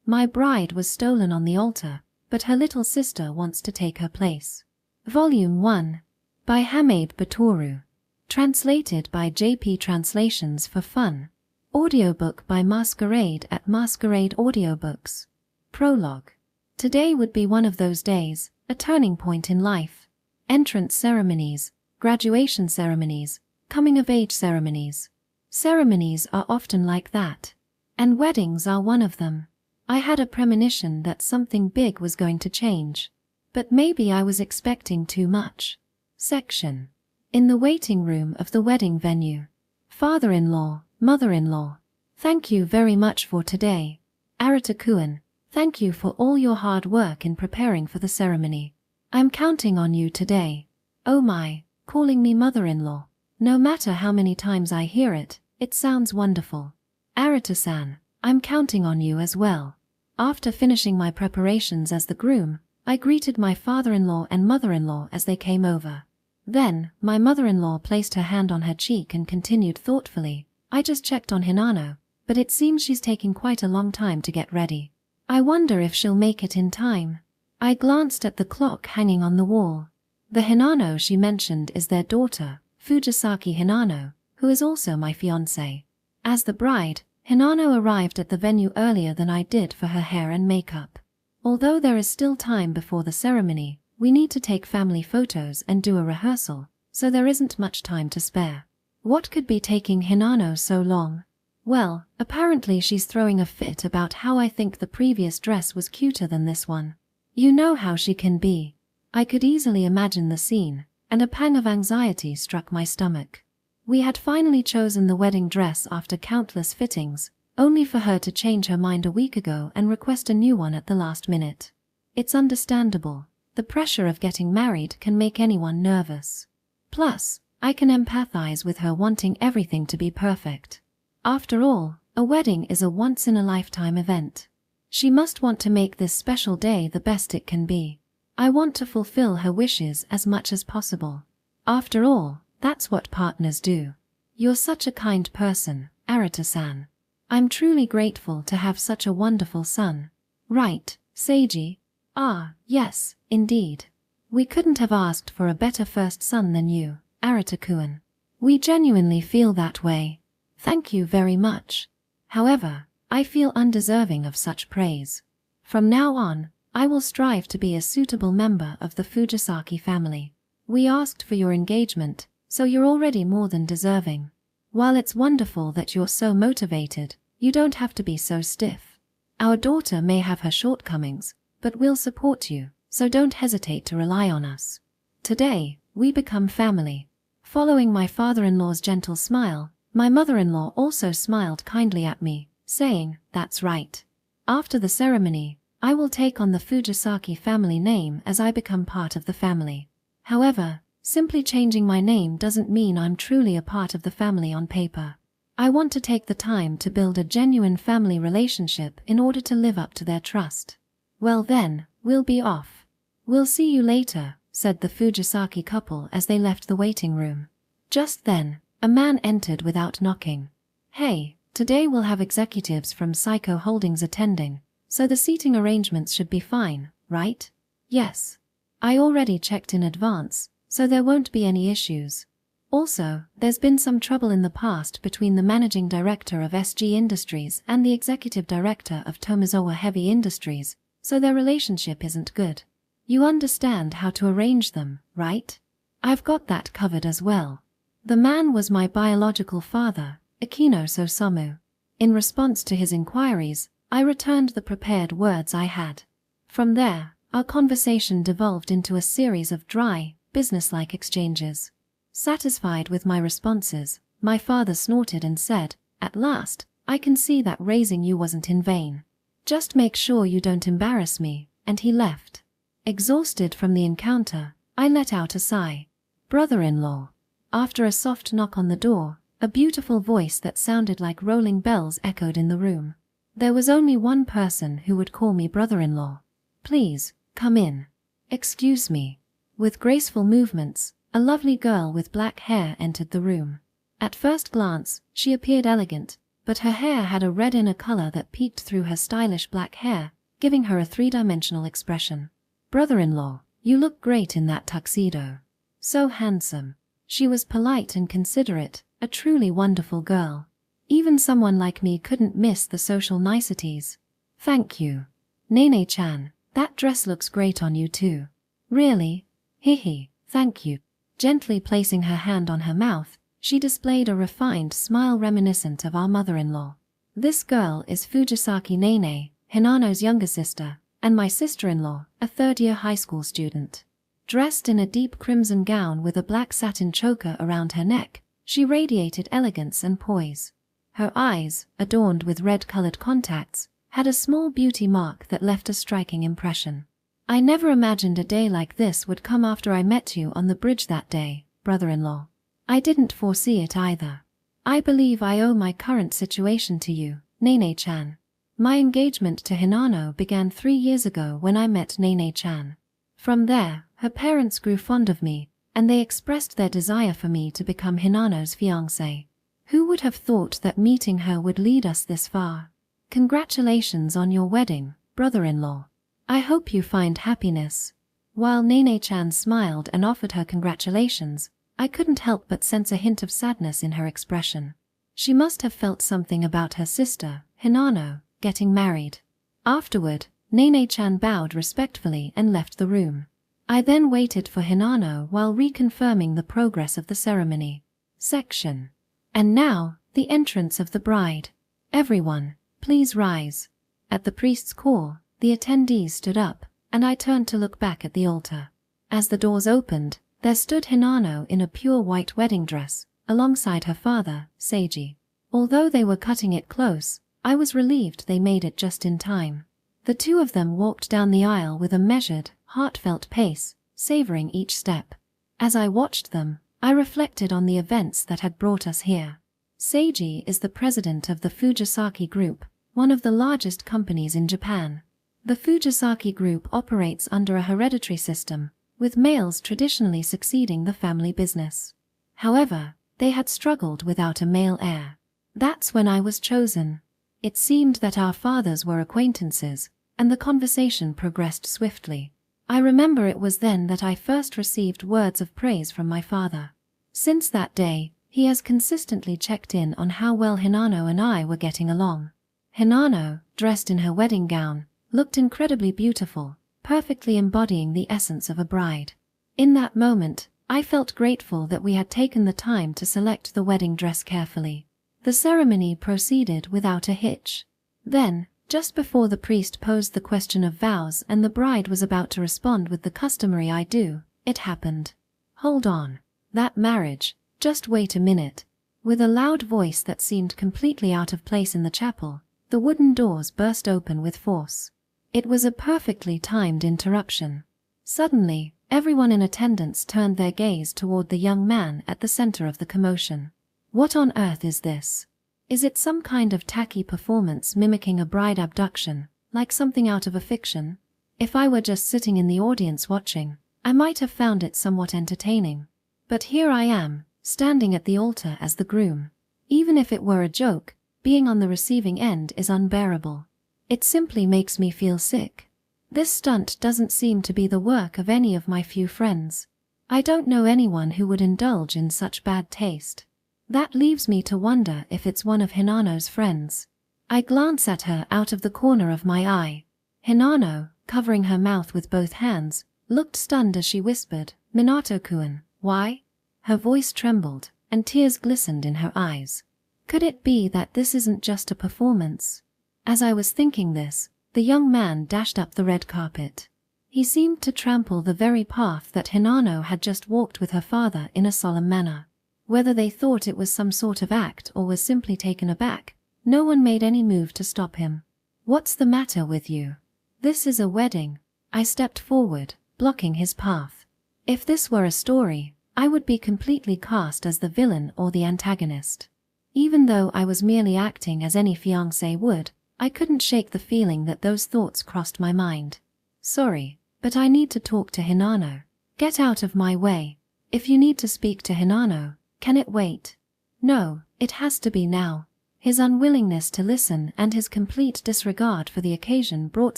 My bride was stolen on the altar, but her little sister wants to take her place. Volume 1. By Hamid Batoru. Translated by JP Translations for Fun. Audiobook by Masquerade at Masquerade Audiobooks. Prologue. Today would be one of those days, a turning point in life. Entrance ceremonies, graduation ceremonies, coming-of-age ceremonies. Ceremonies are often like that. And weddings are one of them. I had a premonition that something big was going to change. But maybe I was expecting too much. Section. In the waiting room of the wedding venue. Father-in-law, mother-in-law. Thank you very much for today. Arata-kun, thank you for all your hard work in preparing for the ceremony. I'm counting on you today. Oh my, calling me mother-in-law. No matter how many times I hear it, it sounds wonderful. Arata-san, I'm counting on you as well. After finishing my preparations as the groom, I greeted my father-in-law and mother-in-law as they came over. Then, my mother-in-law placed her hand on her cheek and continued thoughtfully, I just checked on Hinano, but it seems she's taking quite a long time to get ready. I wonder if she'll make it in time. I glanced at the clock hanging on the wall. The Hinano she mentioned is their daughter, Fujisaki Hinano, who is also my fiancée. As the bride, Hinano arrived at the venue earlier than I did for her hair and makeup. Although there is still time before the ceremony, we need to take family photos and do a rehearsal, so there isn't much time to spare. What could be taking Hinano so long? Well, apparently she's throwing a fit about how I think the previous dress was cuter than this one. You know how she can be. I could easily imagine the scene, and a pang of anxiety struck my stomach. We had finally chosen the wedding dress after countless fittings, only for her to change her mind a week ago and request a new one at the last minute. It's understandable. The pressure of getting married can make anyone nervous. Plus, I can empathize with her wanting everything to be perfect. After all, a wedding is a once-in-a-lifetime event. She must want to make this special day the best it can be. I want to fulfill her wishes as much as possible. After all, that's what partners do. You're such a kind person, Arata-san. I'm truly grateful to have such a wonderful son. Right, Seiji? Ah, yes, indeed. We couldn't have asked for a better first son than you, Arata-kun. We genuinely feel that way. Thank you very much. However, I feel undeserving of such praise. From now on, I will strive to be a suitable member of the Fujisaki family. We asked for your engagement, so you're already more than deserving. While it's wonderful that you're so motivated, you don't have to be so stiff. Our daughter may have her shortcomings, but we'll support you, so don't hesitate to rely on us. Today, we become family. Following my father-in-law's gentle smile, my mother-in-law also smiled kindly at me, saying, that's right. After the ceremony, I will take on the Fujisaki family name as I become part of the family. However, simply changing my name doesn't mean I'm truly a part of the family on paper. I want to take the time to build a genuine family relationship in order to live up to their trust. Well then, we'll be off. We'll see you later, said the Fujisaki couple as they left the waiting room. Just then, a man entered without knocking. Hey, today we'll have executives from Psycho Holdings attending, so the seating arrangements should be fine, right? Yes. I already checked in advance, so there won't be any issues. Also, there's been some trouble in the past between the managing director of SG Industries and the executive director of Tomizawa Heavy Industries, so their relationship isn't good. You understand how to arrange them, right? I've got that covered as well. The man was my biological father, Akino Sosamu. In response to his inquiries, I returned the prepared words I had. From there, our conversation devolved into a series of dry, businesslike exchanges. Satisfied with my responses, my father snorted and said, at last, I can see that raising you wasn't in vain. Just make sure you don't embarrass me, and he left. Exhausted from the encounter, I let out a sigh. Brother-in-law. After a soft knock on the door, a beautiful voice that sounded like rolling bells echoed in the room. There was only one person who would call me brother-in-law. Please, come in. Excuse me. With graceful movements, a lovely girl with black hair entered the room. At first glance, she appeared elegant, but her hair had a red inner color that peeked through her stylish black hair, giving her a three-dimensional expression. "Brother-in-law, you look great in that tuxedo. So handsome." She was polite and considerate, a truly wonderful girl. Even someone like me couldn't miss the social niceties. "Thank you. Nene-chan, that dress looks great on you too." "Really? Hihi, thank you." Gently placing her hand on her mouth, she displayed a refined smile reminiscent of our mother-in-law. "This girl is Fujisaki Nene, Hinano's younger sister, and my sister-in-law, a third-year high school student." Dressed in a deep crimson gown with a black satin choker around her neck, she radiated elegance and poise. Her eyes, adorned with red-colored contacts, had a small beauty mark that left a striking impression. "I never imagined a day like this would come after I met you on the bridge that day, brother-in-law. I didn't foresee it either. I believe I owe my current situation to you, Nene-chan. My engagement to Hinano began 3 years ago when I met Nene-chan. From there, her parents grew fond of me, and they expressed their desire for me to become Hinano's fiancé. Who would have thought that meeting her would lead us this far? Congratulations on your wedding, brother-in-law. I hope you find happiness." While Nene-chan smiled and offered her congratulations, I couldn't help but sense a hint of sadness in her expression. She must have felt something about her sister, Hinano, getting married. Afterward, Nene-chan bowed respectfully and left the room. I then waited for Hinano while reconfirming the progress of the ceremony. Section. And now, the entrance of the bride. "Everyone, please rise." At the priest's call, the attendees stood up, and I turned to look back at the altar. As the doors opened, there stood Hinano in a pure white wedding dress, alongside her father, Seiji. Although they were cutting it close, I was relieved they made it just in time. The two of them walked down the aisle with a measured, heartfelt pace, savoring each step. As I watched them, I reflected on the events that had brought us here. Seiji is the president of the Fujisaki Group, one of the largest companies in Japan. The Fujisaki Group operates under a hereditary system, with males traditionally succeeding the family business. However, they had struggled without a male heir. That's when I was chosen. It seemed that our fathers were acquaintances, and the conversation progressed swiftly. I remember it was then that I first received words of praise from my father. Since that day, he has consistently checked in on how well Hinano and I were getting along. Hinano, dressed in her wedding gown, looked incredibly beautiful, perfectly embodying the essence of a bride. In that moment, I felt grateful that we had taken the time to select the wedding dress carefully. The ceremony proceeded without a hitch. Then, just before the priest posed the question of vows and the bride was about to respond with the customary "I do," it happened. "Hold on. That marriage, just wait a minute." With a loud voice that seemed completely out of place in the chapel, the wooden doors burst open with force. It was a perfectly timed interruption. Suddenly, everyone in attendance turned their gaze toward the young man at the center of the commotion. What on earth is this? Is it some kind of tacky performance mimicking a bride abduction, like something out of a fiction? If I were just sitting in the audience watching, I might have found it somewhat entertaining. But here I am, standing at the altar as the groom. Even if it were a joke, being on the receiving end is unbearable. It simply makes me feel sick. This stunt doesn't seem to be the work of any of my few friends. I don't know anyone who would indulge in such bad taste. That leaves me to wonder if it's one of Hinano's friends. I glance at her out of the corner of my eye. Hinano, covering her mouth with both hands, looked stunned as she whispered, "Minato-kun, why?" Her voice trembled, and tears glistened in her eyes. Could it be that this isn't just a performance? As I was thinking this, the young man dashed up the red carpet. He seemed to trample the very path that Hinano had just walked with her father in a solemn manner. Whether they thought it was some sort of act or was simply taken aback, no one made any move to stop him. "What's the matter with you? This is a wedding." I stepped forward, blocking his path. If this were a story, I would be completely cast as the villain or the antagonist. Even though I was merely acting as any fiancé would, I couldn't shake the feeling that those thoughts crossed my mind. "Sorry, but I need to talk to Hinano." "Get out of my way. If you need to speak to Hinano, can it wait?" "No, it has to be now." His unwillingness to listen and his complete disregard for the occasion brought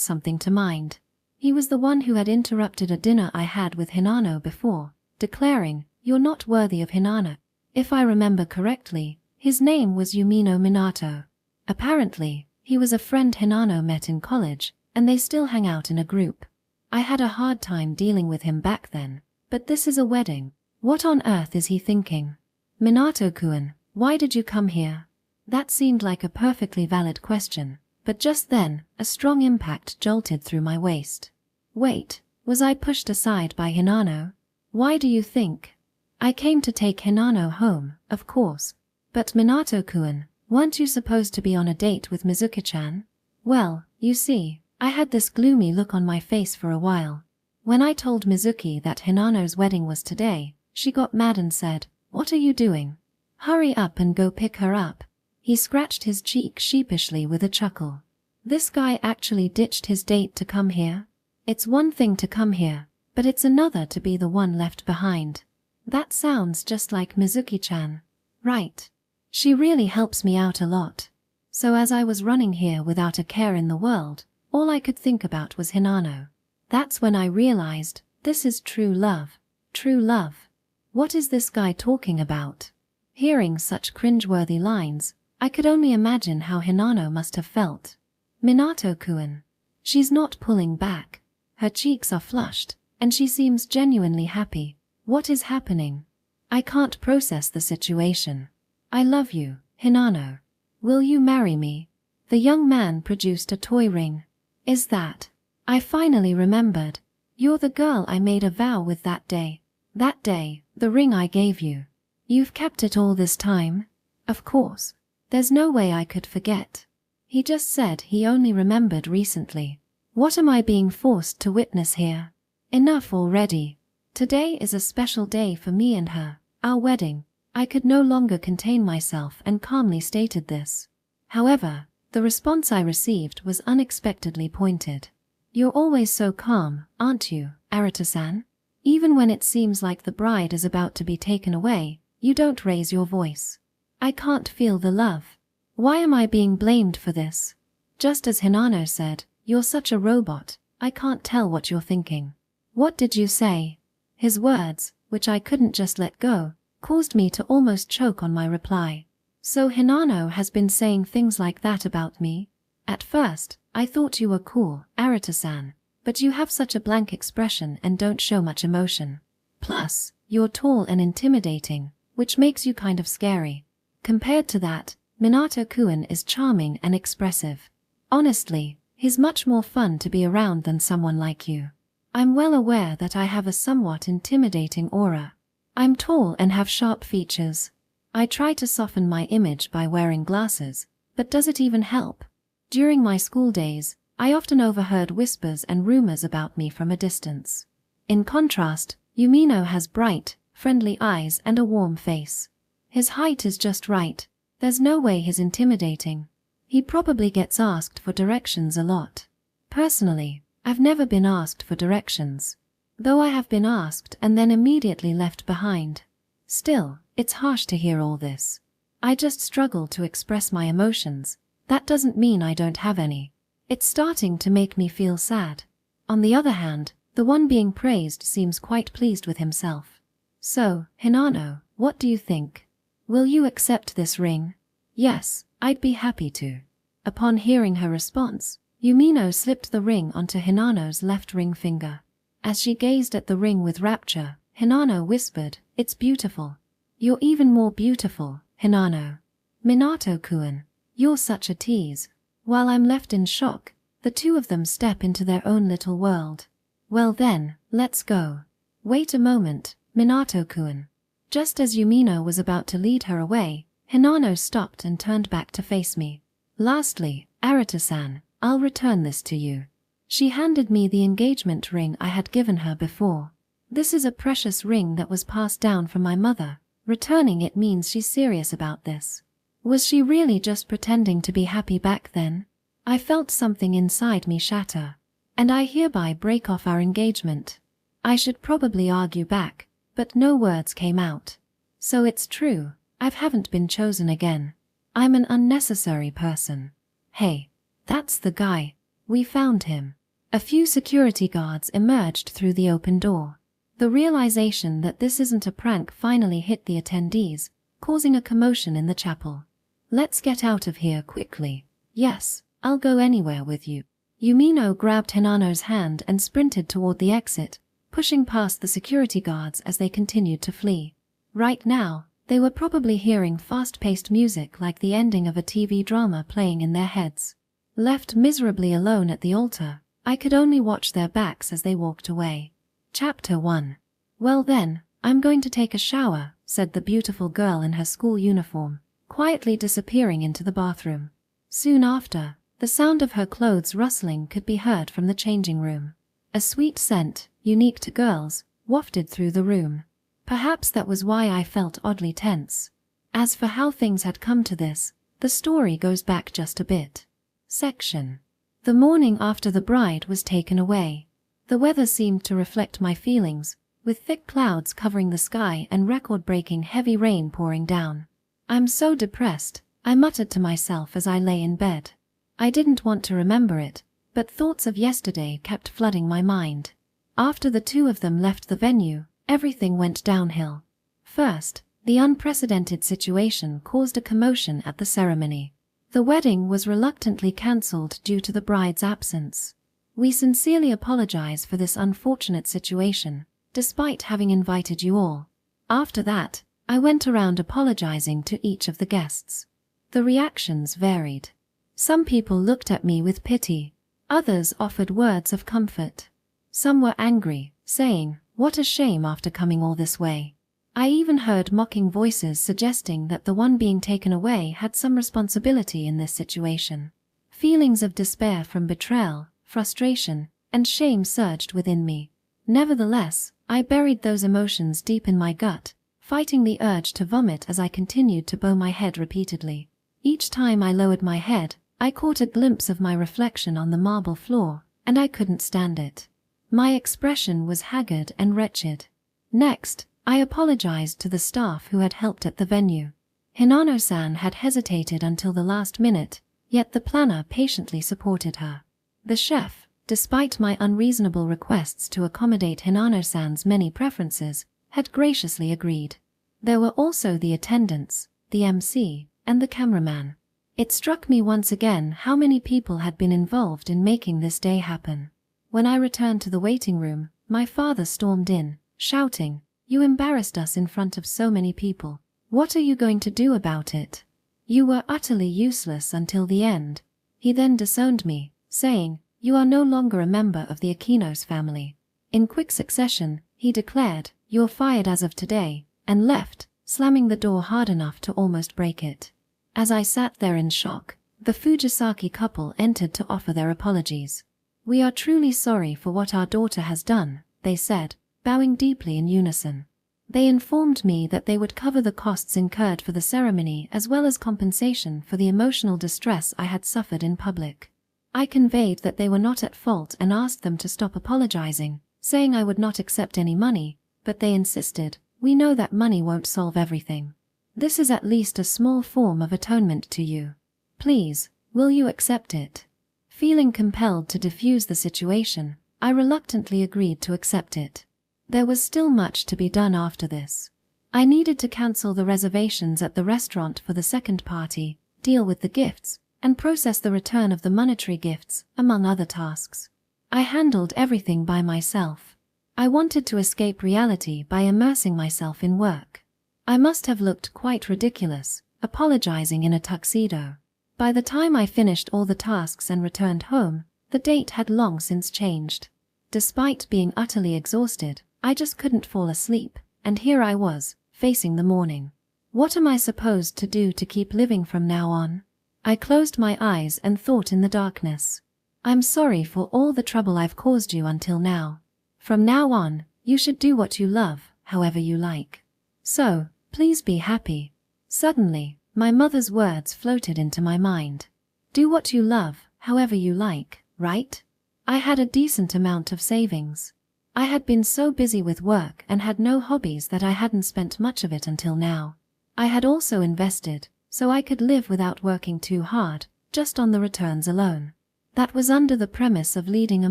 something to mind. He was the one who had interrupted a dinner I had with Hinano before, declaring, "You're not worthy of Hinano." If I remember correctly, his name was Yumino Minato. Apparently, he was a friend Hinano met in college, and they still hang out in a group. I had a hard time dealing with him back then, but this is a wedding. What on earth is he thinking? "Minato-kun, why did you come here?" That seemed like a perfectly valid question, but just then, a strong impact jolted through my waist. Wait, was I pushed aside by Hinano? Why do you think? I came to take Hinano home, of course. But Minato-kun, weren't you supposed to be on a date with Mizuki-chan? Well, you see, I had this gloomy look on my face for a while. When I told Mizuki that Hinano's wedding was today, she got mad and said, "What are you doing? Hurry up and go pick her up." He scratched his cheek sheepishly with a chuckle. This guy actually ditched his date to come here? It's one thing to come here, but it's another to be the one left behind. That sounds just like Mizuki-chan. Right. She really helps me out a lot. So as I was running here without a care in the world, all I could think about was Hinano. That's when I realized, this is true love. True love. What is this guy talking about? Hearing such cringeworthy lines, I could only imagine how Hinano must have felt. Minato-kun. She's not pulling back. Her cheeks are flushed, and she seems genuinely happy. What is happening? I can't process the situation. I love you, Hinano. Will you marry me? The young man produced a toy ring. Is that? I finally remembered. You're the girl I made a vow with that day. That day, the ring I gave you. You've kept it all this time? Of course. There's no way I could forget. He just said he only remembered recently. What am I being forced to witness here? Enough already. Today is a special day for me and her, our wedding. I could no longer contain myself and calmly stated this. However, the response I received was unexpectedly pointed. You're always so calm, aren't you, Arata-san? Even when it seems like the bride is about to be taken away, you don't raise your voice. I can't feel the love. Why am I being blamed for this? Just as Hinano said, you're such a robot, I can't tell what you're thinking. What did you say? His words, which I couldn't just let go, caused me to almost choke on my reply. So Hinano has been saying things like that about me? At first, I thought you were cool, Arata-san, but you have such a blank expression and don't show much emotion. Plus, you're tall and intimidating, which makes you kind of scary. Compared to that, Minato-kun is charming and expressive. Honestly, he's much more fun to be around than someone like you. I'm well aware that I have a somewhat intimidating aura. I'm tall and have sharp features. I try to soften my image by wearing glasses, but does it even help? During my school days, I often overheard whispers and rumors about me from a distance. In contrast, Yumino has bright, friendly eyes and a warm face. His height is just right. There's no way he's intimidating. He probably gets asked for directions a lot. Personally, I've never been asked for directions. Though I have been asked and then immediately left behind. Still, it's harsh to hear all this. I just struggle to express my emotions. That doesn't mean I don't have any. It's starting to make me feel sad. On the other hand, the one being praised seems quite pleased with himself. So, Hinano, what do you think? Will you accept this ring? Yes, I'd be happy to. Upon hearing her response, Yumino slipped the ring onto Hinano's left ring finger. As she gazed at the ring with rapture, Hinano whispered, "It's beautiful. You're even more beautiful, Hinano. Minato-kun, you're such a tease." While I'm left in shock, the two of them step into their own little world. Well then, let's go. Wait a moment, Minato-kun. Just as Yumino was about to lead her away, Hinano stopped and turned back to face me. Lastly, Arata-san, I'll return this to you. She handed me the engagement ring I had given her before. This is a precious ring that was passed down from my mother. Returning it means she's serious about this. Was she really just pretending to be happy back then? I felt something inside me shatter, and I hereby break off our engagement. I should probably argue back, but no words came out. So it's true, I haven't been chosen again. I'm an unnecessary person. Hey, that's the guy. We found him. A few security guards emerged through the open door. The realization that this isn't a prank finally hit the attendees, causing a commotion in the chapel. Let's get out of here quickly. Yes, I'll go anywhere with you. Yumino grabbed Hinano's hand and sprinted toward the exit, pushing past the security guards as they continued to flee. Right now, they were probably hearing fast-paced music like the ending of a TV drama playing in their heads. Left miserably alone at the altar, I could only watch their backs as they walked away. Chapter 1. Well then, I'm going to take a shower, said the beautiful girl in her school uniform, quietly disappearing into the bathroom. Soon after, the sound of her clothes rustling could be heard from the changing room. A sweet scent, unique to girls, wafted through the room. Perhaps that was why I felt oddly tense. As for how things had come to this, the story goes back just a bit. Section. The morning after the bride was taken away. The weather seemed to reflect my feelings, with thick clouds covering the sky and record-breaking heavy rain pouring down. I'm so depressed, I muttered to myself as I lay in bed. I didn't want to remember it, but thoughts of yesterday kept flooding my mind. After the two of them left the venue, everything went downhill. First, the unprecedented situation caused a commotion at the ceremony. The wedding was reluctantly cancelled due to the bride's absence. We sincerely apologize for this unfortunate situation, despite having invited you all. After that, I went around apologizing to each of the guests. The reactions varied. Some people looked at me with pity. Others offered words of comfort. Some were angry, saying, "What a shame after coming all this way." I even heard mocking voices suggesting that the one being taken away had some responsibility in this situation. Feelings of despair from betrayal, frustration, and shame surged within me. Nevertheless, I buried those emotions deep in my gut, fighting the urge to vomit as I continued to bow my head repeatedly. Each time I lowered my head, I caught a glimpse of my reflection on the marble floor, and I couldn't stand it. My expression was haggard and wretched. Next, I apologized to the staff who had helped at the venue. Hinano-san had hesitated until the last minute, yet the planner patiently supported her. The chef, despite my unreasonable requests to accommodate Hinano-san's many preferences, had graciously agreed. There were also the attendants, the MC, and the cameraman. It struck me once again how many people had been involved in making this day happen. When I returned to the waiting room, my father stormed in, shouting, "You embarrassed us in front of so many people. What are you going to do about it? You were utterly useless until the end." He then disowned me, saying, "You are no longer a member of the Aquinos family." In quick succession, he declared, "You're fired as of today," and left, slamming the door hard enough to almost break it. As I sat there in shock, the Fujisaki couple entered to offer their apologies. "We are truly sorry for what our daughter has done," they said, bowing deeply in unison. They informed me that they would cover the costs incurred for the ceremony as well as compensation for the emotional distress I had suffered in public. I conveyed that they were not at fault and asked them to stop apologizing, saying I would not accept any money, but they insisted, "We know that money won't solve everything. This is at least a small form of atonement to you. Please, will you accept it?" Feeling compelled to defuse the situation, I reluctantly agreed to accept it. There was still much to be done after this. I needed to cancel the reservations at the restaurant for the second party, deal with the gifts, and process the return of the monetary gifts, among other tasks. I handled everything by myself. I wanted to escape reality by immersing myself in work. I must have looked quite ridiculous, apologizing in a tuxedo. By the time I finished all the tasks and returned home, the date had long since changed. Despite being utterly exhausted, I just couldn't fall asleep, and here I was, facing the morning. What am I supposed to do to keep living from now on? I closed my eyes and thought in the darkness. I'm sorry for all the trouble I've caused you until now. From now on, you should do what you love, however you like. So, please be happy. Suddenly, my mother's words floated into my mind. Do what you love, however you like, right? I had a decent amount of savings. I had been so busy with work and had no hobbies that I hadn't spent much of it until now. I had also invested, so I could live without working too hard, just on the returns alone. That was under the premise of leading a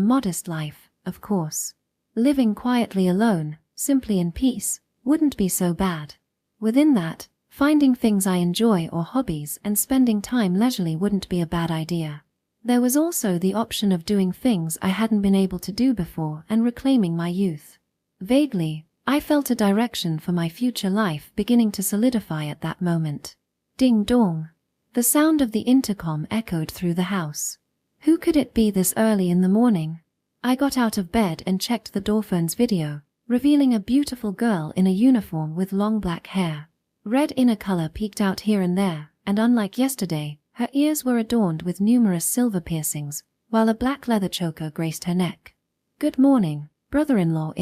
modest life, of course. Living quietly alone, simply in peace, wouldn't be so bad. Within that, finding things I enjoy or hobbies and spending time leisurely wouldn't be a bad idea. There was also the option of doing things I hadn't been able to do before and reclaiming my youth. Vaguely, I felt a direction for my future life beginning to solidify at that moment. Ding dong. The sound of the intercom echoed through the house. Who could it be this early in the morning? I got out of bed and checked the doorphone's video, revealing a beautiful girl in a uniform with long black hair. Red inner color peeked out here and there, and unlike yesterday, her ears were adorned with numerous silver piercings, while a black leather choker graced her neck. "Good morning, brother-in-law."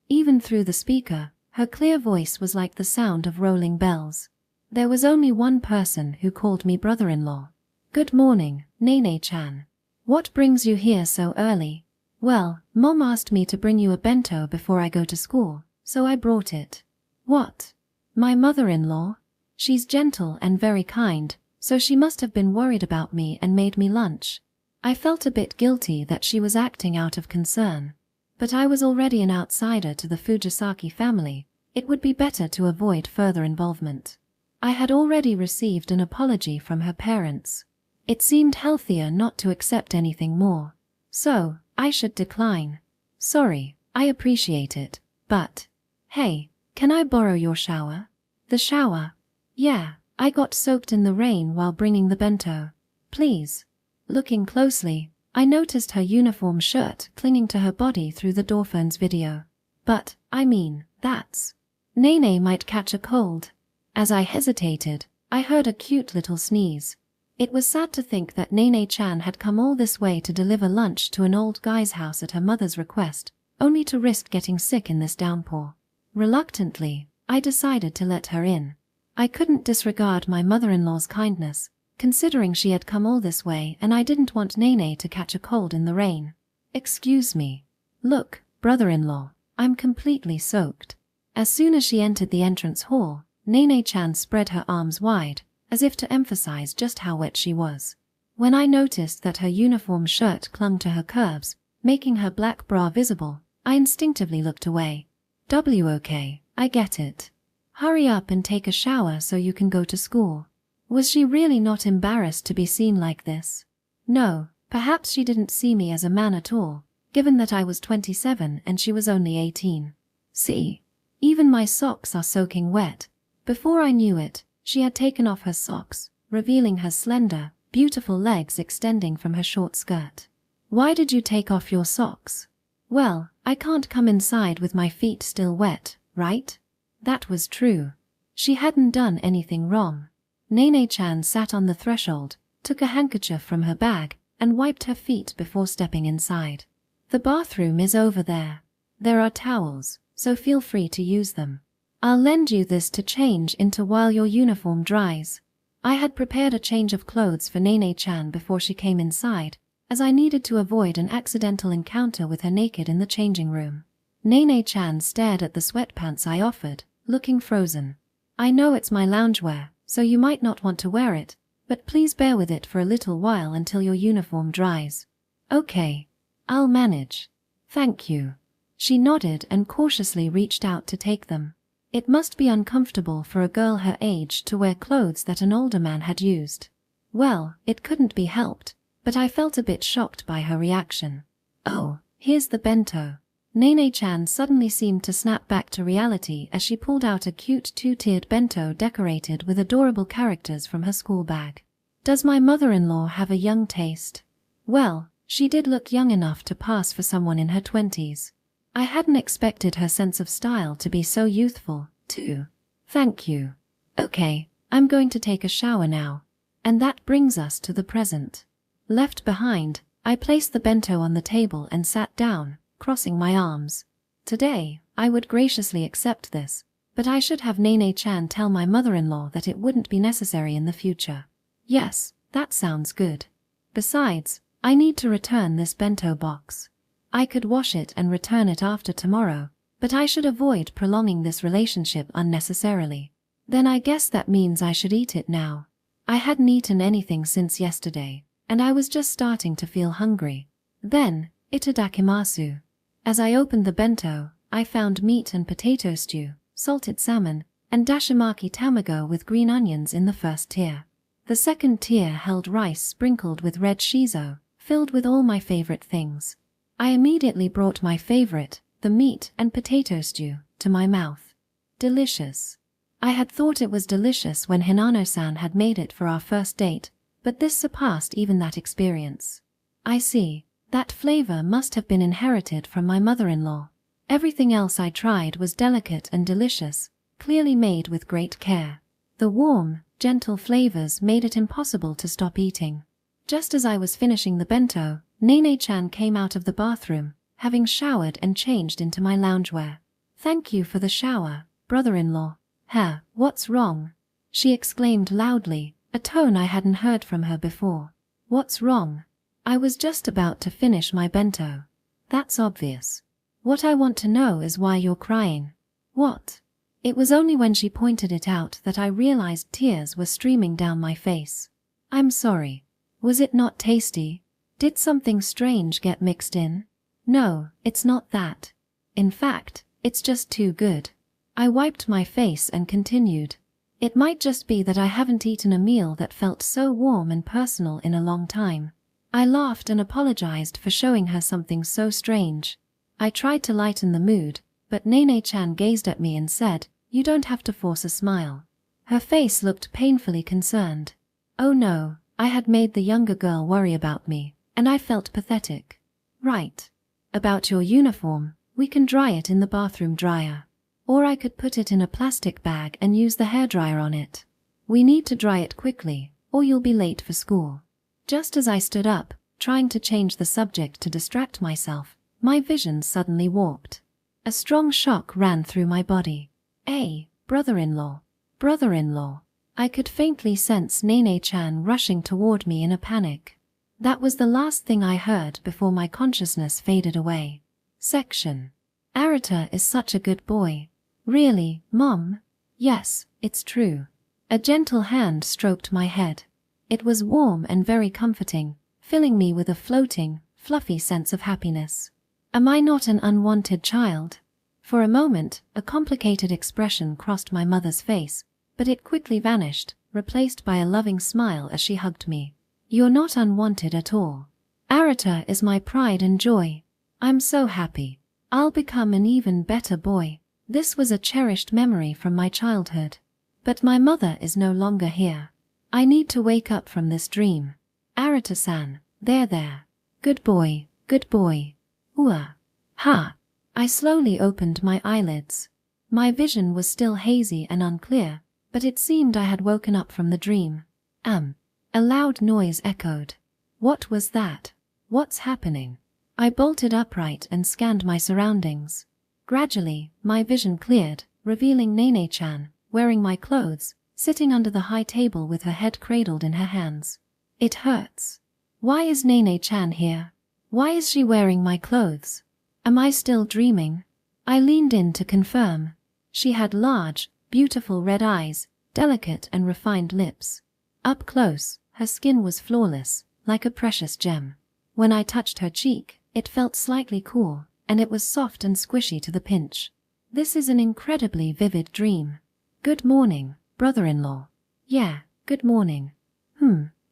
Even through the speaker, her clear voice was like the sound of rolling bells. There was only one person who called me brother-in-law. "Good morning, Nene-chan. What brings you here so early?" "Well, Mom asked me to bring you a bento before I go to school, so I brought it." "What? My mother-in-law? She's gentle and very kind, so she must have been worried about me and made me lunch." I felt a bit guilty that she was acting out of concern. But I was already an outsider to the Fujisaki family. It would be better to avoid further involvement. I had already received an apology from her parents. It seemed healthier not to accept anything more. So, I should decline. "Sorry, I appreciate it, but... Hey, can I borrow your shower?" "The shower?" "Yeah, I got soaked in the rain while bringing the bento. Please." Looking closely, I noticed her uniform shirt clinging to her body through the doorphone's video. "But, I mean, that's... Nene might catch a cold." As I hesitated, I heard a cute little sneeze. It was sad to think that Nene-chan had come all this way to deliver lunch to an old guy's house at her mother's request, only to risk getting sick in this downpour. Reluctantly, I decided to let her in. I couldn't disregard my mother-in-law's kindness, considering she had come all this way and I didn't want Nene to catch a cold in the rain. "Excuse me. Look, brother-in-law, I'm completely soaked." As soon as she entered the entrance hall, Nene-chan spread her arms wide, as if to emphasize just how wet she was. When I noticed that her uniform shirt clung to her curves, making her black bra visible, I instinctively looked away. "Okay, I get it. Hurry up and take a shower so you can go to school." Was she really not embarrassed to be seen like this? No, perhaps she didn't see me as a man at all, given that I was 27 and she was only 18. See, even my socks are soaking wet. Before I knew it, she had taken off her socks, revealing her slender, beautiful legs extending from her short skirt. "Why did you take off your socks?" "Well, I can't come inside with my feet still wet, right?" That was true. She hadn't done anything wrong. Nene-chan sat on the threshold, took a handkerchief from her bag, and wiped her feet before stepping inside. "The bathroom is over there. There are towels, so feel free to use them. I'll lend you this to change into while your uniform dries." I had prepared a change of clothes for Nene-chan before she came inside, as I needed to avoid an accidental encounter with her naked in the changing room. Nene-chan stared at the sweatpants I offered, looking frozen. "I know it's my loungewear, so you might not want to wear it, but please bear with it for a little while until your uniform dries." "Okay, I'll manage. Thank you." She nodded and cautiously reached out to take them. It must be uncomfortable for a girl her age to wear clothes that an older man had used. Well, it couldn't be helped, but I felt a bit shocked by her reaction. "Oh, here's the bento." Nene-chan suddenly seemed to snap back to reality as she pulled out a cute two-tiered bento decorated with adorable characters from her school bag. Does my mother-in-law have a young taste? Well, she did look young enough to pass for someone in her 20s. I hadn't expected her sense of style to be so youthful, too. "Thank you. Okay, I'm going to take a shower now." And that brings us to the present. Left behind, I placed the bento on the table and sat down, crossing my arms. Today, I would graciously accept this, but I should have Nene-chan tell my mother-in-law that it wouldn't be necessary in the future. Yes, that sounds good. Besides, I need to return this bento box. I could wash it and return it after tomorrow, but I should avoid prolonging this relationship unnecessarily. Then I guess that means I should eat it now. I hadn't eaten anything since yesterday, and I was just starting to feel hungry. Then, itadakimasu. As I opened the bento, I found meat and potato stew, salted salmon, and dashimaki tamago with green onions in the first tier. The second tier held rice sprinkled with red shiso, filled with all my favorite things. I immediately brought my favorite, the meat and potato stew, to my mouth. Delicious. I had thought it was delicious when Hinano-san had made it for our first date, but this surpassed even that experience. I see. That flavor must have been inherited from my mother-in-law. Everything else I tried was delicate and delicious, clearly made with great care. The warm, gentle flavors made it impossible to stop eating. Just as I was finishing the bento, Nene-chan came out of the bathroom, having showered and changed into my loungewear. "Thank you for the shower, brother-in-law." What's wrong?" she exclaimed loudly, a tone I hadn't heard from her before. "What's wrong?" I was just about to finish my bento. "That's obvious. What I want to know is why you're crying." "What?" It was only when she pointed it out that I realized tears were streaming down my face. "I'm sorry. Was it not tasty? Did something strange get mixed in?" "No, it's not that. In fact, it's just too good." I wiped my face and continued. "It might just be that I haven't eaten a meal that felt so warm and personal in a long time." I laughed and apologized for showing her something so strange. I tried to lighten the mood, but Nene-chan gazed at me and said, "You don't have to force a smile." Her face looked painfully concerned. Oh no, I had made the younger girl worry about me, and I felt pathetic. "Right. About your uniform, we can dry it in the bathroom dryer. Or I could put it in a plastic bag and use the hairdryer on it. We need to dry it quickly, or you'll be late for school." Just as I stood up, trying to change the subject to distract myself, my vision suddenly warped. A strong shock ran through my body. Brother-in-law. Brother-in-law. I could faintly sense Nene-chan rushing toward me in a panic. That was the last thing I heard before my consciousness faded away. Section. Arata is such a good boy. Really, Mom? Yes, it's true. A gentle hand stroked my head. It was warm and very comforting, filling me with a floating, fluffy sense of happiness. Am I not an unwanted child? For a moment, a complicated expression crossed my mother's face, but it quickly vanished, replaced by a loving smile as she hugged me. "You're not unwanted at all. Arata is my pride and joy. I'm so happy. I'll become an even better boy." This was a cherished memory from my childhood. But my mother is no longer here. I need to wake up from this dream. "Arata-san, there. Good boy, good boy." Ha! I slowly opened my eyelids. My vision was still hazy and unclear, but it seemed I had woken up from the dream. A loud noise echoed. What was that? What's happening? I bolted upright and scanned my surroundings. Gradually, my vision cleared, revealing Nene-chan, wearing my clothes, sitting under the high table with her head cradled in her hands. It hurts. Why is Nene-chan here? Why is she wearing my clothes? Am I still dreaming? I leaned in to confirm. She had large, beautiful red eyes, delicate and refined lips. Up close, her skin was flawless, like a precious gem. When I touched her cheek, it felt slightly cool, and it was soft and squishy to the pinch. This is an incredibly vivid dream. "Good morning, brother-in-law." "Yeah, good morning."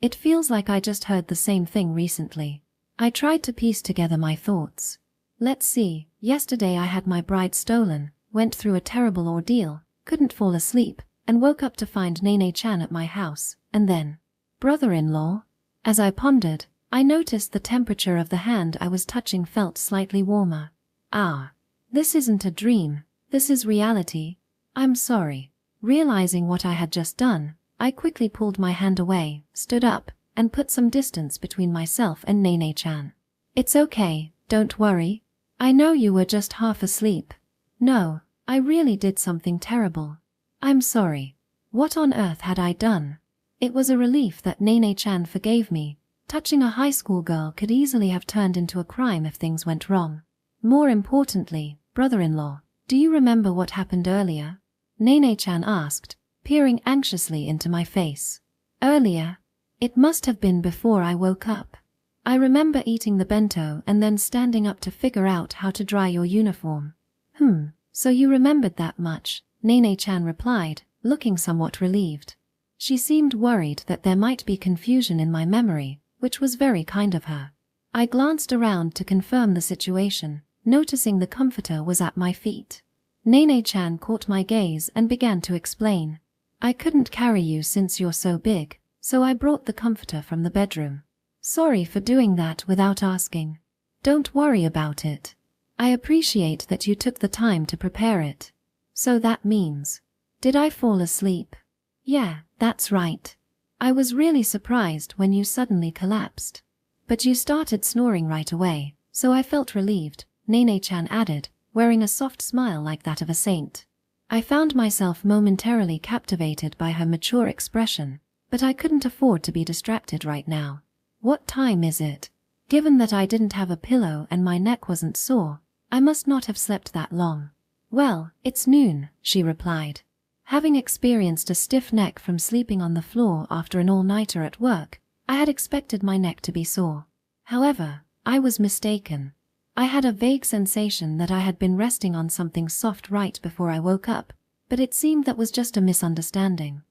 It feels like I just heard the same thing recently. I tried to piece together my thoughts. Let's see, yesterday I had my bride stolen, went through a terrible ordeal, couldn't fall asleep, and woke up to find Nene-chan at my house, and then, brother-in-law? As I pondered, I noticed the temperature of the hand I was touching felt slightly warmer. This isn't a dream, this is reality. I'm sorry. Realizing what I had just done, I quickly pulled my hand away, stood up, and put some distance between myself and Nene-chan. "It's okay, don't worry. I know you were just half asleep. No, I really did something terrible. I'm sorry. What on earth had I done?" It was a relief that Nene-chan forgave me. Touching a high school girl could easily have turned into a crime if things went wrong. More importantly, brother-in-law, do you remember what happened earlier? Nene-chan asked, peering anxiously into my face. Earlier. It must have been before I woke up. I remember eating the bento and then standing up to figure out how to dry your uniform. So you remembered that much, Nene-chan replied, looking somewhat relieved. She seemed worried that there might be confusion in my memory, which was very kind of her. I glanced around to confirm the situation, noticing the comforter was at my feet. Nene-chan caught my gaze and began to explain. I couldn't carry you since you're so big, so I brought the comforter from the bedroom. Sorry for doing that without asking. Don't worry about it. I appreciate that you took the time to prepare it. So that means, did I fall asleep? Yeah, that's right. I was really surprised when you suddenly collapsed. But you started snoring right away, so I felt relieved, Nene-chan added, wearing a soft smile like that of a saint. I found myself momentarily captivated by her mature expression, but I couldn't afford to be distracted right now. What time is it? Given that I didn't have a pillow and my neck wasn't sore, I must not have slept that long. Well, it's noon, she replied. Having experienced a stiff neck from sleeping on the floor after an all-nighter at work, I had expected my neck to be sore. However, I was mistaken. I had a vague sensation that I had been resting on something soft right before I woke up, but it seemed that was just a misunderstanding.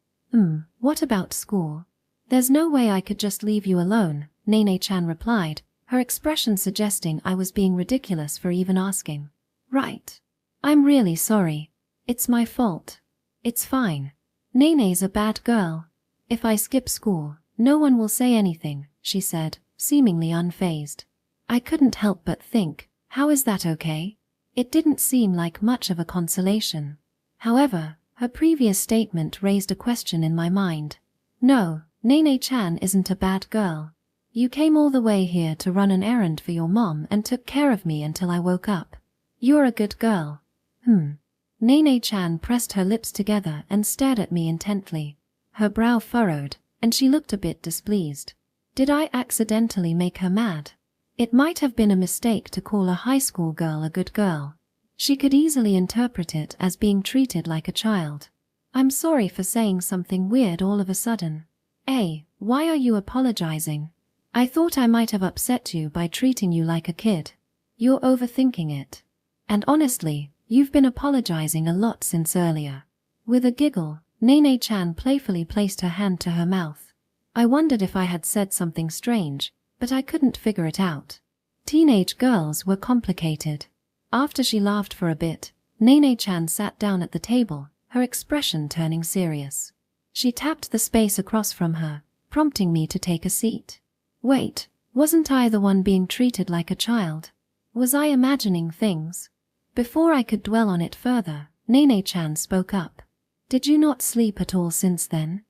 What about school? There's no way I could just leave you alone, Nene-chan replied, her expression suggesting I was being ridiculous for even asking. Right. I'm really sorry. It's my fault. It's fine. Nene's a bad girl. If I skip school, no one will say anything, she said, seemingly unfazed. I couldn't help but think, how is that okay? It didn't seem like much of a consolation. However, her previous statement raised a question in my mind. No, Nene-chan isn't a bad girl. You came all the way here to run an errand for your mom and took care of me until I woke up. You're a good girl. Nene-chan pressed her lips together and stared at me intently. Her brow furrowed, and she looked a bit displeased. Did I accidentally make her mad? It might have been a mistake to call a high school girl a good girl. She could easily interpret it as being treated like a child. I'm sorry for saying something weird all of a sudden. Why are you apologizing? I thought I might have upset you by treating you like a kid. You're overthinking it. And honestly, you've been apologizing a lot since earlier. With a giggle, Nene-chan playfully placed her hand to her mouth. I wondered if I had said something strange, but I couldn't figure it out. Teenage girls were complicated. After she laughed for a bit, Nene-chan sat down at the table, her expression turning serious. She tapped the space across from her, prompting me to take a seat. Wait, wasn't I the one being treated like a child? Was I imagining things? Before I could dwell on it further, Nene-chan spoke up. Did you not sleep at all since then?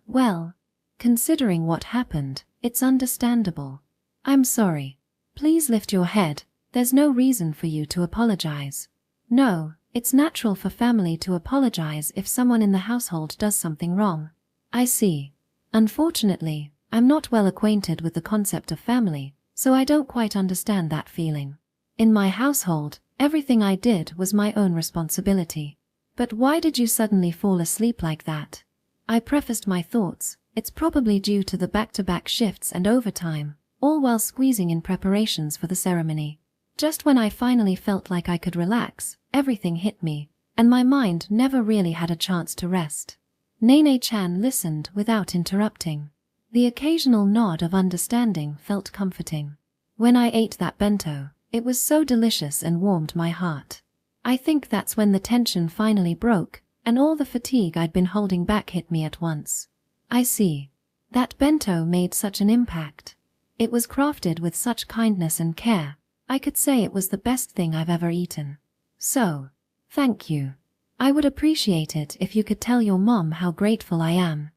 Well, considering what happened, it's understandable. I'm sorry. Please lift your head. There's no reason for you to apologize. No, it's natural for family to apologize if someone in the household does something wrong. I see. Unfortunately, I'm not well acquainted with the concept of family, so I don't quite understand that feeling. In my household, everything I did was my own responsibility. But why did you suddenly fall asleep like that? I prefaced my thoughts. It's probably due to the back-to-back shifts and overtime, all while squeezing in preparations for the ceremony. Just when I finally felt like I could relax, everything hit me, and my mind never really had a chance to rest. Nene-chan listened without interrupting. The occasional nod of understanding felt comforting. When I ate that bento, it was so delicious and warmed my heart. I think that's when the tension finally broke, and all the fatigue I'd been holding back hit me at once. I see. That bento made such an impact. It was crafted with such kindness and care. I could say it was the best thing I've ever eaten. So, thank you. I would appreciate it if you could tell your mom how grateful I am.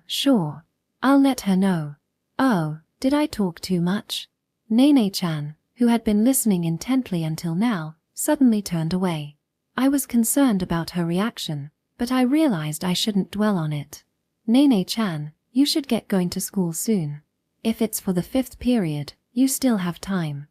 Sure. I'll let her know. Oh, did I talk too much? Nene-chan, who had been listening intently until now, suddenly turned away. I was concerned about her reaction, but I realized I shouldn't dwell on it. Nene-chan, you should get going to school soon. If it's for the 5th period, you still have time.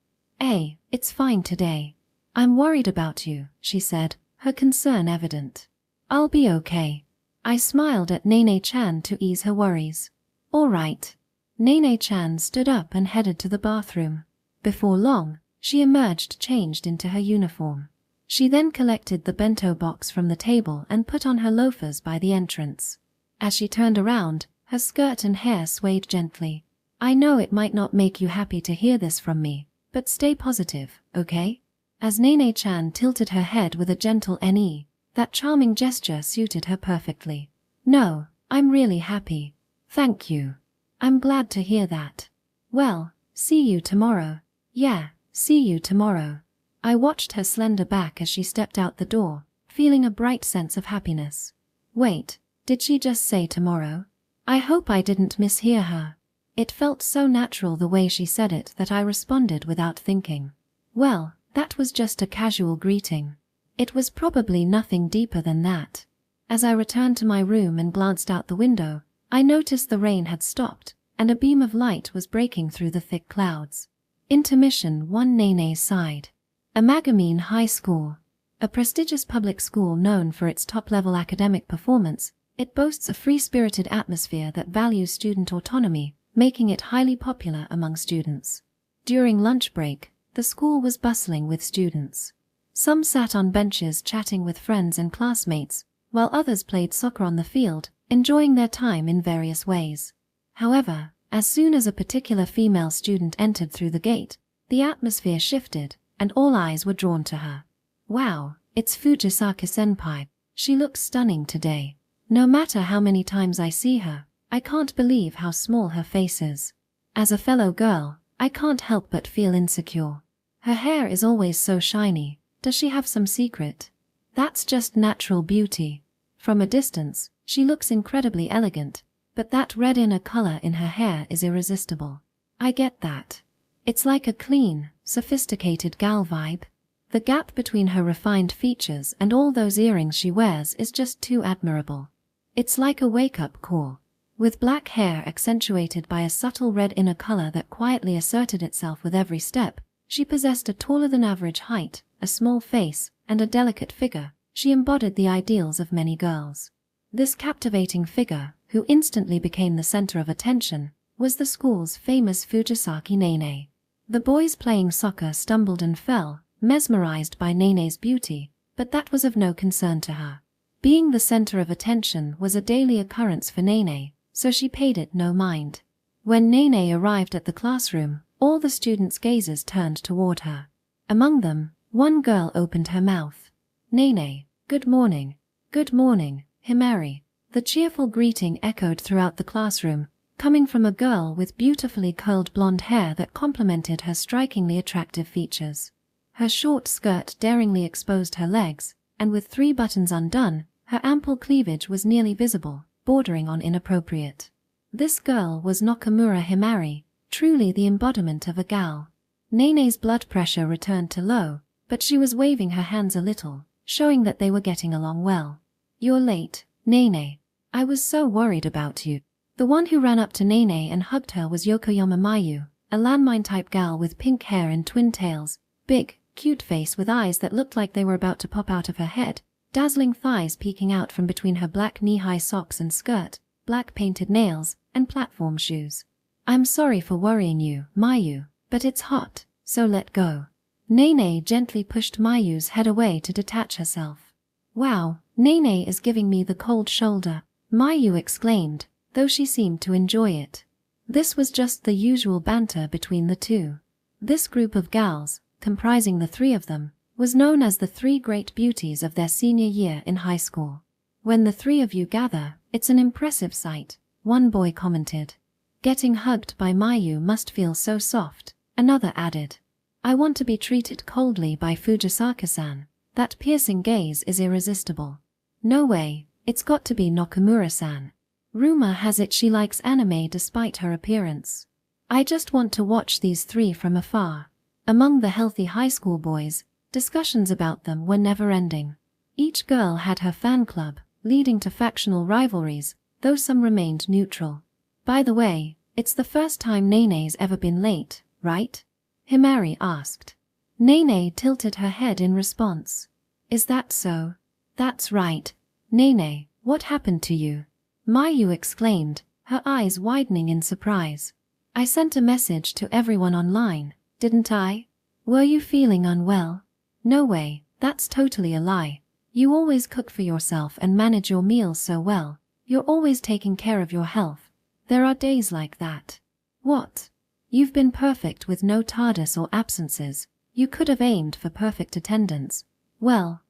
It's fine today. I'm worried about you, she said, her concern evident. I'll be okay. I smiled at Nene-chan to ease her worries. All right. Nene-chan stood up and headed to the bathroom. Before long, she emerged changed into her uniform. She then collected the bento box from the table and put on her loafers by the entrance. As she turned around, her skirt and hair swayed gently. I know it might not make you happy to hear this from me, but stay positive, okay? As Nene-chan tilted her head with a gentle "ne", that charming gesture suited her perfectly. No, I'm really happy. Thank you. I'm glad to hear that. Well, see you tomorrow. Yeah, see you tomorrow. I watched her slender back as she stepped out the door, feeling a bright sense of happiness. Wait, did she just say tomorrow? I hope I didn't mishear her. It felt so natural the way she said it that I responded without thinking. Well, that was just a casual greeting. It was probably nothing deeper than that. As I returned to my room and glanced out the window, I noticed the rain had stopped, and a beam of light was breaking through the thick clouds. Intermission 1. Nene sighed. Amagamine High School. A prestigious public school known for its top-level academic performance, it boasts a free-spirited atmosphere that values student autonomy, making it highly popular among students. During lunch break, the school was bustling with students. Some sat on benches chatting with friends and classmates, while others played soccer on the field, enjoying their time in various ways. However, as soon as a particular female student entered through the gate, the atmosphere shifted, and all eyes were drawn to her. Wow, it's Fujisaka-senpai. She looks stunning today. No matter how many times I see her, I can't believe how small her face is. As a fellow girl, I can't help but feel insecure. Her hair is always so shiny. Does she have some secret? That's just natural beauty. From a distance, she looks incredibly elegant, but that red inner color in her hair is irresistible. I get that. It's like a clean, sophisticated gal vibe. The gap between her refined features and all those earrings she wears is just too admirable. It's like a wake-up call. With black hair accentuated by a subtle red inner color that quietly asserted itself with every step, she possessed a taller-than-average height, a small face, and a delicate figure. She embodied the ideals of many girls. This captivating figure, who instantly became the center of attention, was the school's famous Fujisaki Nene. The boys playing soccer stumbled and fell, mesmerized by Nene's beauty, but that was of no concern to her. Being the center of attention was a daily occurrence for Nene, so she paid it no mind. When Nene arrived at the classroom, all the students' gazes turned toward her. Among them, one girl opened her mouth. Nene, good morning. Good morning, Himari. The cheerful greeting echoed throughout the classroom, coming from a girl with beautifully curled blonde hair that complemented her strikingly attractive features. Her short skirt daringly exposed her legs, and with 3 buttons undone, her ample cleavage was nearly visible, bordering on inappropriate. This girl was Nakamura Himari, truly the embodiment of a gal. Nene's blood pressure returned to low, but she was waving her hands a little, showing that they were getting along well. You're late, Nene. I was so worried about you. The one who ran up to Nene and hugged her was Yokoyama Mayu, a landmine-type gal with pink hair and twin tails, big, cute face with eyes that looked like they were about to pop out of her head, dazzling thighs peeking out from between her black knee-high socks and skirt, black painted nails, and platform shoes. I'm sorry for worrying you, Mayu, but it's hot, so let go. Nene gently pushed Mayu's head away to detach herself. Wow, Nene is giving me the cold shoulder, Mayu exclaimed, though she seemed to enjoy it. This was just the usual banter between the two. This group of gals, comprising the 3 of them, was known as the 3 great beauties of their senior year in high school. When the 3 of you gather, it's an impressive sight, one boy commented. Getting hugged by Mayu must feel so soft, another added. I want to be treated coldly by Fujisaka-san. That piercing gaze is irresistible. No way, it's got to be Nakamura-san. Rumor has it she likes anime despite her appearance. I just want to watch these 3 from afar. Among the healthy high school boys, discussions about them were never-ending. Each girl had her fan club, leading to factional rivalries, though some remained neutral. By the way, it's the first time Nene's ever been late, right? Himari asked. Nene tilted her head in response. Is that so? That's right. Nene, What happened to you? Mayu exclaimed, her eyes widening in surprise. I sent a message to everyone online, didn't I? Were you feeling unwell? No way, that's totally a lie. You always cook for yourself and manage your meals so well. You're always taking care of your health. There are days like that. What? You've been perfect with no tardis or absences. You could have aimed for perfect attendance. Well,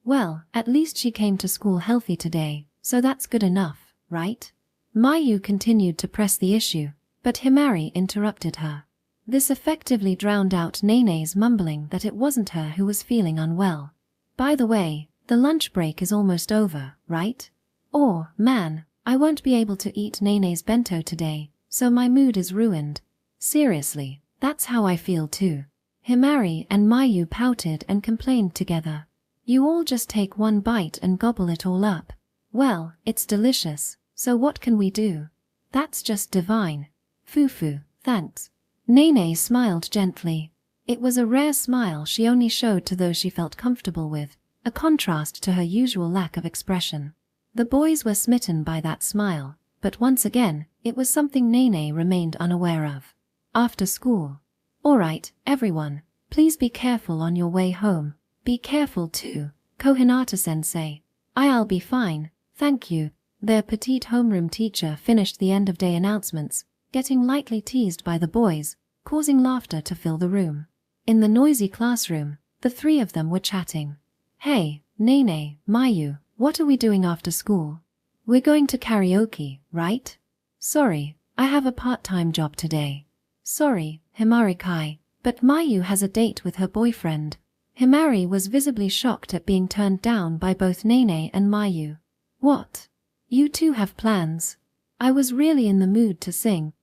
at least she came to school healthy today, so that's good enough, right? Mayu continued to press the issue, but Himari interrupted her. This effectively drowned out Nene's mumbling that it wasn't her who was feeling unwell. By the way, the lunch break is almost over, right? Or, man, I won't be able to eat Nene's bento today, so my mood is ruined. Seriously, that's how I feel too. Himari and Mayu pouted and complained together. You all just take one bite and gobble it all up. Well, it's delicious, so what can we do? That's just divine. Fufu, thanks. Nene smiled gently. It was a rare smile she only showed to those she felt comfortable with, a contrast to her usual lack of expression. The boys were smitten by that smile, but once again, it was something Nene remained unaware of. After school. Alright, everyone, please be careful on your way home. Be careful too, Kohinata-sensei. I'll be fine, thank you. Their petite homeroom teacher finished the end-of-day announcements, getting lightly teased by the boys, causing laughter to fill the room. In the noisy classroom, the three of them were chatting. Hey, Nene, Mayu, what are we doing after school? We're going to karaoke, right? Sorry, I have a part-time job today. Sorry, Himari-kai, but Mayu has a date with her boyfriend. Himari was visibly shocked at being turned down by both Nene and Mayu. What? You two have plans? I was really in the mood to sing.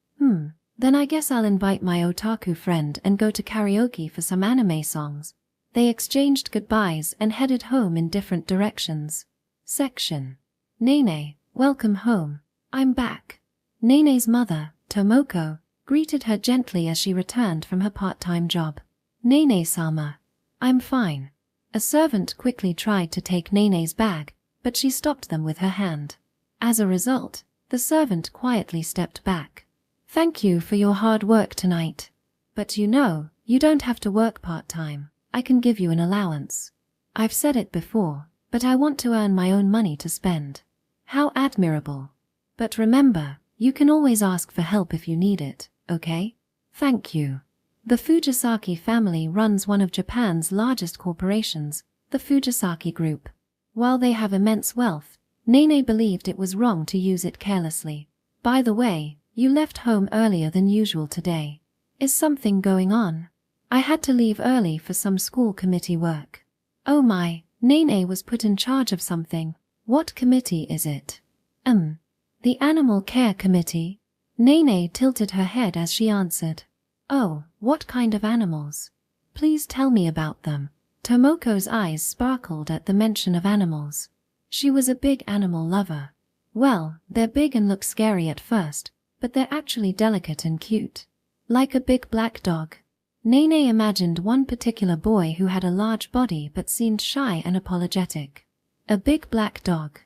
Then I guess I'll invite my otaku friend and go to karaoke for some anime songs. They exchanged goodbyes and headed home in different directions. Section. Nene, welcome home. I'm back. Nene's mother, Tomoko, greeted her gently as she returned from her part-time job. Nene-sama. I'm fine. A servant quickly tried to take Nene's bag, but she stopped them with her hand. As a result, the servant quietly stepped back. Thank you for your hard work tonight. But you know, you don't have to work part-time. I can give you an allowance. I've said it before, but I want to earn my own money to spend. How admirable. But remember, you can always ask for help if you need it, okay? Thank you. The Fujisaki family runs one of Japan's largest corporations, the Fujisaki Group. While they have immense wealth, Nene believed it was wrong to use it carelessly. By the way, you left home earlier than usual today. Is something going on? I had to leave early for some school committee work. Oh my, Nene was put in charge of something. What committee is it? The Animal Care Committee. Nene tilted her head as she answered. Oh, what kind of animals? Please tell me about them. Tomoko's eyes sparkled at the mention of animals. She was a big animal lover. Well, they're big and look scary at first, but they're actually delicate and cute. Like a big black dog. Nene imagined one particular boy who had a large body but seemed shy and apologetic. A big black dog.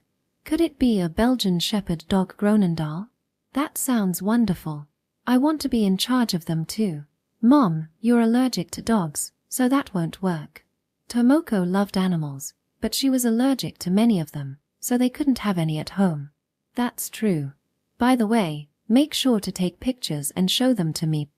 Could it be a Belgian Shepherd dog Groenendahl? That sounds wonderful. I want to be in charge of them too. Mom, you're allergic to dogs, so that won't work. Tomoko loved animals, but she was allergic to many of them, so they couldn't have any at home. That's true. By the way, make sure to take pictures and show them to me.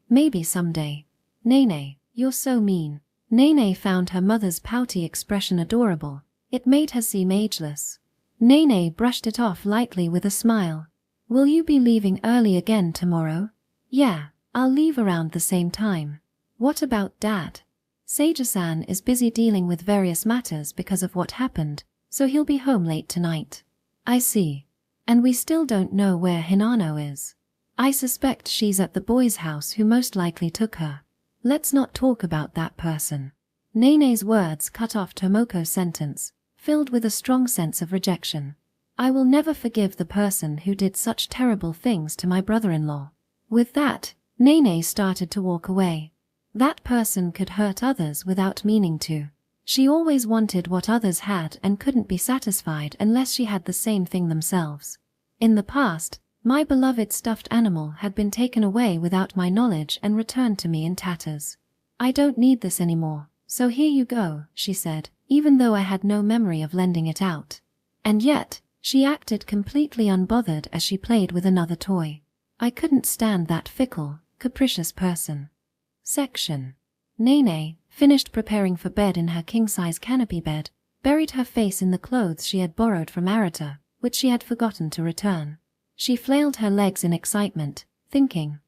Maybe someday. Nene, you're so mean. Nene found her mother's pouty expression adorable. It made her seem ageless. Nene brushed it off lightly with a smile. Will you be leaving early again tomorrow? Yeah, I'll leave around the same time. What about Dad? Seiji-san is busy dealing with various matters because of what happened, so he'll be home late tonight. I see. And we still don't know where Hinano is. I suspect she's at the boy's house who most likely took her. Let's not talk about that person. Nene's words cut off Tomoko's sentence, filled with a strong sense of rejection. I will never forgive the person who did such terrible things to my brother-in-law. With that, Nene started to walk away. That person could hurt others without meaning to. She always wanted what others had and couldn't be satisfied unless she had the same thing themselves. In the past, my beloved stuffed animal had been taken away without my knowledge and returned to me in tatters. "I don't need this anymore, so here you go," she said, even though I had no memory of lending it out. And yet, she acted completely unbothered as she played with another toy. I couldn't stand that fickle, capricious person. Section. Nene, finished preparing for bed in her king-size canopy bed, buried her face in the clothes she had borrowed from Arata, which she had forgotten to return. She flailed her legs in excitement, thinking,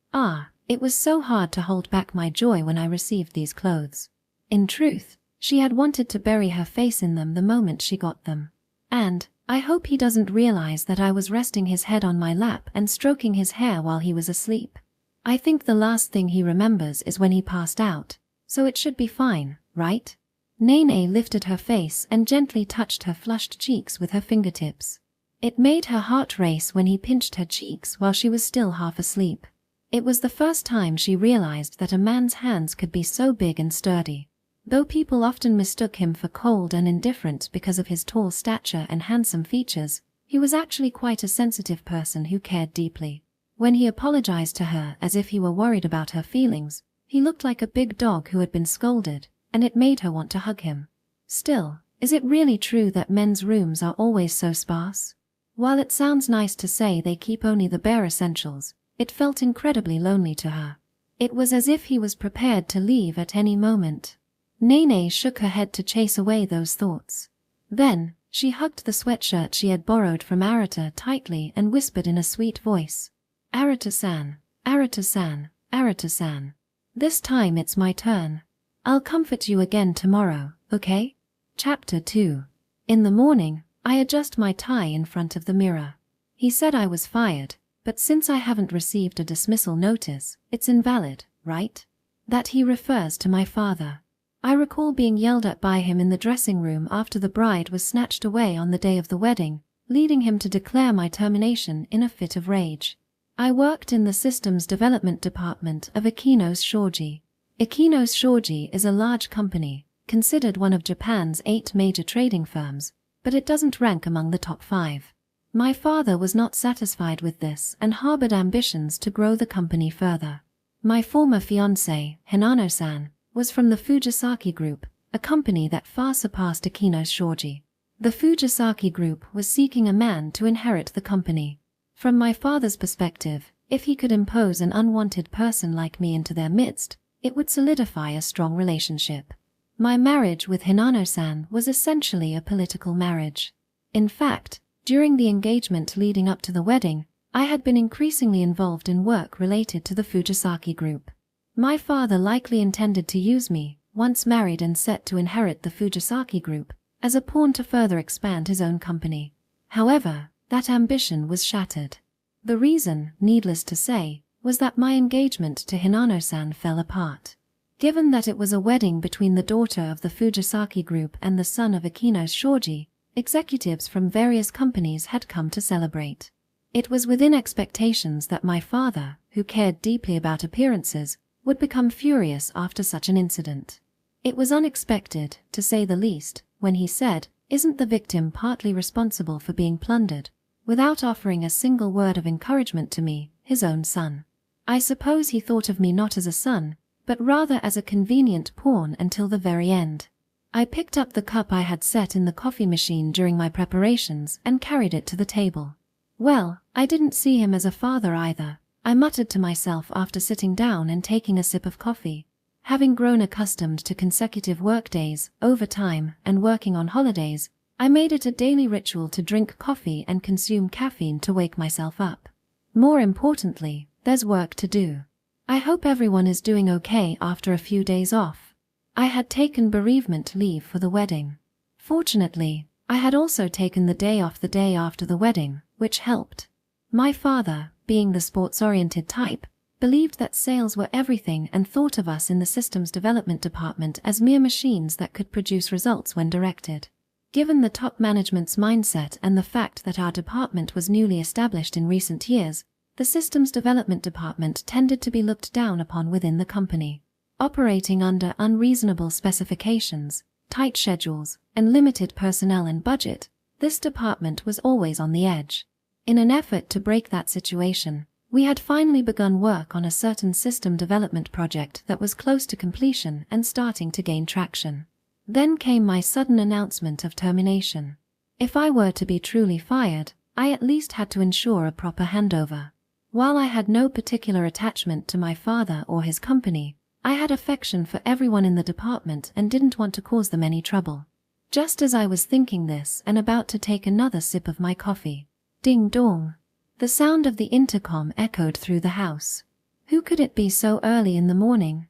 it was so hard to hold back my joy when I received these clothes. In truth, she had wanted to bury her face in them the moment she got them. And, I hope he doesn't realize that I was resting his head on my lap and stroking his hair while he was asleep. I think the last thing he remembers is when he passed out, so it should be fine, right? Nene lifted her face and gently touched her flushed cheeks with her fingertips. It made her heart race when he pinched her cheeks while she was still half asleep. It was the first time she realized that a man's hands could be so big and sturdy. Though people often mistook him for cold and indifferent because of his tall stature and handsome features, he was actually quite a sensitive person who cared deeply. When he apologized to her as if he were worried about her feelings, he looked like a big dog who had been scolded, and it made her want to hug him. Still, is it really true that men's rooms are always so sparse? While it sounds nice to say they keep only the bare essentials, it felt incredibly lonely to her. It was as if he was prepared to leave at any moment. Nene shook her head to chase away those thoughts. Then, she hugged the sweatshirt she had borrowed from Arata tightly and whispered in a sweet voice, "Arata-san, Arata-san, Arata-san. This time it's my turn. I'll comfort you again tomorrow, okay?" Chapter 2. In the morning, I adjust my tie in front of the mirror. He said I was fired, but since I haven't received a dismissal notice, it's invalid, right? That he refers to my father. I recall being yelled at by him in the dressing room after the bride was snatched away on the day of the wedding, leading him to declare my termination in a fit of rage. I worked in the systems development department of Ikinos Shoji. Ikinos Shoji is a large company, considered one of Japan's 8 major trading firms, but it doesn't rank among the top 5. My father was not satisfied with this and harbored ambitions to grow the company further. My former fiancé, Hinano-san, was from the Fujisaki Group, a company that far surpassed Ikinos Shoji. The Fujisaki Group was seeking a man to inherit the company. From my father's perspective, if he could impose an unwanted person like me into their midst, it would solidify a strong relationship. My marriage with Hinano-san was essentially a political marriage. In fact, during the engagement leading up to the wedding, I had been increasingly involved in work related to the Fujisaki Group. My father likely intended to use me, once married and set to inherit the Fujisaki Group, as a pawn to further expand his own company. However, that ambition was shattered. The reason, needless to say, was that my engagement to Hinano-san fell apart. Given that it was a wedding between the daughter of the Fujisaki Group and the son of Ikinos Shoji, executives from various companies had come to celebrate. It was within expectations that my father, who cared deeply about appearances, would become furious after such an incident. It was unexpected, to say the least, when he said, "Isn't the victim partly responsible for being plundered?" without offering a single word of encouragement to me, his own son. I suppose he thought of me not as a son, but rather as a convenient pawn until the very end. I picked up the cup I had set in the coffee machine during my preparations and carried it to the table. Well, I didn't see him as a father either, I muttered to myself after sitting down and taking a sip of coffee. Having grown accustomed to consecutive workdays, overtime, and working on holidays, I made it a daily ritual to drink coffee and consume caffeine to wake myself up. More importantly, there's work to do. I hope everyone is doing okay after a few days off. I had taken bereavement leave for the wedding. Fortunately, I had also taken the day off the day after the wedding, which helped. My father, being the sports-oriented type, believed that sales were everything and thought of us in the systems development department as mere machines that could produce results when directed. Given the top management's mindset and the fact that our department was newly established in recent years, the systems development department tended to be looked down upon within the company. Operating under unreasonable specifications, tight schedules, and limited personnel and budget, this department was always on the edge. In an effort to break that situation, we had finally begun work on a certain system development project that was close to completion and starting to gain traction. Then came my sudden announcement of termination. If I were to be truly fired, I at least had to ensure a proper handover. While I had no particular attachment to my father or his company, I had affection for everyone in the department and didn't want to cause them any trouble. Just as I was thinking this and about to take another sip of my coffee, ding dong, the sound of the intercom echoed through the house. Who could it be so early in the morning?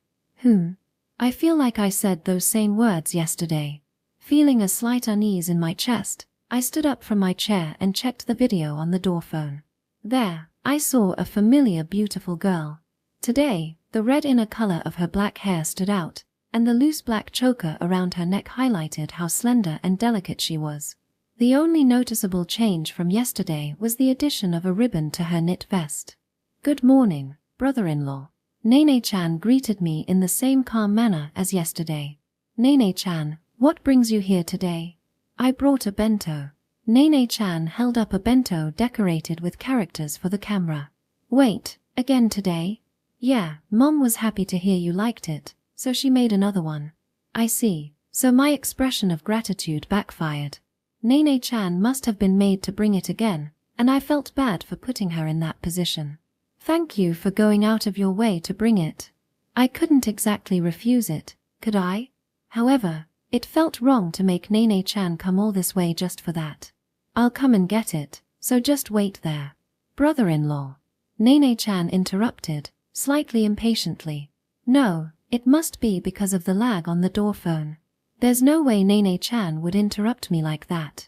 I feel like I said those same words yesterday. Feeling a slight unease in my chest, I stood up from my chair and checked the video on the door phone. There, I saw a familiar beautiful girl. Today, the red inner color of her black hair stood out, and the loose black choker around her neck highlighted how slender and delicate she was. The only noticeable change from yesterday was the addition of a ribbon to her knit vest. "Good morning, brother-in-law." Nene-chan greeted me in the same calm manner as yesterday. "Nene-chan, what brings you here today?" "I brought a bento." Nene-chan held up a bento decorated with characters for the camera. "Wait, again today?" "Yeah, Mom was happy to hear you liked it, so she made another one." "I see, so my expression of gratitude backfired." Nene-chan must have been made to bring it again, and I felt bad for putting her in that position. "Thank you for going out of your way to bring it." I couldn't exactly refuse it, could I? However, it felt wrong to make Nene-chan come all this way just for that. "I'll come and get it, so just wait there." "Brother-in-law," Nene-chan interrupted, slightly impatiently. "No, it must be because of the lag on the door phone. There's no way Nene-chan would interrupt me like that."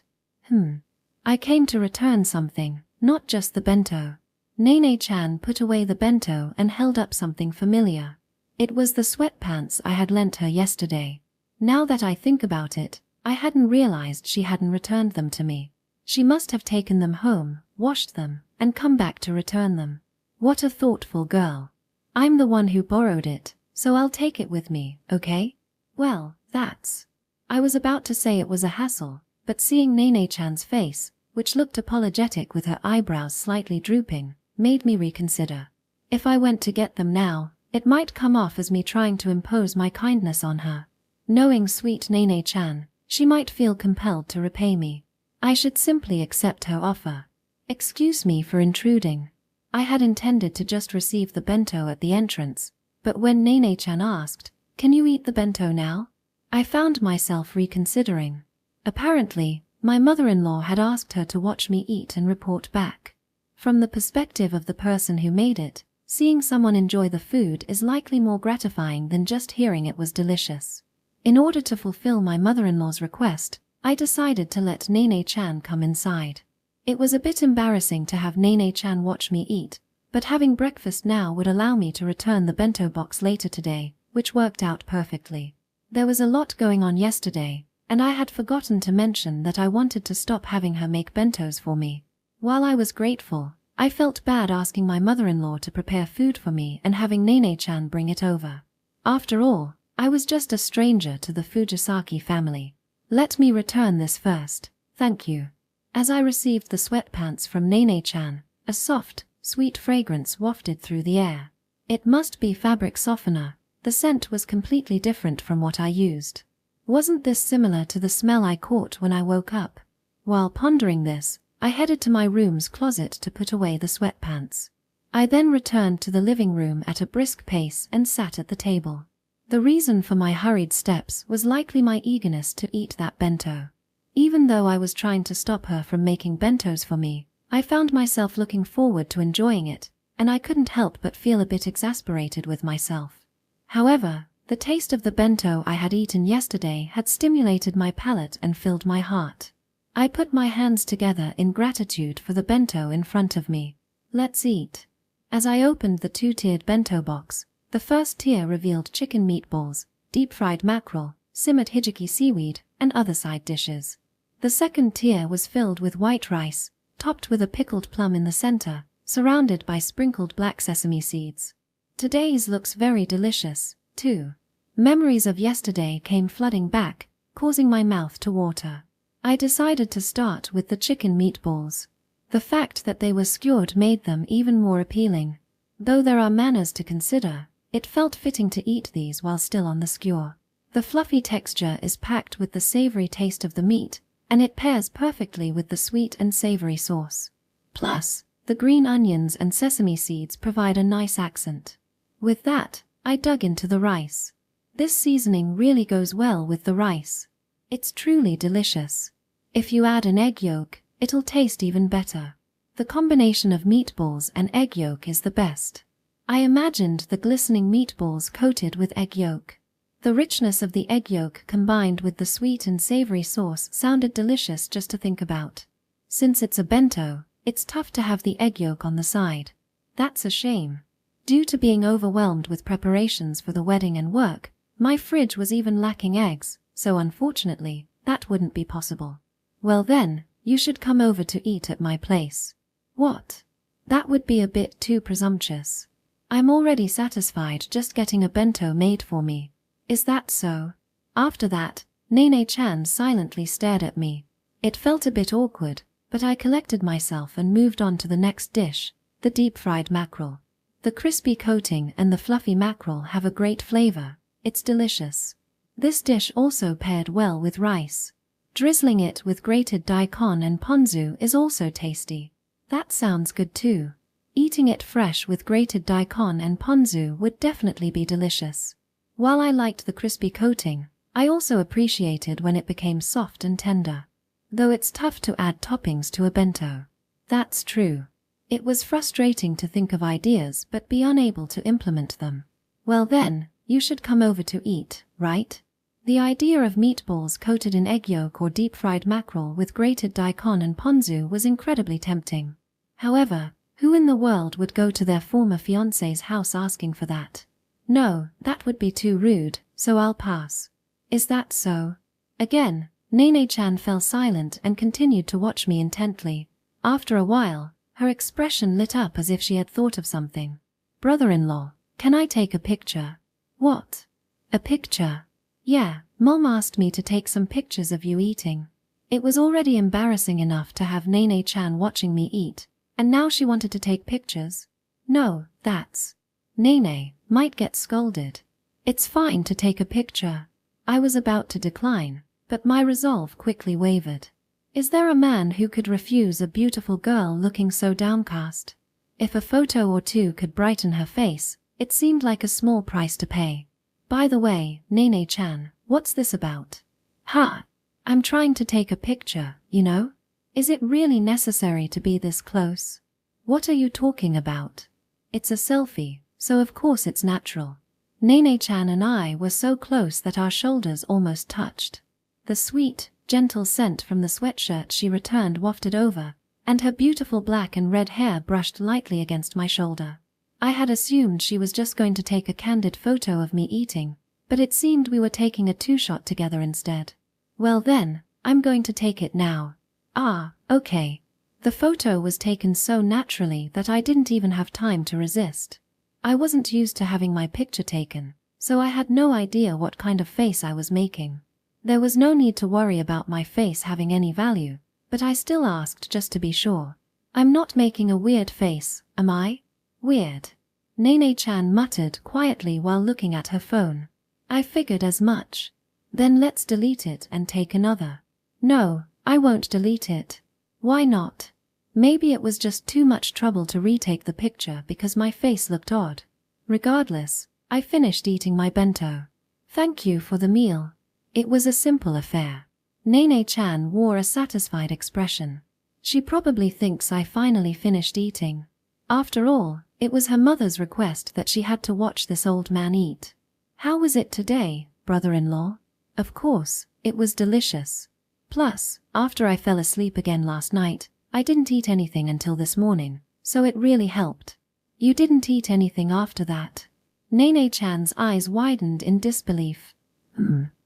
I came to return something, not just the bento." Nene-chan put away the bento and held up something familiar. It was the sweatpants I had lent her yesterday. Now that I think about it, I hadn't realized she hadn't returned them to me. She must have taken them home, washed them, and come back to return them. What a thoughtful girl. I'm the one who borrowed it, so I'll take it with me, okay? Well, that's... I was about to say it was a hassle, but seeing Nene-chan's face, which looked apologetic with her eyebrows slightly drooping, made me reconsider. If I went to get them now, it might come off as me trying to impose my kindness on her. Knowing sweet Nene-chan, she might feel compelled to repay me. I should simply accept her offer. "Excuse me for intruding." I had intended to just receive the bento at the entrance, but when Nene-chan asked, "Can you eat the bento now?" I found myself reconsidering. Apparently, my mother-in-law had asked her to watch me eat and report back. From the perspective of the person who made it, seeing someone enjoy the food is likely more gratifying than just hearing it was delicious. In order to fulfill my mother-in-law's request, I decided to let Nene-chan come inside. It was a bit embarrassing to have Nene-chan watch me eat, but having breakfast now would allow me to return the bento box later today, which worked out perfectly. There was a lot going on yesterday, and I had forgotten to mention that I wanted to stop having her make bentos for me. While I was grateful, I felt bad asking my mother-in-law to prepare food for me and having Nene-chan bring it over. After all, I was just a stranger to the Fujisaki family. "Let me return this first, thank you." As I received the sweatpants from Nene-chan, a soft, sweet fragrance wafted through the air. It must be fabric softener. The scent was completely different from what I used. Wasn't this similar to the smell I caught when I woke up? While pondering this, I headed to my room's closet to put away the sweatpants. I then returned to the living room at a brisk pace and sat at the table. The reason for my hurried steps was likely my eagerness to eat that bento. Even though I was trying to stop her from making bentos for me, I found myself looking forward to enjoying it, and I couldn't help but feel a bit exasperated with myself. However, the taste of the bento I had eaten yesterday had stimulated my palate and filled my heart. I put my hands together in gratitude for the bento in front of me. "Let's eat." As I opened the two-tiered bento box, the first tier revealed chicken meatballs, deep-fried mackerel, simmered hijiki seaweed, and other side dishes. The second tier was filled with white rice, topped with a pickled plum in the center, surrounded by sprinkled black sesame seeds. Today's looks very delicious, too. Memories of yesterday came flooding back, causing my mouth to water. I decided to start with the chicken meatballs. The fact that they were skewered made them even more appealing. Though there are manners to consider, it felt fitting to eat these while still on the skewer. The fluffy texture is packed with the savory taste of the meat, and it pairs perfectly with the sweet and savory sauce. Plus, the green onions and sesame seeds provide a nice accent. With that, I dug into the rice. This seasoning really goes well with the rice. It's truly delicious. If you add an egg yolk, it'll taste even better. The combination of meatballs and egg yolk is the best. I imagined the glistening meatballs coated with egg yolk. The richness of the egg yolk combined with the sweet and savory sauce sounded delicious just to think about. Since it's a bento, it's tough to have the egg yolk on the side. That's a shame. Due to being overwhelmed with preparations for the wedding and work, my fridge was even lacking eggs, so unfortunately, that wouldn't be possible. Well then, you should come over to eat at my place. What? That would be a bit too presumptuous. I'm already satisfied just getting a bento made for me. Is that so? After that, Nene-chan silently stared at me. It felt a bit awkward, but I collected myself and moved on to the next dish, the deep-fried mackerel. The crispy coating and the fluffy mackerel have a great flavor. It's delicious. This dish also paired well with rice. Drizzling it with grated daikon and ponzu is also tasty. That sounds good too. Eating it fresh with grated daikon and ponzu would definitely be delicious. While I liked the crispy coating, I also appreciated when it became soft and tender. Though it's tough to add toppings to a bento. That's true. It was frustrating to think of ideas but be unable to implement them. Well then, you should come over to eat, right? The idea of meatballs coated in egg yolk or deep-fried mackerel with grated daikon and ponzu was incredibly tempting. However, who in the world would go to their former fiancé's house asking for that? No, that would be too rude, so I'll pass. Is that so? Again, Nene-chan fell silent and continued to watch me intently. After a while, her expression lit up as if she had thought of something. Brother-in-law, can I take a picture? What? A picture? Yeah, Mom asked me to take some pictures of you eating. It was already embarrassing enough to have Nene-chan watching me eat, and now she wanted to take pictures? No, that's... Nene might get scolded. It's fine to take a picture. I was about to decline, but my resolve quickly wavered. Is there a man who could refuse a beautiful girl looking so downcast? If a photo or two could brighten her face, it seemed like a small price to pay. By the way, Nene-chan, what's this about? Ha! I'm trying to take a picture, you know? Is it really necessary to be this close? What are you talking about? It's a selfie, so of course it's natural. Nene-chan and I were so close that our shoulders almost touched. The sweet, gentle scent from the sweatshirt she returned wafted over, and her beautiful black and red hair brushed lightly against my shoulder. I had assumed she was just going to take a candid photo of me eating, but it seemed we were taking a two-shot together instead. Well then, I'm going to take it now. Ah, okay. The photo was taken so naturally that I didn't even have time to resist. I wasn't used to having my picture taken, so I had no idea what kind of face I was making. There was no need to worry about my face having any value, but I still asked just to be sure. I'm not making a weird face, am I? Weird. Nene-chan muttered quietly while looking at her phone. I figured as much. Then let's delete it and take another. No, I won't delete it. Why not? Maybe it was just too much trouble to retake the picture because my face looked odd. Regardless, I finished eating my bento. Thank you for the meal. It was a simple affair. Nene-chan wore a satisfied expression. She probably thinks I finally finished eating. After all, it was her mother's request that she had to watch this old man eat. How was it today, brother-in-law? Of course, it was delicious. Plus, after I fell asleep again last night, I didn't eat anything until this morning, so it really helped. You didn't eat anything after that? Nene-chan's eyes widened in disbelief.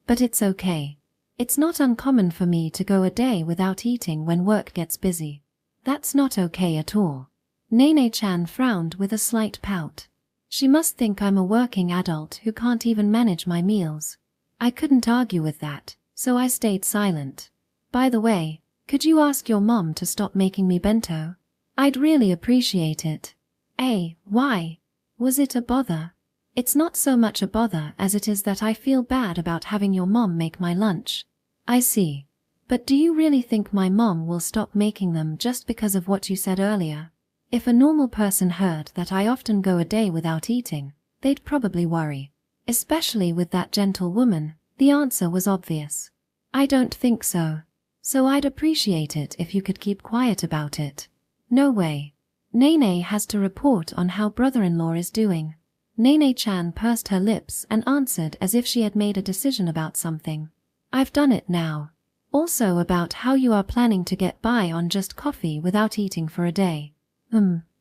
But it's okay. It's not uncommon for me to go a day without eating when work gets busy. That's not okay at all. Nene-chan frowned with a slight pout. She must think I'm a working adult who can't even manage my meals. I couldn't argue with that, so I stayed silent. By the way, could you ask your mom to stop making me bento? I'd really appreciate it. Why? Was it a bother? It's not so much a bother as it is that I feel bad about having your mom make my lunch. I see. But do you really think my mom will stop making them just because of what you said earlier? If a normal person heard that I often go a day without eating, they'd probably worry. Especially with that gentle woman, the answer was obvious. I don't think so. So I'd appreciate it if you could keep quiet about it. No way. Nene has to report on how brother-in-law is doing. Nene-chan pursed her lips and answered as if she had made a decision about something. I've done it now. Also about how you are planning to get by on just coffee without eating for a day.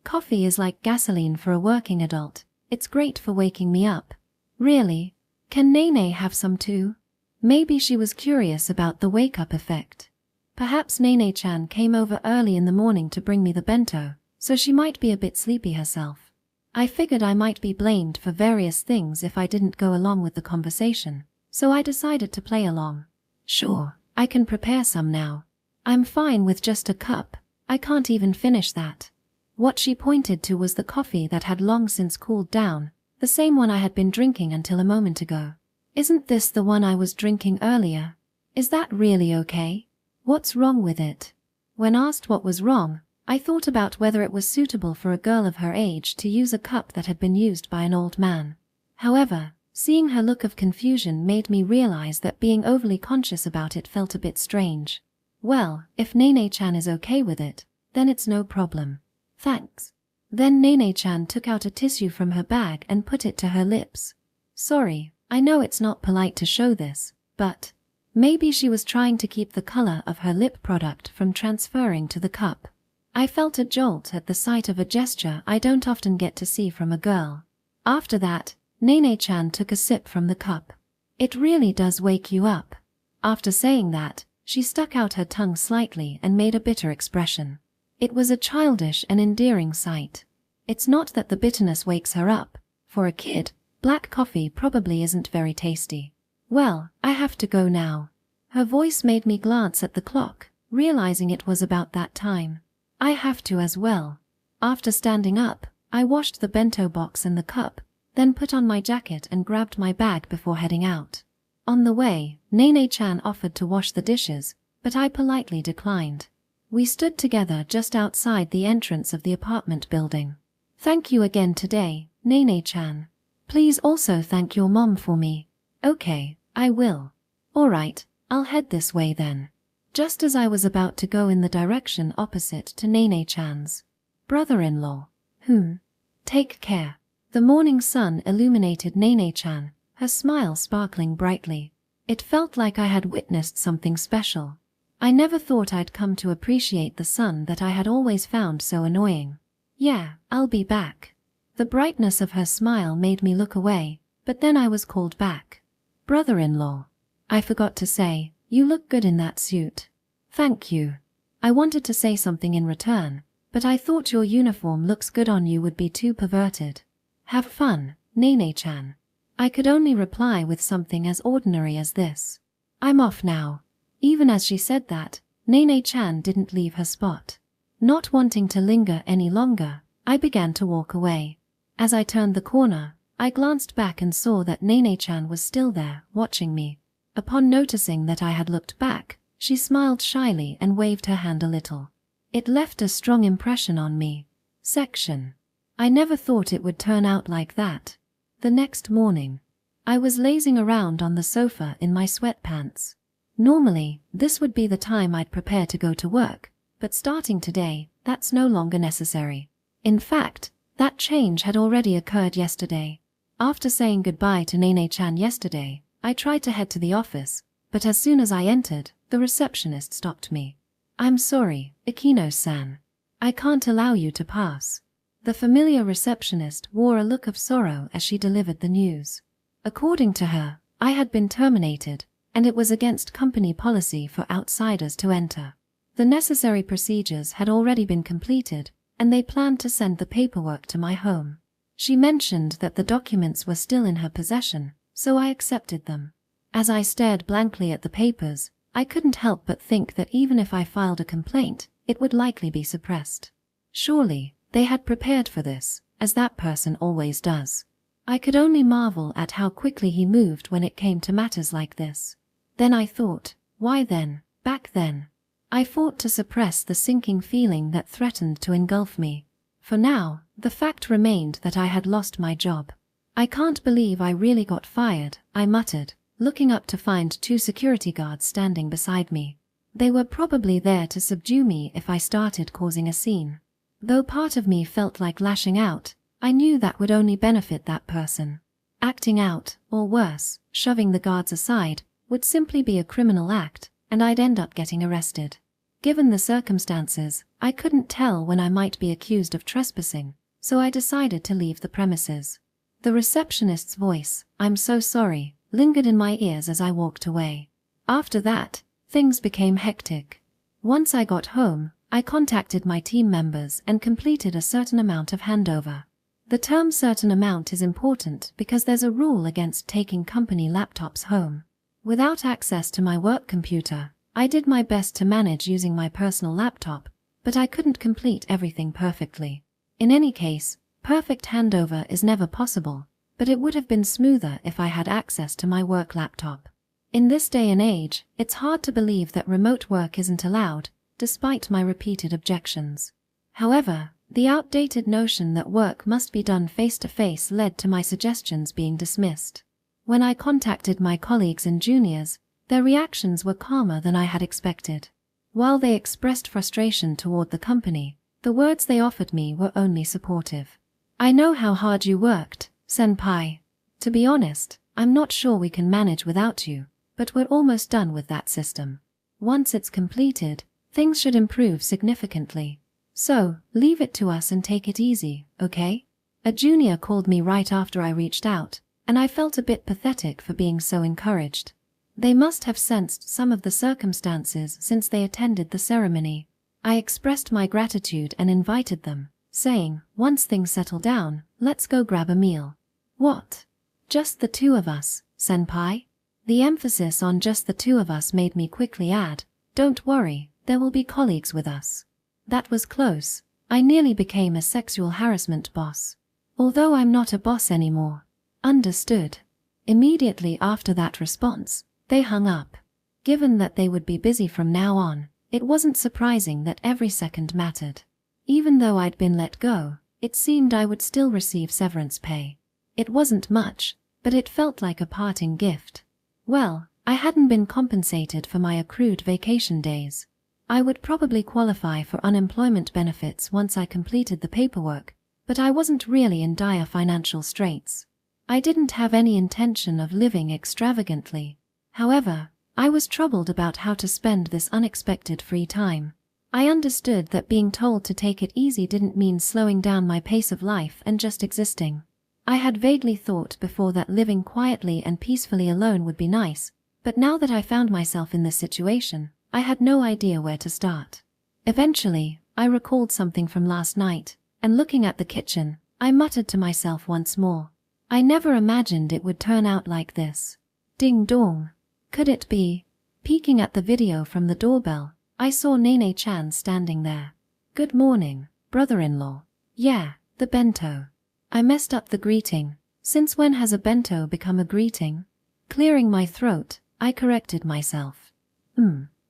Coffee is like gasoline for a working adult. It's great for waking me up. Really? Can Nene have some too? Maybe she was curious about the wake-up effect. Perhaps Nene-chan came over early in the morning to bring me the bento, so she might be a bit sleepy herself. I figured I might be blamed for various things if I didn't go along with the conversation, so I decided to play along. Sure, I can prepare some now. I'm fine with just a cup. I can't even finish that. What she pointed to was the coffee that had long since cooled down, the same one I had been drinking until a moment ago. Isn't this the one I was drinking earlier? Is that really okay? What's wrong with it? When asked what was wrong, I thought about whether it was suitable for a girl of her age to use a cup that had been used by an old man. However, seeing her look of confusion made me realize that being overly conscious about it felt a bit strange. Well, if Nene-chan is okay with it, then it's no problem. Thanks. Then Nene-chan took out a tissue from her bag and put it to her lips. Sorry, I know it's not polite to show this, but maybe she was trying to keep the color of her lip product from transferring to the cup. I felt a jolt at the sight of a gesture I don't often get to see from a girl. After that, Nene-chan took a sip from the cup. It really does wake you up. After saying that, she stuck out her tongue slightly and made a bitter expression. It was a childish and endearing sight. It's not that the bitterness wakes her up. For a kid, black coffee probably isn't very tasty. Well, I have to go now. Her voice made me glance at the clock, realizing it was about that time. I have to as well. After standing up, I washed the bento box and the cup, then put on my jacket and grabbed my bag before heading out. On the way, Nene-chan offered to wash the dishes, but I politely declined. We stood together just outside the entrance of the apartment building. Thank you again today, Nene-chan. Please also thank your mom for me. Okay, I will. Alright, I'll head this way then. Just as I was about to go in the direction opposite to Nene-chan's brother-in-law. Take care. The morning sun illuminated Nene-chan, her smile sparkling brightly. It felt like I had witnessed something special. I never thought I'd come to appreciate the sun that I had always found so annoying. Yeah, I'll be back. The brightness of her smile made me look away, but then I was called back. Brother-in-law. I forgot to say, you look good in that suit. Thank you. I wanted to say something in return, but I thought your uniform looks good on you would be too perverted. Have fun, Nene-chan. I could only reply with something as ordinary as this. I'm off now. Even as she said that, Nene-chan didn't leave her spot. Not wanting to linger any longer, I began to walk away. As I turned the corner, I glanced back and saw that Nene-chan was still there, watching me. Upon noticing that I had looked back, she smiled shyly and waved her hand a little. It left a strong impression on me. I never thought it would turn out like that. The next morning, I was lazing around on the sofa in my sweatpants. Normally, this would be the time I'd prepare to go to work, but starting today, that's no longer necessary. In fact, that change had already occurred yesterday. After saying goodbye to Nene-chan yesterday, I tried to head to the office, but as soon as I entered, the receptionist stopped me. I'm sorry, Ikino-san. I can't allow you to pass. The familiar receptionist wore a look of sorrow as she delivered the news. According to her, I had been terminated, and it was against company policy for outsiders to enter. The necessary procedures had already been completed, and they planned to send the paperwork to my home. She mentioned that the documents were still in her possession, so I accepted them. As I stared blankly at the papers, I couldn't help but think that even if I filed a complaint, it would likely be suppressed. Surely, they had prepared for this, as that person always does. I could only marvel at how quickly he moved when it came to matters like this. Then I thought, why then, back then? I fought to suppress the sinking feeling that threatened to engulf me. For now, the fact remained that I had lost my job. I can't believe I really got fired, I muttered, looking up to find 2 security guards standing beside me. They were probably there to subdue me if I started causing a scene. Though part of me felt like lashing out, I knew that would only benefit that person. Acting out, or worse, shoving the guards aside, would simply be a criminal act, and I'd end up getting arrested. Given the circumstances, I couldn't tell when I might be accused of trespassing, so I decided to leave the premises. The receptionist's voice, "I'm so sorry," lingered in my ears as I walked away. After that, things became hectic. Once I got home, I contacted my team members and completed a certain amount of handover. The term certain amount is important because there's a rule against taking company laptops home. Without access to my work computer, I did my best to manage using my personal laptop, but I couldn't complete everything perfectly. In any case, perfect handover is never possible, but it would have been smoother if I had access to my work laptop. In this day and age, it's hard to believe that remote work isn't allowed, despite my repeated objections. However, the outdated notion that work must be done face-to-face led to my suggestions being dismissed. When I contacted my colleagues and juniors, their reactions were calmer than I had expected. While they expressed frustration toward the company, the words they offered me were only supportive. "I know how hard you worked, senpai. To be honest, I'm not sure we can manage without you, but we're almost done with that system. Once it's completed, things should improve significantly. So, leave it to us and take it easy, okay?" A junior called me right after I reached out, and I felt a bit pathetic for being so encouraged. They must have sensed some of the circumstances since they attended the ceremony. I expressed my gratitude and invited them, saying, "Once things settle down, let's go grab a meal." "What? Just the 2 of us, senpai?" The emphasis on just the 2 of us made me quickly add, "Don't worry, there will be colleagues with us." That was close. I nearly became a sexual harassment boss. Although I'm not a boss anymore. Understood. Immediately after that response, they hung up. Given that they would be busy from now on, it wasn't surprising that every second mattered. Even though I'd been let go, it seemed I would still receive severance pay. It wasn't much, but it felt like a parting gift. Well, I hadn't been compensated for my accrued vacation days. I would probably qualify for unemployment benefits once I completed the paperwork, but I wasn't really in dire financial straits. I didn't have any intention of living extravagantly. However, I was troubled about how to spend this unexpected free time. I understood that being told to take it easy didn't mean slowing down my pace of life and just existing. I had vaguely thought before that living quietly and peacefully alone would be nice, but now that I found myself in this situation, I had no idea where to start. Eventually, I recalled something from last night, and looking at the kitchen, I muttered to myself once more. I never imagined it would turn out like this. Ding dong. Could it be? Peeking at the video from the doorbell, I saw Nene-chan standing there. "Good morning, brother-in-law." "Yeah, the bento." I messed up the greeting. Since when has a bento become a greeting? Clearing my throat, I corrected myself.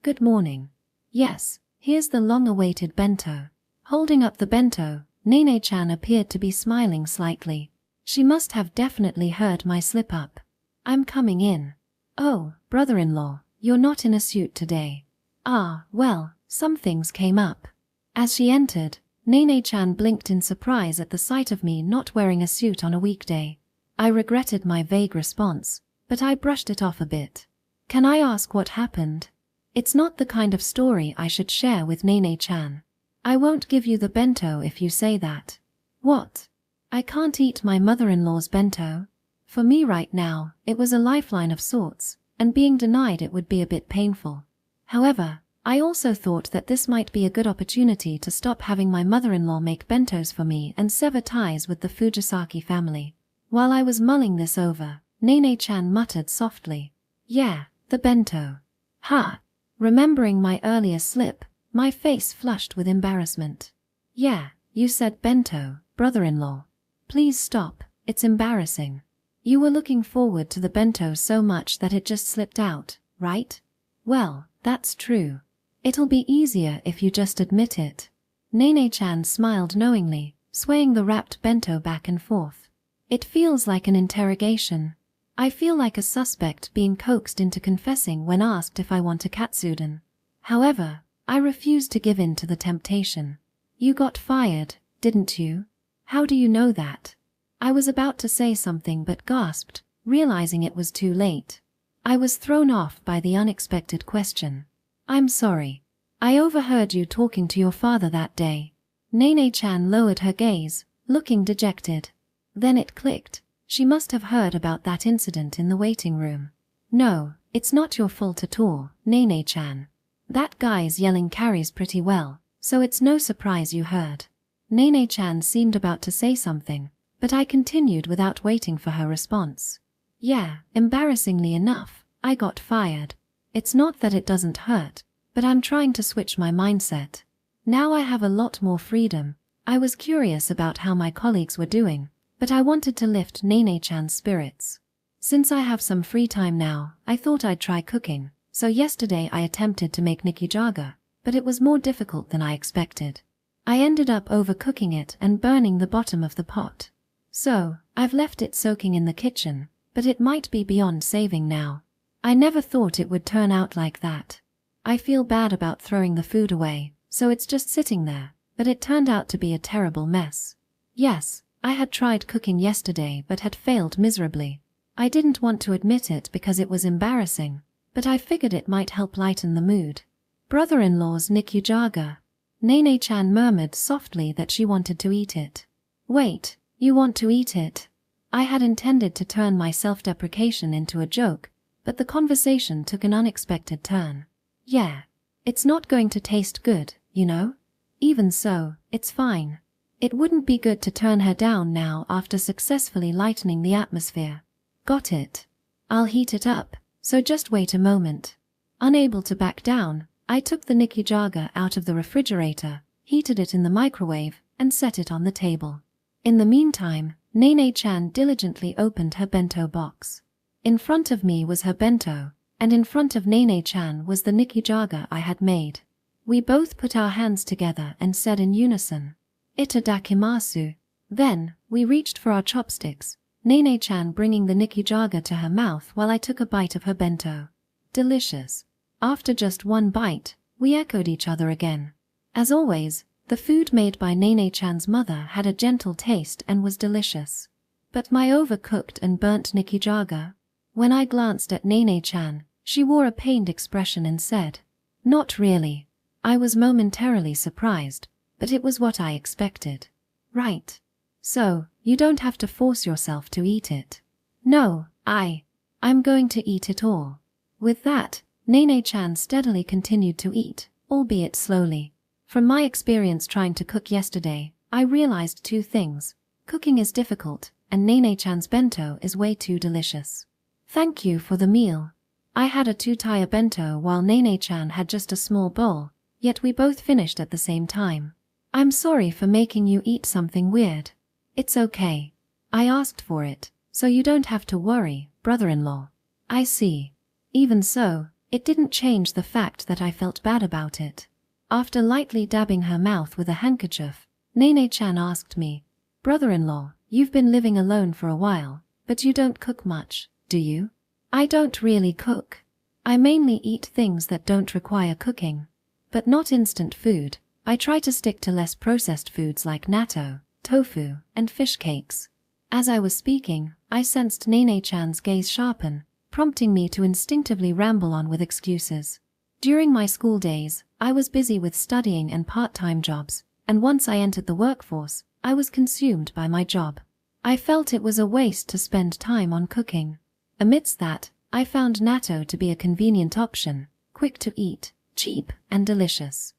Good morning. Yes, here's the long-awaited bento." Holding up the bento, Nene-chan appeared to be smiling slightly. She must have definitely heard my slip-up. "I'm coming in." "Oh, brother-in-law, you're not in a suit today." "Ah, well, some things came up." As she entered, Nene-chan blinked in surprise at the sight of me not wearing a suit on a weekday. I regretted my vague response, but I brushed it off a bit. "Can I ask what happened?" It's not the kind of story I should share with Nene-chan. "I won't give you the bento if you say that." "What? I can't eat my mother-in-law's bento?" For me right now, it was a lifeline of sorts, and being denied it would be a bit painful. However, I also thought that this might be a good opportunity to stop having my mother-in-law make bentos for me and sever ties with the Fujisaki family. While I was mulling this over, Nene-chan muttered softly, Yeah, the bento. Ha! Remembering my earlier slip, my face flushed with embarrassment. Yeah, you said bento, brother-in-law. Please stop, it's embarrassing. You were looking forward to the bento so much that it just slipped out, right? Well, that's true. It'll be easier if you just admit it. Nene-chan smiled knowingly, swaying the wrapped bento back and forth. It feels like an interrogation. I feel like a suspect being coaxed into confessing when asked if I want a katsudon. However, I refuse to give in to the temptation. You got fired, didn't you? How do you know that? I was about to say something but gasped, realizing it was too late. I was thrown off by the unexpected question. I'm sorry. I overheard you talking to your father that day. Nene-chan lowered her gaze, looking dejected. Then it clicked. She must have heard about that incident in the waiting room. No, it's not your fault at all, Nene-chan. That guy's yelling carries pretty well, so it's no surprise you heard. Nene-chan seemed about to say something, but I continued without waiting for her response. Yeah, embarrassingly enough, I got fired. It's not that it doesn't hurt, but I'm trying to switch my mindset. Now I have a lot more freedom. I was curious about how my colleagues were doing, but I wanted to lift Nene-chan's spirits. Since I have some free time now, I thought I'd try cooking, so yesterday I attempted to make nikujaga, but it was more difficult than I expected. I ended up overcooking it and burning the bottom of the pot. So, I've left it soaking in the kitchen, but it might be beyond saving now. I never thought it would turn out like that. I feel bad about throwing the food away, so it's just sitting there, but it turned out to be a terrible mess. Yes, I had tried cooking yesterday but had failed miserably. I didn't want to admit it because it was embarrassing, but I figured it might help lighten the mood. Brother-in-law's nikujaga. Nene-chan murmured softly that she wanted to eat it. Wait, you want to eat it? I had intended to turn my self-deprecation into a joke, but the conversation took an unexpected turn. Yeah, it's not going to taste good, you know? Even so, it's fine. It wouldn't be good to turn her down now after successfully lightening the atmosphere. Got it. I'll heat it up, so just wait a moment. Unable to back down, I took the nikujaga out of the refrigerator, heated it in the microwave, and set it on the table. In the meantime, Nene-chan diligently opened her bento box. In front of me was her bento, and in front of Nene-chan was the nikujaga I had made. We both put our hands together and said in unison, "Itadakimasu." Then, we reached for our chopsticks, Nene-chan bringing the nikujaga to her mouth while I took a bite of her bento. Delicious. After just one bite, we echoed each other again. As always, the food made by Nene-chan's mother had a gentle taste and was delicious. But my overcooked and burnt nikujaga? When I glanced at Nene-chan, she wore a pained expression and said, "Not really." I was momentarily surprised, but it was what I expected. Right. So, you don't have to force yourself to eat it. No, I'm going to eat it all. With that, Nene-chan steadily continued to eat, albeit slowly. From my experience trying to cook yesterday, I realized two things. Cooking is difficult, and Nene-chan's bento is way too delicious. Thank you for the meal. I had a 2-tier bento while Nene-chan had just a small bowl, yet we both finished at the same time. I'm sorry for making you eat something weird. It's okay. I asked for it, so you don't have to worry, brother-in-law. I see. Even so, it didn't change the fact that I felt bad about it. After lightly dabbing her mouth with a handkerchief, Nene-chan asked me, "Brother-in-law, you've been living alone for a while, but you don't cook much, do you?" I don't really cook. I mainly eat things that don't require cooking. But not instant food. I try to stick to less processed foods like natto, tofu, and fish cakes. As I was speaking, I sensed Nene-chan's gaze sharpen, prompting me to instinctively ramble on with excuses. During my school days, I was busy with studying and part-time jobs, and once I entered the workforce, I was consumed by my job. I felt it was a waste to spend time on cooking. Amidst that, I found natto to be a convenient option, quick to eat, cheap, and delicious.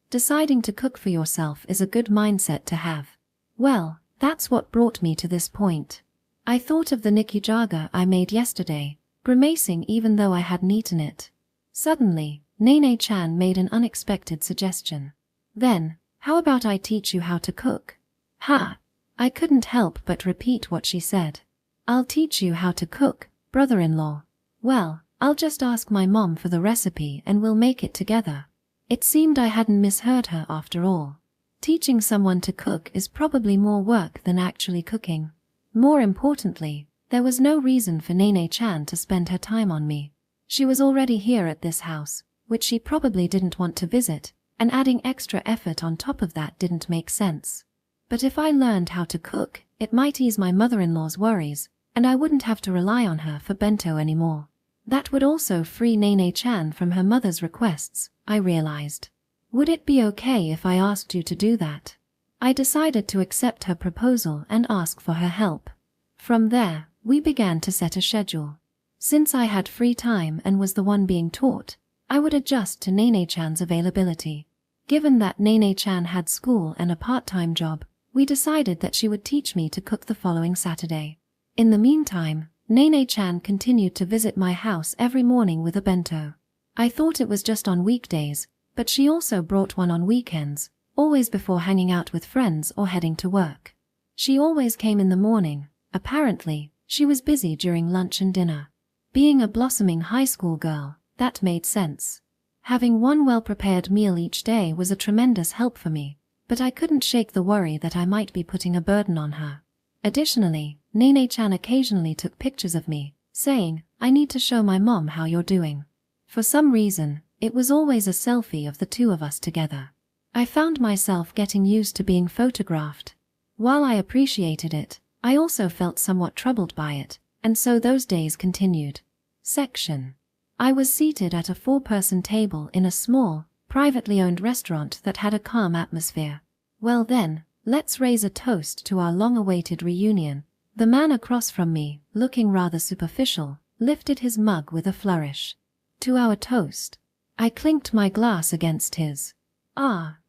Deciding to cook for yourself is a good mindset to have. Well, that's what brought me to this point. I thought of the nikujaga I made yesterday, grimacing even though I hadn't eaten it. Suddenly, Nene-chan made an unexpected suggestion. Then, how about I teach you how to cook? Ha! I couldn't help but repeat what she said. I'll teach you how to cook, brother-in-law. Well, I'll just ask my mom for the recipe and we'll make it together. It seemed I hadn't misheard her after all. Teaching someone to cook is probably more work than actually cooking. More importantly, there was no reason for Nene-chan to spend her time on me. She was already here at this house, which she probably didn't want to visit, and adding extra effort on top of that didn't make sense. But if I learned how to cook, it might ease my mother-in-law's worries, and I wouldn't have to rely on her for bento anymore. That would also free Nene-chan from her mother's requests, I realized. Would it be okay if I asked you to do that? I decided to accept her proposal and ask for her help. From there, we began to set a schedule. Since I had free time and was the one being taught, I would adjust to Nene-chan's availability. Given that Nene-chan had school and a part-time job, we decided that she would teach me to cook the following Saturday. In the meantime, Nene-chan continued to visit my house every morning with a bento. I thought it was just on weekdays, but she also brought one on weekends, always before hanging out with friends or heading to work. She always came in the morning. Apparently, she was busy during lunch and dinner. Being a blossoming high school girl, that made sense. Having one well-prepared meal each day was a tremendous help for me, but I couldn't shake the worry that I might be putting a burden on her. Additionally, Nene-chan occasionally took pictures of me, saying, "I need to show my mom how you're doing." For some reason, it was always a selfie of the two of us together. I found myself getting used to being photographed. While I appreciated it, I also felt somewhat troubled by it, and so those days continued. Section. I was seated at a 4-person table in a small, privately owned restaurant that had a calm atmosphere. Well then, let's raise a toast to our long-awaited reunion. The man across from me, looking rather superficial, lifted his mug with a flourish. To our toast. I clinked my glass against his.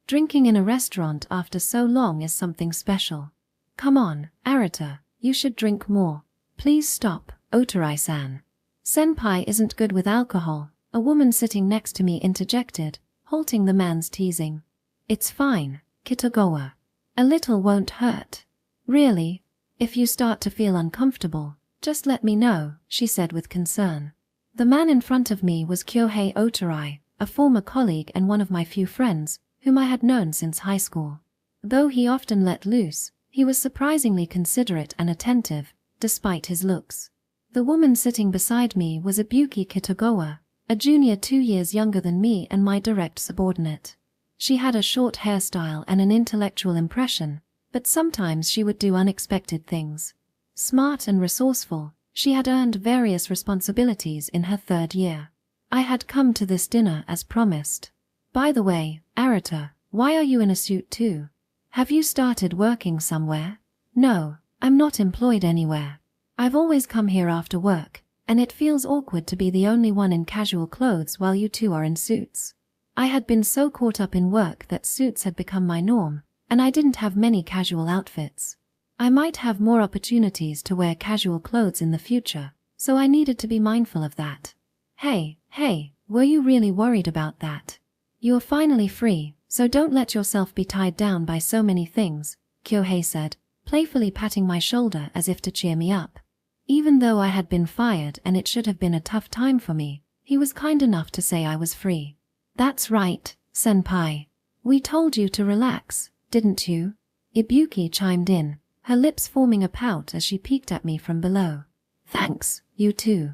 Drinking in a restaurant after so long is something special. Come on, Arata, you should drink more. Please stop, Otorai-san. Senpai isn't good with alcohol, a woman sitting next to me interjected, halting the man's teasing. It's fine, Kitagawa. A little won't hurt. Really? If you start to feel uncomfortable, just let me know, she said with concern. The man in front of me was Kyohei Otorai, a former colleague and one of my few friends, whom I had known since high school. Though he often let loose, he was surprisingly considerate and attentive, despite his looks. The woman sitting beside me was Ibuki Kitagawa, a junior 2 years younger than me and my direct subordinate. She had a short hairstyle and an intellectual impression, but sometimes she would do unexpected things. Smart and resourceful, she had earned various responsibilities in her 3rd year. I had come to this dinner as promised. By the way, Arata, why are you in a suit too? Have you started working somewhere? No, I'm not employed anywhere. I've always come here after work, and it feels awkward to be the only one in casual clothes while you two are in suits. I had been so caught up in work that suits had become my norm, and I didn't have many casual outfits. I might have more opportunities to wear casual clothes in the future, so I needed to be mindful of that. Hey, were you really worried about that? You're finally free, so don't let yourself be tied down by so many things, Kyohei said, playfully patting my shoulder as if to cheer me up. Even though I had been fired and it should have been a tough time for me, he was kind enough to say I was free. That's right, senpai. We told you to relax, didn't you? Ibuki chimed in, her lips forming a pout as she peeked at me from below. Thanks, you too.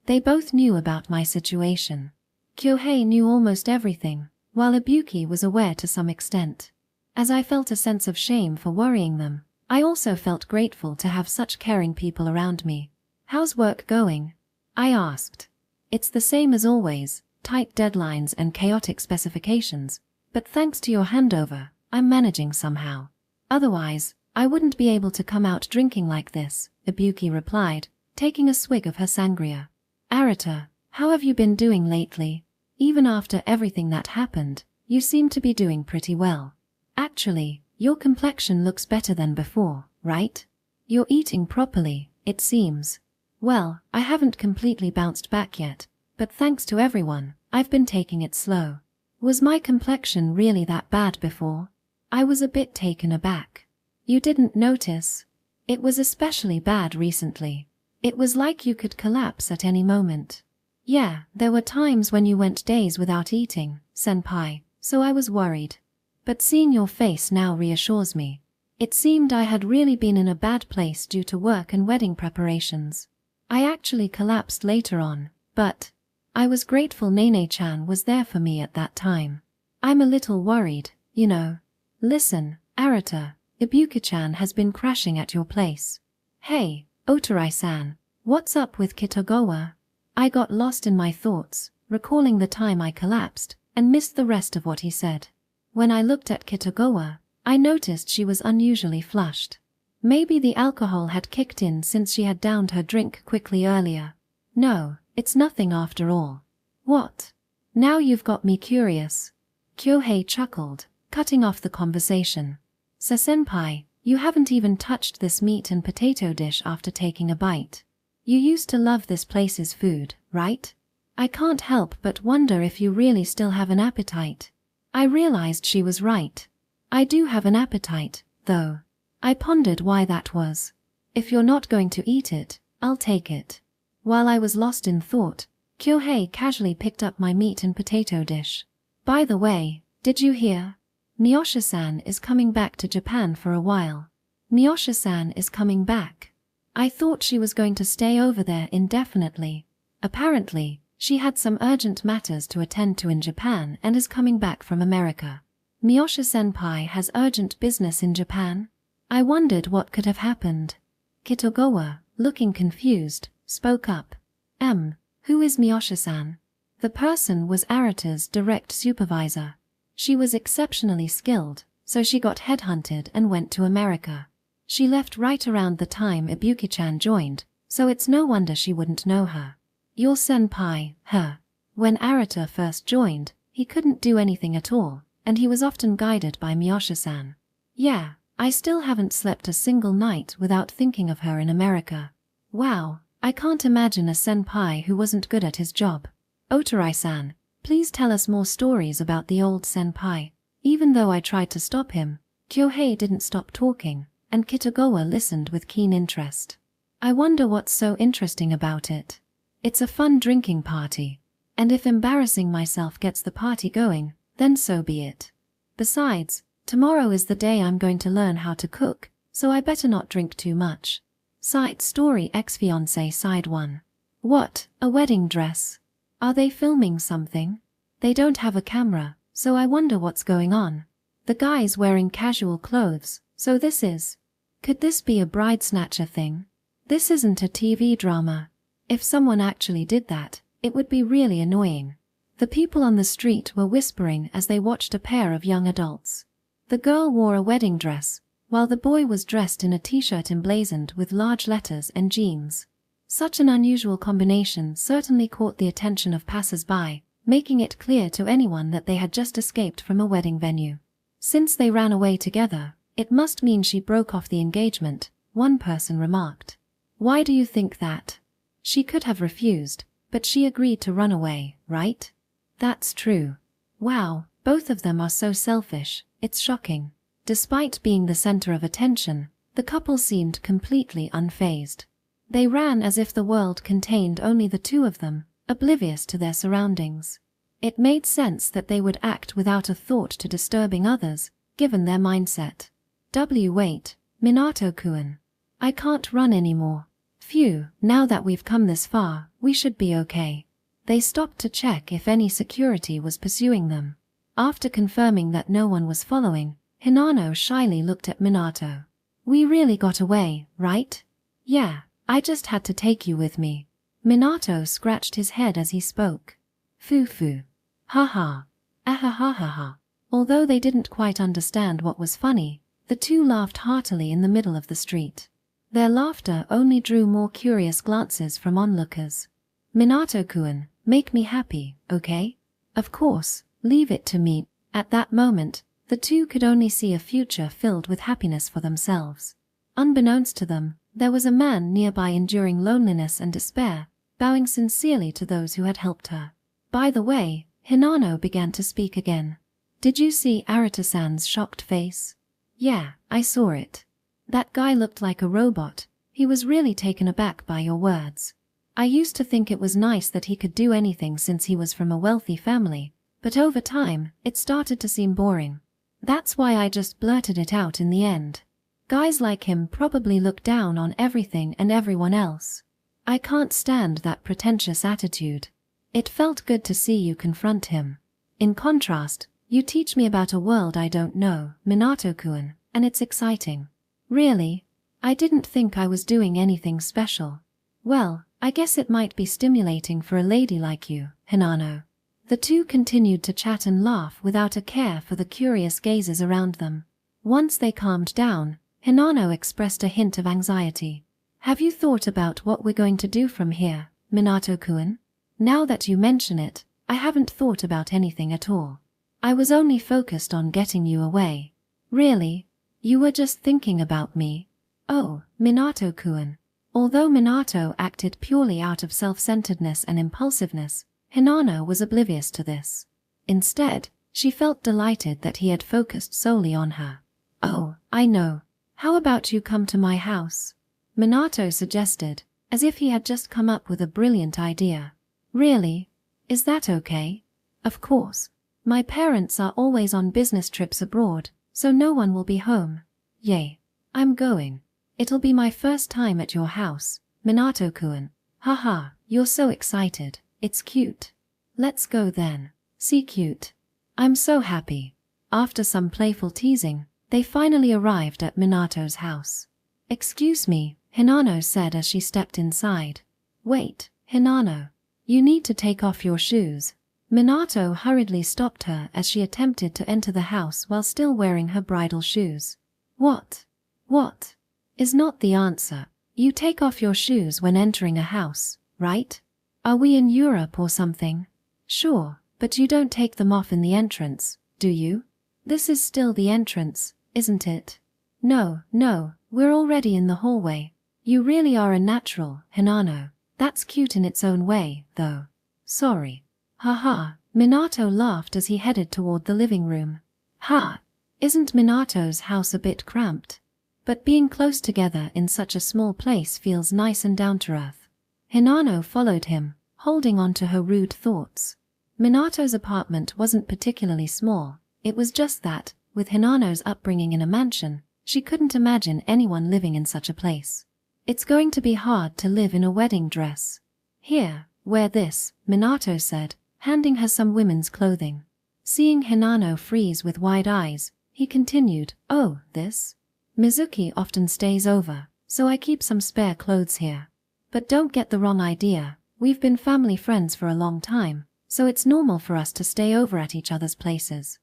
They both knew about my situation. Kyohei knew almost everything, while Ibuki was aware to some extent. As I felt a sense of shame for worrying them, I also felt grateful to have such caring people around me. How's work going? I asked. It's the same as always, tight deadlines and chaotic specifications, but thanks to your handover, I'm managing somehow. Otherwise, I wouldn't be able to come out drinking like this, Ibuki replied, taking a swig of her sangria. Arata, how have you been doing lately? Even after everything that happened, you seem to be doing pretty well. Actually, your complexion looks better than before, right? You're eating properly, it seems. Well, I haven't completely bounced back yet, but thanks to everyone, I've been taking it slow. Was my complexion really that bad before? I was a bit taken aback. You didn't notice? It was especially bad recently. It was like you could collapse at any moment. Yeah, there were times when you went days without eating, senpai, so I was worried. But seeing your face now reassures me. It seemed I had really been in a bad place due to work and wedding preparations. I actually collapsed later on, but I was grateful Nene-chan was there for me at that time. I'm a little worried, you know. Listen, Arata, Ibuka-chan has been crashing at your place. Hey, Otorai-san, what's up with Kitagawa? I got lost in my thoughts, recalling the time I collapsed, and missed the rest of what he said. When I looked at Kitagawa, I noticed she was unusually flushed. Maybe the alcohol had kicked in since she had downed her drink quickly earlier. No, it's nothing after all. What? Now you've got me curious. Kyohei chuckled, cutting off the conversation. Senpai, you haven't even touched this meat and potato dish after taking a bite. You used to love this place's food, right? I can't help but wonder if you really still have an appetite. I realized she was right. I do have an appetite, though. I pondered why that was. If you're not going to eat it, I'll take it. While I was lost in thought, Kyohei casually picked up my meat and potato dish. By the way, did you hear? Miyosha-san is coming back to Japan for a while. Miyosha-san is coming back. I thought she was going to stay over there indefinitely. Apparently, she had some urgent matters to attend to in Japan and is coming back from America. Miyosha-senpai has urgent business in Japan? I wondered what could have happened. Kitagawa, looking confused, spoke up. Who is Miyosha-san? The person was Arata's direct supervisor. She was exceptionally skilled, so she got headhunted and went to America. She left right around the time Ibuki-chan joined, so it's no wonder she wouldn't know her. Your senpai, her. When Arata first joined, he couldn't do anything at all, and he was often guided by Miyosha-san. Yeah, I still haven't slept a single night without thinking of her in America. Wow, I can't imagine a senpai who wasn't good at his job. Otorai-san, please tell us more stories about the old senpai. Even though I tried to stop him, Kyohei didn't stop talking, and Kitagawa listened with keen interest. I wonder what's so interesting about it. It's a fun drinking party, and if embarrassing myself gets the party going, then so be it. Besides, tomorrow is the day I'm going to learn how to cook, so I better not drink too much. Side story ex-fiancé side 1. What, a wedding dress? Are they filming something? They don't have a camera, so I wonder what's going on. The guy's wearing casual clothes, so this is. Could this be a bride snatcher thing? This isn't a TV drama. If someone actually did that, it would be really annoying. The people on the street were whispering as they watched a pair of young adults. The girl wore a wedding dress, while the boy was dressed in a t-shirt emblazoned with large letters and jeans. Such an unusual combination certainly caught the attention of passers-by, making it clear to anyone that they had just escaped from a wedding venue. Since they ran away together, it must mean she broke off the engagement, one person remarked. Why do you think that? She could have refused, but she agreed to run away, right? That's true. Wow, both of them are so selfish, it's shocking. Despite being the center of attention, the couple seemed completely unfazed. They ran as if the world contained only the two of them, oblivious to their surroundings. It made sense that they would act without a thought to disturbing others, given their mindset. Wait, Minato-kun. I can't run anymore. Phew, now that we've come this far, we should be okay. They stopped to check if any security was pursuing them. After confirming that no one was following, Hinano shyly looked at Minato. We really got away, right? Yeah, I just had to take you with me. Minato scratched his head as he spoke. Foo-foo. Ha-ha. Ah-ha-ha-ha-ha. Although they didn't quite understand what was funny, the two laughed heartily in the middle of the street. Their laughter only drew more curious glances from onlookers. Minato-kun, make me happy, okay? Of course, leave it to me. At that moment, the two could only see a future filled with happiness for themselves. Unbeknownst to them, There was a man nearby enduring loneliness and despair, bowing sincerely to those who had helped her. By the way, Hinano began to speak again. Did you see Arata-san's shocked face? Yeah, I saw it. That guy looked like a robot. He was really taken aback by your words. I used to think it was nice that he could do anything since he was from a wealthy family, but over time, it started to seem boring. That's why I just blurted it out in the end. Guys like him probably look down on everything and everyone else. I can't stand that pretentious attitude. It felt good to see you confront him. In contrast, you teach me about a world I don't know, Minato-kun, and it's exciting. Really? I didn't think I was doing anything special. Well, I guess it might be stimulating for a lady like you, Hinano. The two continued to chat and laugh without a care for the curious gazes around them. Once they calmed down, Hinano expressed a hint of anxiety. Have you thought about what we're going to do from here, Minato-kun? Now that you mention it, I haven't thought about anything at all. I was only focused on getting you away. Really? You were just thinking about me? Oh, Minato-kun. Although Minato acted purely out of self-centeredness and impulsiveness, Hinano was oblivious to this. Instead, she felt delighted that he had focused solely on her. Oh, I know. How about you come to my house? Minato suggested, as if he had just come up with a brilliant idea. Really? Is that okay? Of course. My parents are always on business trips abroad, so no one will be home. Yay. I'm going. It'll be my first time at your house, Minato-kun. Haha, you're so excited. It's cute. Let's go then. See cute. I'm so happy. After some playful teasing, they finally arrived at Minato's house. Excuse me, Hinano said as she stepped inside. Wait, Hinano. You need to take off your shoes. Minato hurriedly stopped her as she attempted to enter the house while still wearing her bridal shoes. What? What? Is not the answer. You take off your shoes when entering a house, right? Are we in Europe or something? Sure, but you don't take them off in the entrance, do you? This is still the entrance, isn't it? No, we're already in the hallway. You really are a natural, Hinano. That's cute in its own way, though. Sorry. Haha, Minato laughed as he headed toward the living room. Ha! Isn't Minato's house a bit cramped? But being close together in such a small place feels nice and down to earth. Hinano followed him, holding on to her rude thoughts. Minato's apartment wasn't particularly small. It was just that, with Hinano's upbringing in a mansion, she couldn't imagine anyone living in such a place. It's going to be hard to live in a wedding dress. Here, wear this, Minato said, handing her some women's clothing. Seeing Hinano freeze with wide eyes, he continued, oh, this? Mizuki often stays over, so I keep some spare clothes here. But don't get the wrong idea, we've been family friends for a long time, so it's normal for us to stay over at each other's places.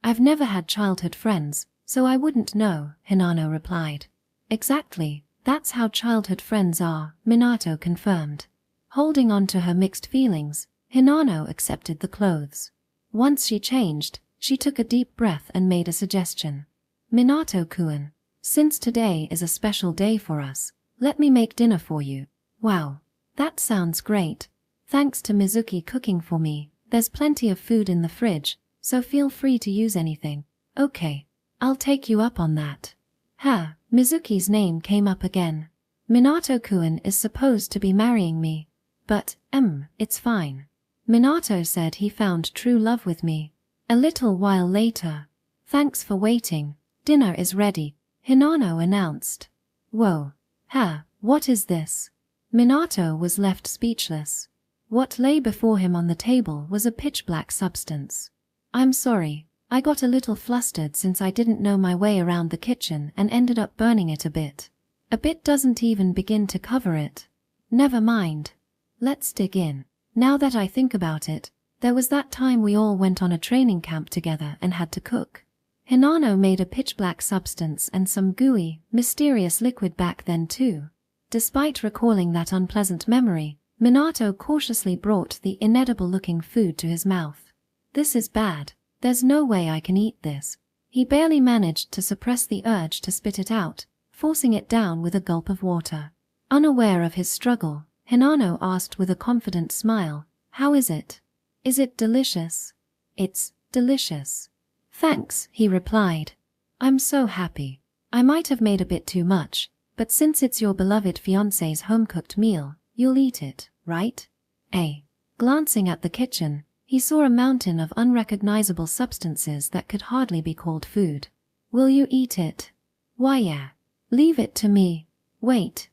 I've never had childhood friends, so I wouldn't know, Hinano replied. Exactly, that's how childhood friends are, Minato confirmed. Holding on to her mixed feelings, Hinano accepted the clothes. Once she changed, she took a deep breath and made a suggestion. Minato-kun, since today is a special day for us, let me make dinner for you. Wow, that sounds great. Thanks to Mizuki cooking for me, there's plenty of food in the fridge, so feel free to use anything. Okay, I'll take you up on that. Mizuki's name came up again. Minato-kun is supposed to be marrying me. But, it's fine. Minato said he found true love with me. A little while later. Thanks for waiting. Dinner is ready, Hinano announced. Whoa. What is this? Minato was left speechless. What lay before him on the table was a pitch-black substance. I'm sorry, I got a little flustered since I didn't know my way around the kitchen and ended up burning it a bit. A bit doesn't even begin to cover it. Never mind. Let's dig in. Now that I think about it, there was that time we all went on a training camp together and had to cook. Hinano made a pitch-black substance and some gooey, mysterious liquid back then too. Despite recalling that unpleasant memory, Minato cautiously brought the inedible-looking food to his mouth. This is bad. There's no way I can eat this. He barely managed to suppress the urge to spit it out, forcing it down with a gulp of water. Unaware of his struggle, Hinano asked with a confident smile, "How is it? Is it delicious?" "It's delicious." "Thanks," he replied. "I'm so happy. I might have made a bit too much, but since it's your beloved fiancé's home-cooked meal, you'll eat it, right?" Glancing at the kitchen, he saw a mountain of unrecognizable substances that could hardly be called food. "Will you eat it?" "Why, yeah. Leave it to me." Wait.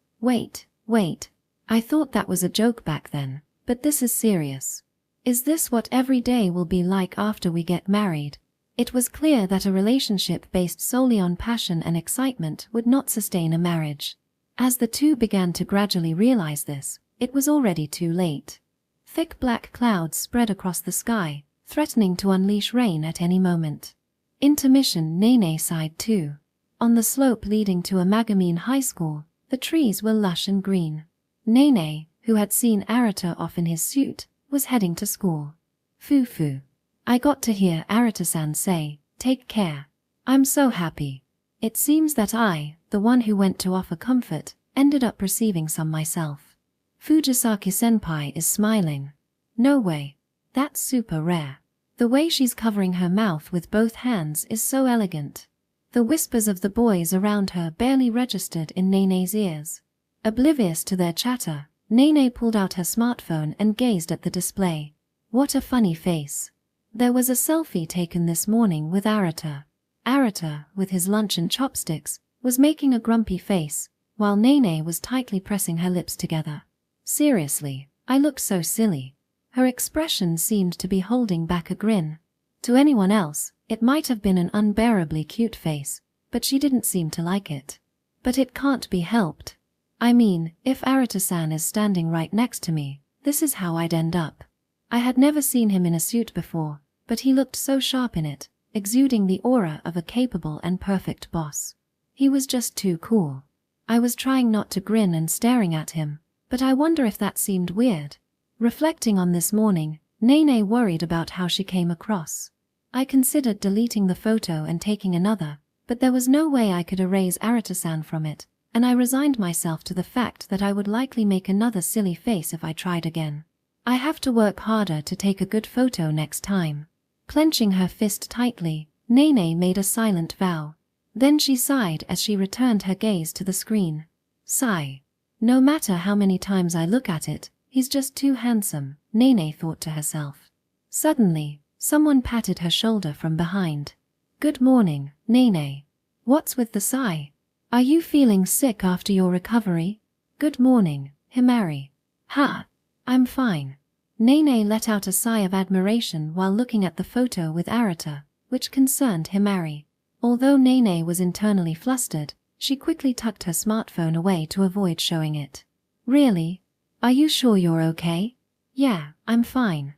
I thought that was a joke back then, but this is serious. Is this what every day will be like after we get married?" It was clear that a relationship based solely on passion and excitement would not sustain a marriage. As the two began to gradually realize this, it was already too late. Thick black clouds spread across the sky, threatening to unleash rain at any moment. Intermission. Nene sighed too. On the slope leading to Amagamine High School, the trees were lush and green. Nene, who had seen Arata off in his suit, was heading to school. Foo. I got to hear Arata-san say, "Take care." I'm so happy. It seems that I, the one who went to offer comfort, ended up receiving some myself. Fujisaki-senpai is smiling. No way. That's super rare. The way she's covering her mouth with both hands is so elegant. The whispers of the boys around her barely registered in Nene's ears. Oblivious to their chatter, Nene pulled out her smartphone and gazed at the display. What a funny face. There was a selfie taken this morning with Arata. Arata, with his lunch and chopsticks, was making a grumpy face, while Nene was tightly pressing her lips together. Seriously, I look so silly. Her expression seemed to be holding back a grin. To anyone else, it might have been an unbearably cute face, but she didn't seem to like it. But it can't be helped. I mean, if Arata-san is standing right next to me, this is how I'd end up. I had never seen him in a suit before, but he looked so sharp in it, exuding the aura of a capable and perfect boss. He was just too cool. I was trying not to grin and staring at him, but I wonder if that seemed weird. Reflecting on this morning, Nene worried about how she came across. I considered deleting the photo and taking another, but there was no way I could erase Arata-san from it, and I resigned myself to the fact that I would likely make another silly face if I tried again. I have to work harder to take a good photo next time. Clenching her fist tightly, Nene made a silent vow. Then she sighed as she returned her gaze to the screen. Sigh. No matter how many times I look at it, he's just too handsome, Nene thought to herself. Suddenly, someone patted her shoulder from behind. Good morning, Nene. What's with the sigh? Are you feeling sick after your recovery? Good morning, Himari. Ha! I'm fine. Nene let out a sigh of admiration while looking at the photo with Arata, which concerned Himari. Although Nene was internally flustered, she quickly tucked her smartphone away to avoid showing it. Really? Are you sure you're okay? Yeah, I'm fine.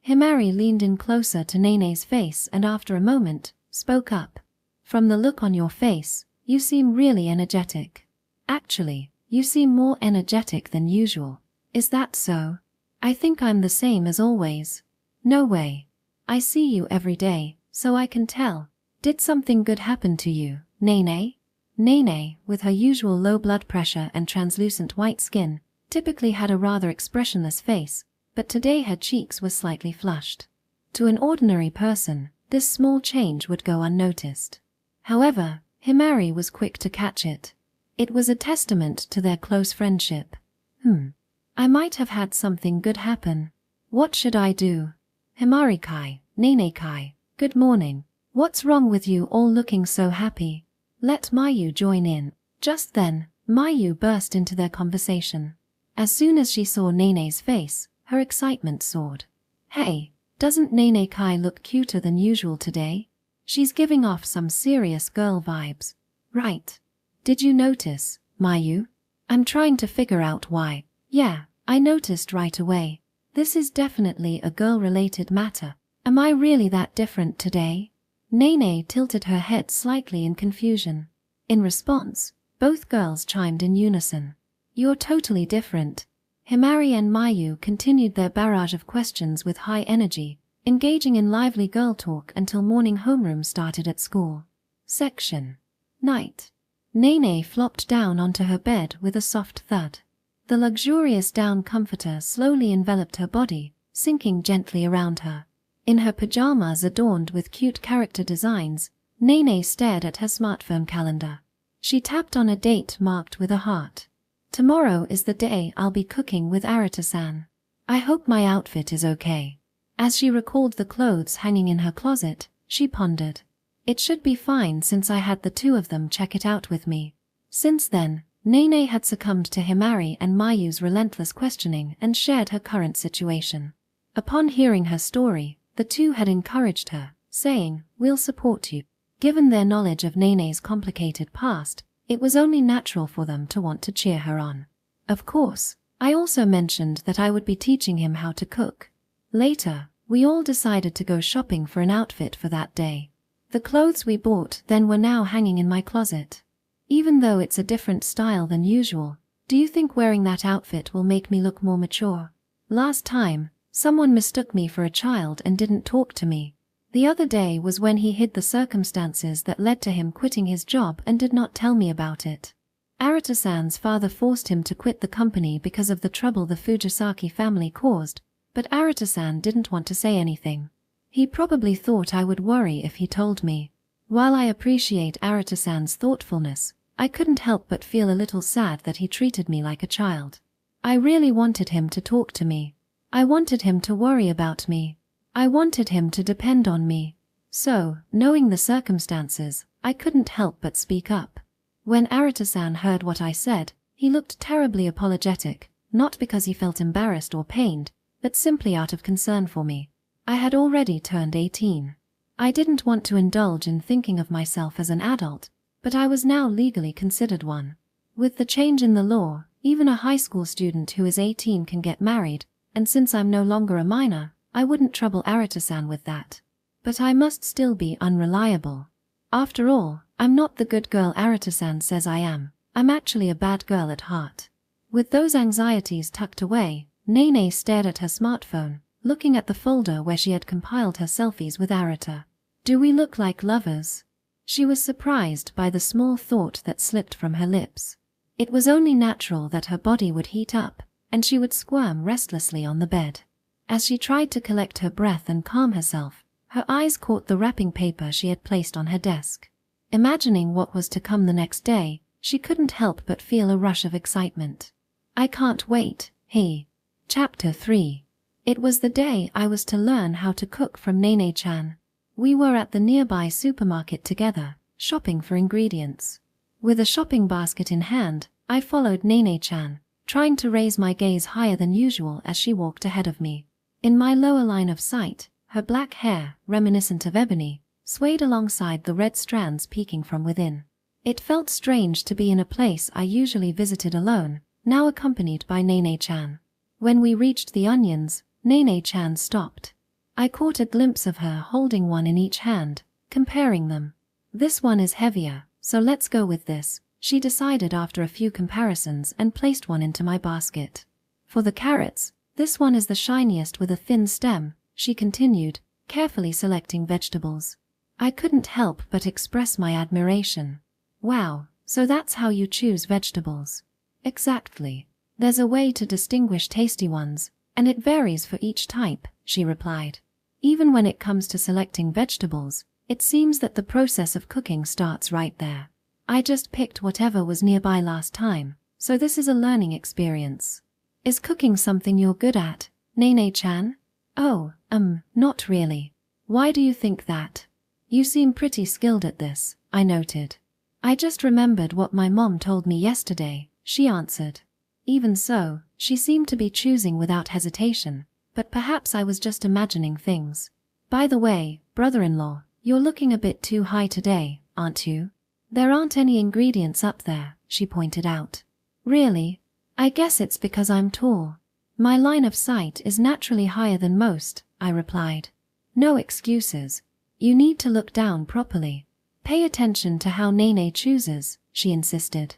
Himari leaned in closer to Nene's face and after a moment, spoke up. From the look on your face, you seem really energetic. Actually, you seem more energetic than usual. Is that so? I think I'm the same as always. No way. I see you every day, so I can tell. Did something good happen to you, Nene? Nene, with her usual low blood pressure and translucent white skin, typically had a rather expressionless face, but today her cheeks were slightly flushed. To an ordinary person, this small change would go unnoticed. However, Himari was quick to catch it. It was a testament to their close friendship. I might have had something good happen. What should I do? Himari-kai, Nene-kai, good morning. What's wrong with you all looking so happy? Let Mayu join in. Just then, Mayu burst into their conversation. As soon as she saw Nene's face, her excitement soared. Hey, doesn't Nene-kai look cuter than usual today? She's giving off some serious girl vibes. Right. Did you notice, Mayu? I'm trying to figure out why. Yeah, I noticed right away. This is definitely a girl-related matter. Am I really that different today? Nene tilted her head slightly in confusion. In response, both girls chimed in unison. You're totally different. Himari and Mayu continued their barrage of questions with high energy, engaging in lively girl talk until morning homeroom started at school. Section. Night. Nene flopped down onto her bed with a soft thud. The luxurious down comforter slowly enveloped her body, sinking gently around her. In her pajamas adorned with cute character designs, Nene stared at her smartphone calendar. She tapped on a date marked with a heart. Tomorrow is the day I'll be cooking with Arata-san. I hope my outfit is okay. As she recalled the clothes hanging in her closet, she pondered. It should be fine since I had the two of them check it out with me. Since then, Nene had succumbed to Himari and Mayu's relentless questioning and shared her current situation. Upon hearing her story, the two had encouraged her, saying, "We'll support you." Given their knowledge of Nene's complicated past, it was only natural for them to want to cheer her on. Of course, I also mentioned that I would be teaching him how to cook. Later, we all decided to go shopping for an outfit for that day. The clothes we bought then were now hanging in my closet. Even though it's a different style than usual, do you think wearing that outfit will make me look more mature? Last time, someone mistook me for a child and didn't talk to me. The other day was when he hid the circumstances that led to him quitting his job and did not tell me about it. Arata-san's father forced him to quit the company because of the trouble the Fujisaki family caused, but Arata-san didn't want to say anything. He probably thought I would worry if he told me. While I appreciate Arata-san's thoughtfulness, I couldn't help but feel a little sad that he treated me like a child. I really wanted him to talk to me. I wanted him to worry about me. I wanted him to depend on me. So, knowing the circumstances, I couldn't help but speak up. When Arata-san heard what I said, he looked terribly apologetic, not because he felt embarrassed or pained, but simply out of concern for me. I had already turned 18. I didn't want to indulge in thinking of myself as an adult, but I was now legally considered one. With the change in the law, even a high school student who is 18 can get married, and since I'm no longer a minor, I wouldn't trouble Arata-san with that. But I must still be unreliable. After all, I'm not the good girl Arata-san says I am. I'm actually a bad girl at heart. With those anxieties tucked away, Nene stared at her smartphone, looking at the folder where she had compiled her selfies with Arata. Do we look like lovers? She was surprised by the small thought that slipped from her lips. It was only natural that her body would heat up, and she would squirm restlessly on the bed. As she tried to collect her breath and calm herself, her eyes caught the wrapping paper she had placed on her desk. Imagining what was to come the next day, she couldn't help but feel a rush of excitement. I can't wait, Chapter 3. It was the day I was to learn how to cook from Nene-chan. We were at the nearby supermarket together, shopping for ingredients. With a shopping basket in hand, I followed Nene-chan, trying to raise my gaze higher than usual as she walked ahead of me. In my lower line of sight, her black hair, reminiscent of ebony, swayed alongside the red strands peeking from within. It felt strange to be in a place I usually visited alone, now accompanied by Nene-chan. When we reached the onions, Nene-chan stopped. I caught a glimpse of her holding one in each hand, comparing them. This one is heavier, so let's go with this, she decided after a few comparisons and placed one into my basket. For the carrots, this one is the shiniest with a thin stem, she continued, carefully selecting vegetables. I couldn't help but express my admiration. Wow, so that's how you choose vegetables. Exactly. There's a way to distinguish tasty ones, and it varies for each type, she replied. Even when it comes to selecting vegetables, it seems that the process of cooking starts right there. I just picked whatever was nearby last time, so this is a learning experience. Is cooking something you're good at, Nene-chan? Oh, not really. Why do you think that? You seem pretty skilled at this, I noted. I just remembered what my mom told me yesterday, she answered. Even so, she seemed to be choosing without hesitation, but perhaps I was just imagining things. By the way, brother-in-law, you're looking a bit too high today, aren't you? There aren't any ingredients up there, she pointed out. Really? I guess it's because I'm tall. My line of sight is naturally higher than most, I replied. No excuses. You need to look down properly. Pay attention to how Nene chooses, she insisted.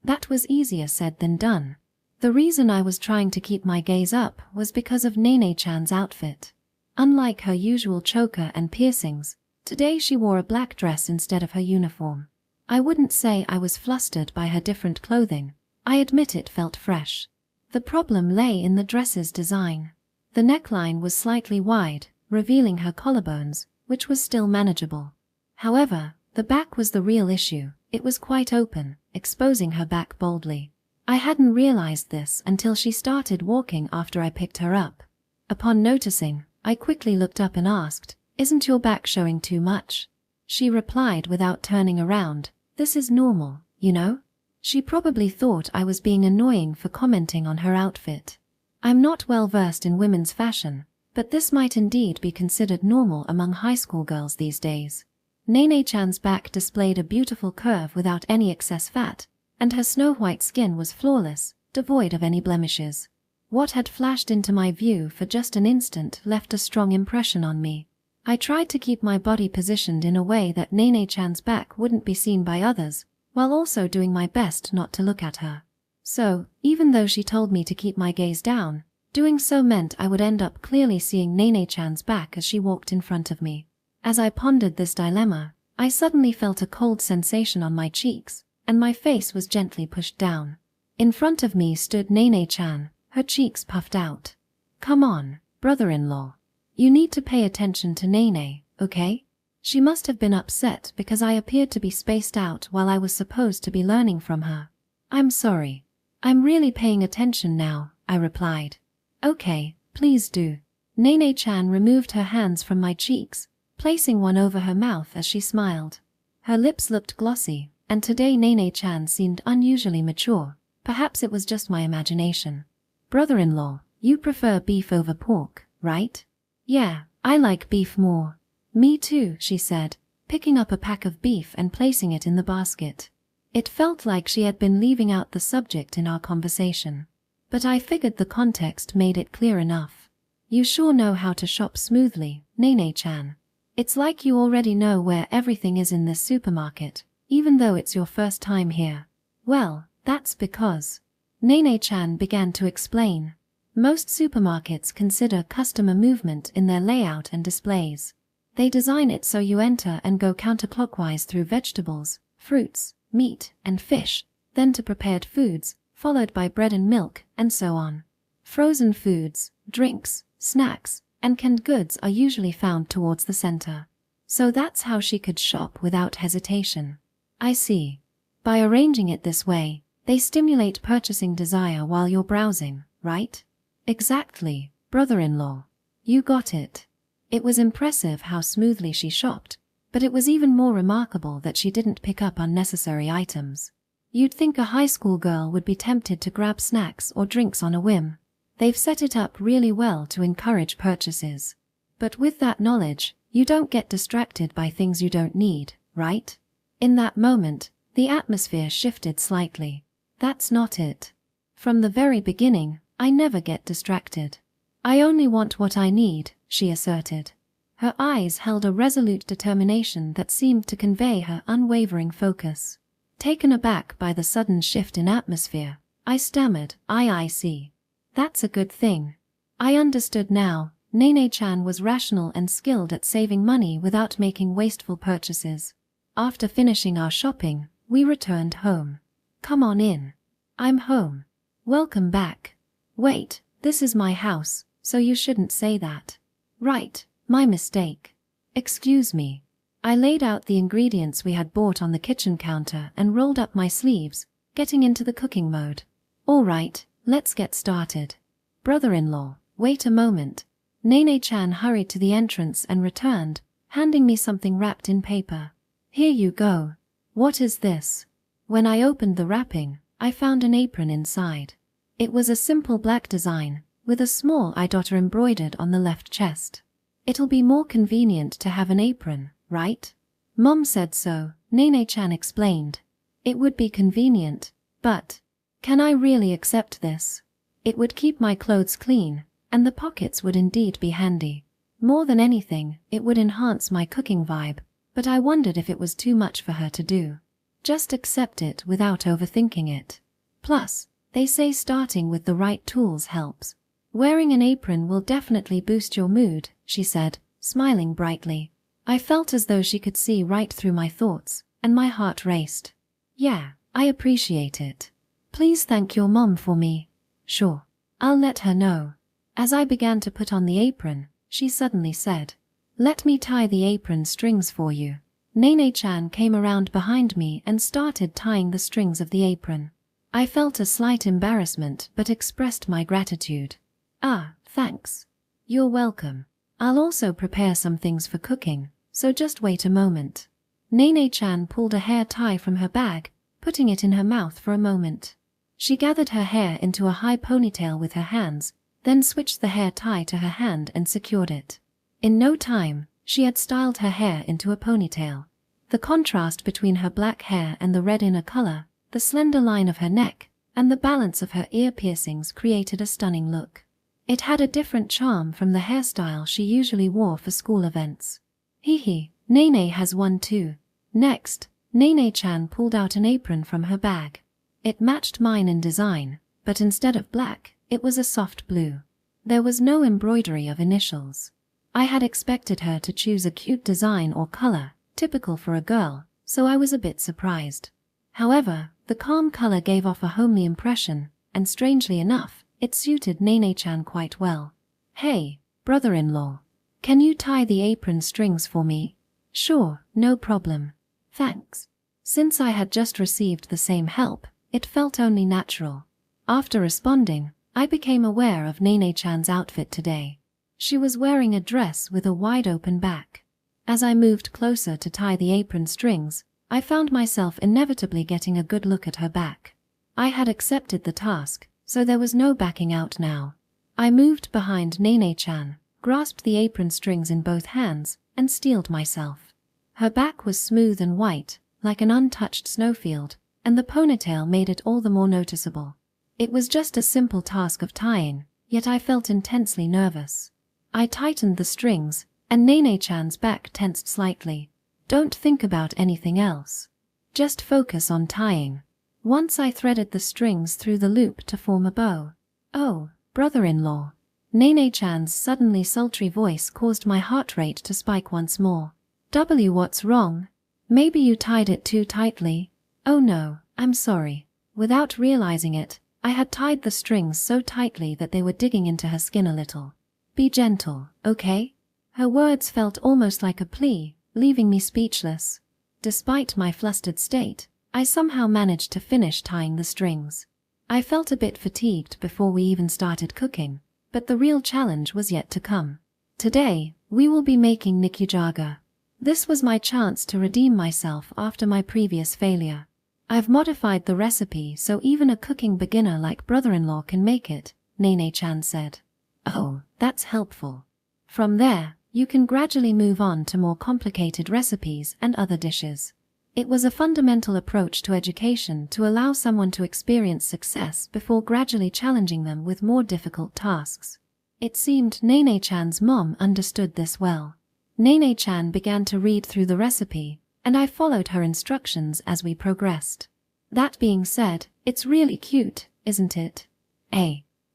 That was easier said than done. The reason I was trying to keep my gaze up was because of Nene-chan's outfit. Unlike her usual choker and piercings, today she wore a black dress instead of her uniform. I wouldn't say I was flustered by her different clothing. I admit it felt fresh. The problem lay in the dress's design. The neckline was slightly wide, revealing her collarbones, which was still manageable. However, the back was the real issue. It was quite open, exposing her back boldly. I hadn't realized this until she started walking after I picked her up. Upon noticing, I quickly looked up and asked, "Isn't your back showing too much?" She replied without turning around, "This is normal, you know?" She probably thought I was being annoying for commenting on her outfit. I'm not well versed in women's fashion, but this might indeed be considered normal among high school girls these days. Nene-chan's back displayed a beautiful curve without any excess fat, and her snow-white skin was flawless, devoid of any blemishes. What had flashed into my view for just an instant left a strong impression on me. I tried to keep my body positioned in a way that Nene-chan's back wouldn't be seen by others, while also doing my best not to look at her. So, even though she told me to keep my gaze down, doing so meant I would end up clearly seeing Nene-chan's back as she walked in front of me. As I pondered this dilemma, I suddenly felt a cold sensation on my cheeks, and my face was gently pushed down. In front of me stood Nene-chan, her cheeks puffed out. "Come on, brother-in-law. You need to pay attention to Nene, okay?" She must have been upset because I appeared to be spaced out while I was supposed to be learning from her. "I'm sorry. I'm really paying attention now," I replied. "Okay, please do." Nene-chan removed her hands from my cheeks, placing one over her mouth as she smiled. Her lips looked glossy, and today Nene-chan seemed unusually mature. Perhaps it was just my imagination. "Brother-in-law, you prefer beef over pork, right?" "Yeah, I like beef more." "Me too," she said, picking up a pack of beef and placing it in the basket. It felt like she had been leaving out the subject in our conversation. But I figured the context made it clear enough. "You sure know how to shop smoothly, Nene-chan. It's like you already know where everything is in this supermarket, even though it's your first time here." "Well, that's because..." Nene-chan began to explain. "Most supermarkets consider customer movement in their layout and displays. They design it so you enter and go counterclockwise through vegetables, fruits, meat, and fish, then to prepared foods, followed by bread and milk, and so on. Frozen foods, drinks, snacks, and canned goods are usually found towards the center. So that's how she could shop without hesitation." "I see. By arranging it this way, they stimulate purchasing desire while you're browsing, right?" "Exactly, brother-in-law. You got it." It was impressive how smoothly she shopped, but it was even more remarkable that she didn't pick up unnecessary items. You'd think a high school girl would be tempted to grab snacks or drinks on a whim. They've set it up really well to encourage purchases. But with that knowledge, you don't get distracted by things you don't need, right? In that moment, the atmosphere shifted slightly. "That's not it. From the very beginning, I never get distracted. I only want what I need," she asserted. Her eyes held a resolute determination that seemed to convey her unwavering focus. Taken aback by the sudden shift in atmosphere, I stammered, I see. That's a good thing." I understood now. Nene-chan was rational and skilled at saving money without making wasteful purchases. After finishing our shopping, we returned home. "Come on in." "I'm home." "Welcome back." "Wait, this is my house, so you shouldn't say that." "Right, my mistake." "Excuse me." I laid out the ingredients we had bought on the kitchen counter and rolled up my sleeves, getting into the cooking mode. "All right, let's get started." "Brother-in-law, wait a moment." Nene-chan hurried to the entrance and returned, handing me something wrapped in paper. "Here you go." "What is this?" When I opened the wrapping, I found an apron inside. It was a simple black design, with a small eye dot embroidered on the left chest. "It'll be more convenient to have an apron, right?" "Mom said so," Nene-chan explained. "It would be convenient, but can I really accept this? It would keep my clothes clean, and the pockets would indeed be handy. More than anything, it would enhance my cooking vibe, but I wondered if it was too much for her to do. Just accept it without overthinking it. Plus, they say starting with the right tools helps. Wearing an apron will definitely boost your mood, she said, smiling brightly. I felt as though she could see right through my thoughts, and my heart raced. Yeah, I appreciate it. Please thank your mom for me. Sure. I'll let her know. As I began to put on the apron, she suddenly said, "Let me tie the apron strings for you." Nene-chan came around behind me and started tying the strings of the apron. I felt a slight embarrassment but expressed my gratitude. "Ah, thanks. You're welcome. I'll also prepare some things for cooking, so just wait a moment." Nene-chan pulled a hair tie from her bag, putting it in her mouth for a moment. She gathered her hair into a high ponytail with her hands, then switched the hair tie to her hand and secured it. In no time, she had styled her hair into a ponytail. The contrast between her black hair and the red inner color, the slender line of her neck, and the balance of her ear piercings created a stunning look. It had a different charm from the hairstyle she usually wore for school events. Hee, Nene has one too. Next, Nene-chan pulled out an apron from her bag. It matched mine in design, but instead of black, it was a soft blue. There was no embroidery of initials. I had expected her to choose a cute design or color, typical for a girl, so I was a bit surprised. However, the calm color gave off a homely impression, and strangely enough, it suited Nene-chan quite well. "Hey, brother-in-law. Can you tie the apron strings for me?" "Sure, no problem. Thanks." Since I had just received the same help, it felt only natural. After responding, I became aware of Nene-chan's outfit today. She was wearing a dress with a wide-open back. As I moved closer to tie the apron strings, I found myself inevitably getting a good look at her back. I had accepted the task, so there was no backing out now. I moved behind Nene-chan, grasped the apron strings in both hands, and steeled myself. Her back was smooth and white, like an untouched snowfield, and the ponytail made it all the more noticeable. It was just a simple task of tying, yet I felt intensely nervous. I tightened the strings, and Nene-chan's back tensed slightly. "Don't think about anything else. Just focus on tying." Once I threaded the strings through the loop to form a bow. "Oh, brother-in-law." Nene-chan's suddenly sultry voice caused my heart rate to spike once more. What's wrong? Maybe you tied it too tightly?" "Oh no, I'm sorry." Without realizing it, I had tied the strings so tightly that they were digging into her skin a little. "Be gentle, okay?" Her words felt almost like a plea, leaving me speechless. Despite my flustered state, I somehow managed to finish tying the strings. I felt a bit fatigued before we even started cooking, but the real challenge was yet to come. Today, we will be making nikujaga. This was my chance to redeem myself after my previous failure. I've modified the recipe so even a cooking beginner like brother-in-law can make it, Nene-chan said. "Oh, that's helpful. From there, you can gradually move on to more complicated recipes and other dishes." It was a fundamental approach to education to allow someone to experience success before gradually challenging them with more difficult tasks. It seemed Nene-chan's mom understood this well. Nene-chan began to read through the recipe, and I followed her instructions as we progressed. "That being said, it's really cute, isn't it?"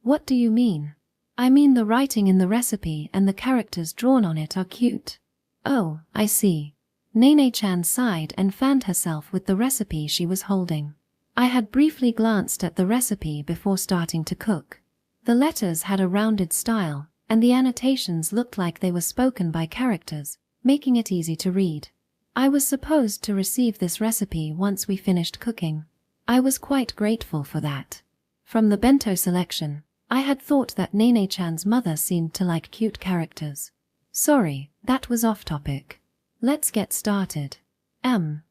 What do you mean?" "I mean the writing in the recipe and the characters drawn on it are cute." "Oh, I see." Nene-chan sighed and fanned herself with the recipe she was holding. I had briefly glanced at the recipe before starting to cook. The letters had a rounded style, and the annotations looked like they were spoken by characters, making it easy to read. I was supposed to receive this recipe once we finished cooking. I was quite grateful for that. From the bento selection, I had thought that Nene-chan's mother seemed to like cute characters. Sorry, that was off topic. Let's get started.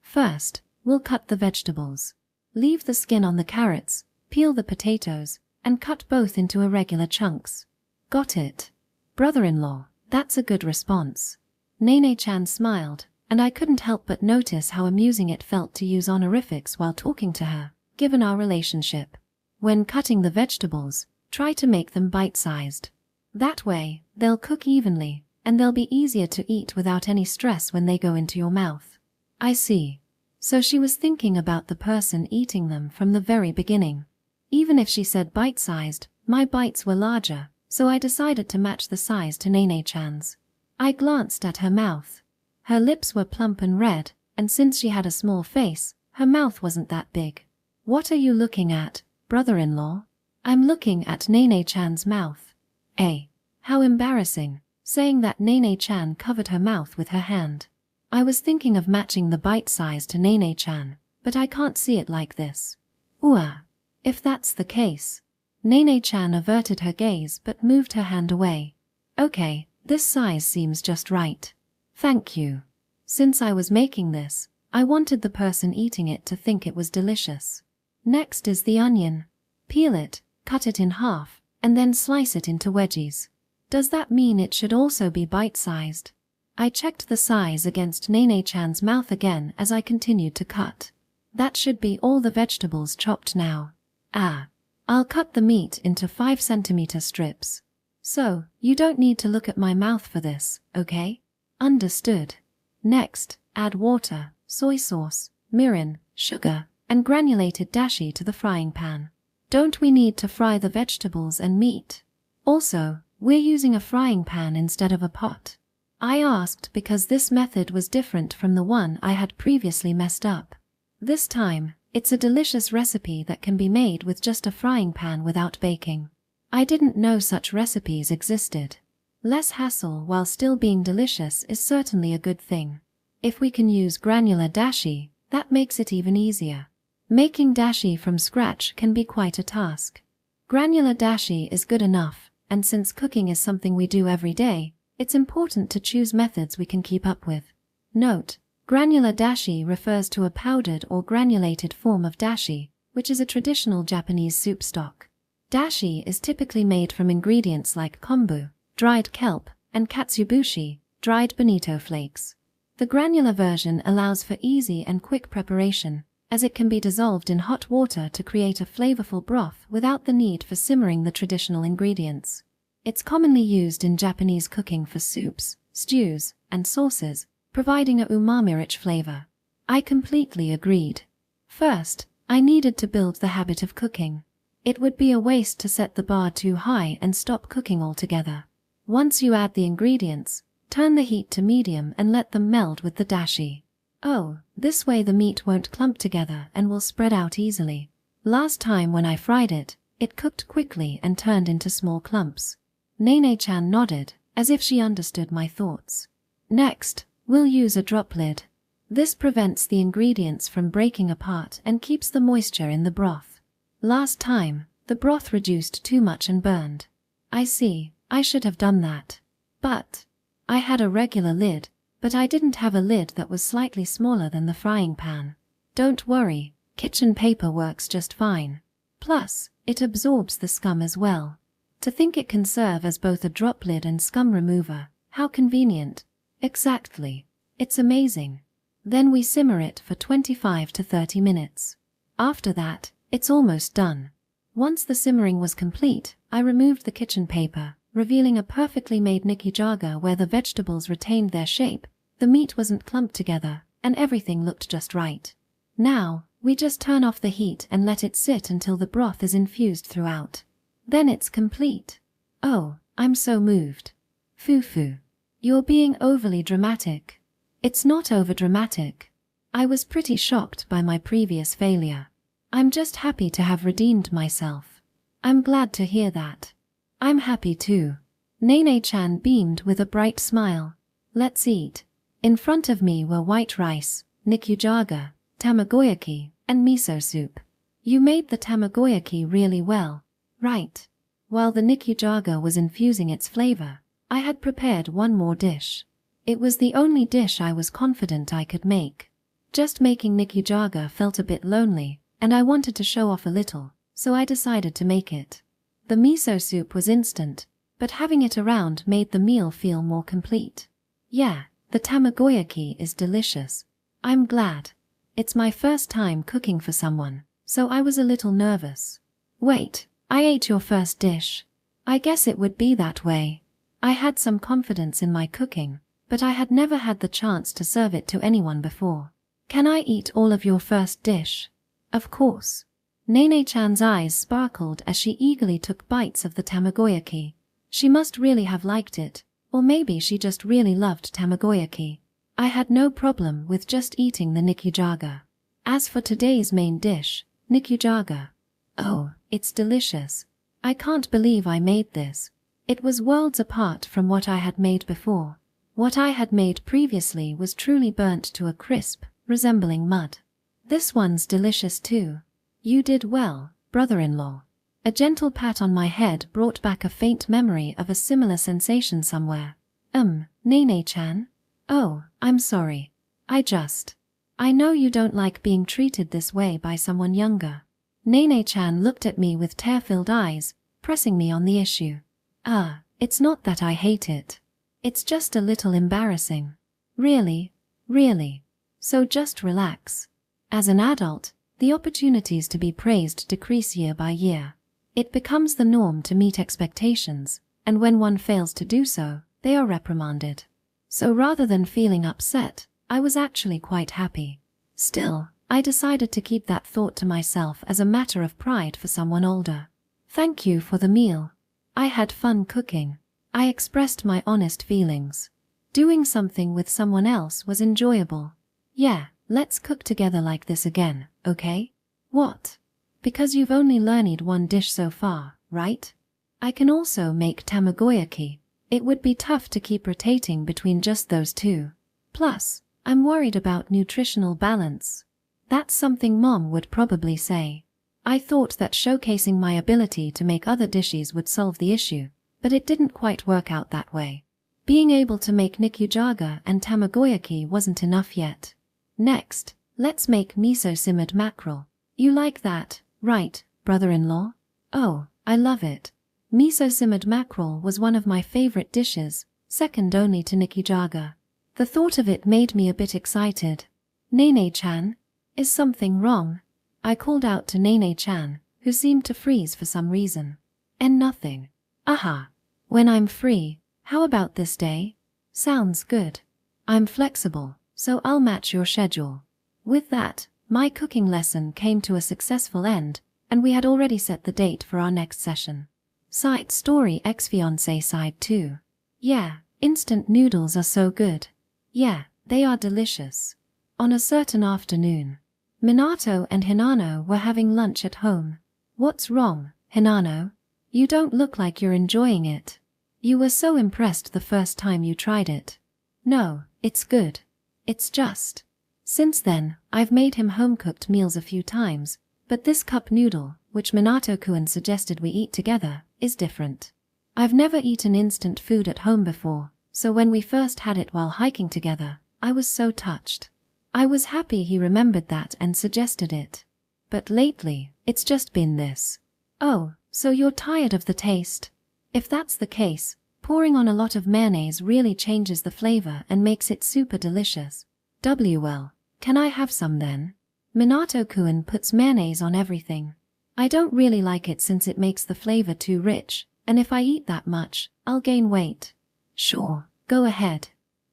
First, we'll cut the vegetables. Leave the skin on the carrots, peel the potatoes, and cut both into irregular chunks. Got it. Brother-in-law, that's a good response. Nene-chan smiled, and I couldn't help but notice how amusing it felt to use honorifics while talking to her, given our relationship. When cutting the vegetables, try to make them bite-sized. That way, they'll cook evenly, and they'll be easier to eat without any stress when they go into your mouth. I see. So she was thinking about the person eating them from the very beginning. Even if she said bite-sized, my bites were larger, so I decided to match the size to Nene-chan's. I glanced at her mouth. Her lips were plump and red, and since she had a small face, her mouth wasn't that big. What are you looking at, brother-in-law? I'm looking at Nene-chan's mouth. How embarrassing, saying that Nene-chan covered her mouth with her hand. I was thinking of matching the bite size to Nene-chan, but I can't see it like this. If that's the case. Nene-chan averted her gaze but moved her hand away. Okay, this size seems just right. Thank you. Since I was making this, I wanted the person eating it to think it was delicious. Next is the onion. Peel it, cut it in half, and then slice it into wedges. Does that mean it should also be bite-sized? I checked the size against Nene-chan's mouth again as I continued to cut. That should be all the vegetables chopped now. I'll cut the meat into 5 centimeter strips. So, you don't need to look at my mouth for this, okay? Understood. Next, add water, soy sauce, mirin, sugar, and granulated dashi to the frying pan. Don't we need to fry the vegetables and meat? Also, we're using a frying pan instead of a pot. I asked because this method was different from the one I had previously messed up. This time, it's a delicious recipe that can be made with just a frying pan without baking. I didn't know such recipes existed. Less hassle while still being delicious is certainly a good thing. If we can use granular dashi, that makes it even easier. Making dashi from scratch can be quite a task. Granular dashi is good enough, and since cooking is something we do every day, it's important to choose methods we can keep up with. Note: granular dashi refers to a powdered or granulated form of dashi, which is a traditional Japanese soup stock. Dashi is typically made from ingredients like kombu, dried kelp, and katsubushi, dried bonito flakes. The granular version allows for easy and quick preparation, as it can be dissolved in hot water to create a flavorful broth without the need for simmering the traditional ingredients. It's commonly used in Japanese cooking for soups, stews, and sauces, providing a umami-rich flavor. I completely agreed. First, I needed to build the habit of cooking. It would be a waste to set the bar too high and stop cooking altogether. Once you add the ingredients, turn the heat to medium and let them meld with the dashi. This way the meat won't clump together and will spread out easily. Last time when I fried it, it cooked quickly and turned into small clumps. Nene-chan nodded, as if she understood my thoughts. Next, we'll use a drop lid. This prevents the ingredients from breaking apart and keeps the moisture in the broth. Last time, the broth reduced too much and burned. I see, I should have done that. But I had a regular lid, but I didn't have a lid that was slightly smaller than the frying pan. Don't worry, kitchen paper works just fine. Plus, it absorbs the scum as well. To think it can serve as both a drop lid and scum remover, how convenient. Exactly. It's amazing. Then we simmer it for 25 to 30 minutes. After that, it's almost done. Once the simmering was complete, I removed the kitchen paper, revealing a perfectly made nikujaga where the vegetables retained their shape, the meat wasn't clumped together, and everything looked just right. Now, we just turn off the heat and let it sit until the broth is infused throughout. Then it's complete. Oh, I'm so moved. Fufu. You're being overly dramatic. It's not over-dramatic. I was pretty shocked by my previous failure. I'm just happy to have redeemed myself. I'm glad to hear that. I'm happy too. Nene-chan beamed with a bright smile. Let's eat. In front of me were white rice, nikujaga, tamagoyaki, and miso soup. You made the tamagoyaki really well, right? While the nikujaga was infusing its flavor, I had prepared one more dish. It was the only dish I was confident I could make. Just making nikujaga felt a bit lonely, and I wanted to show off a little, so I decided to make it. The miso soup was instant, but having it around made the meal feel more complete. Yeah, the tamagoyaki is delicious. I'm glad. It's my first time cooking for someone, so I was a little nervous. Wait, I ate your first dish. I guess it would be that way. I had some confidence in my cooking, but I had never had the chance to serve it to anyone before. Can I eat all of your first dish? Of course. Nene-chan's eyes sparkled as she eagerly took bites of the tamagoyaki. She must really have liked it, or maybe she just really loved tamagoyaki. I had no problem with just eating the nikujaga. As for today's main dish, nikujaga. Oh, it's delicious. I can't believe I made this. It was worlds apart from what I had made before. What I had made previously was truly burnt to a crisp, resembling mud. This one's delicious too. You did well, brother-in-law. A gentle pat on my head brought back a faint memory of a similar sensation somewhere. Nene-chan? Oh, I'm sorry. I know you don't like being treated this way by someone younger. Nene-chan looked at me with tear-filled eyes, pressing me on the issue. It's not that I hate it. It's just a little embarrassing. Really. So just relax. As an adult, the opportunities to be praised decrease year by year. It becomes the norm to meet expectations, and when one fails to do so, they are reprimanded. So rather than feeling upset, I was actually quite happy. Still, I decided to keep that thought to myself as a matter of pride for someone older. Thank you for the meal. I had fun cooking. I expressed my honest feelings. Doing something with someone else was enjoyable. Yeah, let's cook together like this again, okay? What? Because you've only learned one dish so far, right? I can also make tamagoyaki. It would be tough to keep rotating between just those two. Plus, I'm worried about nutritional balance. That's something Mom would probably say. I thought that showcasing my ability to make other dishes would solve the issue, but it didn't quite work out that way. Being able to make nikujaga and tamagoyaki wasn't enough yet. Next, let's make miso-simmered mackerel. You like that, right, brother-in-law? Oh, I love it. Miso-simmered mackerel was one of my favorite dishes, second only to nikujaga. The thought of it made me a bit excited. Nene-chan, is something wrong? I called out to Nene-chan, who seemed to freeze for some reason. And nothing. Aha. When I'm free, how about this day? Sounds good. I'm flexible, so I'll match your schedule. With that, my cooking lesson came to a successful end, and we had already set the date for our next session. Side story ex-fiancé side 2. Yeah, instant noodles are so good. Yeah, they are delicious. On a certain afternoon, Minato and Hinano were having lunch at home. What's wrong, Hinano? You don't look like you're enjoying it. You were so impressed the first time you tried it. No, it's good. It's just. Since then, I've made him home-cooked meals a few times, but this cup noodle, which Minato-kun suggested we eat together, is different. I've never eaten instant food at home before, so when we first had it while hiking together, I was so touched. I was happy he remembered that and suggested it. But lately, it's just been this. Oh, so you're tired of the taste? If that's the case, pouring on a lot of mayonnaise really changes the flavor and makes it super delicious. Well, can I have some then? Minato-kun puts mayonnaise on everything. I don't really like it since it makes the flavor too rich, and if I eat that much, I'll gain weight. Sure, go ahead.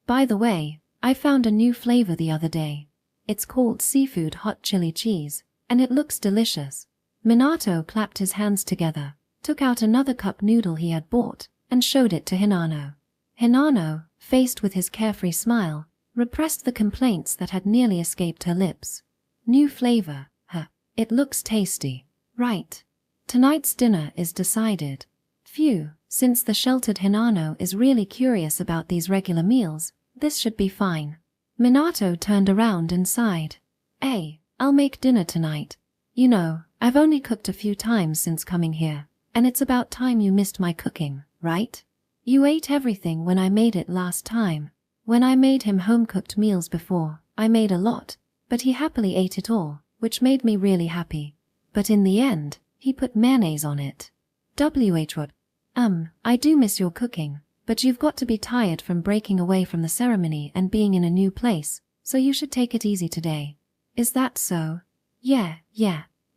By the way, I found a new flavor the other day. It's called seafood hot chili cheese, and it looks delicious. Minato clapped his hands together, took out another cup noodle he had bought, and showed it to Hinano. Hinano, faced with his carefree smile, repressed the complaints that had nearly escaped her lips. New flavor, huh? It looks tasty. Right. Tonight's dinner is decided. Phew, since the sheltered Hinano is really curious about these regular meals, this should be fine. Minato turned around and sighed. Hey, I'll make dinner tonight. You know, I've only cooked a few times since coming here, and it's about time you missed my cooking, right? You ate everything when I made it last time. When I made him home-cooked meals before, I made a lot, but he happily ate it all, which made me really happy. But in the end, he put mayonnaise on it. I do miss your cooking, but you've got to be tired from breaking away from the ceremony and being in a new place, so you should take it easy today. Is that so? Yeah.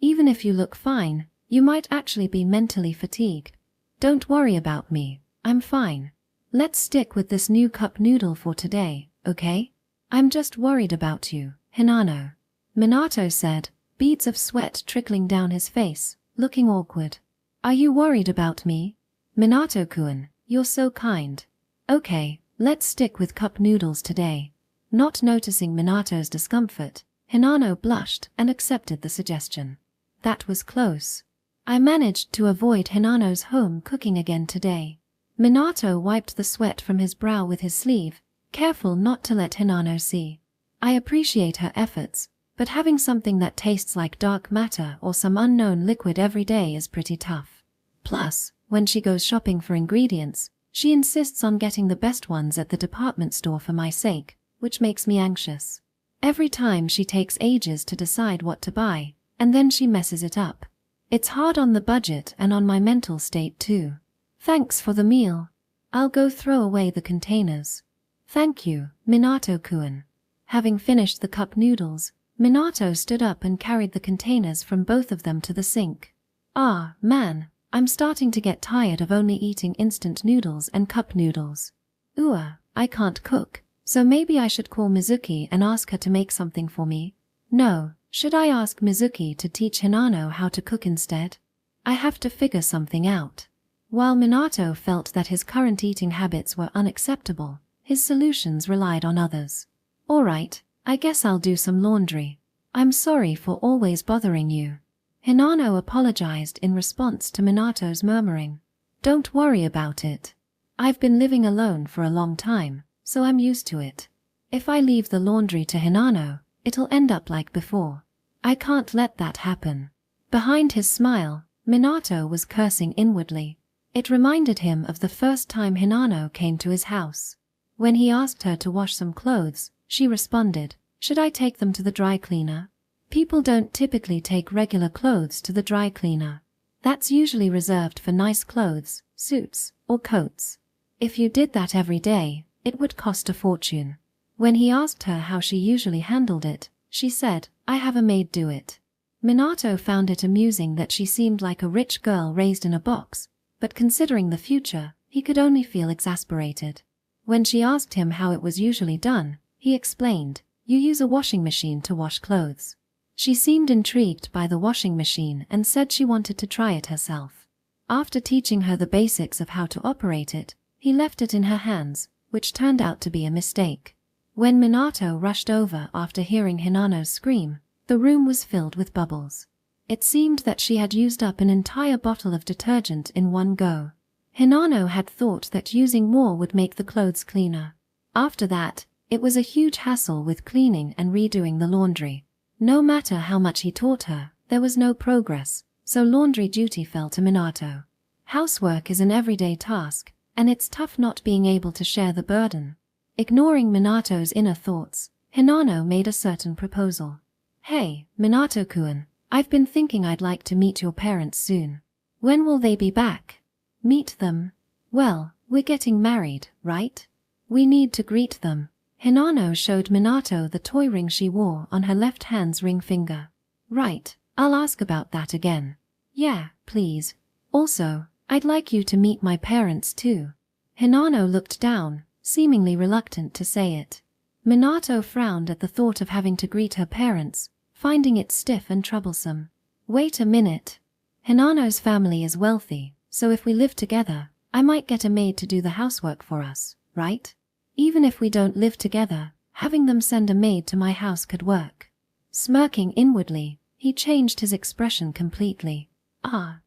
Even if you look fine, you might actually be mentally fatigued. Don't worry about me, I'm fine. Let's stick with this new cup noodle for today, okay? I'm just worried about you, Hinano. Minato said, beads of sweat trickling down his face, looking awkward. Are you worried about me? Minato-kun, you're so kind. Okay, let's stick with cup noodles today. Not noticing Minato's discomfort, Hinano blushed and accepted the suggestion. That was close. I managed to avoid Hinano's home cooking again today. Minato wiped the sweat from his brow with his sleeve, careful not to let Hinano see. I appreciate her efforts, but having something that tastes like dark matter or some unknown liquid every day is pretty tough. Plus, when she goes shopping for ingredients, she insists on getting the best ones at the department store for my sake, which makes me anxious. Every time she takes ages to decide what to buy, and then she messes it up. It's hard on the budget and on my mental state too. Thanks for the meal. I'll go throw away the containers. Thank you, Minato-kun. Having finished the cup noodles, Minato stood up and carried the containers from both of them to the sink. Ah, man, I'm starting to get tired of only eating instant noodles and cup noodles. I can't cook, so maybe I should call Mizuki and ask her to make something for me. No, should I ask Mizuki to teach Hinano how to cook instead? I have to figure something out. While Minato felt that his current eating habits were unacceptable, his solutions relied on others. Alright, I guess I'll do some laundry. I'm sorry for always bothering you. Hinano apologized in response to Minato's murmuring. Don't worry about it. I've been living alone for a long time, so I'm used to it. If I leave the laundry to Hinano, it'll end up like before. I can't let that happen. Behind his smile, Minato was cursing inwardly. It reminded him of the first time Hinano came to his house. When he asked her to wash some clothes, she responded, "Should I take them to the dry cleaner?" People don't typically take regular clothes to the dry cleaner. That's usually reserved for nice clothes, suits, or coats. If you did that every day, it would cost a fortune. When he asked her how she usually handled it, she said, "I have a maid do it." Minato found it amusing that she seemed like a rich girl raised in a box, but considering the future, he could only feel exasperated. When she asked him how it was usually done, he explained, "You use a washing machine to wash clothes." She seemed intrigued by the washing machine and said she wanted to try it herself. After teaching her the basics of how to operate it, he left it in her hands, which turned out to be a mistake. When Minato rushed over after hearing Hinano's scream, the room was filled with bubbles. It seemed that she had used up an entire bottle of detergent in one go. Hinano had thought that using more would make the clothes cleaner. After that, it was a huge hassle with cleaning and redoing the laundry. No matter how much he taught her, there was no progress, so laundry duty fell to Minato. Housework is an everyday task, and it's tough not being able to share the burden. Ignoring Minato's inner thoughts, Hinano made a certain proposal. "Hey, Minato-kun, I've been thinking I'd like to meet your parents soon. When will they be back?" "Meet them? Well, we're getting married, right? We need to greet them." Hinano showed Minato the toy ring she wore on her left hand's ring finger. "Right, I'll ask about that again." "Yeah, please. Also, I'd like you to meet my parents too." Hinano looked down, seemingly reluctant to say it. Minato frowned at the thought of having to greet her parents, finding it stiff and troublesome. "Wait a minute. Hinano's family is wealthy, so if we live together, I might get a maid to do the housework for us, right? Even if we don't live together, having them send a maid to my house could work." Smirking inwardly, he changed his expression completely.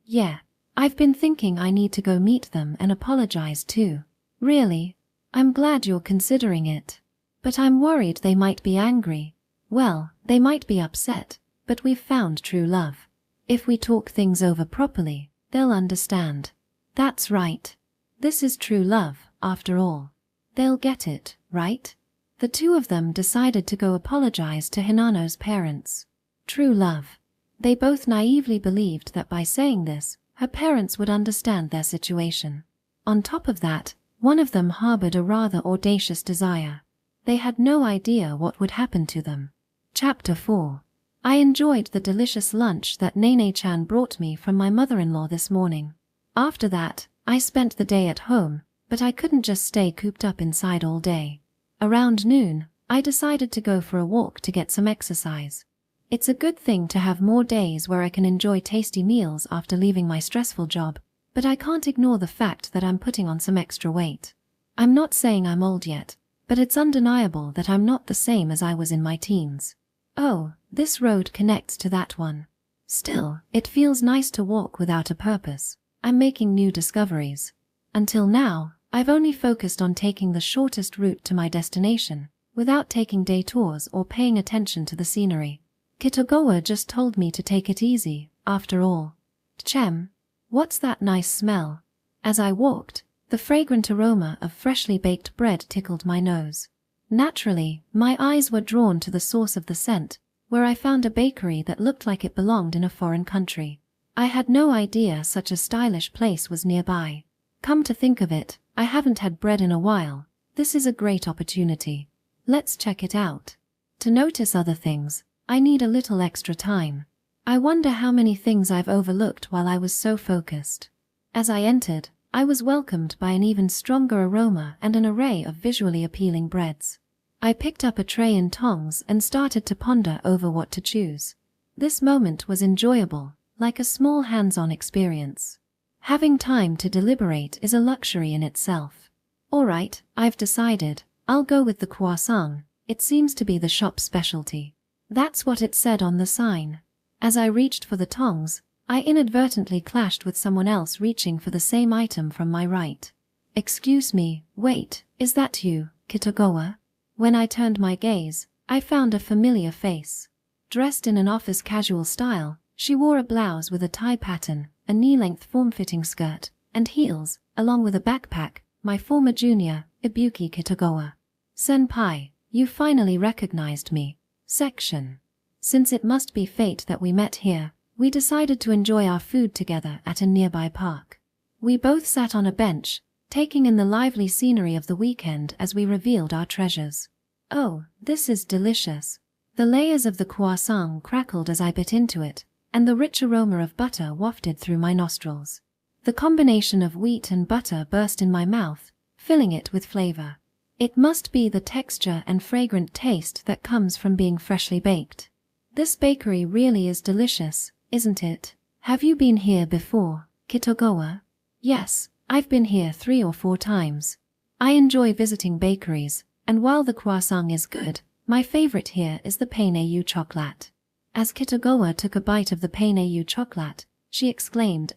Yeah. I've been thinking I need to go meet them and apologize too." "Really? I'm glad you're considering it. But I'm worried they might be angry." "Well, they might be upset, but we've found true love. If we talk things over properly, they'll understand." "That's right. This is true love, after all. They'll get it, right?" The two of them decided to go apologize to Hinano's parents. True love. They both naively believed that by saying this, her parents would understand their situation. On top of that, one of them harbored a rather audacious desire. They had no idea what would happen to them. Chapter 4. I enjoyed the delicious lunch that Nene-chan brought me from my mother-in-law this morning. After that, I spent the day at home, but I couldn't just stay cooped up inside all day. Around noon, I decided to go for a walk to get some exercise. It's a good thing to have more days where I can enjoy tasty meals after leaving my stressful job, but I can't ignore the fact that I'm putting on some extra weight. I'm not saying I'm old yet, but it's undeniable that I'm not the same as I was in my teens. Oh, this road connects to that one. Still, it feels nice to walk without a purpose. I'm making new discoveries. Until now, I've only focused on taking the shortest route to my destination, without taking detours or paying attention to the scenery. Kitagoa just told me to take it easy, after all. Chem, what's that nice smell? As I walked, the fragrant aroma of freshly baked bread tickled my nose. Naturally, my eyes were drawn to the source of the scent, where I found a bakery that looked like it belonged in a foreign country. I had no idea such a stylish place was nearby. Come to think of it, I haven't had bread in a while. This is a great opportunity. Let's check it out. To notice other things, I need a little extra time. I wonder how many things I've overlooked while I was so focused. As I entered, I was welcomed by an even stronger aroma and an array of visually appealing breads. I picked up a tray and tongs and started to ponder over what to choose. This moment was enjoyable, like a small hands-on experience. Having time to deliberate is a luxury in itself. Alright, I've decided. I'll go with the croissant. It seems to be the shop's specialty. That's what it said on the sign. As I reached for the tongs, I inadvertently clashed with someone else reaching for the same item from my right. Excuse me, wait, is that you, Kitagoa? When I turned my gaze, I found a familiar face. Dressed in an office casual style, she wore a blouse with a tie pattern, a knee-length form-fitting skirt, and heels, along with a backpack, my former junior, Ibuki Kitagoa. Senpai, you finally recognized me. Section. Since it must be fate that we met here, we decided to enjoy our food together at a nearby park. We both sat on a bench, taking in the lively scenery of the weekend as we revealed our treasures. Oh, this is delicious. The layers of the croissant crackled as I bit into it, and the rich aroma of butter wafted through my nostrils. The combination of wheat and butter burst in my mouth, filling it with flavor. It must be the texture and fragrant taste that comes from being freshly baked. This bakery really is delicious, isn't it? Have you been here before, Kitagoa? Yes, I've been here 3 or 4 times. I enjoy visiting bakeries, and while the croissant is good, my favorite here is the pain au chocolate. As Kitagoa took a bite of the pain au chocolate, she exclaimed,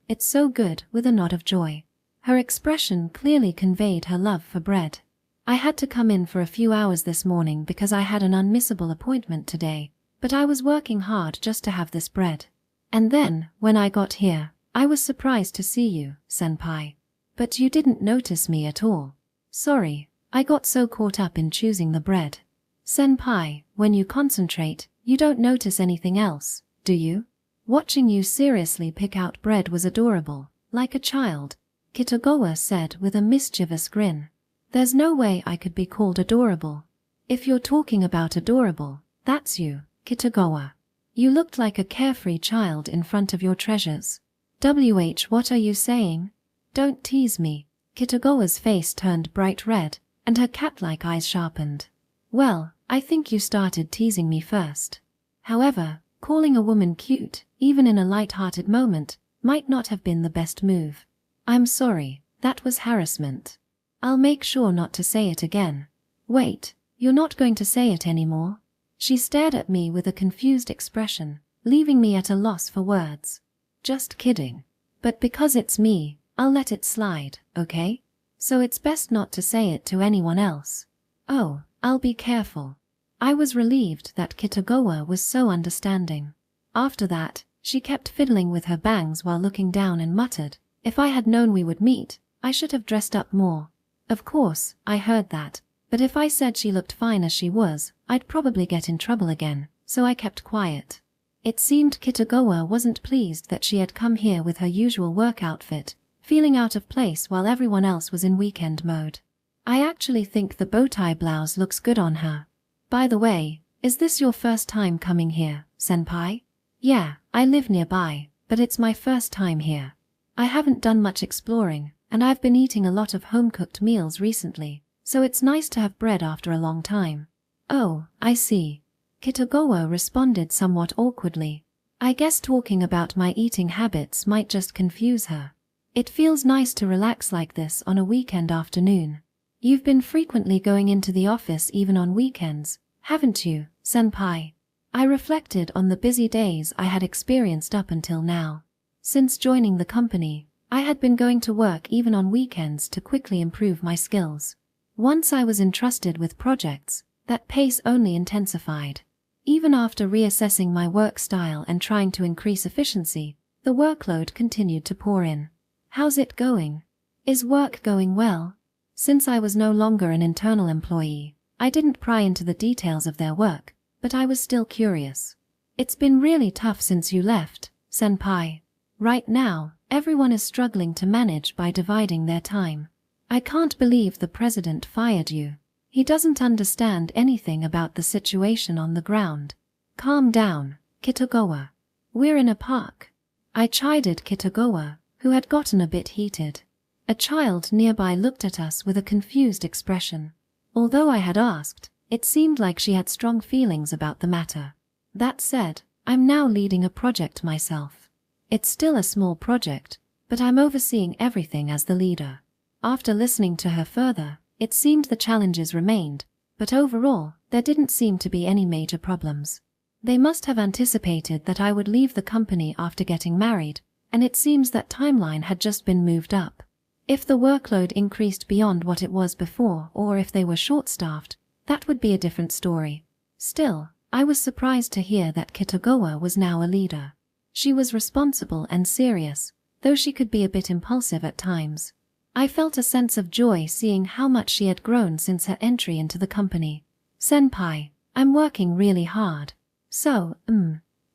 it's so good, with a nod of joy. Her expression clearly conveyed her love for bread. I had to come in for a few hours this morning because I had an unmissable appointment today, but I was working hard just to have this bread. And then, when I got here, I was surprised to see you, senpai. But you didn't notice me at all. Sorry, I got so caught up in choosing the bread. Senpai, when you concentrate, you don't notice anything else, do you? Watching you seriously pick out bread was adorable, like a child, Kitagoa said with a mischievous grin. There's no way I could be called adorable. If you're talking about adorable, that's you, Kitagoa. You looked like a carefree child in front of your treasures. What are you saying? Don't tease me. Kitagoa's face turned bright red, and her cat-like eyes sharpened. Well, I think you started teasing me first. However, calling a woman cute, even in a light-hearted moment, might not have been the best move. I'm sorry, that was harassment. I'll make sure not to say it again. Wait, you're not going to say it anymore? She stared at me with a confused expression, leaving me at a loss for words. Just kidding. But because it's me, I'll let it slide, okay? So it's best not to say it to anyone else. Oh, I'll be careful. I was relieved that Kitagoa was so understanding. After that, she kept fiddling with her bangs while looking down and muttered, if I had known we would meet, I should have dressed up more. Of course, I heard that, but if I said she looked fine as she was, I'd probably get in trouble again, so I kept quiet. It seemed Kitagoa wasn't pleased that she had come here with her usual work outfit, feeling out of place while everyone else was in weekend mode. I actually think the bow-tie blouse looks good on her. By the way, is this your first time coming here, senpai? Yeah, I live nearby, but it's my first time here. I haven't done much exploring, and I've been eating a lot of home-cooked meals recently, so it's nice to have bread after a long time. Oh, I see. Kitagoa responded somewhat awkwardly. I guess talking about my eating habits might just confuse her. It feels nice to relax like this on a weekend afternoon. You've been frequently going into the office even on weekends, haven't you, senpai? I reflected on the busy days I had experienced up until now. Since joining the company, I had been going to work even on weekends to quickly improve my skills. Once I was entrusted with projects, that pace only intensified. Even after reassessing my work style and trying to increase efficiency, the workload continued to pour in. How's it going? Is work going well? Since I was no longer an internal employee, I didn't pry into the details of their work, but I was still curious. It's been really tough since you left, senpai. Right now, everyone is struggling to manage by dividing their time. I can't believe the president fired you. He doesn't understand anything about the situation on the ground. Calm down, Kitagawa. We're in a park. I chided Kitagawa, who had gotten a bit heated. A child nearby looked at us with a confused expression. Although I had asked, it seemed like she had strong feelings about the matter. That said, I'm now leading a project myself. It's still a small project, but I'm overseeing everything as the leader. After listening to her further, it seemed the challenges remained, but overall, there didn't seem to be any major problems. They must have anticipated that I would leave the company after getting married, and it seems that timeline had just been moved up. If the workload increased beyond what it was before, or if they were short-staffed, that would be a different story. Still, I was surprised to hear that Kitagawa was now a leader. She was responsible and serious, though she could be a bit impulsive at times. I felt a sense of joy seeing how much she had grown since her entry into the company. Senpai, I'm working really hard. So,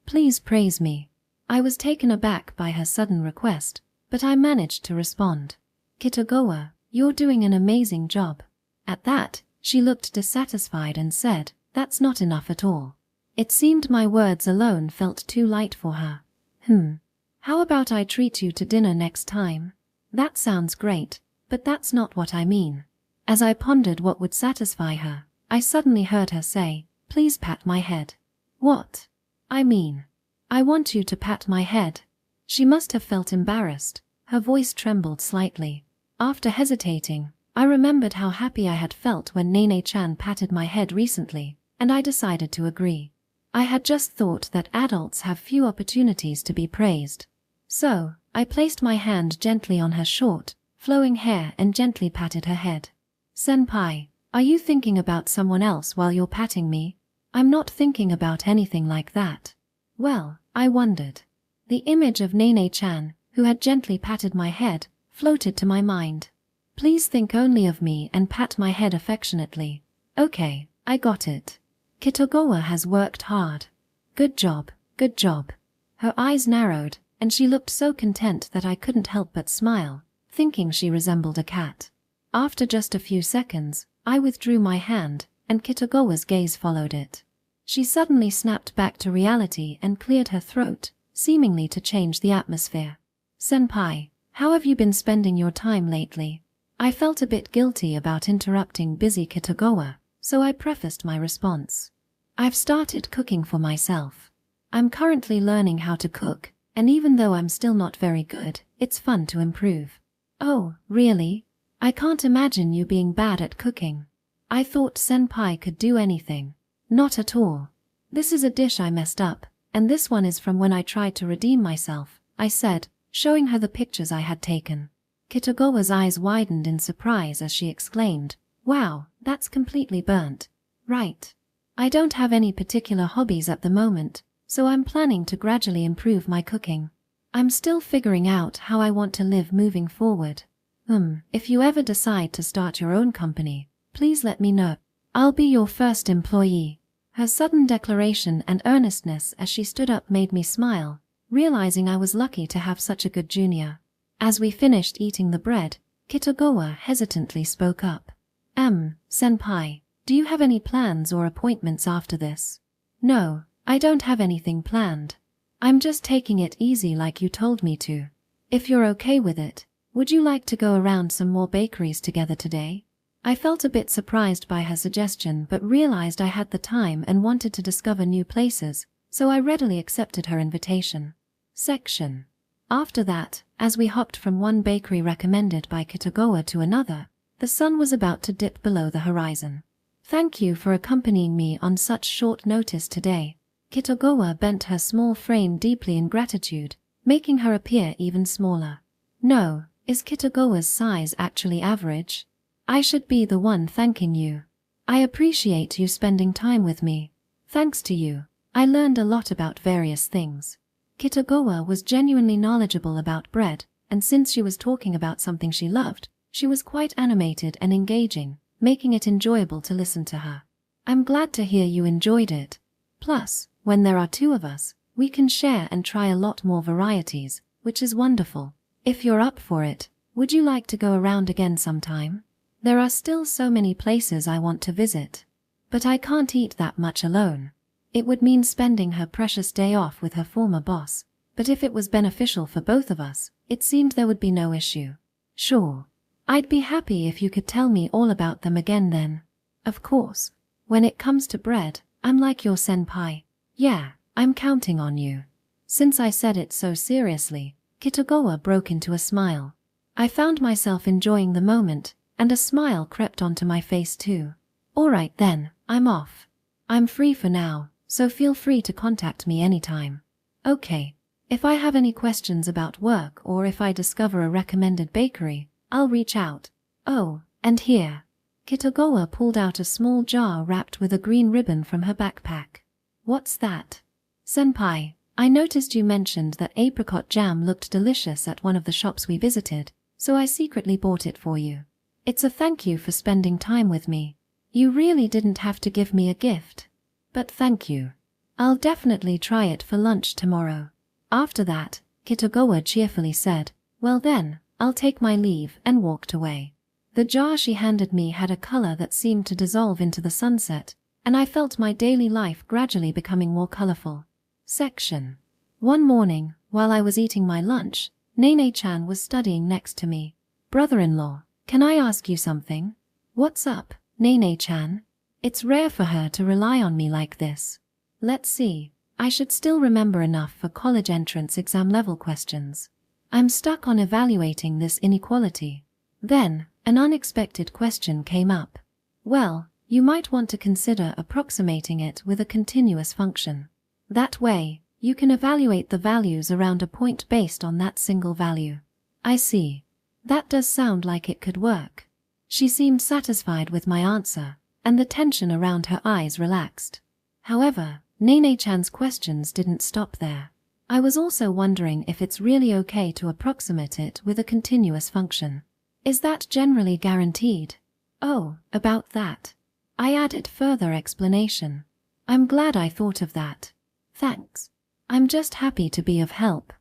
please praise me. I was taken aback by her sudden request, but I managed to respond. Kitagawa, you're doing an amazing job. At that, she looked dissatisfied and said, that's not enough at all. It seemed my words alone felt too light for her. How about I treat you to dinner next time? That sounds great, but that's not what I mean. As I pondered what would satisfy her, I suddenly heard her say, please pat my head. What? I mean, I want you to pat my head. She must have felt embarrassed. Her voice trembled slightly. After hesitating, I remembered how happy I had felt when Nene-chan patted my head recently, and I decided to agree. I had just thought that adults have few opportunities to be praised. So, I placed my hand gently on her short, flowing hair and gently patted her head. Senpai, are you thinking about someone else while you're patting me? I'm not thinking about anything like that. Well, I wondered. The image of Nene-chan, who had gently patted my head, floated to my mind. Please think only of me and pat my head affectionately. Okay, I got it. Kitagawa has worked hard. Good job, good job. Her eyes narrowed, and she looked so content that I couldn't help but smile, thinking she resembled a cat. After just a few seconds, I withdrew my hand, and Kitagawa's gaze followed it. She suddenly snapped back to reality and cleared her throat, seemingly to change the atmosphere. Senpai, how have you been spending your time lately? I felt a bit guilty about interrupting busy Kitagawa, so I prefaced my response. I've started cooking for myself. I'm currently learning how to cook, and even though I'm still not very good, it's fun to improve. Oh, really? I can't imagine you being bad at cooking. I thought senpai could do anything. Not at all. This is a dish I messed up, and this one is from when I tried to redeem myself, I said, showing her the pictures I had taken. Kitagawa's eyes widened in surprise as she exclaimed, wow, that's completely burnt. Right. I don't have any particular hobbies at the moment, so I'm planning to gradually improve my cooking. I'm still figuring out how I want to live moving forward. If you ever decide to start your own company, please let me know. I'll be your first employee. Her sudden declaration and earnestness as she stood up made me smile, realizing I was lucky to have such a good junior. As we finished eating the bread, Kitagawa hesitantly spoke up. Senpai, do you have any plans or appointments after this? No, I don't have anything planned. I'm just taking it easy like you told me to. If you're okay with it, would you like to go around some more bakeries together today? I felt a bit surprised by her suggestion but realized I had the time and wanted to discover new places, so I readily accepted her invitation. After that, as we hopped from one bakery recommended by Kitagawa to another, The sun was about to dip below the horizon. Thank you for accompanying me on such short notice today. Kitagawa bent her small frame deeply in gratitude, making her appear even smaller. No, is Kitagawa's size actually average? I should be the one thanking you. I appreciate you spending time with me. Thanks to you, I learned a lot about various things. Kitagawa was genuinely knowledgeable about bread, and since she was talking about something she loved, she was quite animated and engaging, making it enjoyable to listen to her. I'm glad to hear you enjoyed it. Plus, when there are two of us, we can share and try a lot more varieties, which is wonderful. If you're up for it, would you like to go around again sometime? There are still so many places I want to visit. But I can't eat that much alone. It would mean spending her precious day off with her former boss, but if it was beneficial for both of us, it seemed there would be no issue. Sure. I'd be happy if you could tell me all about them again then. Of course. When it comes to bread, I'm like your senpai. Yeah, I'm counting on you. Since I said it so seriously, Kitagawa broke into a smile. I found myself enjoying the moment, and a smile crept onto my face too. Alright then, I'm off. I'm free for now, so feel free to contact me anytime. Okay. If I have any questions about work or if I discover a recommended bakery, I'll reach out. Oh, and here. Kitagawa pulled out a small jar wrapped with a green ribbon from her backpack. What's that? Senpai, I noticed you mentioned that apricot jam looked delicious at one of the shops we visited, so I secretly bought it for you. It's a thank you for spending time with me. You really didn't have to give me a gift. But thank you. I'll definitely try it for lunch tomorrow. After that, Kitagawa cheerfully said, well then, I'll take my leave, and walked away. The jar she handed me had a color that seemed to dissolve into the sunset, and I felt my daily life gradually becoming more colorful. Section. One morning, while I was eating my lunch, Nene-chan was studying next to me. Brother-in-law, can I ask you something? What's up, Nene-chan? It's rare for her to rely on me like this. Let's see. I should still remember enough for college entrance exam level questions. I'm stuck on evaluating this inequality. Then, an unexpected question came up. Well, you might want to consider approximating it with a continuous function. That way, you can evaluate the values around a point based on that single value. I see. That does sound like it could work. She seemed satisfied with my answer, and the tension around her eyes relaxed. However, Nene-chan's questions didn't stop there. I was also wondering if it's really okay to approximate it with a continuous function. Is that generally guaranteed? Oh, about that. I added further explanation. I'm glad I thought of that. Thanks. I'm just happy to be of help.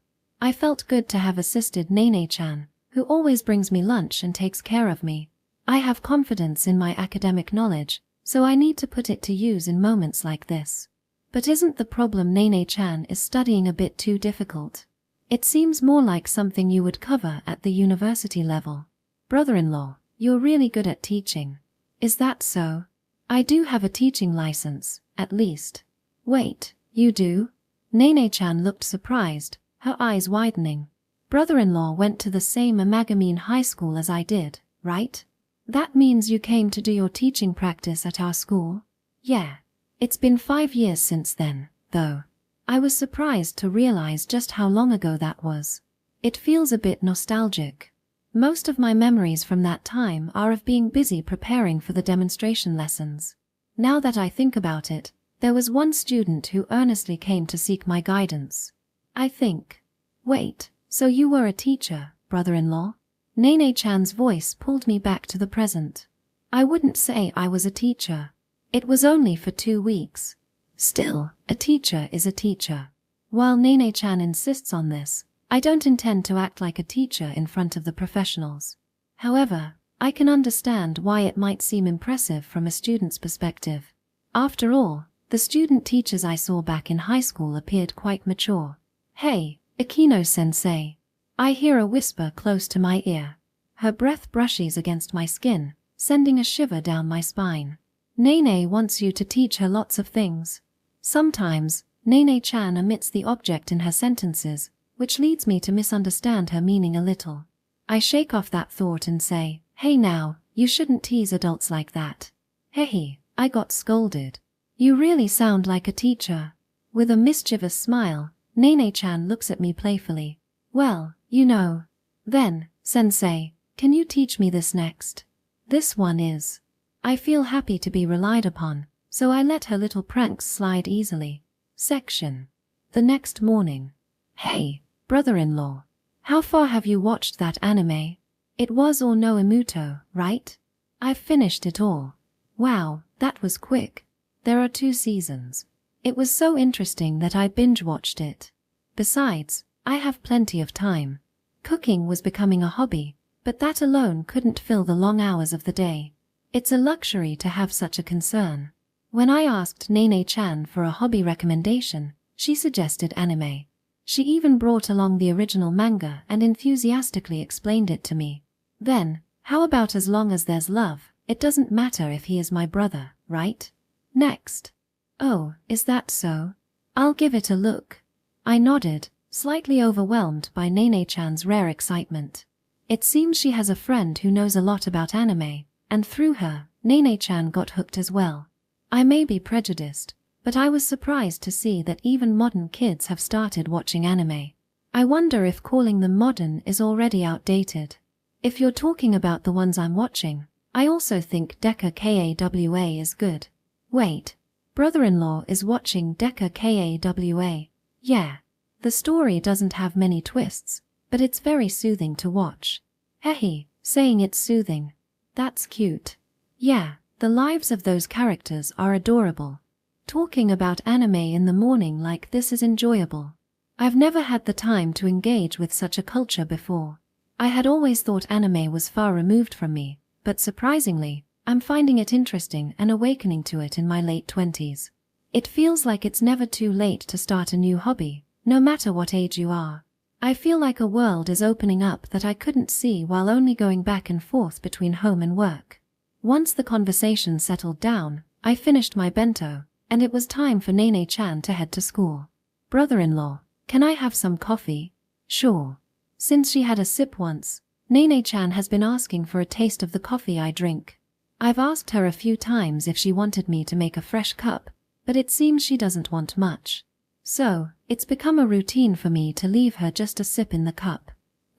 I felt good to have assisted Nene-chan, who always brings me lunch and takes care of me. I have confidence in my academic knowledge, so I need to put it to use in moments like this. But isn't the problem Nene-chan is studying a bit too difficult? It seems more like something you would cover at the university level. Brother-in-law, you're really good at teaching. Is that so? I do have a teaching license, at least. Wait, you do? Nene-chan looked surprised, her eyes widening. Brother-in-law went to the same Amagami high school as I did, right? That means you came to do your teaching practice at our school? Yeah. It's been 5 years since then, though. I was surprised to realize just how long ago that was. It feels a bit nostalgic. Most of my memories from that time are of being busy preparing for the demonstration lessons. Now that I think about it, there was one student who earnestly came to seek my guidance. I think. Wait, so you were a teacher, brother-in-law? Nene-chan's voice pulled me back to the present. I wouldn't say I was a teacher. It was only for 2 weeks. Still, a teacher is a teacher. While Nene-chan insists on this, I don't intend to act like a teacher in front of the professionals. However, I can understand why it might seem impressive from a student's perspective. After all, the student teachers I saw back in high school appeared quite mature. Hey, Akino-sensei. I hear a whisper close to my ear. Her breath brushes against my skin, sending a shiver down my spine. Nene wants you to teach her lots of things. Sometimes, Nene-chan omits the object in her sentences, which leads me to misunderstand her meaning a little. I shake off that thought and say, hey now, You shouldn't tease adults like that. Hehe, I got scolded. You really sound like a teacher. With a mischievous smile, Nene-chan looks at me playfully. Well, you know. Then, sensei, can you teach me this next? This one is. I feel happy to be relied upon, so I let her little pranks slide easily. Section. The next morning. Hey, brother-in-law. How far have you watched that anime? It was or no Imuto, right? I've finished it all. Wow, that was quick. There are 2 seasons. It was so interesting that I binge-watched it. Besides, I have plenty of time. Cooking was becoming a hobby, but that alone couldn't fill the long hours of the day. It's a luxury to have such a concern. When I asked Nene-chan for a hobby recommendation, she suggested anime. She even brought along the original manga and enthusiastically explained it to me. Then, how about as long as there's love, it doesn't matter if he is my brother, right? Next. Oh, is that so? I'll give it a look. I nodded, slightly overwhelmed by Nene-chan's rare excitement. It seems she has a friend who knows a lot about anime, and through her, Nene-chan got hooked as well. I may be prejudiced, but I was surprised to see that even modern kids have started watching anime. I wonder if calling them modern is already outdated. If you're talking about the ones I'm watching, I also think Deca Kawa is good. Wait, brother-in-law is watching Deca Kawa. Yeah. The story doesn't have many twists, but it's very soothing to watch. Hehe, saying it's soothing. That's cute. Yeah, the lives of those characters are adorable. Talking about anime in the morning like this is enjoyable. I've never had the time to engage with such a culture before. I had always thought anime was far removed from me, but surprisingly, I'm finding it interesting and awakening to it in my late 20s. It feels like it's never too late to start a new hobby, no matter what age you are. I feel like a world is opening up that I couldn't see while only going back and forth between home and work. Once the conversation settled down, I finished my bento, and it was time for Nene-chan to head to school. Brother-in-law, can I have some coffee? Sure. Since she had a sip once, Nene-chan has been asking for a taste of the coffee I drink. I've asked her a few times if she wanted me to make a fresh cup, but it seems she doesn't want much. So, it's become a routine for me to leave her just a sip in the cup.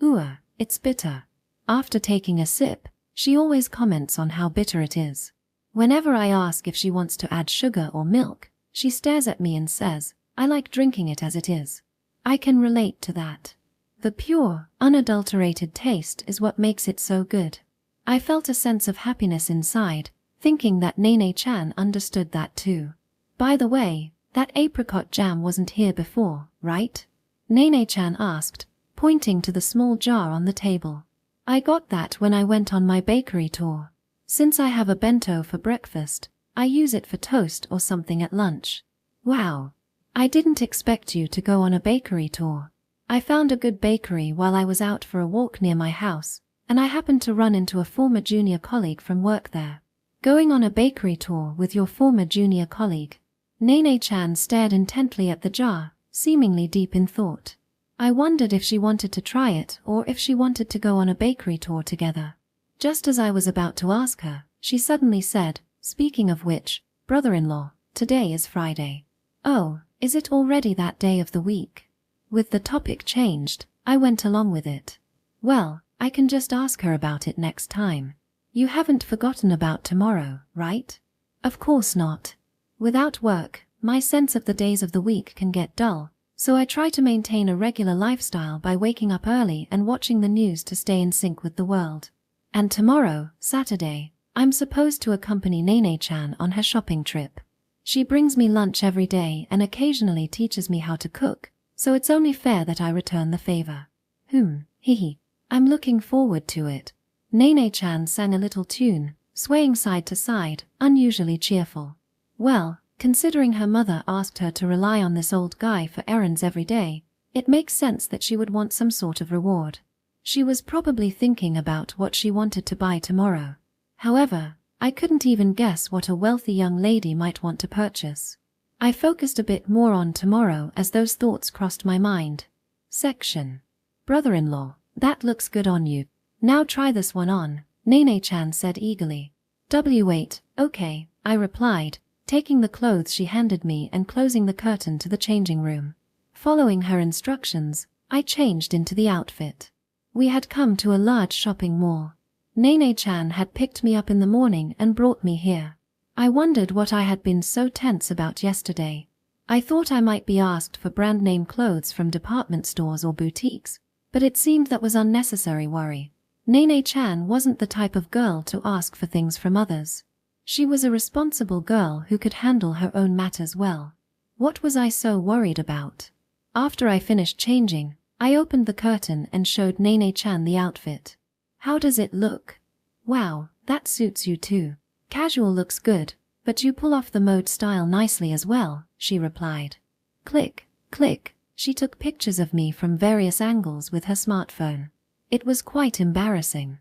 Ooh, it's bitter. After taking a sip, she always comments on how bitter it is. Whenever I ask if she wants to add sugar or milk, she stares at me and says, I like drinking it as it is. I can relate to that. The pure, unadulterated taste is what makes it so good. I felt a sense of happiness inside, thinking that Nene-chan understood that too. By the way, that apricot jam wasn't here before, right? Nene-chan asked, pointing to the small jar on the table. I got that when I went on my bakery tour. Since I have a bento for breakfast, I use it for toast or something at lunch. Wow. I didn't expect you to go on a bakery tour. I found a good bakery while I was out for a walk near my house, and I happened to run into a former junior colleague from work there. Going on a bakery tour with your former junior colleague. Nene-chan stared intently at the jar, seemingly deep in thought. I wondered if she wanted to try it or if she wanted to go on a bakery tour together. Just as I was about to ask her, she suddenly said, speaking of which, brother-in-law, today is Friday. Oh, is it already that day of the week? With the topic changed, I went along with it. Well, I can just ask her about it next time. You haven't forgotten about tomorrow, right? Of course not. Without work, my sense of the days of the week can get dull, so I try to maintain a regular lifestyle by waking up early and watching the news to stay in sync with the world. And tomorrow, Saturday, I'm supposed to accompany Nene-chan on her shopping trip. She brings me lunch every day and occasionally teaches me how to cook, so it's only fair that I return the favor. Hehe. I'm looking forward to it. Nene-chan sang a little tune, swaying side to side, unusually cheerful. Well, considering her mother asked her to rely on this old guy for errands every day, it makes sense that she would want some sort of reward. She was probably thinking about what she wanted to buy tomorrow. However, I couldn't even guess what a wealthy young lady might want to purchase. I focused a bit more on tomorrow as those thoughts crossed my mind. Section. Brother-in-law, that looks good on you. Now try this one on. Nene-chan said eagerly. Wait, okay, I replied, taking the clothes she handed me and closing the curtain to the changing room. Following her instructions, I changed into the outfit. We had come to a large shopping mall. Nene-chan had picked me up in the morning and brought me here. I wondered what I had been so tense about yesterday. I thought I might be asked for brand name clothes from department stores or boutiques, but it seemed that was unnecessary worry. Nene-chan wasn't the type of girl to ask for things from others. She was a responsible girl who could handle her own matters well. What was I so worried about? After I finished changing, I opened the curtain and showed Nene-chan the outfit. How does it look? Wow, that suits you too. Casual looks good, but you pull off the mode style nicely as well, she replied. Click, click, she took pictures of me from various angles with her smartphone. It was quite embarrassing.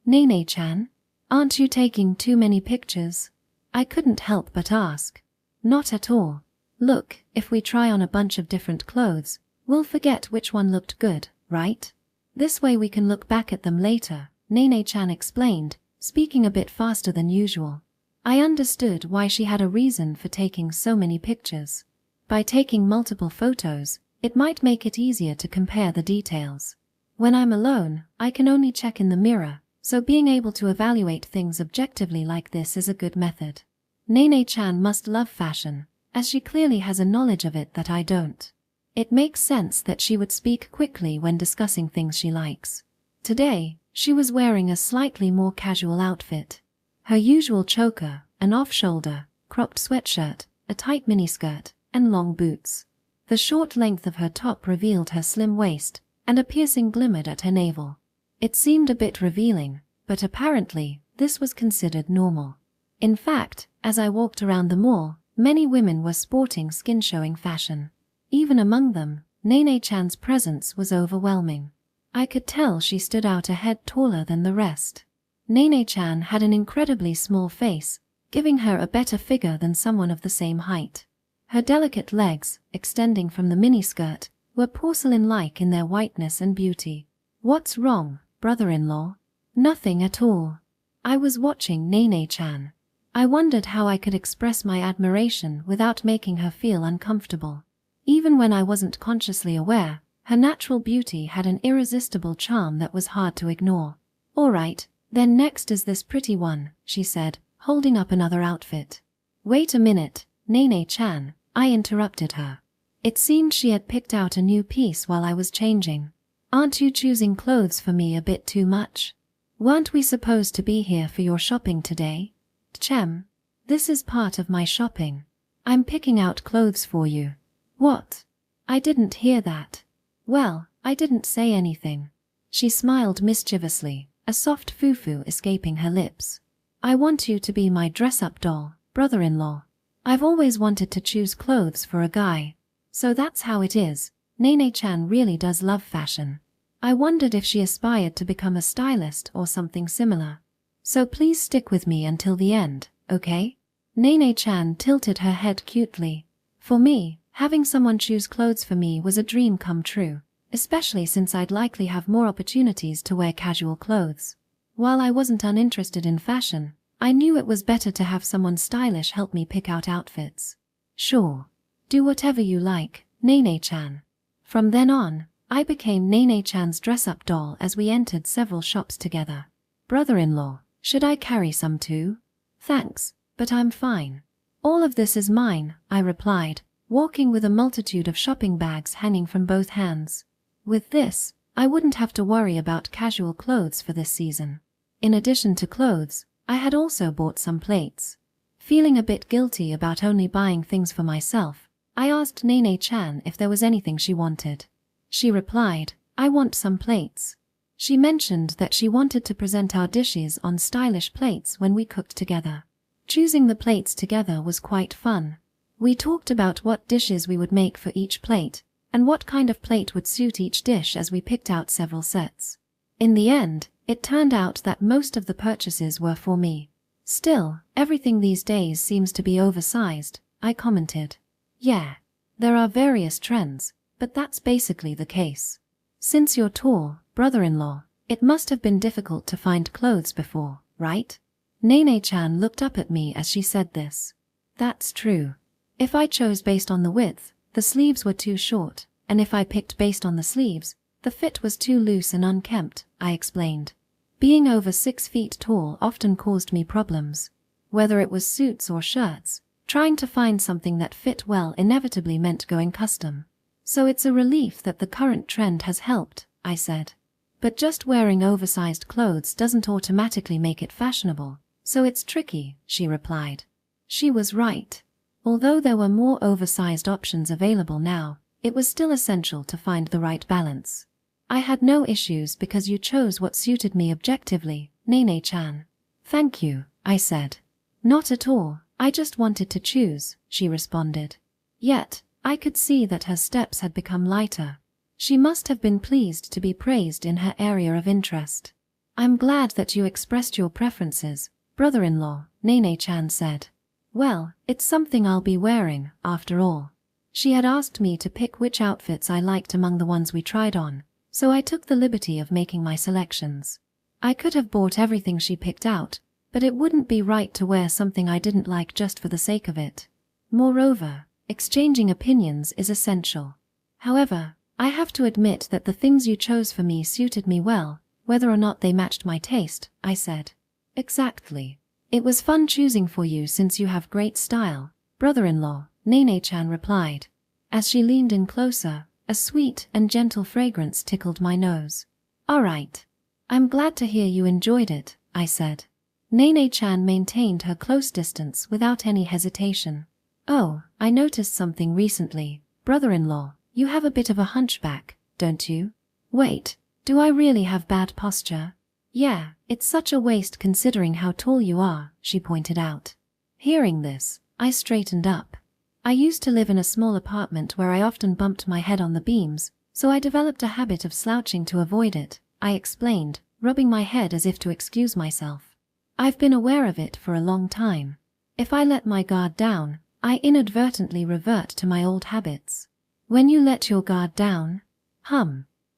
Nene-chan? Aren't you taking too many pictures? I couldn't help but ask. Not at all. Look, if we try on a bunch of different clothes, we'll forget which one looked good, right? This way we can look back at them later, Nene-chan explained, speaking a bit faster than usual. I understood why she had a reason for taking so many pictures. By taking multiple photos, it might make it easier to compare the details. When I'm alone, I can only check in the mirror, so being able to evaluate things objectively like this is a good method. Nene-chan must love fashion, as she clearly has a knowledge of it that I don't. It makes sense that she would speak quickly when discussing things she likes. Today, she was wearing a slightly more casual outfit. Her usual choker, an off-shoulder, cropped sweatshirt, a tight miniskirt, and long boots. The short length of her top revealed her slim waist, and a piercing glimmered at her navel. It seemed a bit revealing, but apparently, this was considered normal. In fact, as I walked around the mall, many women were sporting skin-showing fashion. Even among them, Nene-chan's presence was overwhelming. I could tell she stood out a head taller than the rest. Nene-chan had an incredibly small face, giving her a better figure than someone of the same height. Her delicate legs, extending from the miniskirt, were porcelain-like in their whiteness and beauty. What's wrong, brother-in-law? Nothing at all. I was watching Nene-chan. I wondered how I could express my admiration without making her feel uncomfortable. Even when I wasn't consciously aware, her natural beauty had an irresistible charm that was hard to ignore. All right, then next is this pretty one, she said, holding up another outfit. Wait a minute, Nene-chan, I interrupted her. It seemed she had picked out a new piece while I was changing. Aren't you choosing clothes for me a bit too much? Weren't we supposed to be here for your shopping today? Chem, this is part of my shopping. I'm picking out clothes for you. What? I didn't hear that. Well, I didn't say anything. She smiled mischievously, a soft foo-foo escaping her lips. I want you to be my dress-up doll, brother-in-law. I've always wanted to choose clothes for a guy. So that's how it is. Nene-chan really does love fashion. I wondered if she aspired to become a stylist or something similar. So please stick with me until the end, okay? Nene-chan tilted her head cutely. For me, having someone choose clothes for me was a dream come true, especially since I'd likely have more opportunities to wear casual clothes. While I wasn't uninterested in fashion, I knew it was better to have someone stylish help me pick out outfits. Sure. Do whatever you like, Nene-chan. From then on, I became Nene-chan's dress-up doll as we entered several shops together. Brother-in-law, should I carry some too? Thanks, but I'm fine. All of this is mine, I replied, walking with a multitude of shopping bags hanging from both hands. With this, I wouldn't have to worry about casual clothes for this season. In addition to clothes, I had also bought some plates. Feeling a bit guilty about only buying things for myself, I asked Nene-chan if there was anything she wanted. She replied, I want some plates. She mentioned that she wanted to present our dishes on stylish plates when we cooked together. Choosing the plates together was quite fun. We talked about what dishes we would make for each plate, and what kind of plate would suit each dish as we picked out several sets. In the end, it turned out that most of the purchases were for me. Still, everything these days seems to be oversized, I commented. Yeah. There are various trends, but that's basically the case. Since you're tall, brother-in-law, It must have been difficult to find clothes before, right? Nene-chan looked up at me as she said this. That's true. If I chose based on the width, the sleeves were too short, and if I picked based on the sleeves, the fit was too loose and unkempt, I explained. Being over 6 feet tall often caused me problems. Whether it was suits or shirts, trying to find something that fit well inevitably meant going custom. So it's a relief that the current trend has helped, I said. But just wearing oversized clothes doesn't automatically make it fashionable, so it's tricky, she replied. She was right. Although there were more oversized options available now, it was still essential to find the right balance. I had no issues because you chose what suited me objectively, Nene-chan. Thank you, I said. Not at all, I just wanted to choose, she responded. Yet, I could see that her steps had become lighter. She must have been pleased to be praised in her area of interest. I'm glad that you expressed your preferences, brother-in-law, Nene-chan said. Well, it's something I'll be wearing, after all. She had asked me to pick which outfits I liked among the ones we tried on, so I took the liberty of making my selections. I could have bought everything she picked out, but it wouldn't be right to wear something I didn't like just for the sake of it. Moreover, exchanging opinions is essential. However, I have to admit that the things you chose for me suited me well, whether or not they matched my taste, I said. Exactly. It was fun choosing for you since you have great style, brother-in-law, Nene-chan replied. As she leaned in closer, a sweet and gentle fragrance tickled my nose. All right. I'm glad to hear you enjoyed it, I said. Nene-chan maintained her close distance without any hesitation. Oh, I noticed something recently, brother-in-law. You have a bit of a hunchback, don't you? Wait, do I really have bad posture? Yeah, it's such a waste considering how tall you are, she pointed out. Hearing this, I straightened up. I used to live in a small apartment where I often bumped my head on the beams, so I developed a habit of slouching to avoid it, I explained, rubbing my head as if to excuse myself. I've been aware of it for a long time. If I let my guard down, I inadvertently revert to my old habits. When you let your guard down?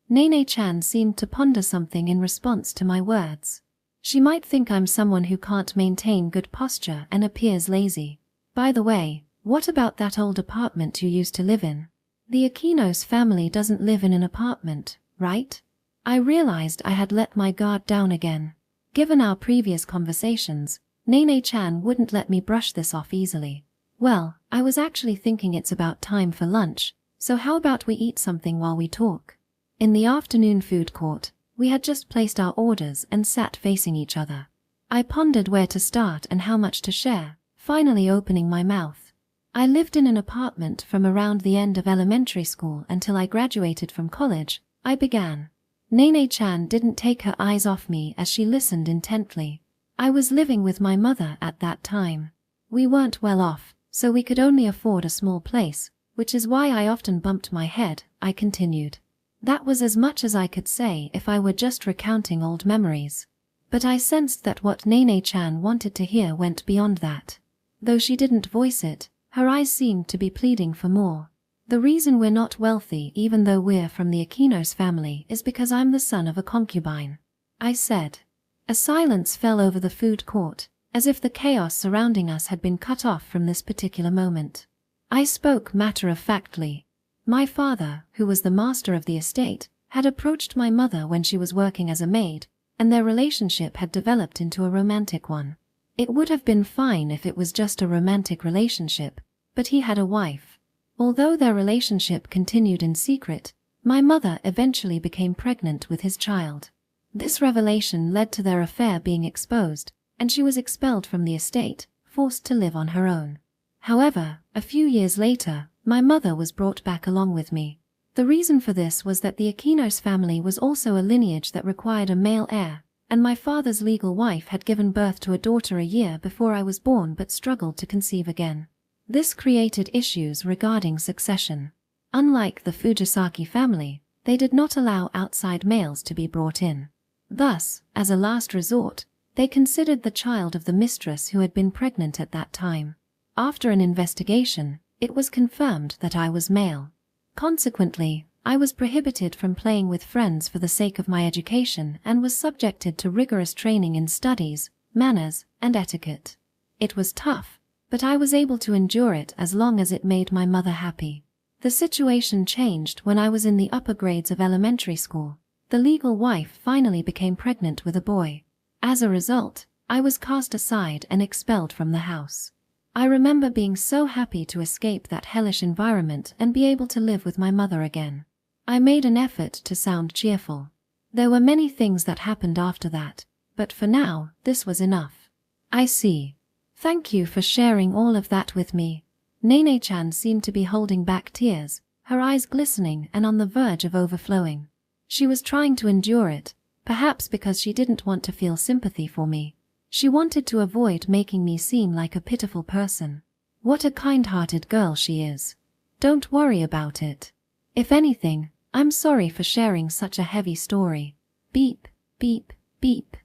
Nene-chan seemed to ponder something in response to my words. She might think I'm someone who can't maintain good posture and appears lazy. By the way, what about that old apartment you used to live in? The Aquinos family doesn't live in an apartment, right? I realized I had let my guard down again. Given our previous conversations, Nene-chan wouldn't let me brush this off easily. Well, I was actually thinking it's about time for lunch, so how about we eat something while we talk? In the afternoon food court, we had just placed our orders and sat facing each other. I pondered where to start and how much to share, finally opening my mouth. I lived in an apartment from around the end of elementary school until I graduated from college, I began. Nene-chan didn't take her eyes off me as she listened intently. I was living with my mother at that time. We weren't well off, so we could only afford a small place, which is why I often bumped my head, I continued. That was as much as I could say if I were just recounting old memories. But I sensed that what Nene-chan wanted to hear went beyond that. Though she didn't voice it, her eyes seemed to be pleading for more. The reason we're not wealthy even though we're from the Aquinos family is because I'm the son of a concubine, I said. A silence fell over the food court, as if the chaos surrounding us had been cut off from this particular moment. I spoke matter-of-factly. My father, who was the master of the estate, had approached my mother when she was working as a maid, and their relationship had developed into a romantic one. It would have been fine if it was just a romantic relationship, but he had a wife. Although their relationship continued in secret, my mother eventually became pregnant with his child. This revelation led to their affair being exposed, and she was expelled from the estate, forced to live on her own. However, a few years later, my mother was brought back along with me. The reason for this was that the Aquinos family was also a lineage that required a male heir, and my father's legal wife had given birth to a daughter a year before I was born but struggled to conceive again. This created issues regarding succession. Unlike the Fujisaki family, they did not allow outside males to be brought in. Thus, as a last resort, they considered the child of the mistress who had been pregnant at that time. After an investigation, it was confirmed that I was male. Consequently, I was prohibited from playing with friends for the sake of my education and was subjected to rigorous training in studies, manners, and etiquette. It was tough, but I was able to endure it as long as it made my mother happy. The situation changed when I was in the upper grades of elementary school. The legal wife finally became pregnant with a boy. As a result, I was cast aside and expelled from the house. I remember being so happy to escape that hellish environment and be able to live with my mother again. I made an effort to sound cheerful. There were many things that happened after that, but for now, this was enough. I see. Thank you for sharing all of that with me. Nene-chan seemed to be holding back tears, her eyes glistening and on the verge of overflowing. She was trying to endure it, perhaps because she didn't want to feel sympathy for me. She wanted to avoid making me seem like a pitiful person. What a kind-hearted girl she is. Don't worry about it. If anything, I'm sorry for sharing such a heavy story. Beep, beep, beep,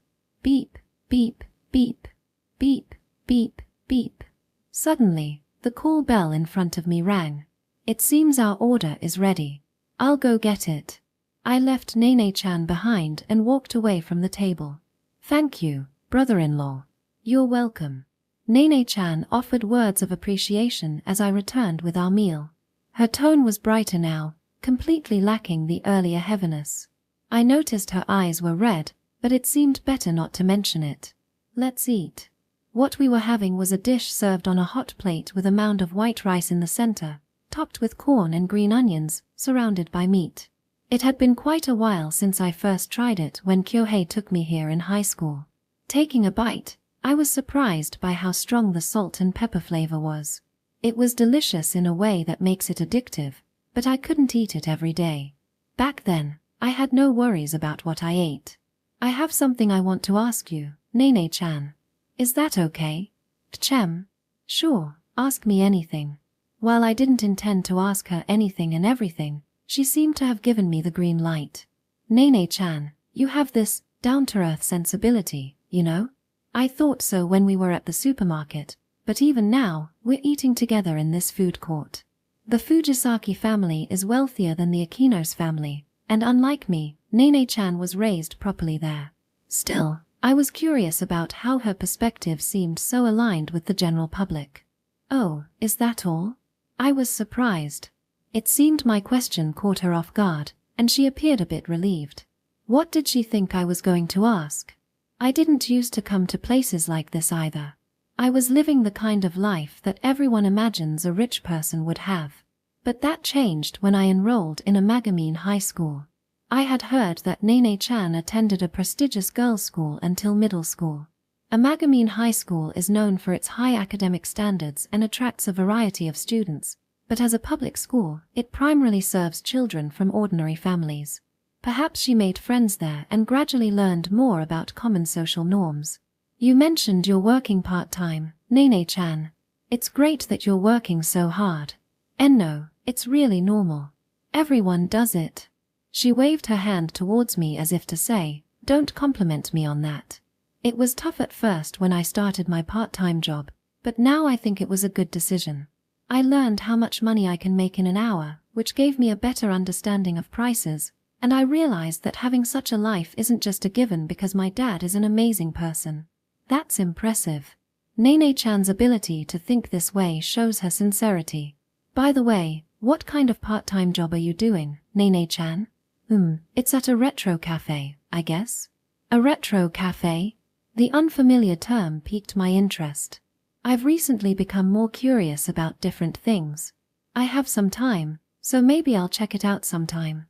beep, beep, beep, beep, beep, beep. Suddenly, the call bell in front of me rang. It seems our order is ready. I'll go get it. I left Nene-chan behind and walked away from the table. Thank you, brother-in-law. You're welcome. Nene-chan offered words of appreciation as I returned with our meal. Her tone was brighter now, completely lacking the earlier heaviness. I noticed her eyes were red, but it seemed better not to mention it. Let's eat. What we were having was a dish served on a hot plate with a mound of white rice in the center, topped with corn and green onions, surrounded by meat. It had been quite a while since I first tried it when Kyohei took me here in high school. Taking a bite, I was surprised by how strong the salt and pepper flavor was. It was delicious in a way that makes it addictive, but I couldn't eat it every day. Back then, I had no worries about what I ate. I have something I want to ask you, Nene-chan. Is that okay? Tchem? Sure, ask me anything. While I didn't intend to ask her anything and everything, she seemed to have given me the green light. Nene-chan, you have this down-to-earth sensibility, you know? I thought so when we were at the supermarket, but even now, we're eating together in this food court. The Fujisaki family is wealthier than the Akinos family, and unlike me, Nene-chan was raised properly there. Still, I was curious about how her perspective seemed so aligned with the general public. Oh, is that all? I was surprised. It seemed my question caught her off guard, and she appeared a bit relieved. What did she think I was going to ask? I didn't used to come to places like this either. I was living the kind of life that everyone imagines a rich person would have. But that changed when I enrolled in a Magamine high school. I had heard that Nene-chan attended a prestigious girls' school until middle school. A Magamine high school is known for its high academic standards and attracts a variety of students, but as a public school, it primarily serves children from ordinary families. Perhaps she made friends there and gradually learned more about common social norms. You mentioned you're working part-time, Nene-chan. It's great that you're working so hard. And no, it's really normal. Everyone does it. She waved her hand towards me as if to say, don't compliment me on that. It was tough at first when I started my part-time job, but now I think it was a good decision. I learned how much money I can make in an hour, which gave me a better understanding of prices, and I realized that having such a life isn't just a given because my dad is an amazing person. That's impressive. Nene-chan's ability to think this way shows her sincerity. By the way, what kind of part-time job are you doing, Nene-chan? It's at a retro cafe, I guess. A retro cafe? The unfamiliar term piqued my interest. I've recently become more curious about different things. I have some time, so maybe I'll check it out sometime.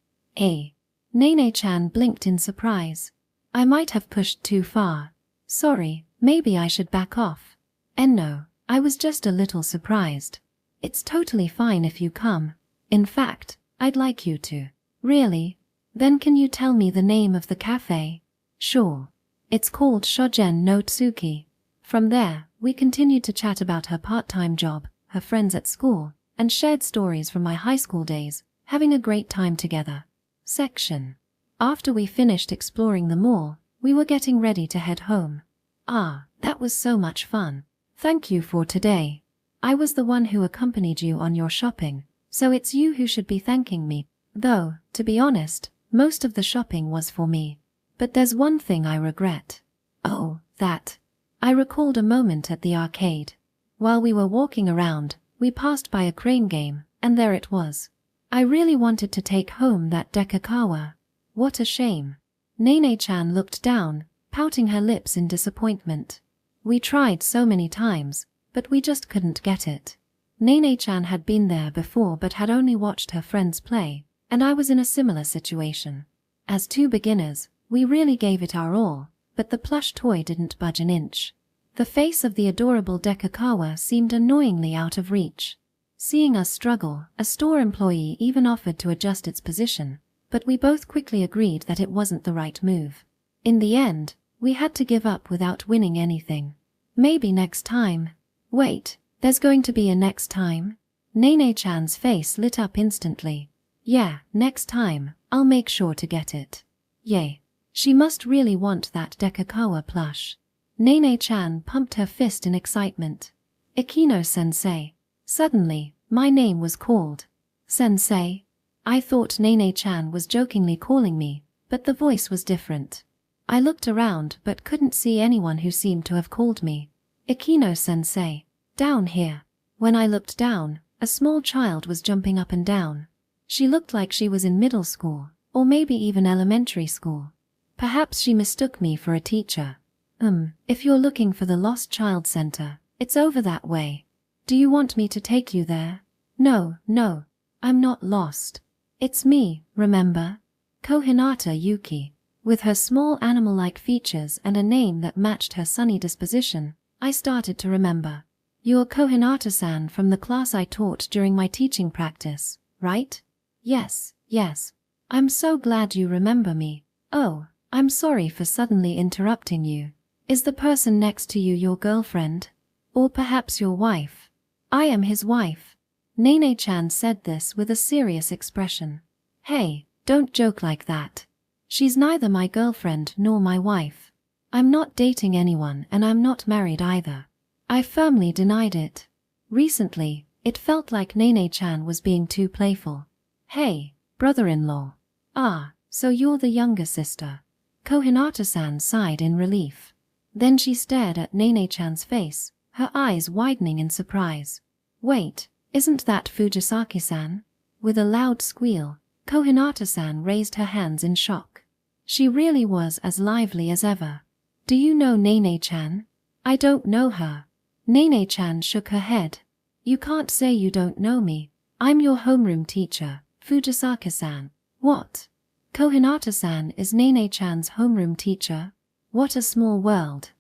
Nene-chan blinked in surprise. I might have pushed too far. Sorry, maybe I should back off. And no, I was just a little surprised. It's totally fine if you come. In fact, I'd like you to. Really? Then can you tell me the name of the cafe? Sure. It's called Shogen no Tsuki. From there, we continued to chat about her part-time job, her friends at school, and shared stories from my high school days, having a great time together. Section. After we finished exploring the mall, we were getting ready to head home. That was so much fun. Thank you for today. I was the one who accompanied you on your shopping, so it's you who should be thanking me. Though, to be honest, most of the shopping was for me. But there's one thing I regret. Oh, that. I recalled a moment at the arcade. While we were walking around, we passed by a crane game, and there it was. I really wanted to take home that Dekakawa. What a shame. Nene-chan looked down, pouting her lips in disappointment. We tried so many times, but we just couldn't get it. Nene-chan had been there before but had only watched her friends play, and I was in a similar situation. As two beginners, we really gave it our all, but the plush toy didn't budge an inch. The face of the adorable Dekakawa seemed annoyingly out of reach. Seeing us struggle, a store employee even offered to adjust its position, but we both quickly agreed that it wasn't the right move. In the end, we had to give up without winning anything. Maybe next time. Wait, there's going to be a next time? Nene-chan's face lit up instantly. Yeah, next time, I'll make sure to get it. Yay. She must really want that Dekakawa plush. Nene-chan pumped her fist in excitement. Ikino-sensei. Suddenly, my name was called. Sensei? I thought Nene-chan was jokingly calling me, but the voice was different. I looked around but couldn't see anyone who seemed to have called me. Ikino-sensei. Down here. When I looked down, a small child was jumping up and down. She looked like she was in middle school, or maybe even elementary school. Perhaps she mistook me for a teacher. If you're looking for the Lost Child Center, it's over that way. Do you want me to take you there? No, I'm not lost. It's me, remember? Kohinata Yuki. With her small animal-like features and a name that matched her sunny disposition, I started to remember. You're Kohinata-san from the class I taught during my teaching practice, right? Yes. I'm so glad you remember me. Oh, I'm sorry for suddenly interrupting you. Is the person next to you your girlfriend? Or perhaps your wife? I am his wife. Nene-chan said this with a serious expression. Hey, don't joke like that. She's neither my girlfriend nor my wife. I'm not dating anyone and I'm not married either. I firmly denied it. Recently, it felt like Nene-chan was being too playful. Hey, brother-in-law. Ah, so you're the younger sister. Kohinata-san sighed in relief. Then she stared at Nene-chan's face, her eyes widening in surprise. Wait, isn't that Fujisaki-san? With a loud squeal, Kohinata-san raised her hands in shock. She really was as lively as ever. Do you know Nene-chan? I don't know her. Nene-chan shook her head. You can't say you don't know me. I'm your homeroom teacher, Fujisaki-san. What? Kohinata-san is Nene-chan's homeroom teacher? What a small world.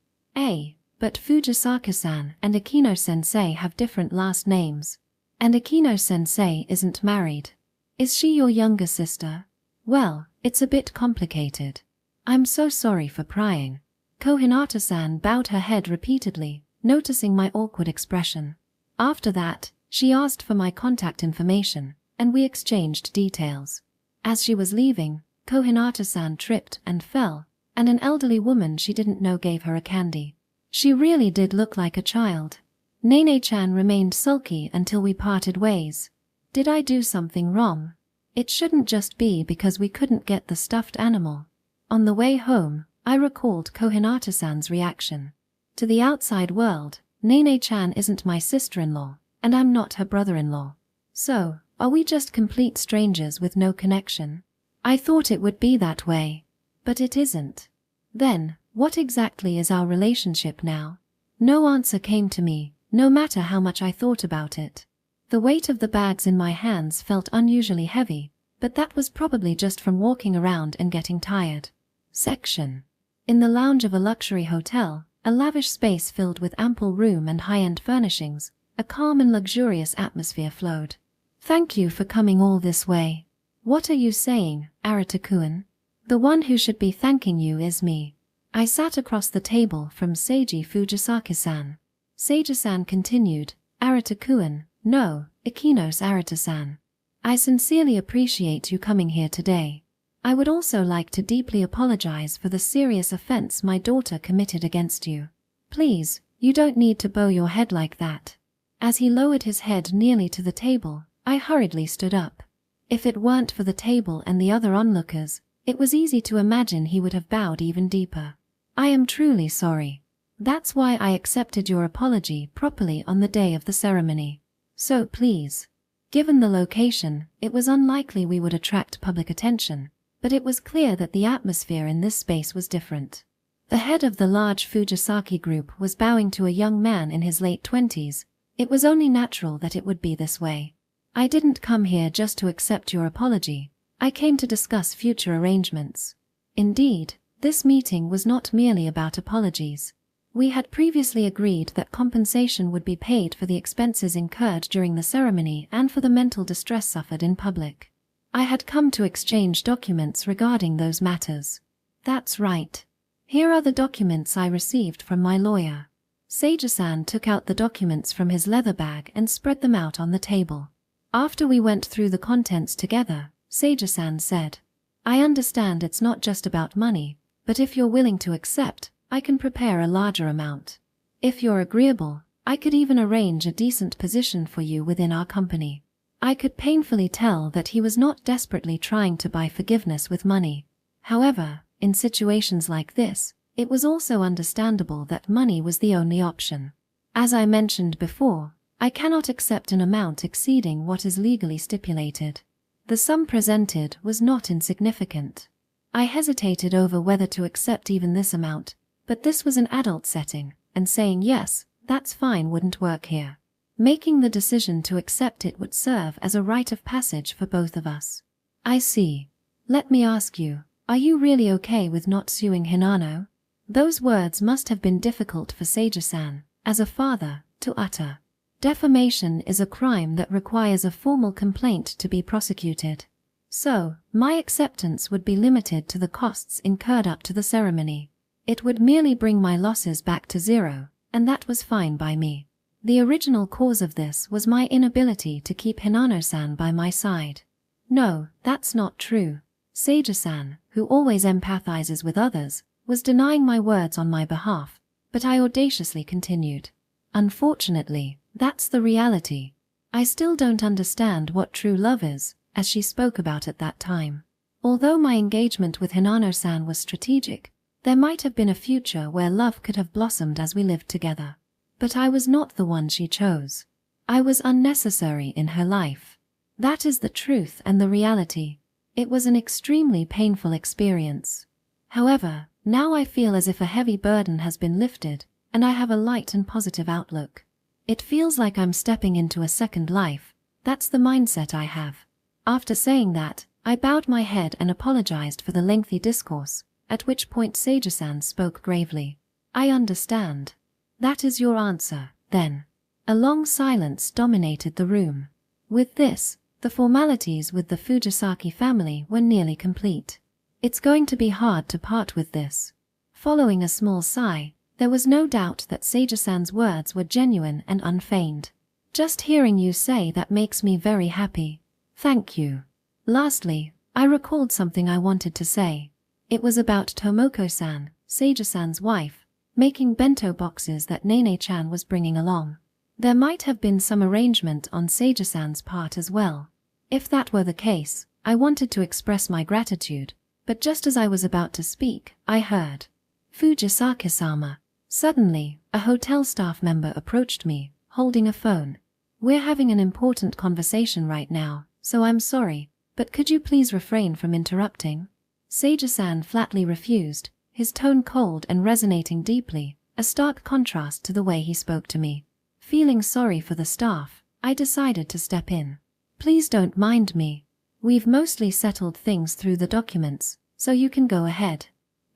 But Fujisaki-san and Ikino-sensei have different last names. And Ikino-sensei isn't married. Is she your younger sister? Well, it's a bit complicated. I'm so sorry for prying. Kohinata-san bowed her head repeatedly, noticing my awkward expression. After that, she asked for my contact information, and we exchanged details. As she was leaving, Kohinata-san tripped and fell, and an elderly woman she didn't know gave her a candy. She really did look like a child. Nene-chan remained sulky until we parted ways. Did I do something wrong? It shouldn't just be because we couldn't get the stuffed animal. On the way home, I recalled Kohinata-san's reaction. To the outside world, Nene-chan isn't my sister-in-law, and I'm not her brother-in-law. So, are we just complete strangers with no connection? I thought it would be that way. But it isn't. Then, what exactly is our relationship now? No answer came to me, no matter how much I thought about it. The weight of the bags in my hands felt unusually heavy, but that was probably just from walking around and getting tired. Section. In the lounge of a luxury hotel, a lavish space filled with ample room and high-end furnishings, a calm and luxurious atmosphere flowed. Thank you for coming all this way. What are you saying, Arata-kun? The one who should be thanking you is me. I sat across the table from Seiji Fujisaki-san. Seiji-san continued, Arata-kun, no, Ikinos Arata-san. I sincerely appreciate you coming here today. I would also like to deeply apologize for the serious offense my daughter committed against you. Please, you don't need to bow your head like that. As he lowered his head nearly to the table, I hurriedly stood up. If it weren't for the table and the other onlookers, it was easy to imagine he would have bowed even deeper. I am truly sorry. That's why I accepted your apology properly on the day of the ceremony. So please. Given the location, it was unlikely we would attract public attention, but it was clear that the atmosphere in this space was different. The head of the large Fujisaki group was bowing to a young man in his late 20s. It was only natural that it would be this way. I didn't come here just to accept your apology. I came to discuss future arrangements. Indeed, this meeting was not merely about apologies. We had previously agreed that compensation would be paid for the expenses incurred during the ceremony and for the mental distress suffered in public. I had come to exchange documents regarding those matters. That's right. Here are the documents I received from my lawyer. Seiji-san took out the documents from his leather bag and spread them out on the table. After we went through the contents together, Seiji-san said, I understand it's not just about money, but if you're willing to accept, I can prepare a larger amount. If you're agreeable, I could even arrange a decent position for you within our company. I could painfully tell that he was not desperately trying to buy forgiveness with money. However, in situations like this, it was also understandable that money was the only option. As I mentioned before, I cannot accept an amount exceeding what is legally stipulated. The sum presented was not insignificant. I hesitated over whether to accept even this amount, but this was an adult setting, and saying yes, that's fine wouldn't work here. Making the decision to accept it would serve as a rite of passage for both of us. I see. Let me ask you, are you really okay with not suing Hinano? Those words must have been difficult for Seiji-san, as a father, to utter. Defamation is a crime that requires a formal complaint to be prosecuted. So, my acceptance would be limited to the costs incurred up to the ceremony. It would merely bring my losses back to zero, and that was fine by me. The original cause of this was my inability to keep Hinano-san by my side. No, that's not true. Seiji-san, who always empathizes with others, was denying my words on my behalf, but I audaciously continued. Unfortunately, that's the reality. I still don't understand what true love is, as she spoke about at that time. Although my engagement with Hinano-san was strategic, there might have been a future where love could have blossomed as we lived together. But I was not the one she chose. I was unnecessary in her life. That is the truth and the reality. It was an extremely painful experience. However, now I feel as if a heavy burden has been lifted, and I have a light and positive outlook. It feels like I'm stepping into a second life. That's the mindset I have. After saying that, I bowed my head and apologized for the lengthy discourse, at which point Seiji-san spoke gravely. I understand. That is your answer, then. A long silence dominated the room. With this, the formalities with the Fujisaki family were nearly complete. It's going to be hard to part with this. Following a small sigh, there was no doubt that Seiji-san's words were genuine and unfeigned. Just hearing you say that makes me very happy. Thank you. Lastly, I recalled something I wanted to say. It was about Tomoko-san, Seiji-san's wife, making bento boxes that Nene-chan was bringing along. There might have been some arrangement on Seiji-san's part as well. If that were the case, I wanted to express my gratitude, but just as I was about to speak, I heard, Fujisaki-sama. Suddenly, a hotel staff member approached me, holding a phone. We're having an important conversation right now, so I'm sorry, but could you please refrain from interrupting? Seiji-san flatly refused, his tone cold and resonating deeply, a stark contrast to the way he spoke to me. Feeling sorry for the staff, I decided to step in. Please don't mind me. We've mostly settled things through the documents, so you can go ahead.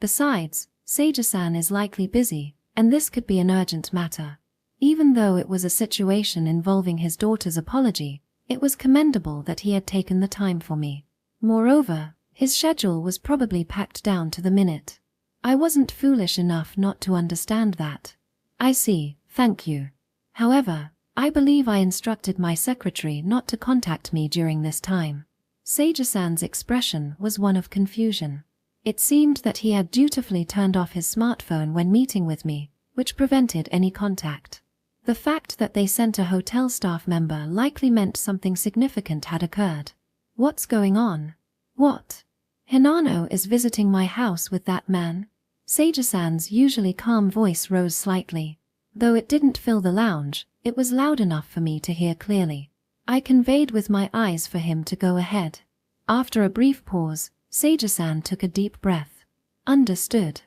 Besides, Seiji-san is likely busy, and this could be an urgent matter. Even though it was a situation involving his daughter's apology, it was commendable that he had taken the time for me. Moreover, his schedule was probably packed down to the minute. I wasn't foolish enough not to understand that. I see, thank you. However, I believe I instructed my secretary not to contact me during this time. Seiji-san's expression was one of confusion. It seemed that he had dutifully turned off his smartphone when meeting with me, which prevented any contact. The fact that they sent a hotel staff member likely meant something significant had occurred. What's going on? What? Hinano is visiting my house with that man? Seiji-san's usually calm voice rose slightly. Though it didn't fill the lounge, it was loud enough for me to hear clearly. I conveyed with my eyes for him to go ahead. After a brief pause, Seiji-san took a deep breath. Understood.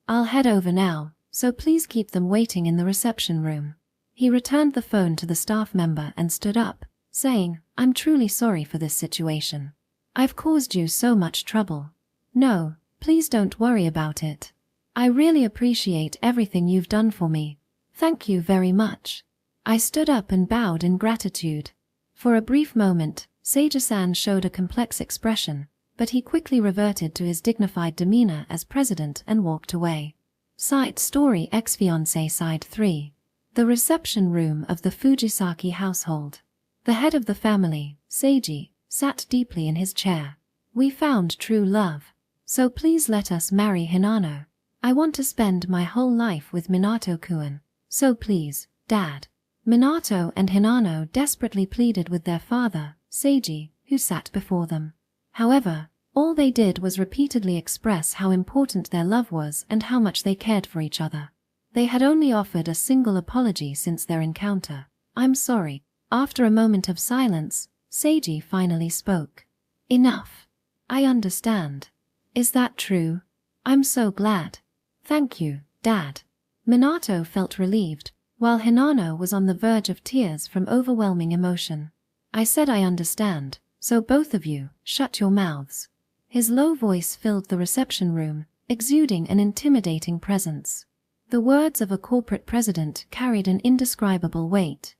I'll head over now, so please keep them waiting in the reception room. He returned the phone to the staff member and stood up, saying, I'm truly sorry for this situation. I've caused you so much trouble. No, please don't worry about it. I really appreciate everything you've done for me. Thank you very much. I stood up and bowed in gratitude. For a brief moment, Seiji-san showed a complex expression, but he quickly reverted to his dignified demeanor as president and walked away. Side Story Ex-Fiancée Side 3. The reception room of the Fujisaki household. The head of the family, Seiji, sat deeply in his chair. We found true love. So please let us marry Hinano. I want to spend my whole life with Minato-kun. So please, Dad. Minato and Hinano desperately pleaded with their father, Seiji, who sat before them. However, all they did was repeatedly express how important their love was and how much they cared for each other. They had only offered a single apology since their encounter. I'm sorry. After a moment of silence, Seiji finally spoke. Enough. I understand. Is that true? I'm so glad. Thank you, Dad. Minato felt relieved, while Hinano was on the verge of tears from overwhelming emotion. I said I understand, so both of you, shut your mouths. His low voice filled the reception room, exuding an intimidating presence. The words of a corporate president carried an indescribable weight.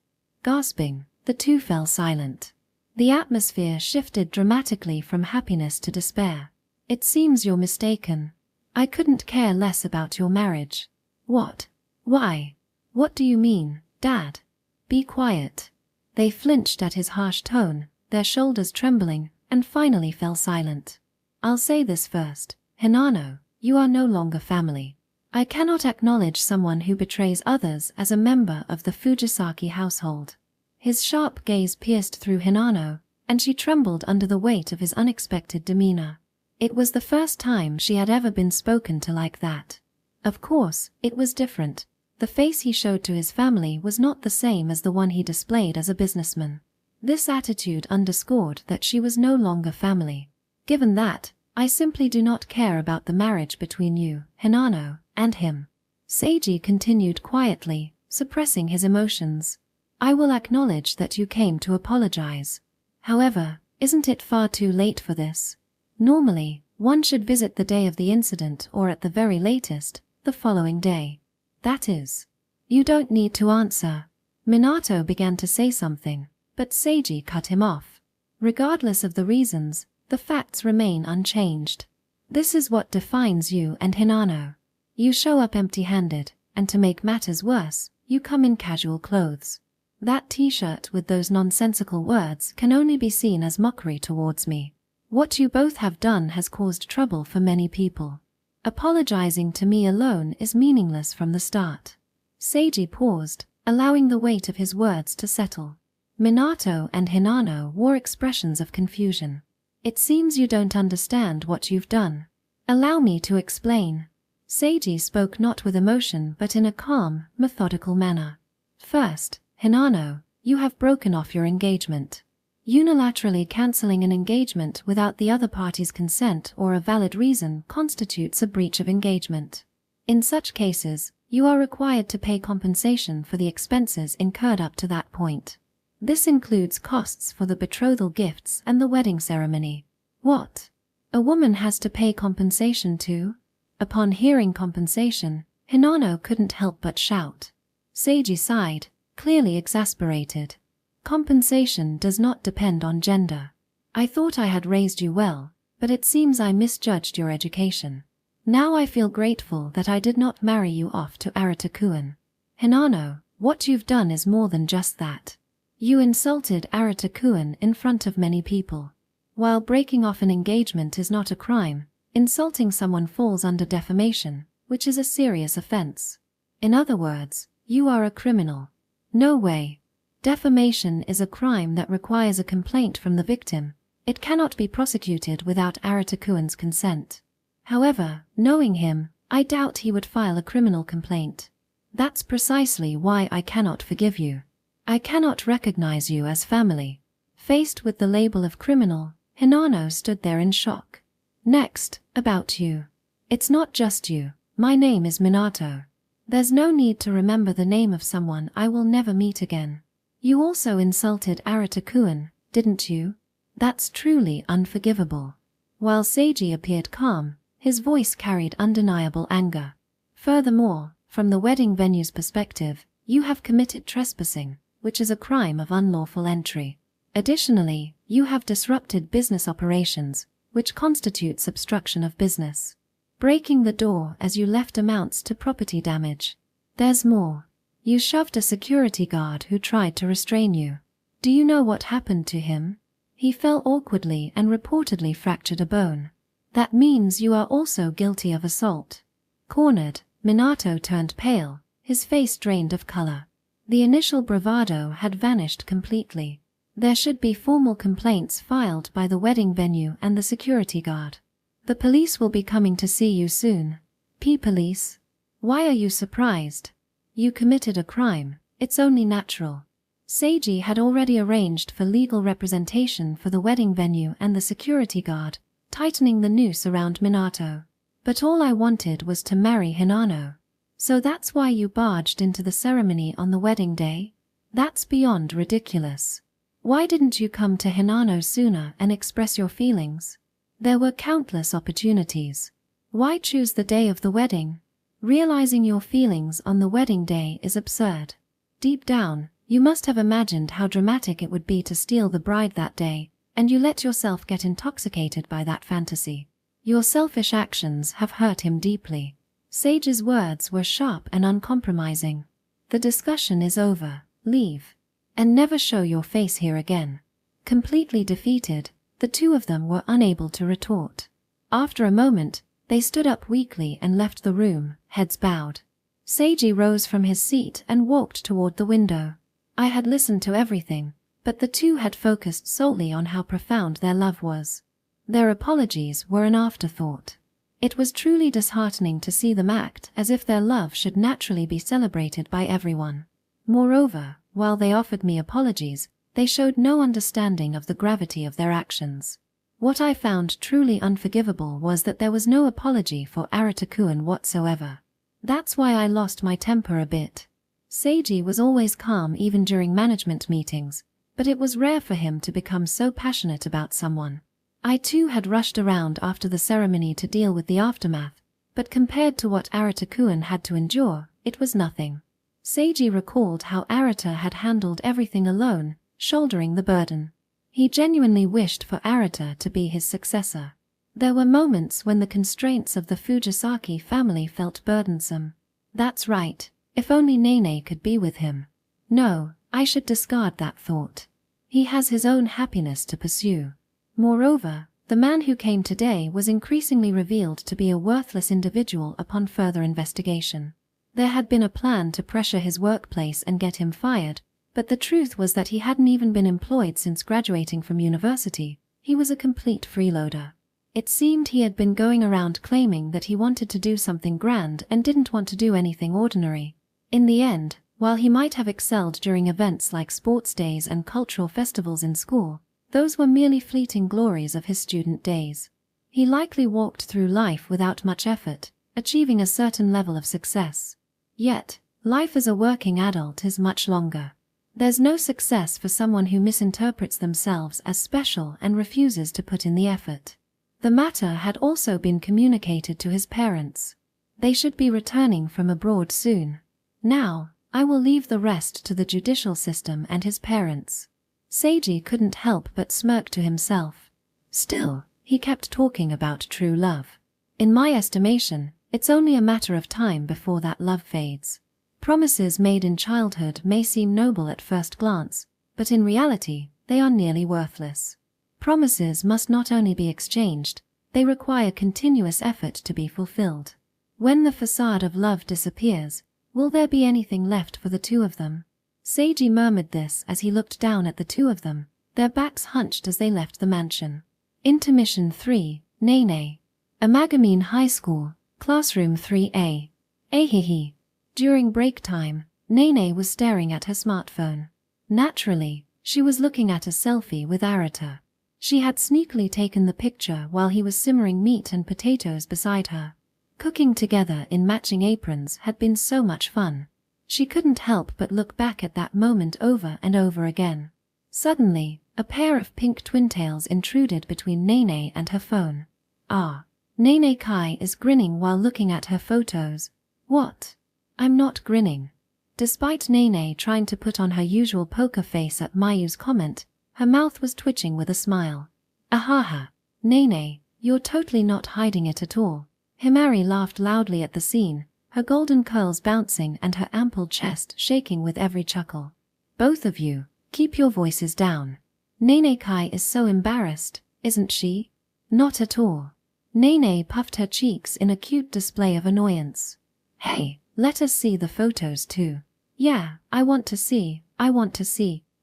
Gasping, the two fell silent. The atmosphere shifted dramatically from happiness to despair. It seems you're mistaken. I couldn't care less about your marriage. What? Why? What do you mean, Dad? Be quiet. They flinched at his harsh tone, their shoulders trembling, and finally fell silent. I'll say this first, Hinano, you are no longer family. I cannot acknowledge someone who betrays others as a member of the Fujisaki household. His sharp gaze pierced through Hinano, and she trembled under the weight of his unexpected demeanor. It was the first time she had ever been spoken to like that. Of course, it was different. The face he showed to his family was not the same as the one he displayed as a businessman. This attitude underscored that she was no longer family. Given that, I simply do not care about the marriage between you, Hinano, and him. Seiji continued quietly, suppressing his emotions. I will acknowledge that you came to apologize. However, isn't it far too late for this? Normally, one should visit the day of the incident or at the very latest, the following day. That is. You don't need to answer. Minato began to say something, but Seiji cut him off. Regardless of the reasons, the facts remain unchanged. This is what defines you and Hinano. You show up empty-handed, and to make matters worse, you come in casual clothes. That t-shirt with those nonsensical words can only be seen as mockery towards me. What you both have done has caused trouble for many people. Apologizing to me alone is meaningless from the start. Seiji paused, allowing the weight of his words to settle. Minato and Hinano wore expressions of confusion. It seems you don't understand what you've done. Allow me to explain. Seiji spoke not with emotion but in a calm, methodical manner. First, Hinano, you have broken off your engagement. Unilaterally cancelling an engagement without the other party's consent or a valid reason constitutes a breach of engagement. In such cases, you are required to pay compensation for the expenses incurred up to that point. This includes costs for the betrothal gifts and the wedding ceremony. What? A woman has to pay compensation too? Upon hearing compensation, Hinano couldn't help but shout. Seiji sighed, clearly exasperated. Compensation does not depend on gender. I thought I had raised you well, but it seems I misjudged your education. Now I feel grateful that I did not marry you off to Arata-kun. Hinano, what you've done is more than just that. You insulted Arata-kun in front of many people. While breaking off an engagement is not a crime, insulting someone falls under defamation, which is a serious offense. In other words, you are a criminal. No way. Defamation is a crime that requires a complaint from the victim. It cannot be prosecuted without Arata-kuan's consent. However, knowing him, I doubt he would file a criminal complaint. That's precisely why I cannot forgive you. I cannot recognize you as family. Faced with the label of criminal, Hinano stood there in shock. Next, about you. It's not just you. My name is Minato. There's no need to remember the name of someone I will never meet again. You also insulted Arata-kuan, didn't you? That's truly unforgivable. While Seiji appeared calm, his voice carried undeniable anger. Furthermore, from the wedding venue's perspective, you have committed trespassing, which is a crime of unlawful entry. Additionally, you have disrupted business operations, which constitutes obstruction of business. Breaking the door as you left amounts to property damage. There's more. You shoved a security guard who tried to restrain you. Do you know what happened to him? He fell awkwardly and reportedly fractured a bone. That means you are also guilty of assault. Cornered, Minato turned pale, his face drained of color. The initial bravado had vanished completely. There should be formal complaints filed by the wedding venue and the security guard. The police will be coming to see you soon. Police? Why are you surprised? You committed a crime. It's only natural. Seiji had already arranged for legal representation for the wedding venue and the security guard, tightening the noose around Minato. But all I wanted was to marry Hinano. So that's why you barged into the ceremony on the wedding day? That's beyond ridiculous. Why didn't you come to Hinano sooner and express your feelings? There were countless opportunities. Why choose the day of the wedding? Realizing your feelings on the wedding day is absurd. Deep down, you must have imagined how dramatic it would be to steal the bride that day, and you let yourself get intoxicated by that fantasy. Your selfish actions have hurt him deeply. Seiji's words were sharp and uncompromising. The discussion is over. Leave. And never show your face here again. Completely defeated, the two of them were unable to retort. After a moment, they stood up weakly and left the room, heads bowed. Seiji rose from his seat and walked toward the window. I had listened to everything, but the two had focused solely on how profound their love was. Their apologies were an afterthought. It was truly disheartening to see them act as if their love should naturally be celebrated by everyone. Moreover, while they offered me apologies, they showed no understanding of the gravity of their actions. What I found truly unforgivable was that there was no apology for Arata-kuan whatsoever. That's why I lost my temper a bit. Seiji was always calm even during management meetings, but it was rare for him to become so passionate about someone. I too had rushed around after the ceremony to deal with the aftermath, but compared to what Arata-kuan had to endure, it was nothing. Seiji recalled how Arata had handled everything alone, shouldering the burden. He genuinely wished for Arata to be his successor. There were moments when the constraints of the Fujisaki family felt burdensome. That's right, if only Nene could be with him. No, I should discard that thought. He has his own happiness to pursue. Moreover, the man who came today was increasingly revealed to be a worthless individual upon further investigation. There had been a plan to pressure his workplace and get him fired, but the truth was that he hadn't even been employed since graduating from university. He was a complete freeloader. It seemed he had been going around claiming that he wanted to do something grand and didn't want to do anything ordinary. In the end, while he might have excelled during events like sports days and cultural festivals in school, those were merely fleeting glories of his student days. He likely walked through life without much effort, achieving a certain level of success. Yet, life as a working adult is much longer. There's no success for someone who misinterprets themselves as special and refuses to put in the effort. The matter had also been communicated to his parents. They should be returning from abroad soon. Now, I will leave the rest to the judicial system and his parents. Seiji couldn't help but smirk to himself. Still, he kept talking about true love. In my estimation, it's only a matter of time before that love fades. Promises made in childhood may seem noble at first glance, but in reality, they are nearly worthless. Promises must not only be exchanged, they require continuous effort to be fulfilled. When the facade of love disappears, will there be anything left for the two of them? Seiji murmured this as he looked down at the two of them, their backs hunched as they left the mansion. Intermission 3, Nene. Amagamine High School, Classroom 3A. Ahihi. During break time, Nene was staring at her smartphone. Naturally, she was looking at a selfie with Arata. She had sneakily taken the picture while he was simmering meat and potatoes beside her. Cooking together in matching aprons had been so much fun. She couldn't help but look back at that moment over and over again. Suddenly, a pair of pink twintails intruded between Nene and her phone. Ah. Nene Kai is grinning while looking at her photos. What? I'm not grinning. Despite Nene trying to put on her usual poker face at Mayu's comment, her mouth was twitching with a smile. Ahaha. Nene, you're totally not hiding it at all. Himari laughed loudly at the scene, her golden curls bouncing and her ample chest shaking with every chuckle. Both of you, keep your voices down. Nene Kai is so embarrassed, isn't she? Not at all. Nene puffed her cheeks in a cute display of annoyance. Hey, let us see the photos too. Yeah, I want to see.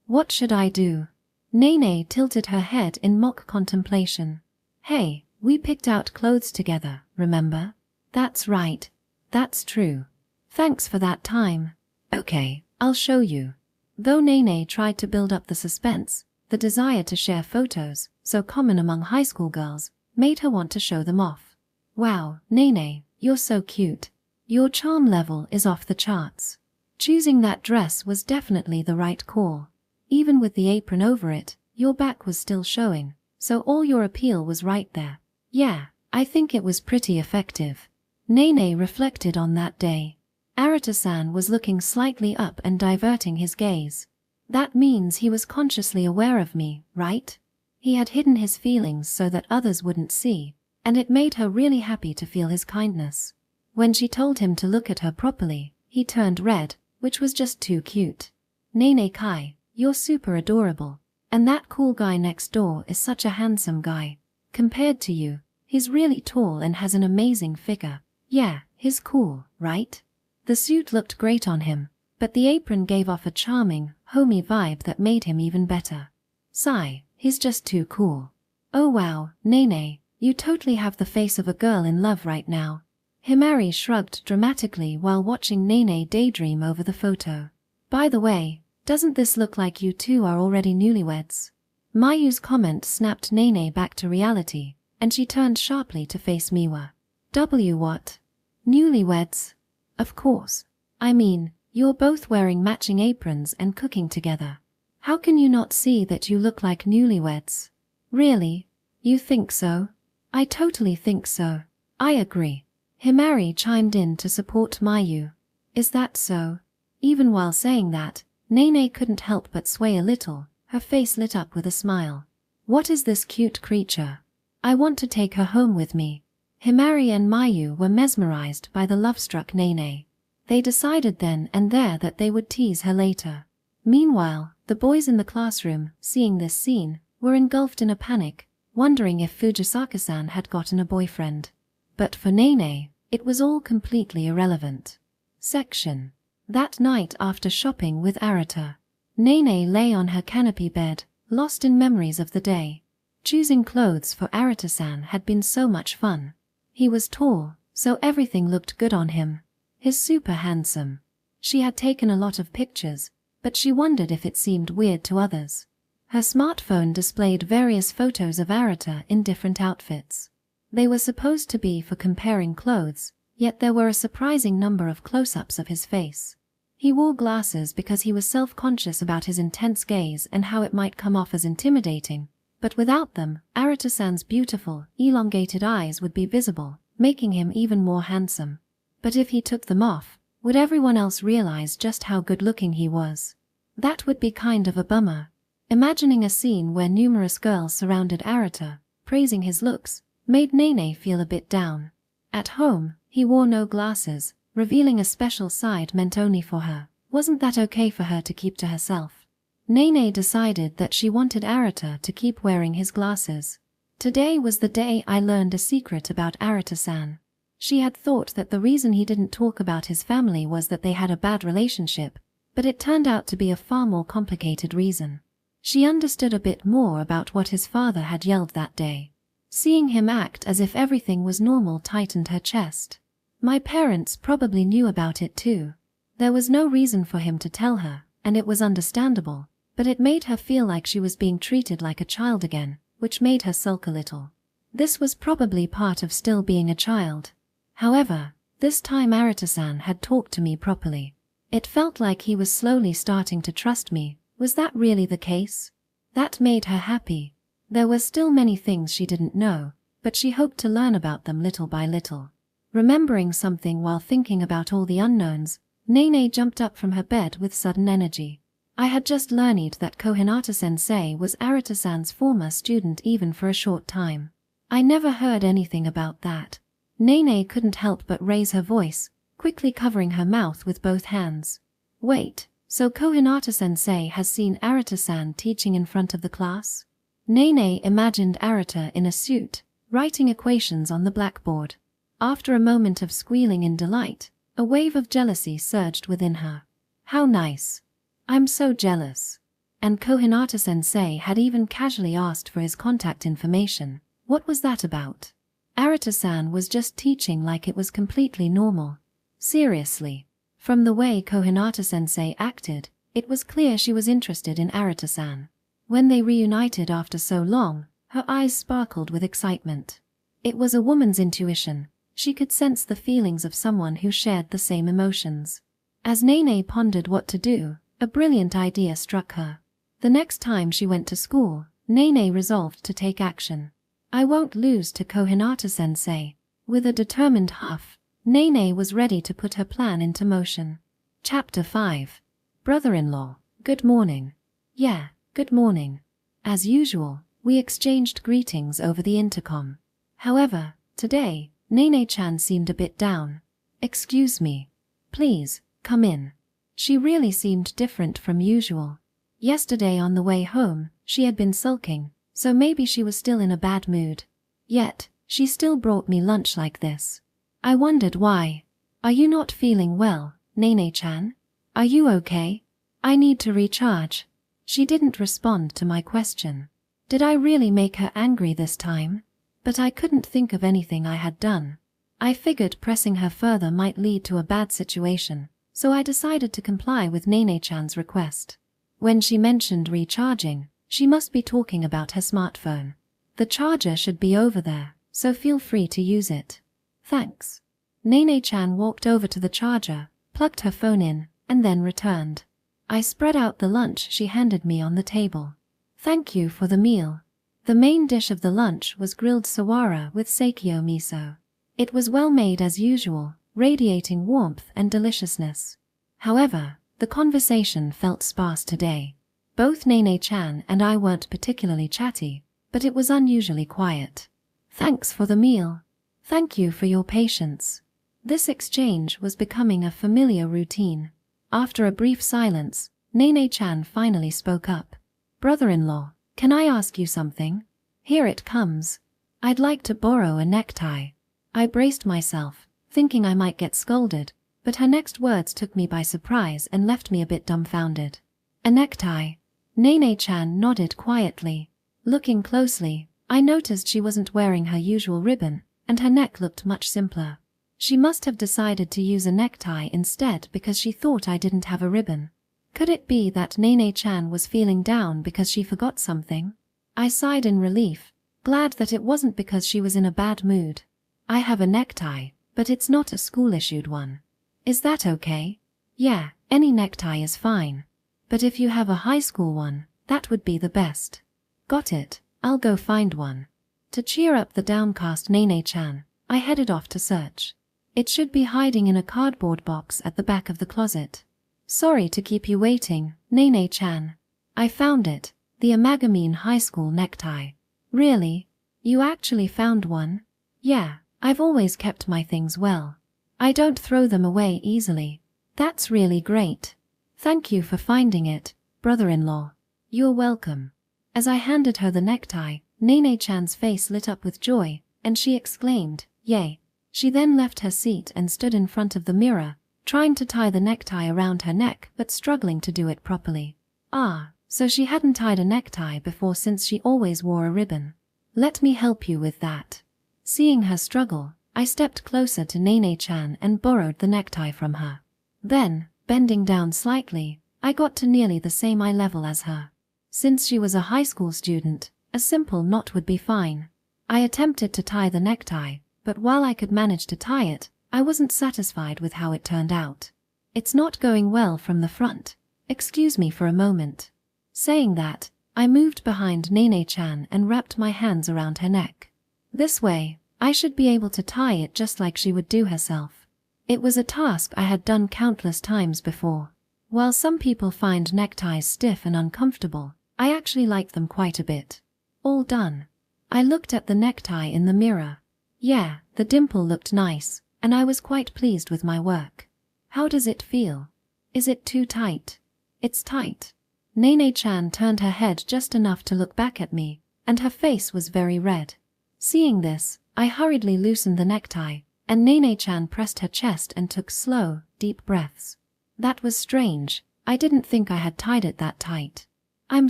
What should I do? Nene tilted her head in mock contemplation. Hey, we picked out clothes together, remember? That's right. That's true. Thanks for that time. Okay, I'll show you. Though Nene tried to build up the suspense, the desire to share photos, so common among high school girls, made her want to show them off. Wow, Nene, you're so cute. Your charm level is off the charts. Choosing that dress was definitely the right call. Even with the apron over it, your back was still showing, so all your appeal was right there. Yeah, I think it was pretty effective. Nene reflected on that day. Arata-san was looking slightly up and diverting his gaze. That means he was consciously aware of me, right? He had hidden his feelings so that others wouldn't see, and it made her really happy to feel his kindness. When she told him to look at her properly, he turned red, which was just too cute. Nene Kai, you're super adorable, and that cool guy next door is such a handsome guy. Compared to you, he's really tall and has an amazing figure. Yeah, he's cool, right? The suit looked great on him, but the apron gave off a charming, homey vibe that made him even better. Sigh, he's just too cool. Oh wow, Nene, you totally have the face of a girl in love right now. Himari shrugged dramatically while watching Nene daydream over the photo. By the way, doesn't this look like you two are already newlyweds? Mayu's comment snapped Nene back to reality, and she turned sharply to face Miwa. What? Newlyweds? Of course. I mean, you're both wearing matching aprons and cooking together. How can you not see that you look like newlyweds? Really? You think so? I totally think so. I agree. Himari chimed in to support Mayu. Is that so? Even while saying that, Nene couldn't help but sway a little, her face lit up with a smile. What is this cute creature? I want to take her home with me. Himari and Mayu were mesmerized by the love-struck Nene. They decided then and there that they would tease her later. Meanwhile, the boys in the classroom, seeing this scene, were engulfed in a panic, wondering if Fujisaka-san had gotten a boyfriend. But for Nene, it was all completely irrelevant. Section. That night after shopping with Arata, Nene lay on her canopy bed, lost in memories of the day. Choosing clothes for Arata-san had been so much fun. He was tall, so everything looked good on him. He's super handsome. She had taken a lot of pictures, but she wondered if it seemed weird to others. Her smartphone displayed various photos of Arata in different outfits. They were supposed to be for comparing clothes, yet there were a surprising number of close-ups of his face. He wore glasses because he was self-conscious about his intense gaze and how it might come off as intimidating, but without them, Arata-san's beautiful, elongated eyes would be visible, making him even more handsome. But if he took them off, would everyone else realize just how good-looking he was? That would be kind of a bummer. Imagining a scene where numerous girls surrounded Arata, praising his looks, made Nene feel a bit down. At home, he wore no glasses, revealing a special side meant only for her. Wasn't that okay for her to keep to herself? Nene decided that she wanted Arata to keep wearing his glasses. Today was the day I learned a secret about Arata-san. She had thought that the reason he didn't talk about his family was that they had a bad relationship, but it turned out to be a far more complicated reason. She understood a bit more about what his father had yelled that day. Seeing him act as if everything was normal tightened her chest. My parents probably knew about it too. There was no reason for him to tell her, and it was understandable, but it made her feel like she was being treated like a child again, which made her sulk a little. This was probably part of still being a child. However, this time Arata-san had talked to me properly. It felt like he was slowly starting to trust me. Was that really the case? That made her happy. There were still many things she didn't know, but she hoped to learn about them little by little. Remembering something while thinking about all the unknowns, Nene jumped up from her bed with sudden energy. I had just learned that Kohinata-sensei was Arata-san's former student even for a short time. I never heard anything about that. Nene couldn't help but raise her voice, quickly covering her mouth with both hands. Wait, so Kohinata-sensei has seen Arata-san teaching in front of the class? Nene imagined Arata in a suit, writing equations on the blackboard. After a moment of squealing in delight, a wave of jealousy surged within her. How nice. I'm so jealous. And Kohinata-sensei had even casually asked for his contact information. What was that about? Arata-san was just teaching like it was completely normal. Seriously. From the way Kohinata-sensei acted, it was clear she was interested in Arata-san. When they reunited after so long, her eyes sparkled with excitement. It was a woman's intuition. She could sense the feelings of someone who shared the same emotions. As Nene pondered what to do, a brilliant idea struck her. The next time she went to school, Nene resolved to take action. I won't lose to Kohinata-sensei. With a determined huff, Nene was ready to put her plan into motion. Chapter 5. Brother-in-law, good morning. Yeah, good morning. As usual, we exchanged greetings over the intercom. However, today, Nene-chan seemed a bit down. Excuse me. Please, come in. She really seemed different from usual. Yesterday on the way home, she had been sulking, so maybe she was still in a bad mood. Yet, she still brought me lunch like this. I wondered why. Are you not feeling well, Nene-chan? Are you okay? I need to recharge. She didn't respond to my question. Did I really make her angry this time? But I couldn't think of anything I had done. I figured pressing her further might lead to a bad situation, so I decided to comply with Nene-chan's request. When she mentioned recharging, she must be talking about her smartphone. The charger should be over there, so feel free to use it. Thanks. Nene-chan walked over to the charger, plugged her phone in, and then returned. I spread out the lunch she handed me on the table. Thank you for the meal. The main dish of the lunch was grilled sawara with seikyo miso. It was well made as usual, radiating warmth and deliciousness. However, the conversation felt sparse today. Both Nene-chan and I weren't particularly chatty, but it was unusually quiet. Thanks for the meal. Thank you for your patience. This exchange was becoming a familiar routine. After a brief silence, Nene-chan finally spoke up. Brother-in-law, can I ask you something? Here it comes. I'd like to borrow a necktie. I braced myself, thinking I might get scolded, but her next words took me by surprise and left me a bit dumbfounded. A necktie? Nene-chan nodded quietly. Looking closely, I noticed she wasn't wearing her usual ribbon, and her neck looked much simpler. She must have decided to use a necktie instead because she thought I didn't have a ribbon. Could it be that Nene-chan was feeling down because she forgot something? I sighed in relief, glad that it wasn't because she was in a bad mood. I have a necktie, but it's not a school-issued one. Is that okay? Yeah, any necktie is fine. But if you have a high school one, that would be the best. Got it, I'll go find one. To cheer up the downcast Nene-chan, I headed off to search. It should be hiding in a cardboard box at the back of the closet. Sorry to keep you waiting, Nene-chan. I found it, the Amagamine High School necktie. Really? You actually found one? Yeah, I've always kept my things well. I don't throw them away easily. That's really great. Thank you for finding it, brother-in-law. You're welcome. As I handed her the necktie, Nene-chan's face lit up with joy, and she exclaimed, "Yay." She then left her seat and stood in front of the mirror, trying to tie the necktie around her neck but struggling to do it properly. Ah, So she hadn't tied a necktie before since she always wore a ribbon. Let me help you with that. Seeing her struggle, I stepped closer to Nene-chan and borrowed the necktie from her. Then, bending down slightly, I got to nearly the same eye level as her. Since she was a high school student, a simple knot would be fine. I attempted to tie the necktie, but while I could manage to tie it, I wasn't satisfied with how it turned out. It's not going well from the front. Excuse me for a moment. Saying that, I moved behind Nene-chan and wrapped my hands around her neck. This way, I should be able to tie it just like she would do herself. It was a task I had done countless times before. While some people find neckties stiff and uncomfortable, I actually like them quite a bit. All done. I looked at the necktie in the mirror. Yeah, the dimple looked nice, and I was quite pleased with my work. How does it feel? Is it too tight? It's tight. Nene-chan turned her head just enough to look back at me, and her face was very red. Seeing this, I hurriedly loosened the necktie, and Nene-chan pressed her chest and took slow, deep breaths. That was strange. I didn't think I had tied it that tight. I'm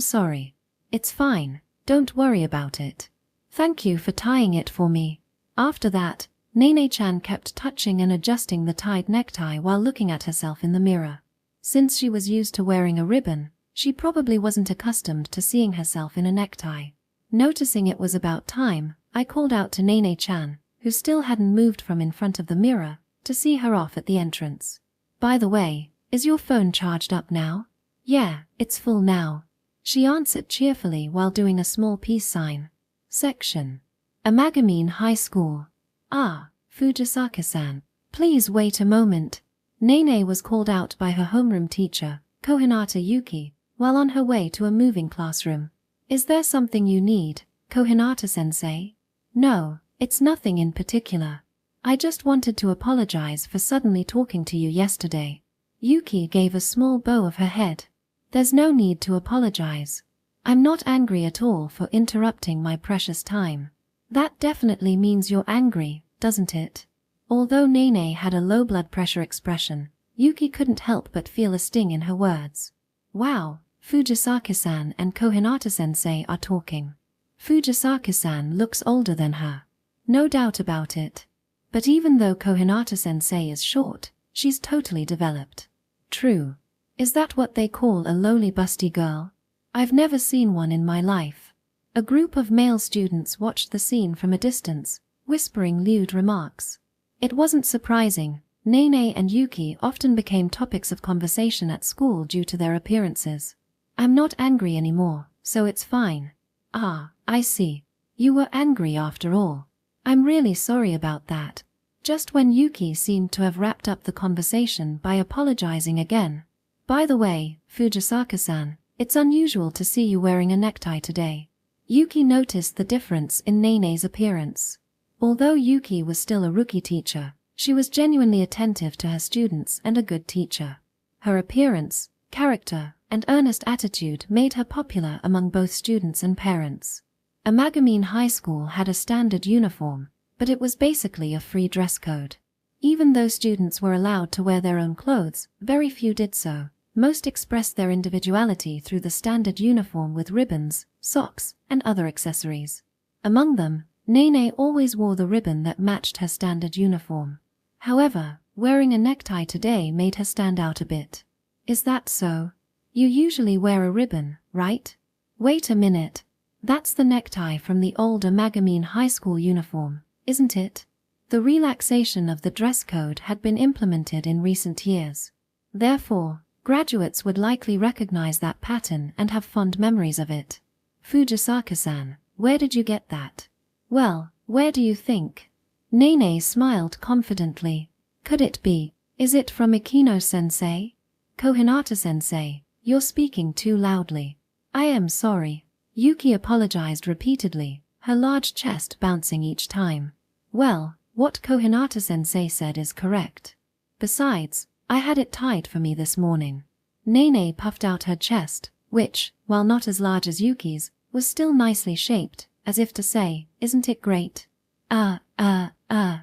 sorry. It's fine. Don't worry about it. Thank you for tying it for me. After that, Nene-chan kept touching and adjusting the tied necktie while looking at herself in the mirror. Since she was used to wearing a ribbon, she probably wasn't accustomed to seeing herself in a necktie. Noticing it was about time, I called out to Nene-chan, who still hadn't moved from in front of the mirror, to see her off at the entrance. By the way, is your phone charged up now? Yeah, it's full now. She answered cheerfully while doing a small peace sign. Section. Amagami High School. Ah, Fujisaka-san. Please wait a moment. Nene was called out by her homeroom teacher, Kohinata Yuki, while on her way to a moving classroom. Is there something you need, Kohinata-sensei? No, it's nothing in particular. I just wanted to apologize for suddenly talking to you yesterday. Yuki gave a small bow of her head. There's no need to apologize. I'm not angry at all for interrupting my precious time. That definitely means you're angry, doesn't it? Although Nene had a low blood pressure expression, Yuki couldn't help but feel a sting in her words. Wow, Fujisaka-san and Kohinata-sensei are talking. Fujisaka-san looks older than her. No doubt about it. But even though Kohinata-sensei is short, she's totally developed. True. Is that what they call a lowly busty girl? I've never seen one in my life. A group of male students watched the scene from a distance, whispering lewd remarks. It wasn't surprising. Nene and Yuki often became topics of conversation at school due to their appearances. I'm not angry anymore, so it's fine. Ah, I see. You were angry after all. I'm really sorry about that. Just when Yuki seemed to have wrapped up the conversation by apologizing again. By the way, Fujisaka-san, it's unusual to see you wearing a necktie today. Yuki noticed the difference in Nene's appearance. Although Yuki was still a rookie teacher, she was genuinely attentive to her students and a good teacher. Her appearance, character, and earnest attitude made her popular among both students and parents. Amagami High School had a standard uniform, but it was basically a free dress code. Even though students were allowed to wear their own clothes, very few did so. Most expressed their individuality through the standard uniform with ribbons, socks, and other accessories. Among them, Nene always wore the ribbon that matched her standard uniform. However, wearing a necktie today made her stand out a bit. Is that so? You usually wear a ribbon, right? Wait a minute. That's the necktie from the old Amagami High School uniform, isn't it? The relaxation of the dress code had been implemented in recent years. Therefore, graduates would likely recognize that pattern and have fond memories of it. Fujisaka-san, where did you get that? Well, where do you think? Nene smiled confidently. Could it be? Is it from Ikino-sensei? Kohinata-sensei, you're speaking too loudly. I am sorry. Yuki apologized repeatedly, her large chest bouncing each time. Well, what Kohinata-sensei said is correct. Besides, I had it tied for me this morning. Nene puffed out her chest, which, while not as large as Yuki's, was still nicely shaped, as if to say, isn't it great?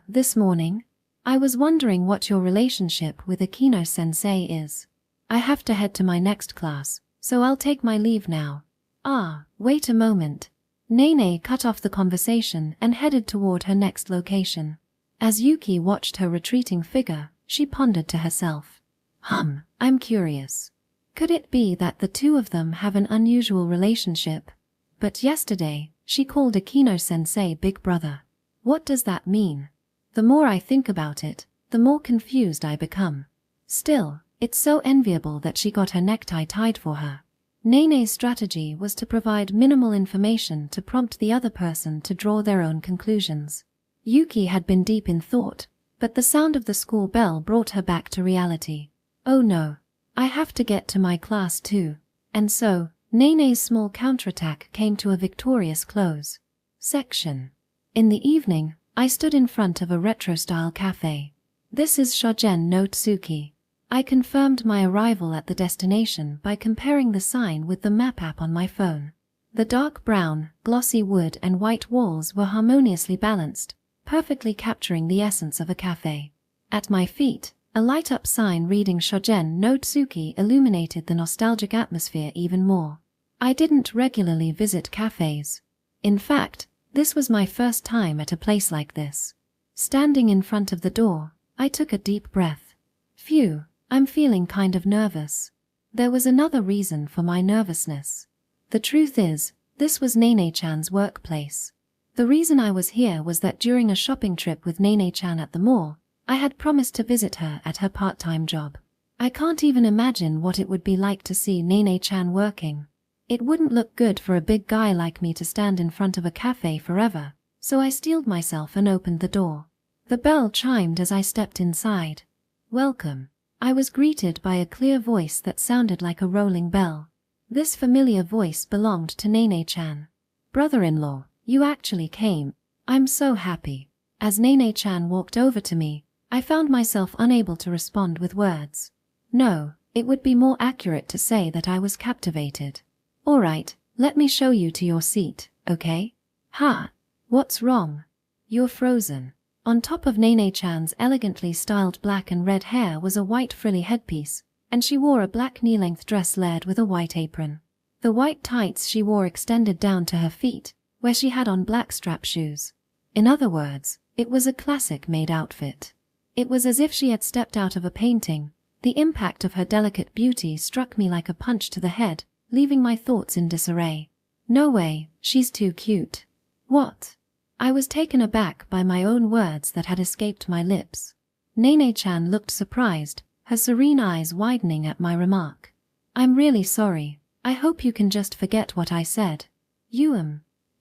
This morning? I was wondering what your relationship with Ikino-sensei is. I have to head to my next class, so I'll take my leave now. Ah, wait a moment. Nene cut off the conversation and headed toward her next location. As Yuki watched her retreating figure, she pondered to herself. I'm curious. Could it be that the two of them have an unusual relationship? But yesterday, she called Akino-sensei big brother. What does that mean? The more I think about it, the more confused I become. Still, it's so enviable that she got her necktie tied for her. Nene's strategy was to provide minimal information to prompt the other person to draw their own conclusions. Yuki had been deep in thought, but the sound of the school bell brought her back to reality. Oh no, I have to get to my class too. And so, Nene's small counterattack came to a victorious close. Section. In the evening, I stood in front of a retro-style cafe. This is Shogen no Tsuki. I confirmed my arrival at the destination by comparing the sign with the map app on my phone. The dark brown, glossy wood and white walls were harmoniously balanced, perfectly capturing the essence of a cafe. At my feet, a light-up sign reading Shogen no Tsuki illuminated the nostalgic atmosphere even more. I didn't regularly visit cafes. In fact, this was my first time at a place like this. Standing in front of the door, I took a deep breath. Phew. I'm feeling kind of nervous. There was another reason for my nervousness. The truth is, this was Nene-chan's workplace. The reason I was here was that during a shopping trip with Nene-chan at the mall, I had promised to visit her at her part-time job. I can't even imagine what it would be like to see Nene-chan working. It wouldn't look good for a big guy like me to stand in front of a cafe forever, so I steeled myself and opened the door. The bell chimed as I stepped inside. Welcome. I was greeted by a clear voice that sounded like a rolling bell. This familiar voice belonged to Nene-chan. Brother-in-law, you actually came. I'm so happy. As Nene-chan walked over to me, I found myself unable to respond with words. No, it would be more accurate to say that I was captivated. Alright, let me show you to your seat, okay? Ha! What's wrong? You're frozen. On top of Nene-chan's elegantly styled black and red hair was a white frilly headpiece, and she wore a black knee-length dress layered with a white apron. The white tights she wore extended down to her feet, where she had on black strap shoes. In other words, it was a classic maid outfit. It was as if she had stepped out of a painting. The impact of her delicate beauty struck me like a punch to the head, leaving my thoughts in disarray. No way, she's too cute. What? I was taken aback by my own words that had escaped my lips. Nene-chan looked surprised, her serene eyes widening at my remark. I'm really sorry. I hope you can just forget what I said.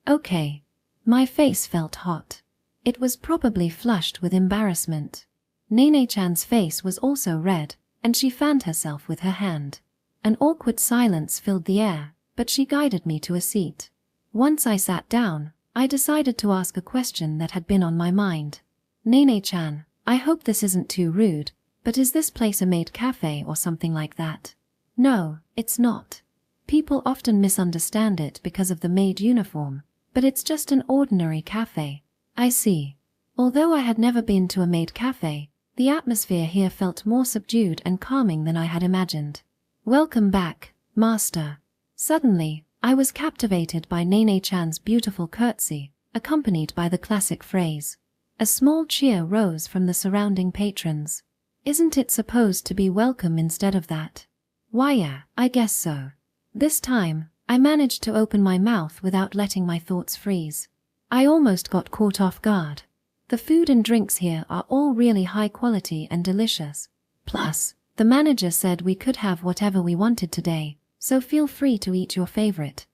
Okay. My face felt hot. It was probably flushed with embarrassment. Nene-chan's face was also red, and she fanned herself with her hand. An awkward silence filled the air, but she guided me to a seat. Once I sat down, I decided to ask a question that had been on my mind. Nene-chan, I hope this isn't too rude, but is this place a maid cafe or something like that? No, it's not. People often misunderstand it because of the maid uniform, but it's just an ordinary cafe. I see. Although I had never been to a maid cafe, the atmosphere here felt more subdued and calming than I had imagined. Welcome back, master. Suddenly, I was captivated by Nene-chan's beautiful curtsy, accompanied by the classic phrase. A small cheer rose from the surrounding patrons. Isn't it supposed to be welcome instead of that? Why yeah, I guess so. This time, I managed to open my mouth without letting my thoughts freeze. I almost got caught off guard. The food and drinks here are all really high quality and delicious. Plus, the manager said we could have whatever we wanted today, so feel free to eat your favorite.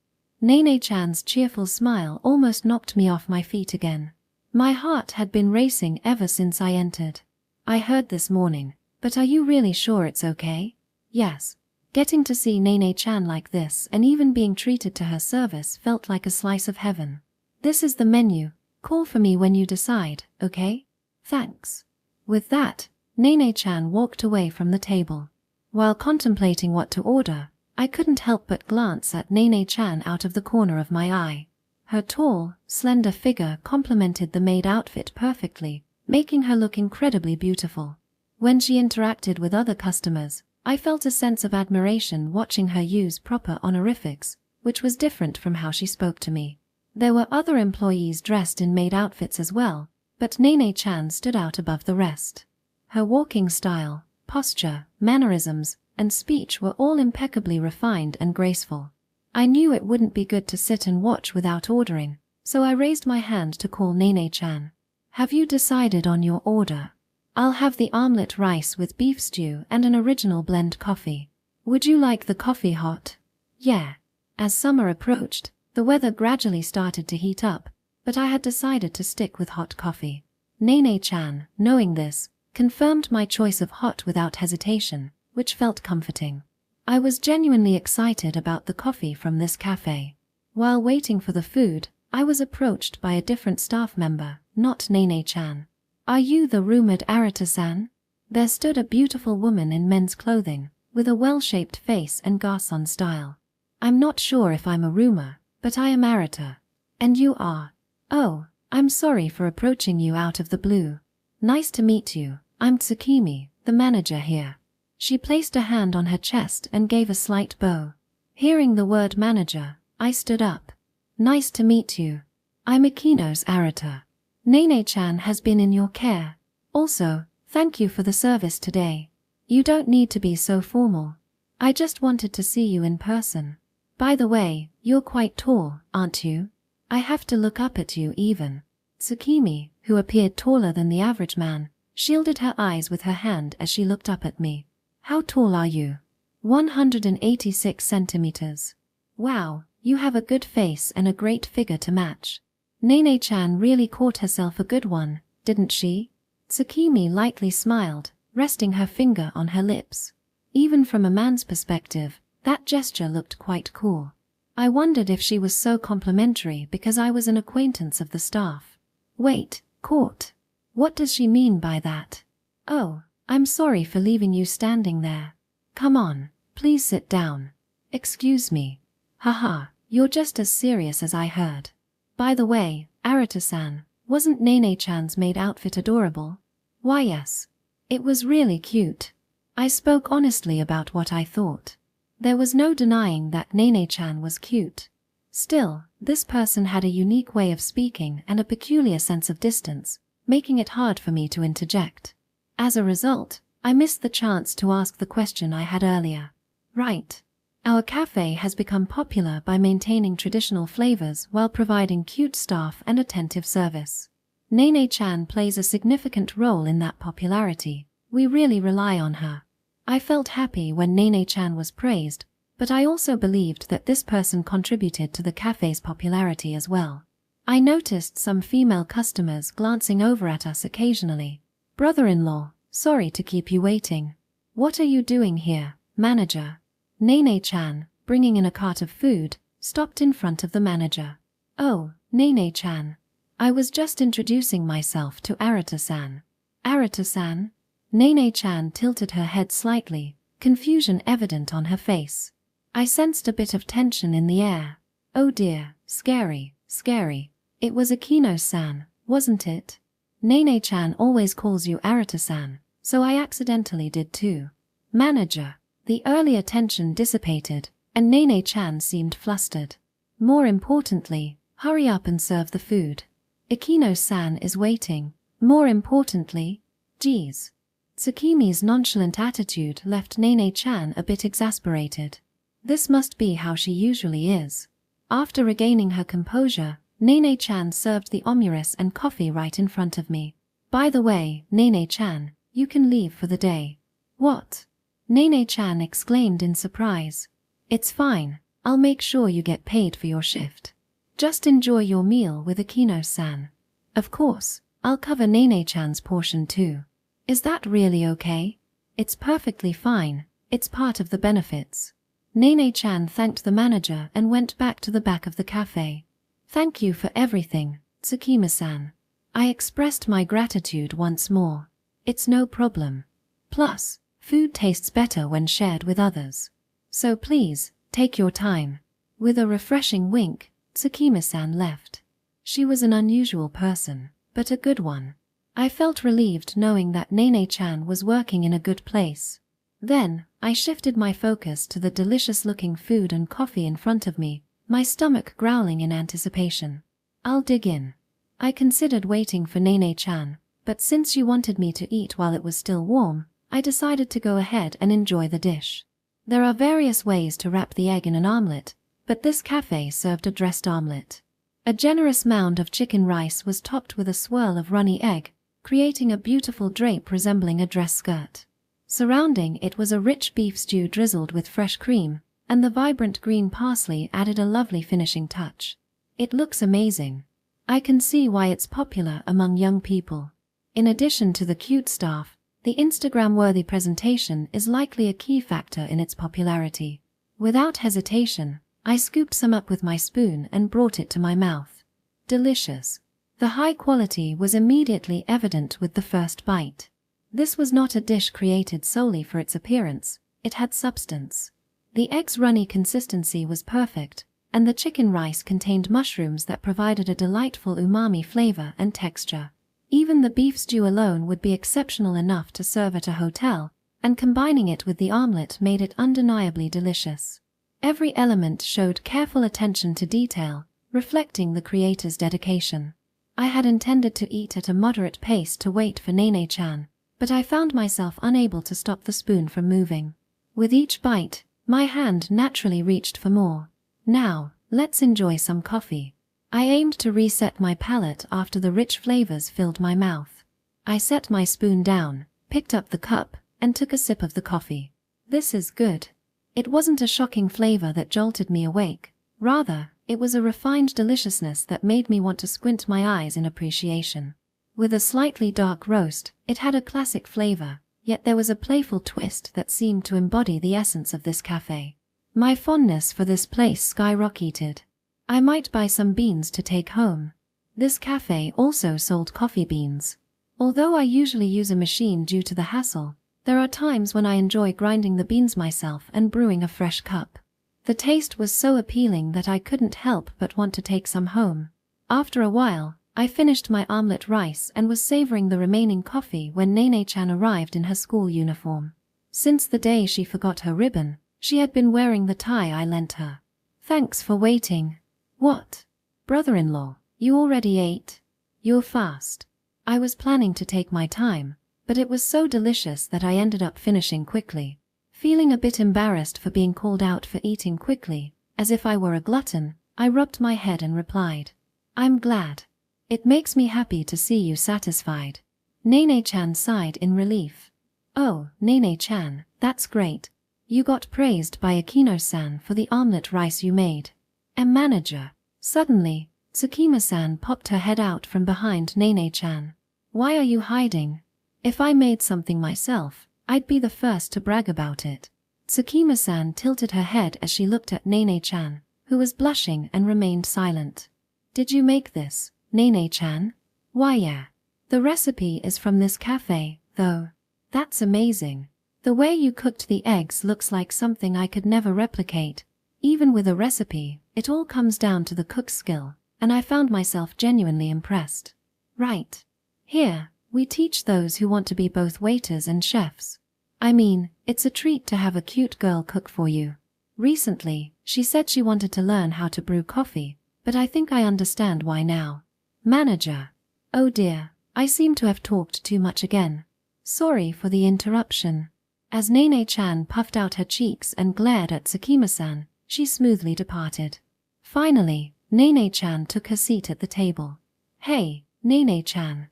Nene-chan's cheerful smile almost knocked me off my feet again. My heart had been racing ever since I entered. I heard this morning, but are you really sure it's okay? Yes. Getting to see Nene-chan like this and even being treated to her service felt like a slice of heaven. This is the menu. Call for me when you decide, okay? Thanks. With that, Nene-chan walked away from the table. While contemplating what to order, I couldn't help but glance at Nene-chan out of the corner of my eye. Her tall, slender figure complemented the maid outfit perfectly, making her look incredibly beautiful. When she interacted with other customers, I felt a sense of admiration watching her use proper honorifics, which was different from how she spoke to me. There were other employees dressed in maid outfits as well, but Nene-chan stood out above the rest. Her walking style, posture, mannerisms, and speech were all impeccably refined and graceful. I knew it wouldn't be good to sit and watch without ordering, so I raised my hand to call Nene-chan. Have you decided on your order? I'll have the omelette rice with beef stew and an original blend coffee. Would you like the coffee hot? Yeah. As summer approached, the weather gradually started to heat up, but I had decided to stick with hot coffee. Nene-chan, knowing this, confirmed my choice of hot without hesitation, which felt comforting. I was genuinely excited about the coffee from this cafe. While waiting for the food, I was approached by a different staff member, not Nene-chan. Are you the rumored Arata-san? There stood a beautiful woman in men's clothing, with a well-shaped face and garçon style. I'm not sure if I'm a rumor, but I am Arata. And you are? Oh, I'm sorry for approaching you out of the blue. Nice to meet you. I'm Tsukimi, the manager here. She placed a hand on her chest and gave a slight bow. Hearing the word manager, I stood up. Nice to meet you. I'm Akino's Arata. Nene-chan has been in your care. Also, thank you for the service today. You don't need to be so formal. I just wanted to see you in person. By the way, you're quite tall, aren't you? I have to look up at you even. Tsukimi, who appeared taller than the average man, shielded her eyes with her hand as she looked up at me. How tall are you? 186 centimeters. Wow, you have a good face and a great figure to match. Nene-chan really caught herself a good one, didn't she? Tsukimi lightly smiled, resting her finger on her lips. Even from a man's perspective, that gesture looked quite cool. I wondered if she was so complimentary because I was an acquaintance of the staff. Wait, caught. What does she mean by that? Oh, I'm sorry for leaving you standing there. Come on, please sit down. Excuse me. Haha, you're just as serious as I heard. By the way, Arata-san, wasn't Nene-chan's maid outfit adorable? Why yes. It was really cute. I spoke honestly about what I thought. There was no denying that Nene-chan was cute. Still, this person had a unique way of speaking and a peculiar sense of distance, making it hard for me to interject. As a result, I missed the chance to ask the question I had earlier. Right. Our cafe has become popular by maintaining traditional flavors while providing cute staff and attentive service. Nene-chan plays a significant role in that popularity. We really rely on her. I felt happy when Nene-chan was praised, but I also believed that this person contributed to the cafe's popularity as well. I noticed some female customers glancing over at us occasionally. Brother-in-law, sorry to keep you waiting. What are you doing here, manager? Nene-chan, bringing in a cart of food, stopped in front of the manager. Oh, Nene-chan. I was just introducing myself to Arata-san. Arata-san? Nene-chan tilted her head slightly, confusion evident on her face. I sensed a bit of tension in the air. Oh dear, scary, scary. It was Akino-san, wasn't it? Nene-chan always calls you Arata-san, so I accidentally did too. Manager. The earlier tension dissipated, and Nene-chan seemed flustered. More importantly, hurry up and serve the food. Akino-san is waiting. More importantly, geez. Tsukimi's nonchalant attitude left Nene-chan a bit exasperated. This must be how she usually is. After regaining her composure, Nene-chan served the immerse and coffee right in front of me. By the way, Nene-chan, you can leave for the day. What? Nene-chan exclaimed in surprise. It's fine, I'll make sure you get paid for your shift. Just enjoy your meal with Akino-san. Of course, I'll cover Nene-chan's portion too. Is that really okay? It's perfectly fine, it's part of the benefits. Nene-chan thanked the manager and went back to the back of the cafe. Thank you for everything, Tsukimi-san. I expressed my gratitude once more. It's no problem. Plus, food tastes better when shared with others. So please, take your time. With a refreshing wink, Tsukimi-san left. She was an unusual person, but a good one. I felt relieved knowing that Nene-chan was working in a good place. Then, I shifted my focus to the delicious-looking food and coffee in front of me, my stomach growling in anticipation. I'll dig in. I considered waiting for Nene-chan, but since she wanted me to eat while it was still warm, I decided to go ahead and enjoy the dish. There are various ways to wrap the egg in an omelette, but this cafe served a dressed omelette. A generous mound of chicken rice was topped with a swirl of runny egg, creating a beautiful drape resembling a dress skirt. Surrounding it was a rich beef stew drizzled with fresh cream, and the vibrant green parsley added a lovely finishing touch. It looks amazing. I can see why it's popular among young people. In addition to the cute staff, the Instagram-worthy presentation is likely a key factor in its popularity. Without hesitation, I scooped some up with my spoon and brought it to my mouth. Delicious. The high quality was immediately evident with the first bite. This was not a dish created solely for its appearance, it had substance. The egg's runny consistency was perfect, and the chicken rice contained mushrooms that provided a delightful umami flavor and texture. Even the beef stew alone would be exceptional enough to serve at a hotel, and combining it with the omelette made it undeniably delicious. Every element showed careful attention to detail, reflecting the creator's dedication. I had intended to eat at a moderate pace to wait for Nene-chan, but I found myself unable to stop the spoon from moving. With each bite, my hand naturally reached for more. Now, let's enjoy some coffee. I aimed to reset my palate after the rich flavors filled my mouth. I set my spoon down, picked up the cup, and took a sip of the coffee. This is good. It wasn't a shocking flavor that jolted me awake. Rather, it was a refined deliciousness that made me want to squint my eyes in appreciation. With a slightly dark roast, it had a classic flavor, yet there was a playful twist that seemed to embody the essence of this cafe. My fondness for this place skyrocketed. I might buy some beans to take home. This cafe also sold coffee beans. Although I usually use a machine due to the hassle, there are times when I enjoy grinding the beans myself and brewing a fresh cup. The taste was so appealing that I couldn't help but want to take some home. After a while, I finished my omelette rice and was savoring the remaining coffee when Nene-chan arrived in her school uniform. Since the day she forgot her ribbon, she had been wearing the tie I lent her. Thanks for waiting. What? Brother-in-law, you already ate? You're fast. I was planning to take my time, but it was so delicious that I ended up finishing quickly. Feeling a bit embarrassed for being called out for eating quickly, as if I were a glutton, I rubbed my head and replied, I'm glad. It makes me happy to see you satisfied. Nene-chan sighed in relief. Oh, Nene-chan, that's great. You got praised by Akino-san for the omelette rice you made. Manager. Suddenly, Tsukima-san popped her head out from behind Nene-chan. Why are you hiding? If I made something myself, I'd be the first to brag about it. Tsukima-san tilted her head as she looked at Nene-chan, who was blushing and remained silent. Did you make this, Nene-chan? Why yeah. The recipe is from this cafe, though. That's amazing. The way you cooked the eggs looks like something I could never replicate. Even with a recipe, it all comes down to the cook's skill, and I found myself genuinely impressed. Right. Here, we teach those who want to be both waiters and chefs. I mean, it's a treat to have a cute girl cook for you. Recently, she said she wanted to learn how to brew coffee, but I think I understand why now. Manager. Oh dear, I seem to have talked too much again. Sorry for the interruption. As Nene-chan puffed out her cheeks and glared at Tsukima-san, she smoothly departed. Finally, Nene-chan took her seat at the table. Hey, Nene-chan.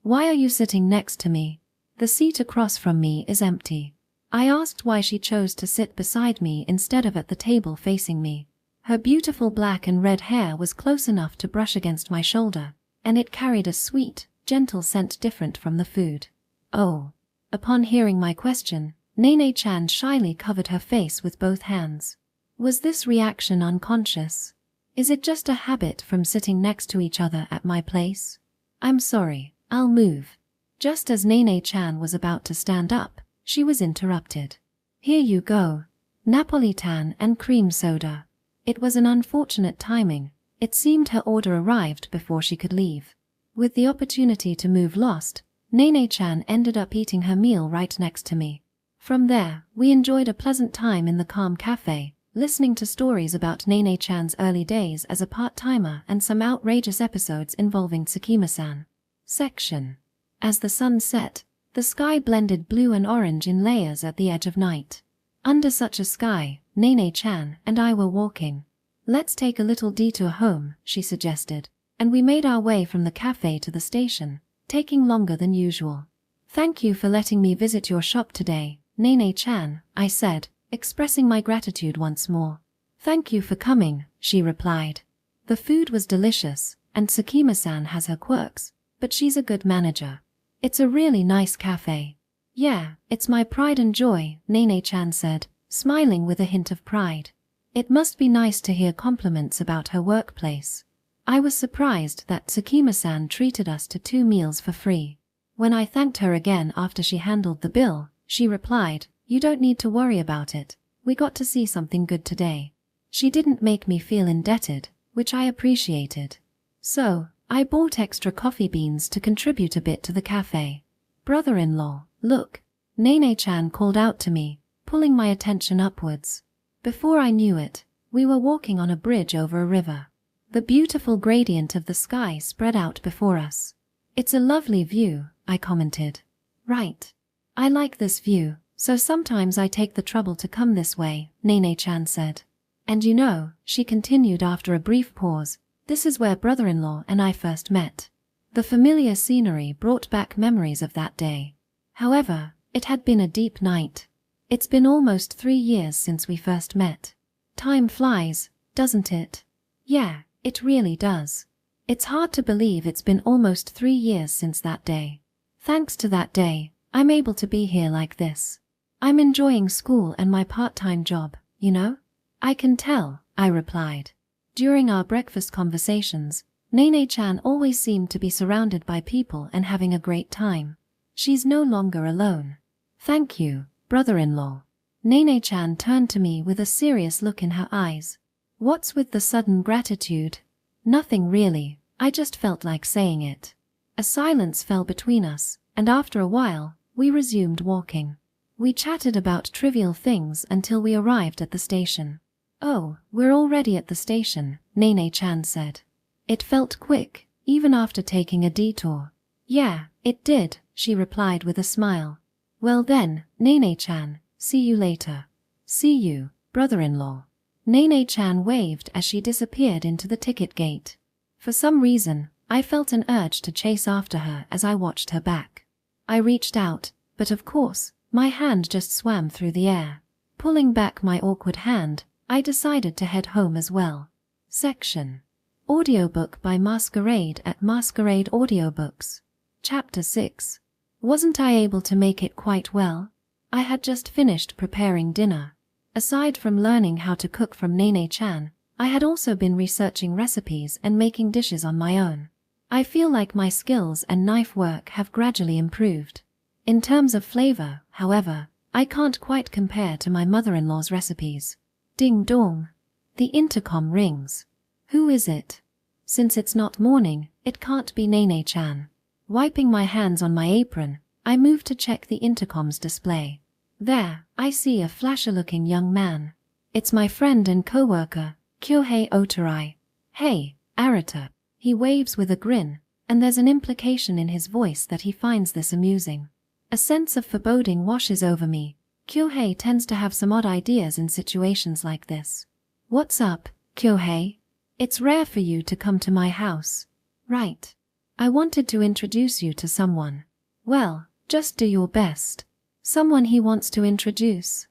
Why are you sitting next to me? The seat across from me is empty. I asked why she chose to sit beside me instead of at the table facing me. Her beautiful black and red hair was close enough to brush against my shoulder, and it carried a sweet, gentle scent different from the food. Oh. Upon hearing my question, Nene-chan shyly covered her face with both hands. Was this reaction unconscious? Is it just a habit from sitting next to each other at my place? I'm sorry, I'll move. Just as Nene-chan was about to stand up, she was interrupted. Here you go. Napolitan and cream soda. It was an unfortunate timing. It seemed her order arrived before she could leave. With the opportunity to move lost, Nene-chan ended up eating her meal right next to me. From there, we enjoyed a pleasant time in the calm cafe, listening to stories about Nene-chan's early days as a part-timer and some outrageous episodes involving Tsukima-san. Section. As the sun set, the sky blended blue and orange in layers at the edge of night. Under such a sky, Nene-chan and I were walking. "Let's take a little detour home," she suggested, and we made our way from the cafe to the station, taking longer than usual. "Thank you for letting me visit your shop today, Nene-chan," I said, expressing my gratitude once more. "Thank you for coming," she replied. "The food was delicious, and Tsukima-san has her quirks, but she's a good manager. It's a really nice cafe." "Yeah, it's my pride and joy," Nene-chan said, smiling with a hint of pride. It must be nice to hear compliments about her workplace. I was surprised that Tsukima-san treated us to 2 meals for free. When I thanked her again after she handled the bill, she replied, "You don't need to worry about it. We got to see something good today." She didn't make me feel indebted, which I appreciated. So, I bought extra coffee beans to contribute a bit to the cafe. "Brother-in-law, look," Nene-chan called out to me, pulling my attention upwards. Before I knew it, we were walking on a bridge over a river. The beautiful gradient of the sky spread out before us. "It's a lovely view," I commented. "Right. I like this view, so sometimes I take the trouble to come this way," Nene-chan said. "And you know," she continued after a brief pause, "this is where brother-in-law and I first met." The familiar scenery brought back memories of that day. However, it had been a deep night. It's been almost 3 years since we first met. Time flies, doesn't it? Yeah, it really does. It's hard to believe it's been almost 3 years since that day. Thanks to that day, I'm able to be here like this. I'm enjoying school and my part-time job, you know? "I can tell," I replied. During our breakfast conversations, Nene-chan always seemed to be surrounded by people and having a great time. She's no longer alone. "Thank you, brother-in-law." Nene-chan turned to me with a serious look in her eyes. "What's with the sudden gratitude?" "Nothing really, I just felt like saying it." A silence fell between us, and after a while, we resumed walking. We chatted about trivial things until we arrived at the station. "Oh, we're already at the station," Nene-chan said. It felt quick, even after taking a detour. "Yeah, it did," she replied with a smile. "Well then, Nene-chan, see you later." "See you, brother-in-law." Nene-chan waved as she disappeared into the ticket gate. For some reason, I felt an urge to chase after her as I watched her back. I reached out, but of course, my hand just swam through the air. Pulling back my awkward hand, I decided to head home as well. Section. Audiobook by Masquerade at Masquerade Audiobooks. Chapter 6. Wasn't I able to make it quite well? I had just finished preparing dinner. Aside from learning how to cook from Nene-chan, I had also been researching recipes and making dishes on my own. I feel like my skills and knife work have gradually improved. In terms of flavor, however, I can't quite compare to my mother-in-law's recipes. Ding dong. The intercom rings. Who is it? Since it's not morning, it can't be Nene-chan. Wiping my hands on my apron, I move to check the intercom's display. There, I see a flasher-looking young man. It's my friend and co-worker, Kyohei Otorai. "Hey, Arata." He waves with a grin, and there's an implication in his voice that he finds this amusing. A sense of foreboding washes over me. Kyohei tends to have some odd ideas in situations like this. "What's up, Kyohei? It's rare for you to come to my house." "Right. I wanted to introduce you to someone." "Well, just do your best." "Someone he wants to introduce?"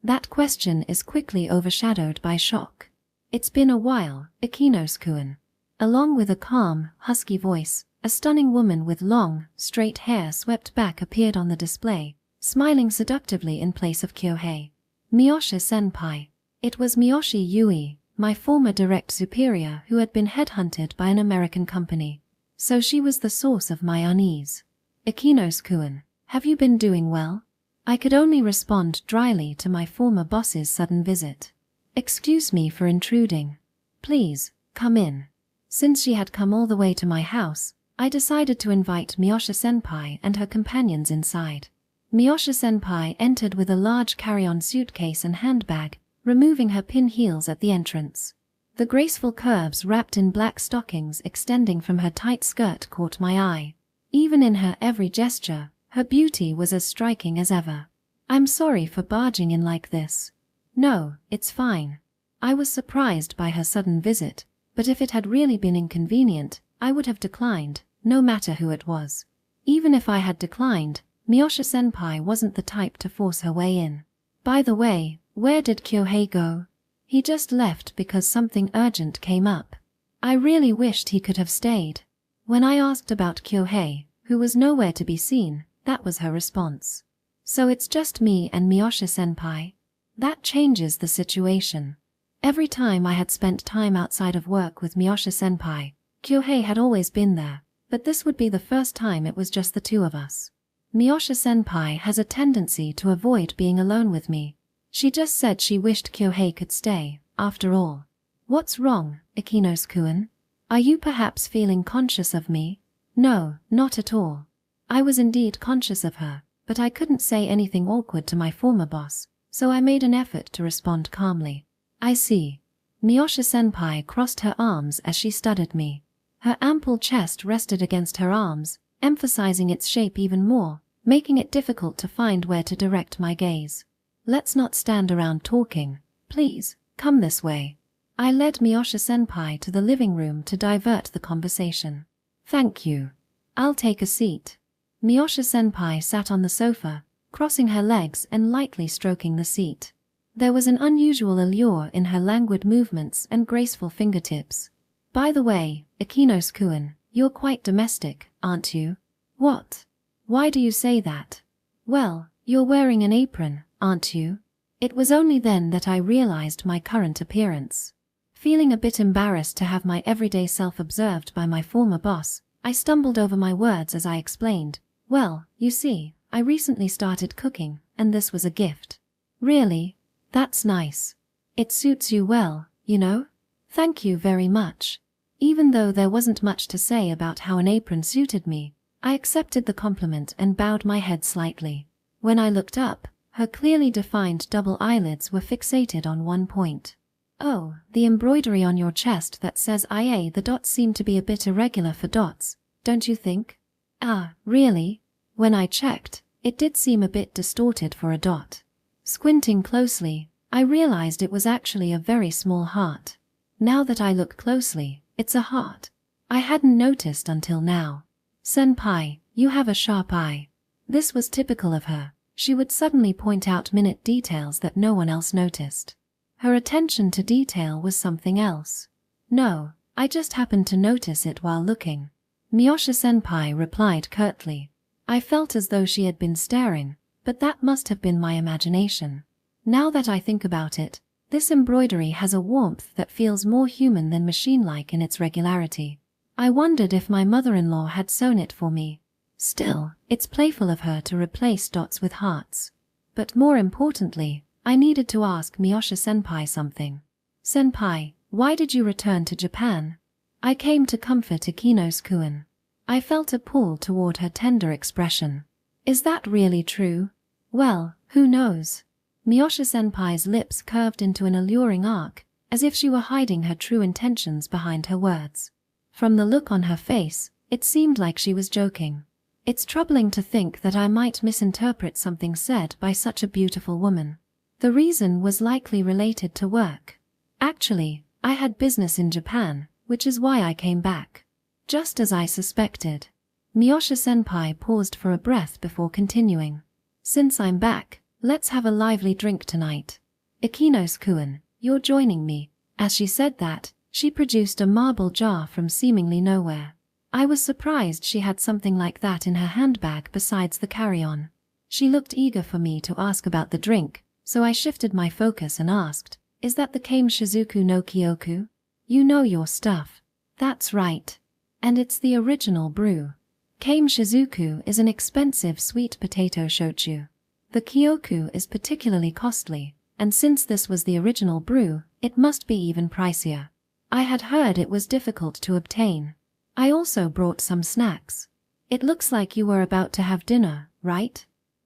That question is quickly overshadowed by shock. "It's been a while, Ikinos-kun." Along with a calm, husky voice, a stunning woman with long, straight hair swept back appeared on the display, smiling seductively in place of Kyohei. "Miyoshi-senpai." It was Miyoshi Yui, my former direct superior who had been headhunted by an American company. So she was the source of my unease. "Ikinos-kun, have you been doing well?" I could only respond dryly to my former boss's sudden visit. "Excuse me for intruding. Please, come in." Since she had come all the way to my house, I decided to invite Miyoshi-senpai and her companions inside. Miyosha-senpai entered with a large carry-on suitcase and handbag, removing her pin heels at the entrance. The graceful curves wrapped in black stockings extending from her tight skirt caught my eye. Even in her every gesture, her beauty was as striking as ever. "I'm sorry for barging in like this." "No, it's fine." I was surprised by her sudden visit, but if it had really been inconvenient, I would have declined, no matter who it was. Even if I had declined, Miyosha-senpai wasn't the type to force her way in. By the way, where did Kyohei go? He just left because something urgent came up. I really wished he could have stayed. When I asked about Kyohei, who was nowhere to be seen, that was her response. "So it's just me and Miyosha-senpai?" That changes the situation. Every time I had spent time outside of work with Miyosha-senpai, Kyohei had always been there, but this would be the first time it was just the two of us. Miyosha-senpai has a tendency to avoid being alone with me. She just said she wished Kyohei could stay, after all. "What's wrong, Ikinos-kun? Are you perhaps feeling conscious of me?" "No, not at all." I was indeed conscious of her, but I couldn't say anything awkward to my former boss, so I made an effort to respond calmly. "I see." Miyosha-senpai crossed her arms as she studied me. Her ample chest rested against her arms, emphasizing its shape even more, making it difficult to find where to direct my gaze. "Let's not stand around talking. Please, come this way." I led Miyosha-senpai to the living room to divert the conversation. "Thank you. I'll take a seat." Miyosha-senpai sat on the sofa, crossing her legs and lightly stroking the seat. There was an unusual allure in her languid movements and graceful fingertips. "By the way, Ikinos-kun, you're quite domestic, aren't you?" "What? Why do you say that?" "Well, you're wearing an apron, aren't you?" It was only then that I realized my current appearance. Feeling a bit embarrassed to have my everyday self observed by my former boss, I stumbled over my words as I explained, "Well, you see, I recently started cooking, and this was a gift." "Really? That's nice. It suits you well, you know?" "Thank you very much." Even though there wasn't much to say about how an apron suited me, I accepted the compliment and bowed my head slightly. When I looked up, her clearly defined double eyelids were fixated on one point. "Oh, the embroidery on your chest that says IA, the dots seem to be a bit irregular for dots, don't you think?" "Ah, really?" When I checked, it did seem a bit distorted for a dot. Squinting closely, I realized it was actually a very small heart. Now that I look closely, it's a heart. I hadn't noticed until now. "Senpai, you have a sharp eye." This was typical of her. She would suddenly point out minute details that no one else noticed. Her attention to detail was something else. "No, I just happened to notice it while looking." Miyosha-senpai replied curtly. I felt as though she had been staring, but that must have been my imagination. Now that I think about it, this embroidery has a warmth that feels more human than machine-like in its regularity. I wondered if my mother-in-law had sewn it for me. Still, it's playful of her to replace dots with hearts. But more importantly, I needed to ask Miyosha-senpai something. "Senpai, why did you return to Japan?" "I came to comfort Ikinos-kun." I felt a pull toward her tender expression. "Is that really true?" "Well, who knows?" Miyosha-senpai's lips curved into an alluring arc, as if she were hiding her true intentions behind her words. From the look on her face, it seemed like she was joking. It's troubling to think that I might misinterpret something said by such a beautiful woman. The reason was likely related to work. Actually, I had business in Japan, which is why I came back. Just as I suspected. Miyosha-senpai paused for a breath before continuing. "Since I'm back, let's have a lively drink tonight. Ikinos-kun, you're joining me." As she said that, she produced a marble jar from seemingly nowhere. I was surprised she had something like that in her handbag besides the carry-on. She looked eager for me to ask about the drink, so I shifted my focus and asked, "Is that the Kame Shizuku no Kyoku?" "You know your stuff." "That's right. And it's the original brew." Kame Shizuku is an expensive sweet potato shochu. The Kyoku is particularly costly, and since this was the original brew, it must be even pricier. I had heard it was difficult to obtain. I also brought some snacks. "It looks like you were about to have dinner, right?"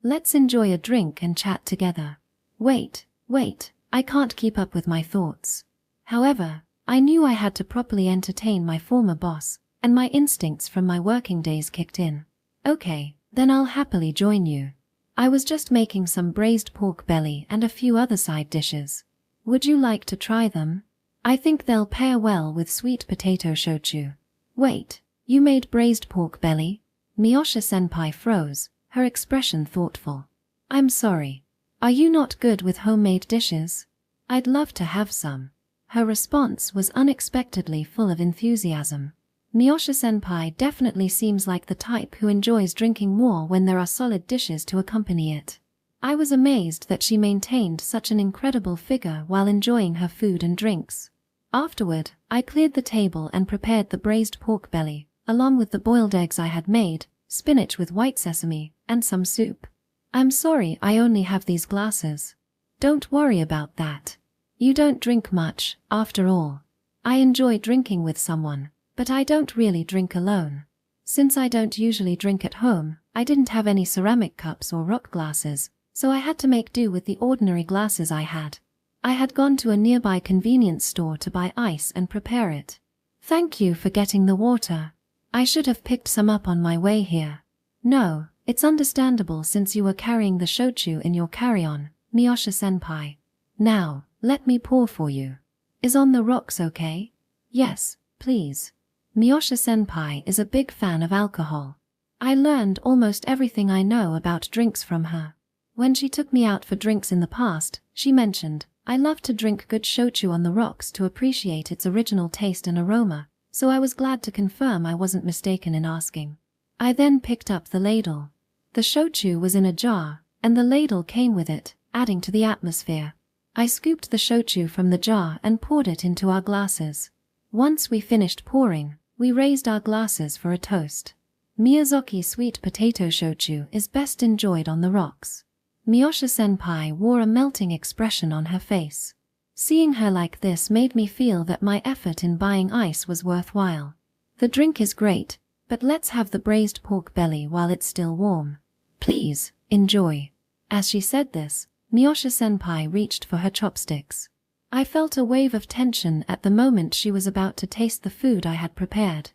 Let's enjoy a drink and chat together. Wait, I can't keep up with my thoughts. However, I knew I had to properly entertain my former boss, and my instincts from my working days kicked in. Okay, then I'll happily join you. I was just making some braised pork belly and a few other side dishes. Would you like to try them? I think they'll pair well with sweet potato shochu. Wait, you made braised pork belly? Miyosha-senpai froze, her expression thoughtful. I'm sorry. Are you not good with homemade dishes? I'd love to have some. Her response was unexpectedly full of enthusiasm. Miyosha-senpai definitely seems like the type who enjoys drinking more when there are solid dishes to accompany it. I was amazed that she maintained such an incredible figure while enjoying her food and drinks. Afterward, I cleared the table and prepared the braised pork belly, along with the boiled eggs I had made, spinach with white sesame, and some soup. I'm sorry I only have these glasses. Don't worry about that. You don't drink much, after all. I enjoy drinking with someone, but I don't really drink alone. Since I don't usually drink at home, I didn't have any ceramic cups or rock glasses, so I had to make do with the ordinary glasses I had. I had gone to a nearby convenience store to buy ice and prepare it. Thank you for getting the water. I should have picked some up on my way here. No, it's understandable since you were carrying the shochu in your carry-on, Miyosha-senpai. Now, let me pour for you. Is on the rocks okay? Yes, please. Miyosha-senpai is a big fan of alcohol. I learned almost everything I know about drinks from her. When she took me out for drinks in the past, she mentioned, I love to drink good shochu on the rocks to appreciate its original taste and aroma, so I was glad to confirm I wasn't mistaken in asking. I then picked up the ladle. The shochu was in a jar, and the ladle came with it, adding to the atmosphere. I scooped the shochu from the jar and poured it into our glasses. Once we finished pouring, we raised our glasses for a toast. Miyazaki sweet potato shochu is best enjoyed on the rocks. Miyosha-senpai wore a melting expression on her face. Seeing her like this made me feel that my effort in buying ice was worthwhile. The drink is great, but let's have the braised pork belly while it's still warm. Please, enjoy. As she said this, Miyosha-senpai reached for her chopsticks. I felt a wave of tension at the moment she was about to taste the food I had prepared.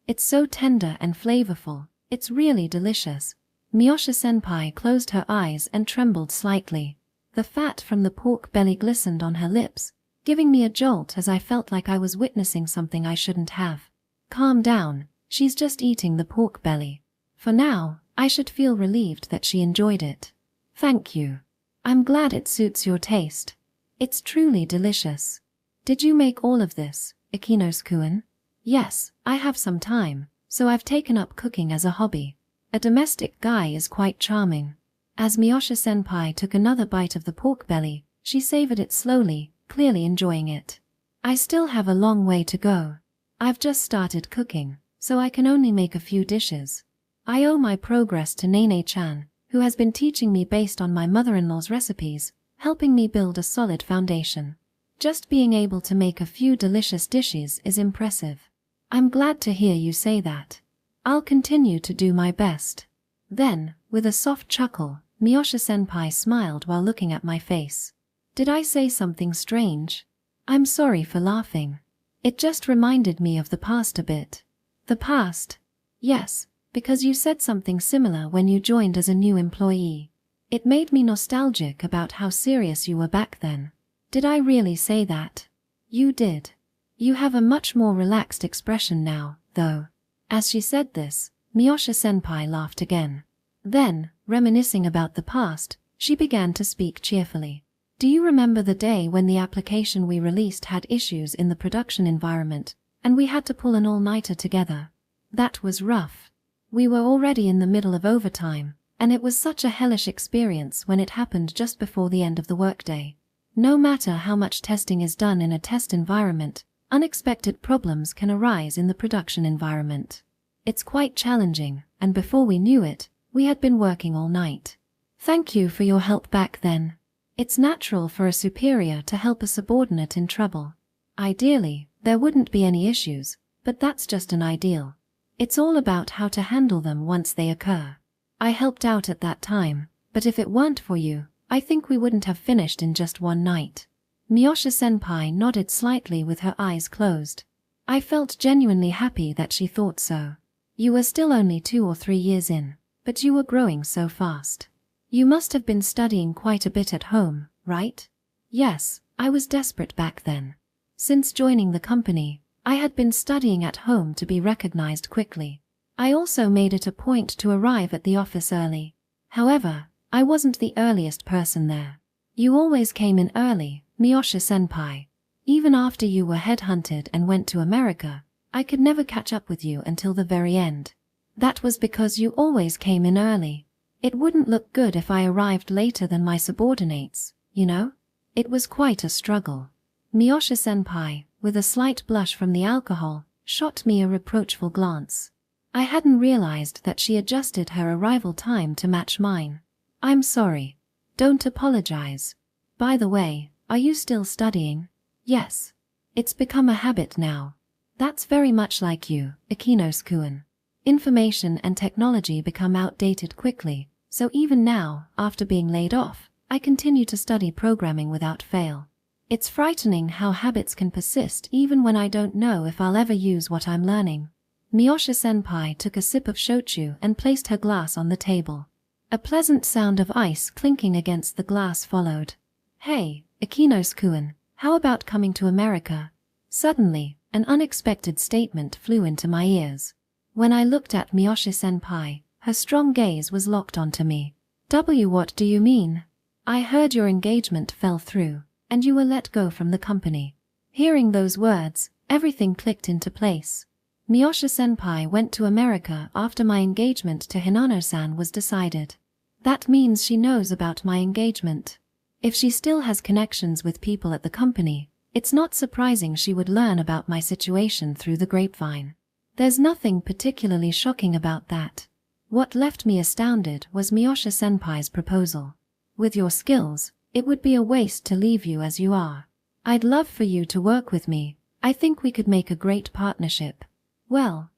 It's so tender and flavorful, it's really delicious. Miyosha-senpai closed her eyes and trembled slightly. The fat from the pork belly glistened on her lips, giving me a jolt as I felt like I was witnessing something I shouldn't have. Calm down, she's just eating the pork belly. For now, I should feel relieved that she enjoyed it. Thank you. I'm glad it suits your taste. It's truly delicious. Did you make all of this, Ikinos-kun? Yes, I have some time, so I've taken up cooking as a hobby. A domestic guy is quite charming. As Miyosha-senpai took another bite of the pork belly, she savored it slowly, clearly enjoying it. I still have a long way to go. I've just started cooking, so I can only make a few dishes. I owe my progress to Nene-chan, who has been teaching me based on my mother-in-law's recipes, helping me build a solid foundation. Just being able to make a few delicious dishes is impressive. I'm glad to hear you say that. I'll continue to do my best. Then, with a soft chuckle, Miyosha-senpai smiled while looking at my face. Did I say something strange? I'm sorry for laughing. It just reminded me of the past a bit. The past? Yes, because you said something similar when you joined as a new employee. It made me nostalgic about how serious you were back then. Did I really say that? You did. You have a much more relaxed expression now, though. As she said this, Miyosha-senpai laughed again. Then, reminiscing about the past, she began to speak cheerfully. Do you remember the day when the application we released had issues in the production environment, and we had to pull an all-nighter together? That was rough. We were already in the middle of overtime, and it was such a hellish experience when it happened just before the end of the workday. No matter how much testing is done in a test environment, unexpected problems can arise in the production environment. It's quite challenging, and before we knew it, we had been working all night. Thank you for your help back then. It's natural for a superior to help a subordinate in trouble. Ideally, there wouldn't be any issues, but that's just an ideal. It's all about how to handle them once they occur. I helped out at that time, but if it weren't for you, I think we wouldn't have finished in just one night. Miyosha-senpai nodded slightly with her eyes closed. I felt genuinely happy that she thought so. You were still only 2 or 3 years in, but you were growing so fast. You must have been studying quite a bit at home, right? Yes, I was desperate back then. Since joining the company, I had been studying at home to be recognized quickly. I also made it a point to arrive at the office early. However, I wasn't the earliest person there. You always came in early, Miyosha-senpai. Even after you were headhunted and went to America, I could never catch up with you until the very end. That was because you always came in early. It wouldn't look good if I arrived later than my subordinates, you know? It was quite a struggle. Miyosha-senpai, with a slight blush from the alcohol, shot me a reproachful glance. I hadn't realized that she adjusted her arrival time to match mine. I'm sorry. Don't apologize. By the way, are you still studying? Yes. It's become a habit now. That's very much like you, Ikinos-kun. Information and technology become outdated quickly, so even now, after being laid off, I continue to study programming without fail. It's frightening how habits can persist even when I don't know if I'll ever use what I'm learning. Miyosha-senpai took a sip of shochu and placed her glass on the table. A pleasant sound of ice clinking against the glass followed. Hey, Ikinos-kun, how about coming to America? Suddenly, an unexpected statement flew into my ears. When I looked at Miyosha-senpai, her strong gaze was locked onto me. What do you mean? I heard your engagement fell through, and you were let go from the company. Hearing those words, everything clicked into place. Miyosha-senpai went to America after my engagement to Hinano-san was decided. That means she knows about my engagement. If she still has connections with people at the company, it's not surprising she would learn about my situation through the grapevine. There's nothing particularly shocking about that. What left me astounded was Miyosha-senpai's proposal. With your skills, it would be a waste to leave you as you are. I'd love for you to work with me. I think we could make a great partnership. Well,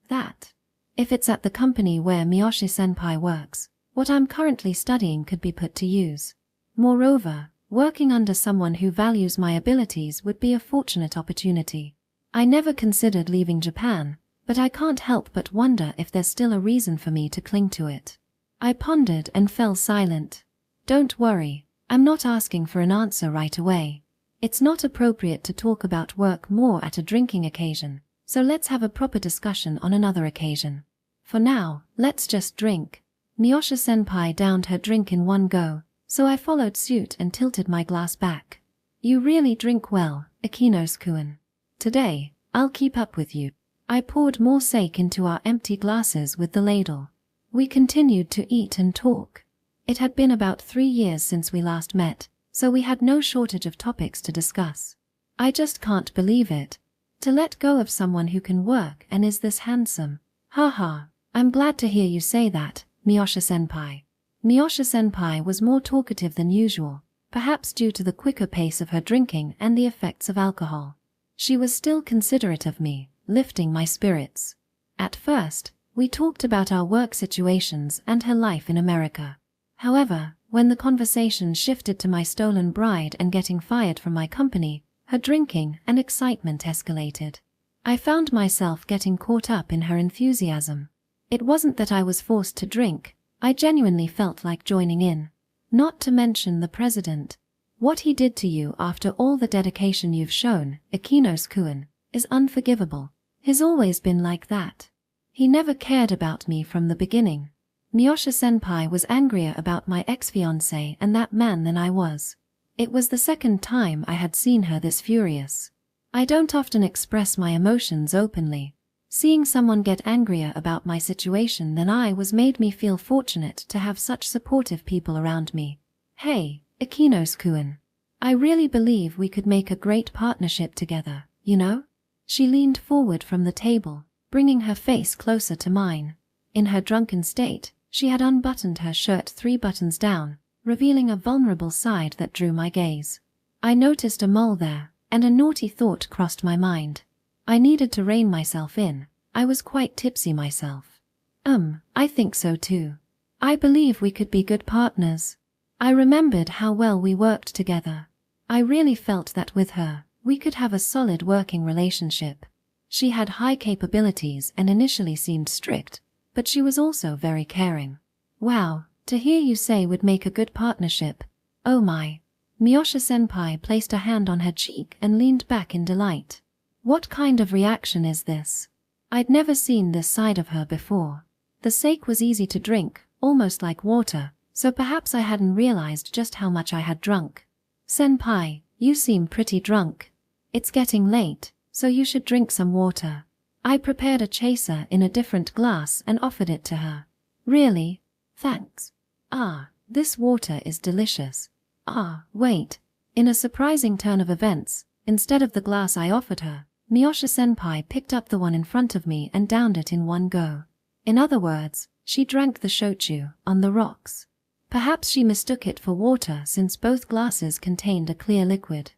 if it's at the company where Miyosha-senpai works, what I'm currently studying could be put to use. Moreover, working under someone who values my abilities would be a fortunate opportunity. I never considered leaving Japan, but I can't help but wonder if there's still a reason for me to cling to it. I pondered and fell silent. Don't worry, I'm not asking for an answer right away. It's not appropriate to talk about work more at a drinking occasion, so let's have a proper discussion on another occasion. For now, let's just drink. Miyosha-senpai downed her drink in one go, so I followed suit and tilted my glass back. You really drink well, Ikinos-kun. Today, I'll keep up with you. I poured more sake into our empty glasses with the ladle. We continued to eat and talk. It had been about 3 years since we last met, so we had no shortage of topics to discuss. I just can't believe it. To let go of someone who can work and is this handsome. Haha, I'm glad to hear you say that, Miyosha-senpai. Miyosha-senpai was more talkative than usual, perhaps due to the quicker pace of her drinking and the effects of alcohol. She was still considerate of me, lifting my spirits. At first, we talked about our work situations and her life in America. However, when the conversation shifted to my stolen bride and getting fired from my company, her drinking and excitement escalated. I found myself getting caught up in her enthusiasm. It wasn't that I was forced to drink, I genuinely felt like joining in. Not to mention the president. What he did to you after all the dedication you've shown, Ikinos-kun, is unforgivable. He's always been like that. He never cared about me from the beginning. Miyosha-senpai was angrier about my ex-fiancé and that man than I was. It was the second time I had seen her this furious. I don't often express my emotions openly. Seeing someone get angrier about my situation than I was made me feel fortunate to have such supportive people around me. Hey, Ikinos-kun. I really believe we could make a great partnership together, you know? She leaned forward from the table, bringing her face closer to mine. In her drunken state, she had unbuttoned her shirt 3 buttons down, revealing a vulnerable side that drew my gaze. I noticed a mole there, and a naughty thought crossed my mind. I needed to rein myself in. I was quite tipsy myself. I think so too. I believe we could be good partners. I remembered how well we worked together. I really felt that with her, we could have a solid working relationship. She had high capabilities and initially seemed strict, but she was also very caring. Wow, to hear you say would make a good partnership. Oh my. Miyosha-senpai placed a hand on her cheek and leaned back in delight. What kind of reaction is this? I'd never seen this side of her before. The sake was easy to drink, almost like water, so perhaps I hadn't realized just how much I had drunk. Senpai, you seem pretty drunk. It's getting late, so you should drink some water. I prepared a chaser in a different glass and offered it to her. Really? Thanks. Ah, this water is delicious. Ah, wait. In a surprising turn of events, instead of the glass I offered her, Miyosha-senpai picked up the one in front of me and downed it in one go. In other words, she drank the shochu on the rocks. Perhaps she mistook it for water since both glasses contained a clear liquid.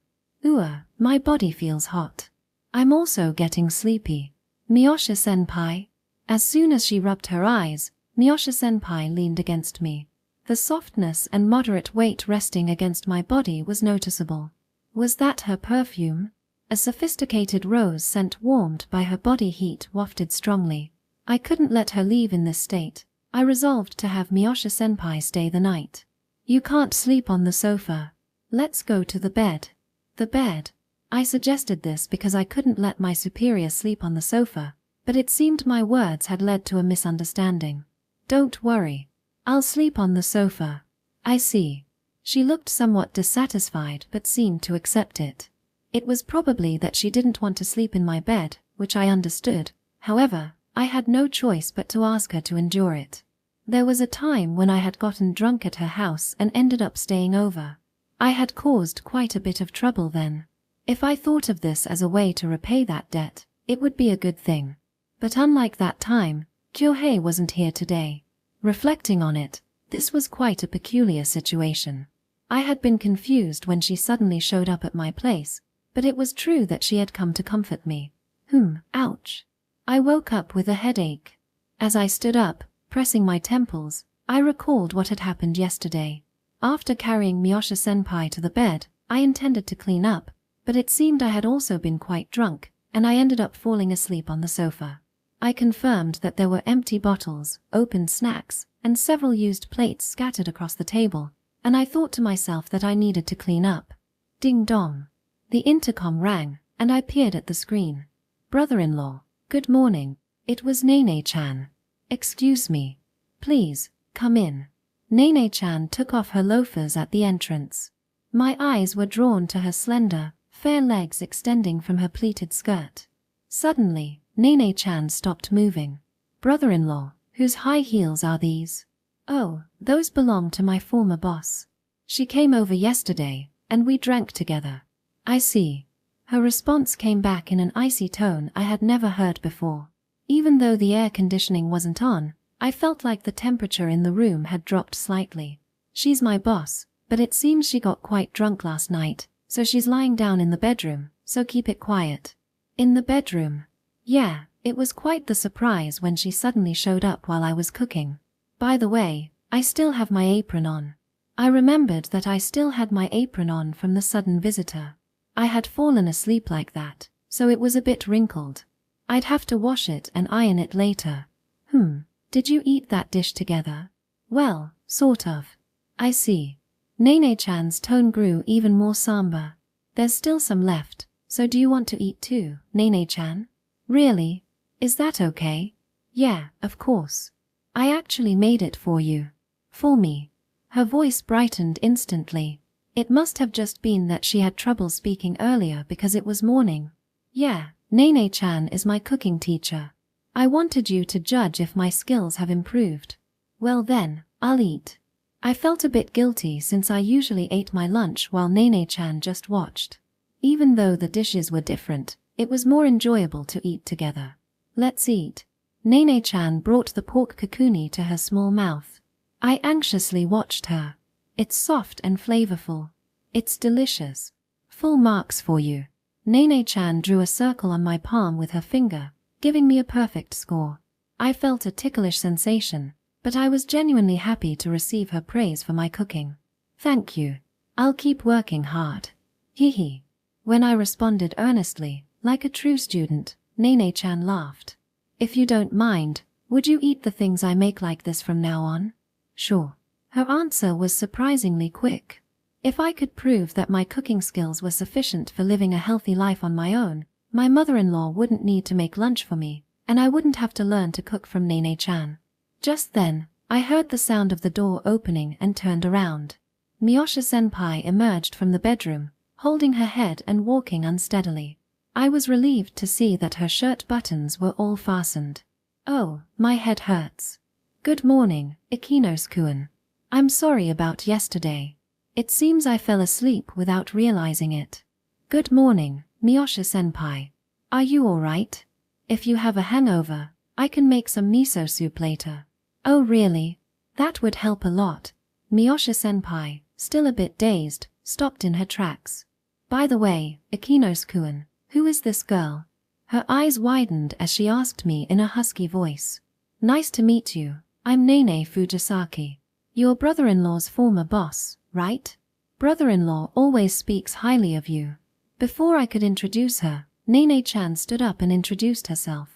My body feels hot. I'm also getting sleepy. Miyosha-senpai. As soon as she rubbed her eyes, Miyosha-senpai leaned against me. The softness and moderate weight resting against my body was noticeable. Was that her perfume? A sophisticated rose scent warmed by her body heat wafted strongly. I couldn't let her leave in this state. I resolved to have Miyosha-senpai stay the night. You can't sleep on the sofa. Let's go to the bed. The bed. I suggested this because I couldn't let my superior sleep on the sofa, but it seemed my words had led to a misunderstanding. Don't worry. I'll sleep on the sofa. I see. She looked somewhat dissatisfied but seemed to accept it. It was probably that she didn't want to sleep in my bed, which I understood. However, I had no choice but to ask her to endure it. There was a time when I had gotten drunk at her house and ended up staying over. I had caused quite a bit of trouble then. If I thought of this as a way to repay that debt, it would be a good thing. But unlike that time, Kyohei wasn't here today. Reflecting on it, this was quite a peculiar situation. I had been confused when she suddenly showed up at my place, but it was true that she had come to comfort me. Ouch. I woke up with a headache. As I stood up, pressing my temples, I recalled what had happened yesterday. After carrying Miyosha-senpai to the bed, I intended to clean up, but it seemed I had also been quite drunk, and I ended up falling asleep on the sofa. I confirmed that there were empty bottles, open snacks, and several used plates scattered across the table, and I thought to myself that I needed to clean up. Ding dong. The intercom rang, and I peered at the screen. Brother-in-law, good morning. It was Nene-chan. Excuse me. Please, come in. Nene-chan took off her loafers at the entrance. My eyes were drawn to her slender, fair legs extending from her pleated skirt. Suddenly, Nene-chan stopped moving. Brother-in-law, whose high heels are these? Oh, those belong to my former boss. She came over yesterday, and we drank together. I see. Her response came back in an icy tone I had never heard before. Even though the air conditioning wasn't on, I felt like the temperature in the room had dropped slightly. She's my boss, but it seems she got quite drunk last night, so she's lying down in the bedroom, so keep it quiet. In the bedroom? Yeah, it was quite the surprise when she suddenly showed up while I was cooking. By the way, I still have my apron on. I remembered that I still had my apron on from the sudden visitor. I had fallen asleep like that, so it was a bit wrinkled. I'd have to wash it and iron it later. Did you eat that dish together? Well, sort of. I see. Nene-chan's tone grew even more somber. There's still some left, so do you want to eat too, Nene-chan? Really? Is that okay? Yeah, of course. I actually made it for you. For me. Her voice brightened instantly. It must have just been that she had trouble speaking earlier because it was morning. Yeah, Nene-chan is my cooking teacher. I wanted you to judge if my skills have improved. Well then, I'll eat. I felt a bit guilty since I usually ate my lunch while Nene-chan just watched. Even though the dishes were different, it was more enjoyable to eat together. Let's eat. Nene-chan brought the pork kakuni to her small mouth. I anxiously watched her. It's soft and flavorful. It's delicious. Full marks for you. Nene-chan drew a circle on my palm with her finger, giving me a perfect score. I felt a ticklish sensation, but I was genuinely happy to receive her praise for my cooking. Thank you. I'll keep working hard. Hee. When I responded earnestly, like a true student, Nene-chan laughed. If you don't mind, would you eat the things I make like this from now on? Sure. Her answer was surprisingly quick. If I could prove that my cooking skills were sufficient for living a healthy life on my own, my mother-in-law wouldn't need to make lunch for me, and I wouldn't have to learn to cook from Nene-chan. Just then, I heard the sound of the door opening and turned around. Miyosha-senpai emerged from the bedroom, holding her head and walking unsteadily. I was relieved to see that her shirt buttons were all fastened. Oh, my head hurts. Good morning, Ikinos-kun. I'm sorry about yesterday. It seems I fell asleep without realizing it. Good morning, Miyosha-senpai. Are you all right? If you have a hangover, I can make some miso soup later. Oh really? That would help a lot. Miyosha-senpai, still a bit dazed, stopped in her tracks. By the way, Ikinos-kun, who is this girl? Her eyes widened as she asked me in a husky voice. Nice to meet you. I'm Nene Fujisaki. Your brother-in-law's former boss, right? Brother-in-law always speaks highly of you. Before I could introduce her, Nene-chan stood up and introduced herself.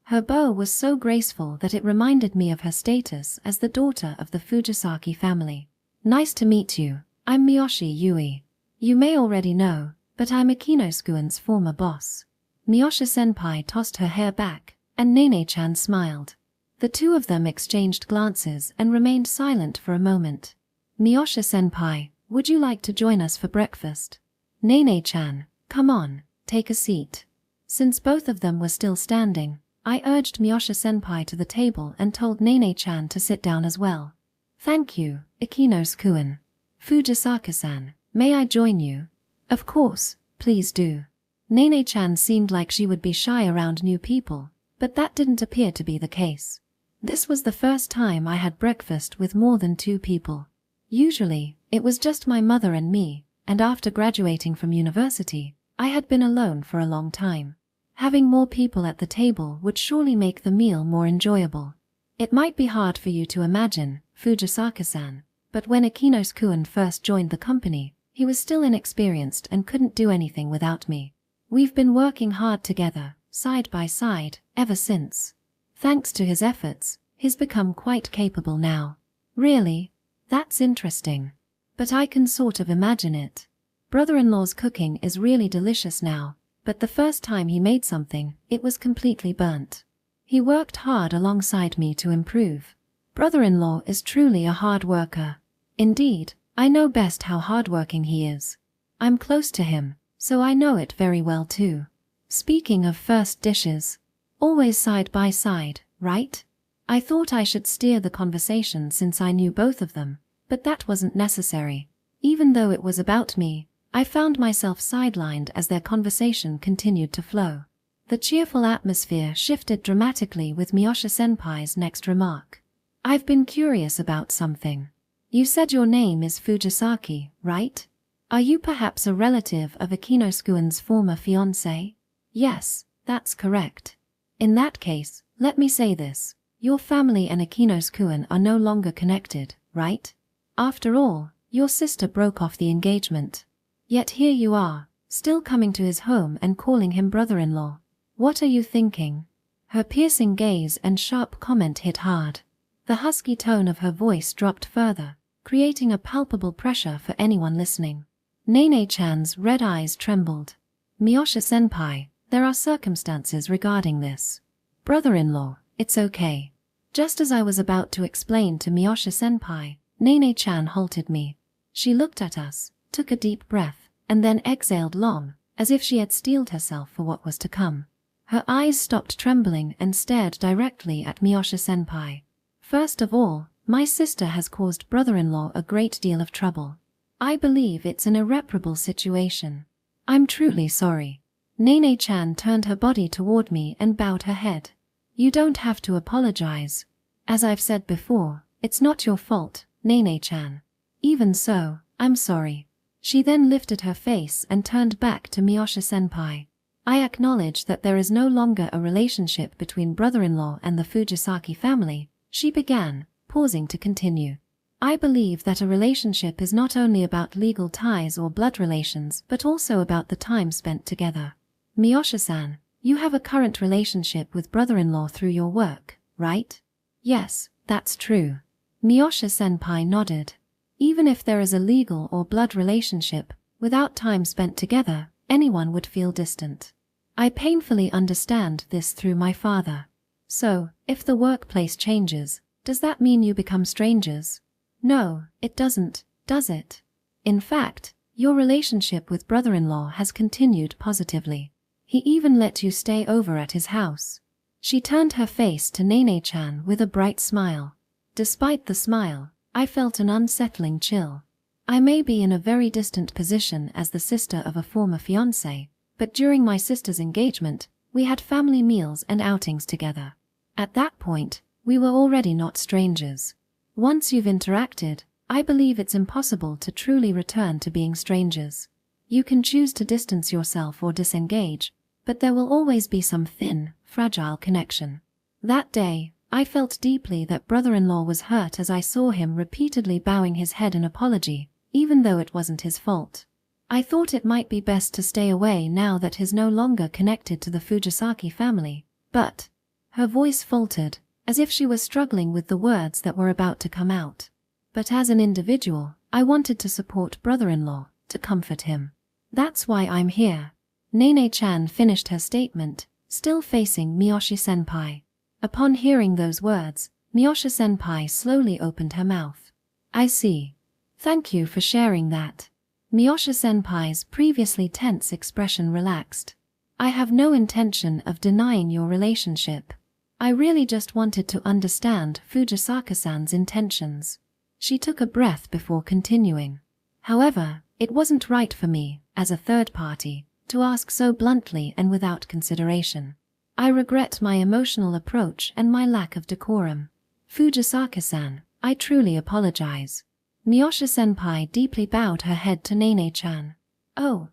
Her bow was so graceful that it reminded me of her status as the daughter of the Fujisaki family. Nice to meet you. I'm Miyoshi Yui. You may already know, but I'm Ikinos-kun's former boss. Miyosha-senpai tossed her hair back, and Nene-chan smiled. The two of them exchanged glances and remained silent for a moment. Miyosha-senpai, would you like to join us for breakfast? Nene-chan, come on, take a seat. Since both of them were still standing, I urged Miyosha-senpai to the table and told Nene-chan to sit down as well. Thank you, Ikinos-kun. Fujisaki-san, may I join you? Of course, please do. Nene-chan seemed like she would be shy around new people, but that didn't appear to be the case. This was the first time I had breakfast with more than 2 people. Usually, it was just my mother and me, and after graduating from university, I had been alone for a long time. Having more people at the table would surely make the meal more enjoyable. It might be hard for you to imagine, Fujisaki-san, but when Ikinos-kun first joined the company, he was still inexperienced and couldn't do anything without me. We've been working hard together, side by side, ever since. Thanks to his efforts, he's become quite capable now. Really? That's interesting. But I can sort of imagine it. Brother-in-law's cooking is really delicious now, but the first time he made something, it was completely burnt. He worked hard alongside me to improve. Brother-in-law is truly a hard worker. Indeed, I know best how hardworking he is. I'm close to him, so I know it very well too. Speaking of first dishes, always side by side, right? I thought I should steer the conversation since I knew both of them, but that wasn't necessary. Even though it was about me, I found myself sidelined as their conversation continued to flow. The cheerful atmosphere shifted dramatically with Miyosha-senpai's next remark. I've been curious about something. You said your name is Fujisaki, right? Are you perhaps a relative of Ikinos-kun's former fiancé? Yes, that's correct. In that case, let me say this. Your family and Ikinos-kun are no longer connected, right? After all, your sister broke off the engagement. Yet here you are, still coming to his home and calling him brother-in-law. What are you thinking? Her piercing gaze and sharp comment hit hard. The husky tone of her voice dropped further, creating a palpable pressure for anyone listening. Nene-chan's red eyes trembled. Miyosha-senpai, there are circumstances regarding this. Brother-in-law, it's okay. Just as I was about to explain to Miyosha-senpai, Nene-chan halted me. She looked at us, took a deep breath, and then exhaled long, as if she had steeled herself for what was to come. Her eyes stopped trembling and stared directly at Miyosha-senpai. First of all, my sister has caused brother-in-law a great deal of trouble. I believe it's an irreparable situation. I'm truly sorry. Nene-chan turned her body toward me and bowed her head. You don't have to apologize. As I've said before, it's not your fault, Nene-chan. Even so, I'm sorry. She then lifted her face and turned back to Miyosha-senpai. I acknowledge that there is no longer a relationship between brother-in-law and the Fujisaki family, she began, pausing to continue. I believe that a relationship is not only about legal ties or blood relations but also about the time spent together. Miyosha-san, you have a current relationship with brother-in-law through your work, right? Yes, that's true. Miyosha-senpai nodded. Even if there is a legal or blood relationship, without time spent together, anyone would feel distant. I painfully understand this through my father. So, if the workplace changes, does that mean you become strangers? No, it doesn't, does it? In fact, your relationship with brother-in-law has continued positively. He even let you stay over at his house. She turned her face to Nene-chan with a bright smile. Despite the smile, I felt an unsettling chill. I may be in a very distant position as the sister of a former fiancé, but during my sister's engagement, we had family meals and outings together. At that point, we were already not strangers. Once you've interacted, I believe it's impossible to truly return to being strangers. You can choose to distance yourself or disengage, but there will always be some thin, fragile connection. That day, I felt deeply that brother-in-law was hurt as I saw him repeatedly bowing his head in apology, even though it wasn't his fault. I thought it might be best to stay away now that he's no longer connected to the Fujisaki family, but... Her voice faltered, as if she was struggling with the words that were about to come out. But as an individual, I wanted to support brother-in-law, to comfort him. That's why I'm here. Nene-chan finished her statement, still facing Miyoshi-senpai. Upon hearing those words, Miyoshi-senpai slowly opened her mouth. I see. Thank you for sharing that. Miyoshi-senpai's previously tense expression relaxed. I have no intention of denying your relationship. I really just wanted to understand Fujisaka-san's intentions. She took a breath before continuing. However, it wasn't right for me, as a third party, to ask so bluntly and without consideration. I regret my emotional approach and my lack of decorum. Fujisaka-san, I truly apologize. Miyoshi-senpai deeply bowed her head to Nene-chan. Oh,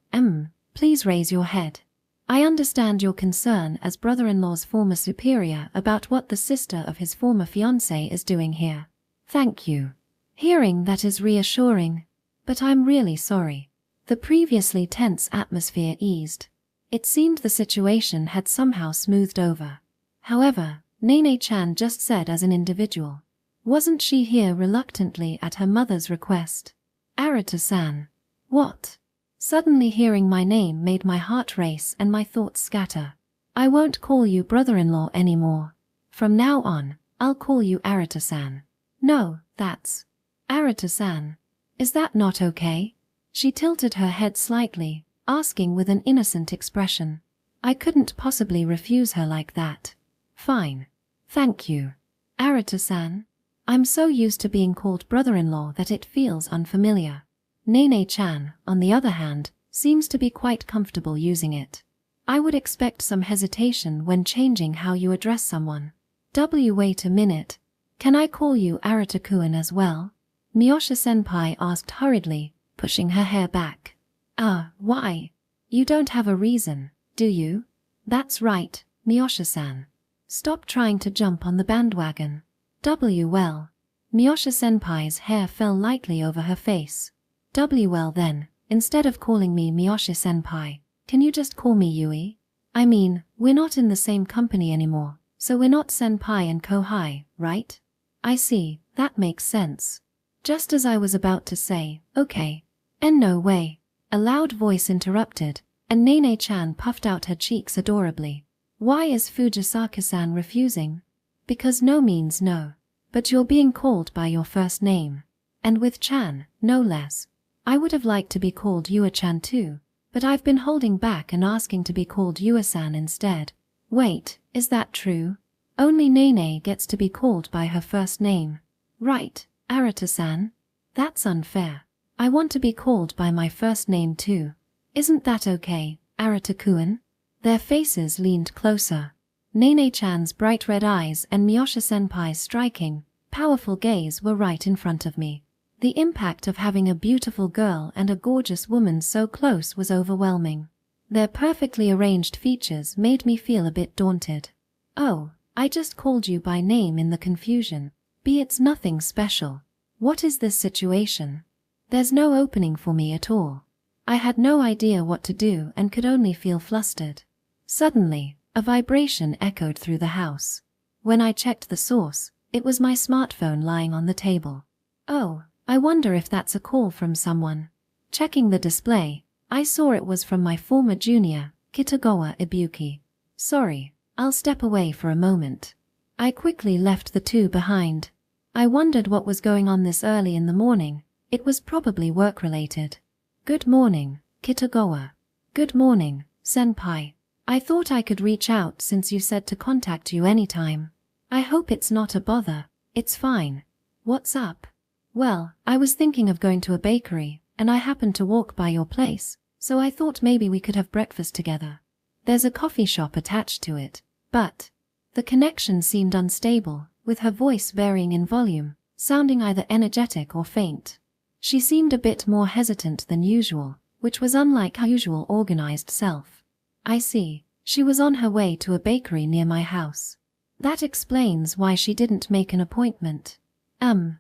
please raise your head. I understand your concern as brother-in-law's former superior about what the sister of his former fiancé is doing here. Thank you. Hearing that is reassuring, but I'm really sorry. The previously tense atmosphere eased. It seemed the situation had somehow smoothed over. However, Nene-chan just said as an individual. Wasn't she here reluctantly at her mother's request? Arata-san. What? Suddenly hearing my name made my heart race and my thoughts scatter. I won't call you brother-in-law anymore. From now on, I'll call you Arata-san. No, that's... Arata-san. Is that not okay? She tilted her head slightly, asking with an innocent expression. I couldn't possibly refuse her like that. Fine. Thank you. Arata-san. I'm so used to being called brother-in-law that it feels unfamiliar. Nene-chan, on the other hand, seems to be quite comfortable using it. I would expect some hesitation when changing how you address someone. Wait a minute. Can I call you Arata-kun as well? Miyoshi-senpai asked hurriedly, pushing her hair back. Why? You don't have a reason, do you? That's right, Miyoshi-san. Stop trying to jump on the bandwagon. Well. Miyoshi-senpai's hair fell lightly over her face. Well then, instead of calling me Miyoshi-senpai, can you just call me Yui? I mean, we're not in the same company anymore, so we're not senpai and kohai, right? I see, that makes sense. Just as I was about to say, okay. And no way. A loud voice interrupted, and Nene-chan puffed out her cheeks adorably. Why is Fujisaka-san refusing? Because no means no. But you're being called by your first name. And with Chan, no less. I would have liked to be called Yua-chan too, but I've been holding back and asking to be called Yua-san instead. Wait, is that true? Only Nene gets to be called by her first name. Right, Arata-san? That's unfair. I want to be called by my first name too. Isn't that okay, Arata-kun? Their faces leaned closer. Nene-chan's bright red eyes and Miyoshi-senpai's striking, powerful gaze were right in front of me. The impact of having a beautiful girl and a gorgeous woman so close was overwhelming. Their perfectly arranged features made me feel a bit daunted. Oh, I just called you by name in the confusion. It's nothing special. What is this situation? There's no opening for me at all. I had no idea what to do and could only feel flustered. Suddenly, a vibration echoed through the house. When I checked the source, it was my smartphone lying on the table. Oh, I wonder if that's a call from someone. Checking the display, I saw it was from my former junior, Kitagawa Ibuki. Sorry, I'll step away for a moment. I quickly left the two behind. I wondered what was going on this early in the morning. It was probably work-related. Good morning, Kitagawa. Good morning, senpai. I thought I could reach out since you said to contact you anytime. I hope it's not a bother. It's fine. What's up? Well, I was thinking of going to a bakery, and I happened to walk by your place, so I thought maybe we could have breakfast together. There's a coffee shop attached to it, but the connection seemed unstable, with her voice varying in volume, sounding either energetic or faint. She seemed a bit more hesitant than usual, which was unlike her usual organized self. I see, she was on her way to a bakery near my house. That explains why she didn't make an appointment.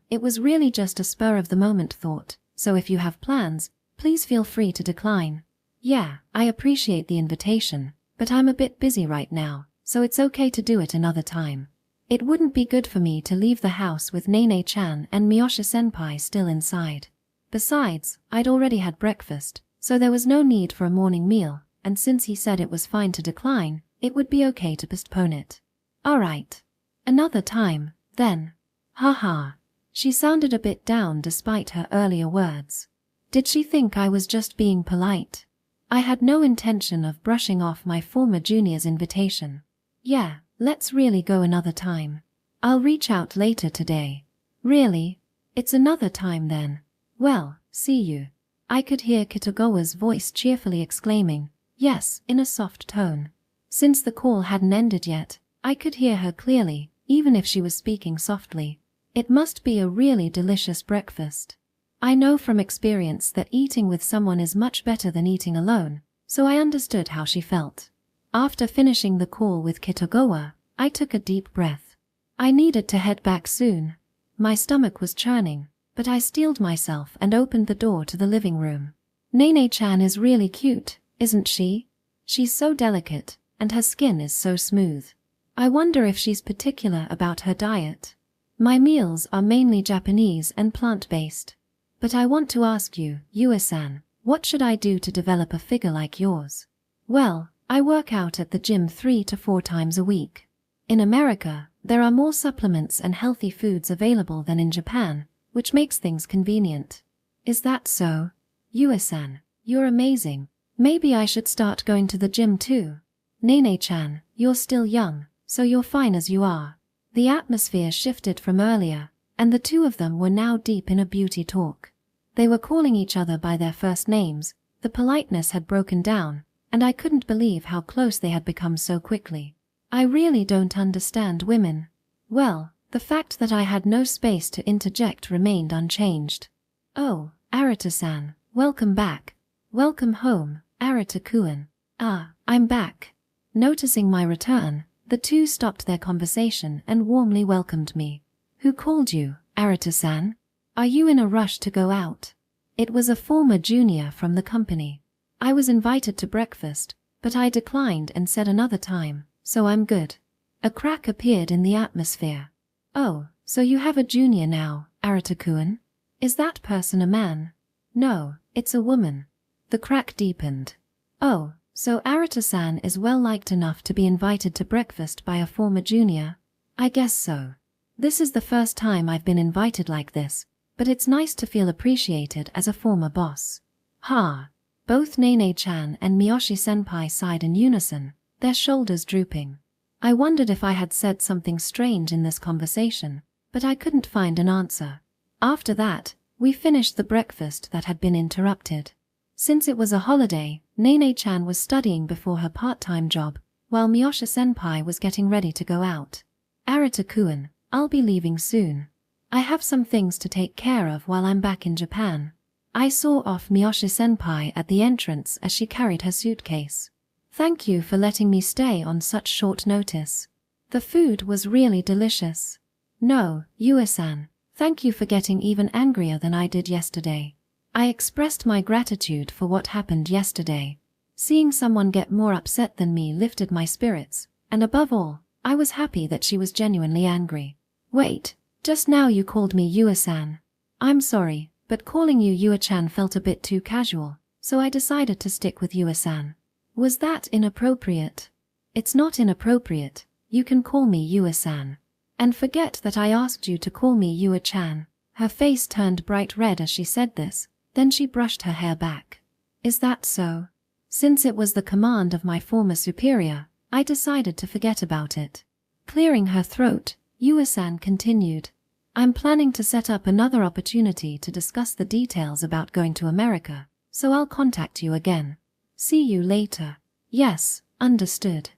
It was really just a spur-of-the-moment thought, so if you have plans, please feel free to decline. Yeah, I appreciate the invitation, but I'm a bit busy right now, so it's okay to do it another time. It wouldn't be good for me to leave the house with Nene-chan and Miyoshi-senpai still inside. Besides, I'd already had breakfast, so there was no need for a morning meal, and since he said it was fine to decline, it would be okay to postpone it. Alright. Another time, then. Haha. She sounded a bit down despite her earlier words. Did she think I was just being polite? I had no intention of brushing off my former junior's invitation. Yeah, let's really go another time. I'll reach out later today. Really? It's another time then. Well, see you. I could hear Kitagawa's voice cheerfully exclaiming, yes, in a soft tone. Since the call hadn't ended yet, I could hear her clearly, even if she was speaking softly. It must be a really delicious breakfast. I know from experience that eating with someone is much better than eating alone, so I understood how she felt. After finishing the call with Kitagawa, I took a deep breath. I needed to head back soon. My stomach was churning, but I steeled myself and opened the door to the living room. Nene-chan is really cute, isn't she? She's so delicate, and her skin is so smooth. I wonder if she's particular about her diet. My meals are mainly Japanese and plant-based. But I want to ask you, Yue-san, what should I do to develop a figure like yours? Well, I work out at the gym 3 to 4 times a week. In America, there are more supplements and healthy foods available than in Japan, which makes things convenient. Is that so? Yue-san, you're amazing. Maybe I should start going to the gym too. Nene-chan, you're still young, so you're fine as you are. The atmosphere shifted from earlier, and the two of them were now deep in a beauty talk. They were calling each other by their first names, the politeness had broken down, and I couldn't believe how close they had become so quickly. I really don't understand women. Well, the fact that I had no space to interject remained unchanged. Oh, Arata-san, welcome back. Welcome home, Arata-kun. Ah, I'm back. Noticing my return, the two stopped their conversation and warmly welcomed me. Who called you, Arata-san? Are you in a rush to go out? It was a former junior from the company. I was invited to breakfast, but I declined and said another time, so I'm good. A crack appeared in the atmosphere. Oh, so you have a junior now, Arata-kun? Is that person a man? No, it's a woman. The crack deepened. Oh, so Arata-san is well liked enough to be invited to breakfast by a former junior? I guess so. This is the first time I've been invited like this, but it's nice to feel appreciated as a former boss. Ha! Both Nene-chan and Miyoshi-senpai sighed in unison, their shoulders drooping. I wondered if I had said something strange in this conversation, but I couldn't find an answer. After that, we finished the breakfast that had been interrupted. Since it was a holiday, Nene-chan was studying before her part-time job, while Miyoshi-senpai was getting ready to go out. Arata-kun, I'll be leaving soon. I have some things to take care of while I'm back in Japan. I saw off Miyoshi-senpai at the entrance as she carried her suitcase. Thank you for letting me stay on such short notice. The food was really delicious. No, Yue-san. Thank you for getting even angrier than I did yesterday. I expressed my gratitude for what happened yesterday. Seeing someone get more upset than me lifted my spirits, and above all, I was happy that she was genuinely angry. Wait, just now you called me Yue-san. I'm sorry, but calling you Yue-chan felt a bit too casual, so I decided to stick with Yue-san. Was that inappropriate? It's not inappropriate. You can call me Yue-san. And forget that I asked you to call me Yue-chan. Her face turned bright red as she said this, then she brushed her hair back. Is that so? Since it was the command of my former superior, I decided to forget about it. Clearing her throat, Yue-san continued. I'm planning to set up another opportunity to discuss the details about going to America, so I'll contact you again. See you later. Yes, understood.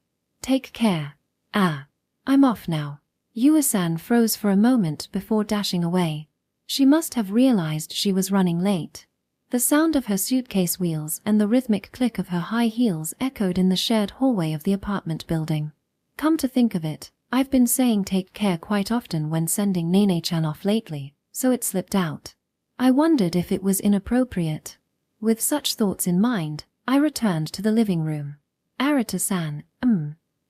Take care. I'm off now. Yue-san froze for a moment before dashing away. She must have realized she was running late. The sound of her suitcase wheels and the rhythmic click of her high heels echoed in the shared hallway of the apartment building. Come to think of it, I've been saying take care quite often when sending Nene-chan off lately, so it slipped out. I wondered if it was inappropriate. With such thoughts in mind, I returned to the living room. Arata-san,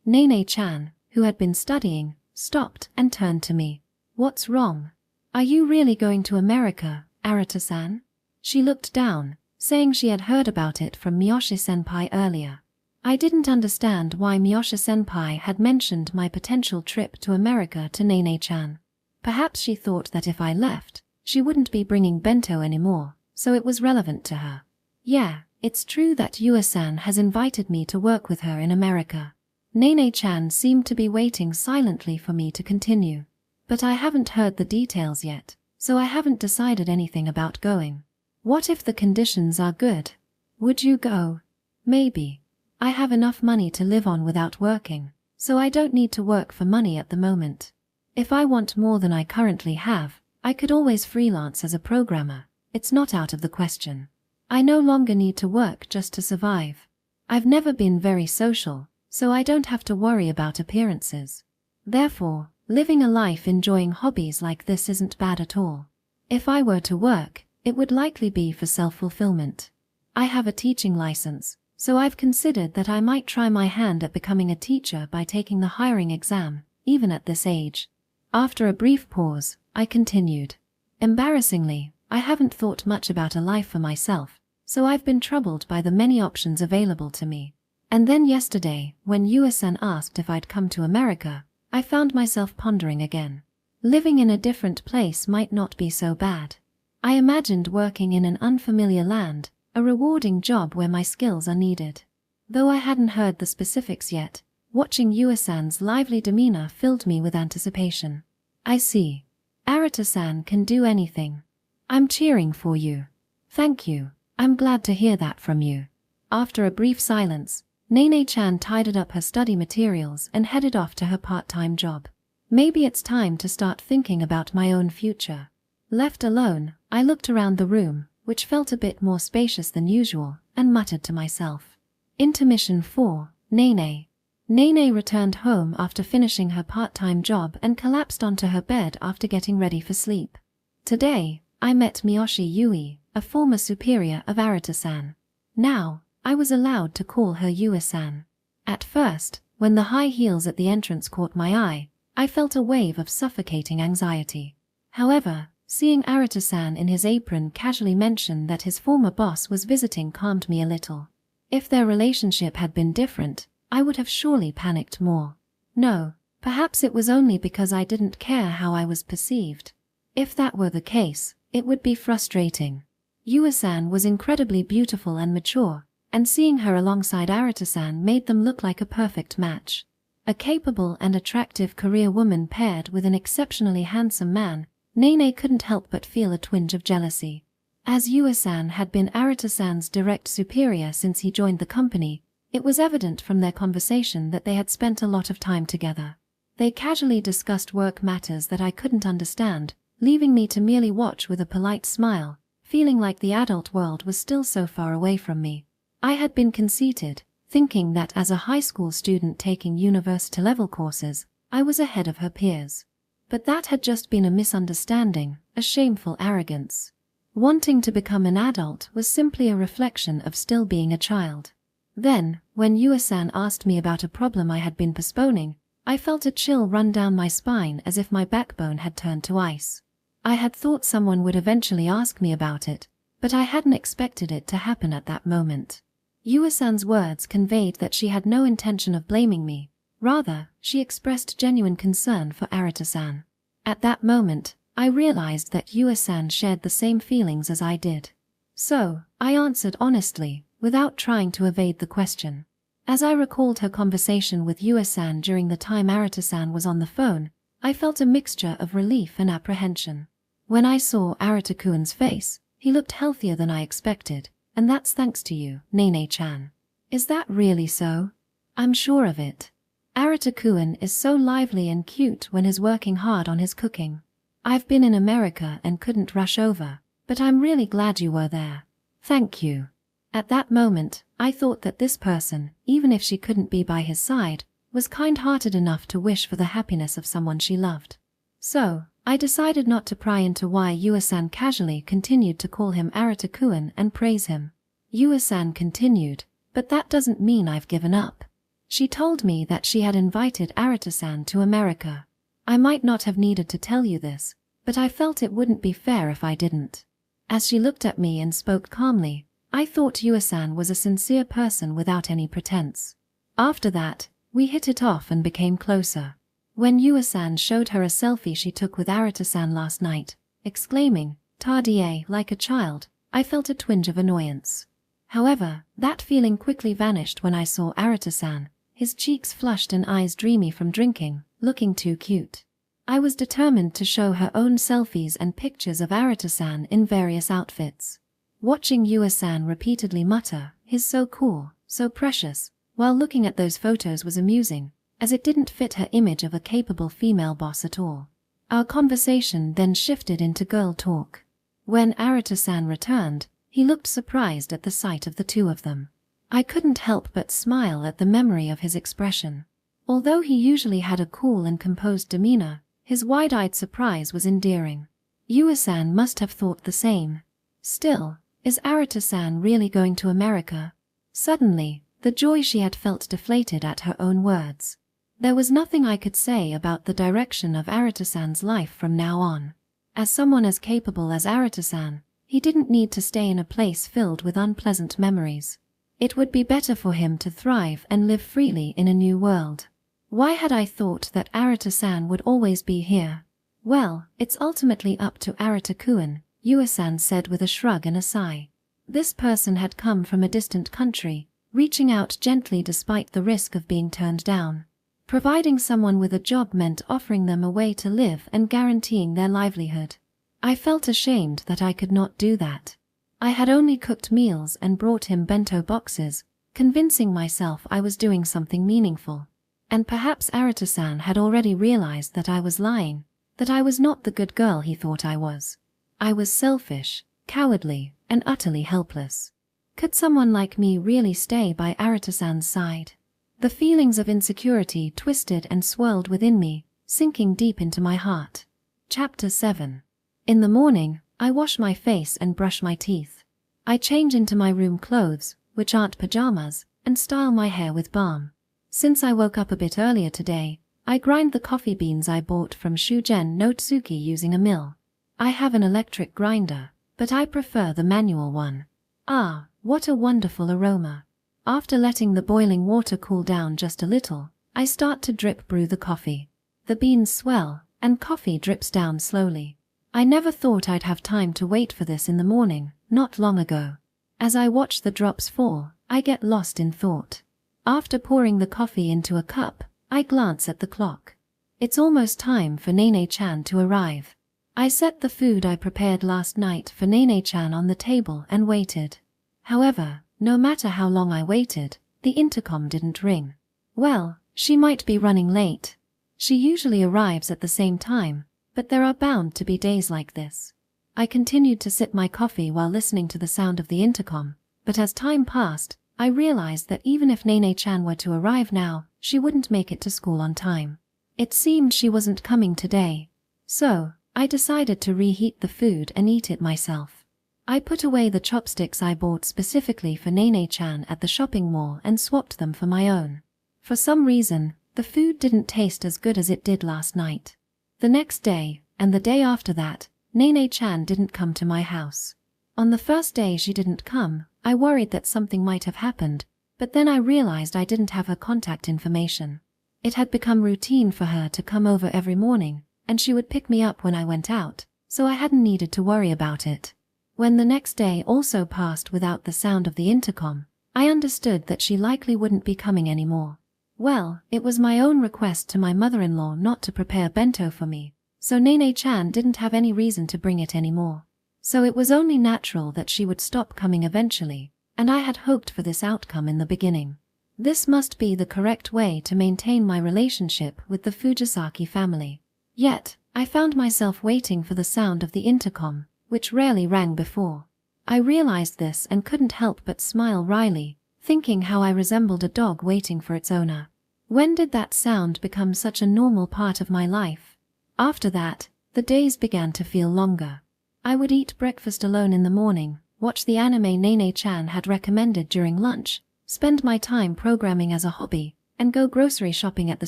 Nene-chan, who had been studying, stopped and turned to me. What's wrong? Are you really going to America, Arata-san? She looked down, saying she had heard about it from Miyoshi-senpai earlier. I didn't understand why Miyoshi-senpai had mentioned my potential trip to America to Nene-chan. Perhaps she thought that if I left, she wouldn't be bringing bento anymore, so it was relevant to her. Yeah, it's true that Yue-san has invited me to work with her in America. Nene-chan seemed to be waiting silently for me to continue. But I haven't heard the details yet, so I haven't decided anything about going. What if the conditions are good? Would you go? Maybe. I have enough money to live on without working, so I don't need to work for money at the moment. If I want more than I currently have, I could always freelance as a programmer. It's not out of the question. I no longer need to work just to survive. I've never been very social, so I don't have to worry about appearances. Therefore, living a life enjoying hobbies like this isn't bad at all. If I were to work, it would likely be for self-fulfillment. I have a teaching license, so I've considered that I might try my hand at becoming a teacher by taking the hiring exam, even at this age. After a brief pause, I continued. Embarrassingly, I haven't thought much about a life for myself, so I've been troubled by the many options available to me. And then yesterday, when Yue-san asked if I'd come to America, I found myself pondering again. Living in a different place might not be so bad. I imagined working in an unfamiliar land, a rewarding job where my skills are needed. Though I hadn't heard the specifics yet, watching Yue-san's lively demeanor filled me with anticipation. I see. Arata-san can do anything. I'm cheering for you. Thank you. I'm glad to hear that from you. After a brief silence, Nene-chan tidied up her study materials and headed off to her part-time job. Maybe it's time to start thinking about my own future. Left alone, I looked around the room, which felt a bit more spacious than usual, and muttered to myself. Intermission 4, Nene. Nene returned home after finishing her part-time job and collapsed onto her bed after getting ready for sleep. Today, I met Miyoshi Yui, a former superior of Arata-san. Now, I was allowed to call her Yue-san. At first, when the high heels at the entrance caught my eye, I felt a wave of suffocating anxiety. However, seeing Arata-san in his apron casually mention that his former boss was visiting calmed me a little. If their relationship had been different, I would have surely panicked more. No, perhaps it was only because I didn't care how I was perceived. If that were the case, it would be frustrating. Yue-san was incredibly beautiful and mature, and seeing her alongside Arata-san made them look like a perfect match. A capable and attractive career woman paired with an exceptionally handsome man, Nene couldn't help but feel a twinge of jealousy. As Yue-san had been Arata-san's direct superior since he joined the company, it was evident from their conversation that they had spent a lot of time together. They casually discussed work matters that I couldn't understand, leaving me to merely watch with a polite smile, feeling like the adult world was still so far away from me. I had been conceited, thinking that as a high school student taking university-level courses, I was ahead of her peers. But that had just been a misunderstanding, a shameful arrogance. Wanting to become an adult was simply a reflection of still being a child. Then, when Yua-san asked me about a problem I had been postponing, I felt a chill run down my spine as if my backbone had turned to ice. I had thought someone would eventually ask me about it, but I hadn't expected it to happen at that moment. Yua-san's words conveyed that she had no intention of blaming me. Rather, she expressed genuine concern for Arata-san. At that moment, I realized that Yua-san shared the same feelings as I did. So, I answered honestly, without trying to evade the question. As I recalled her conversation with Yua-san during the time Arata-san was on the phone, I felt a mixture of relief and apprehension. When I saw Arata-kun's face, he looked healthier than I expected, and that's thanks to you, Nene-chan. Is that really so? I'm sure of it. Arata-kun is so lively and cute when he's working hard on his cooking. I've been in America and couldn't rush over, but I'm really glad you were there. Thank you. At that moment, I thought that this person, even if she couldn't be by his side, was kind-hearted enough to wish for the happiness of someone she loved. So, I decided not to pry into why Yua-san casually continued to call him Arata-kun and praise him. Yua-san continued, but that doesn't mean I've given up. She told me that she had invited Arata-san to America. I might not have needed to tell you this, but I felt it wouldn't be fair if I didn't. As she looked at me and spoke calmly, I thought Yua-san was a sincere person without any pretense. After that, we hit it off and became closer. When Yua-san showed her a selfie she took with Arata-san last night, exclaiming, "Tardie," like a child, I felt a twinge of annoyance. However, that feeling quickly vanished when I saw Arata-san, his cheeks flushed and eyes dreamy from drinking, looking too cute. I was determined to show her own selfies and pictures of Arata-san in various outfits. Watching Yua-san repeatedly mutter, "He's so cool, so precious," while looking at those photos was amusing, as it didn't fit her image of a capable female boss at all. Our conversation then shifted into girl talk. When Arata-san returned, he looked surprised at the sight of the two of them. I couldn't help but smile at the memory of his expression. Although he usually had a cool and composed demeanor, his wide-eyed surprise was endearing. Yua-san must have thought the same. Still, is Arata-san really going to America? Suddenly, the joy she had felt deflated at her own words. There was nothing I could say about the direction of Arata-san's life from now on. As someone as capable as Arata-san, he didn't need to stay in a place filled with unpleasant memories. It would be better for him to thrive and live freely in a new world. Why had I thought that Arata-san would always be here? Well, it's ultimately up to Arata-kun, Yua-san said with a shrug and a sigh. This person had come from a distant country, reaching out gently despite the risk of being turned down. Providing someone with a job meant offering them a way to live and guaranteeing their livelihood. I felt ashamed that I could not do that. I had only cooked meals and brought him bento boxes, convincing myself I was doing something meaningful. And perhaps Arata-san had already realized that I was lying, that I was not the good girl he thought I was. I was selfish, cowardly, and utterly helpless. Could someone like me really stay by Arata-san's side? The feelings of insecurity twisted and swirled within me, sinking deep into my heart. Chapter 7. In the morning, I wash my face and brush my teeth. I change into my room clothes, which aren't pajamas, and style my hair with balm. Since I woke up a bit earlier today, I grind the coffee beans I bought from Shugen no Tsuki using a mill. I have an electric grinder, but I prefer the manual one. Ah, what a wonderful aroma. After letting the boiling water cool down just a little, I start to drip brew the coffee. The beans swell, and coffee drips down slowly. I never thought I'd have time to wait for this in the morning, not long ago. As I watch the drops fall, I get lost in thought. After pouring the coffee into a cup, I glance at the clock. It's almost time for Nene-chan to arrive. I set the food I prepared last night for Nene-chan on the table and waited. However, no matter how long I waited, the intercom didn't ring. Well, she might be running late. She usually arrives at the same time, but there are bound to be days like this. I continued to sip my coffee while listening to the sound of the intercom, but as time passed, I realized that even if Nene-chan were to arrive now, she wouldn't make it to school on time. It seemed she wasn't coming today. So, I decided to reheat the food and eat it myself. I put away the chopsticks I bought specifically for Nene-chan at the shopping mall and swapped them for my own. For some reason, the food didn't taste as good as it did last night. The next day, and the day after that, Nene-chan didn't come to my house. On the first day she didn't come, I worried that something might have happened, but then I realized I didn't have her contact information. It had become routine for her to come over every morning, and she would pick me up when I went out, so I hadn't needed to worry about it. When the next day also passed without the sound of the intercom, I understood that she likely wouldn't be coming anymore. Well, it was my own request to my mother-in-law not to prepare bento for me, so Nene-chan didn't have any reason to bring it anymore. So it was only natural that she would stop coming eventually, and I had hoped for this outcome in the beginning. This must be the correct way to maintain my relationship with the Fujisaki family. Yet, I found myself waiting for the sound of the intercom, which rarely rang before. I realized this and couldn't help but smile wryly, thinking how I resembled a dog waiting for its owner. When did that sound become such a normal part of my life? After that, the days began to feel longer. I would eat breakfast alone in the morning, watch the anime Nene-chan had recommended during lunch, spend my time programming as a hobby, and go grocery shopping at the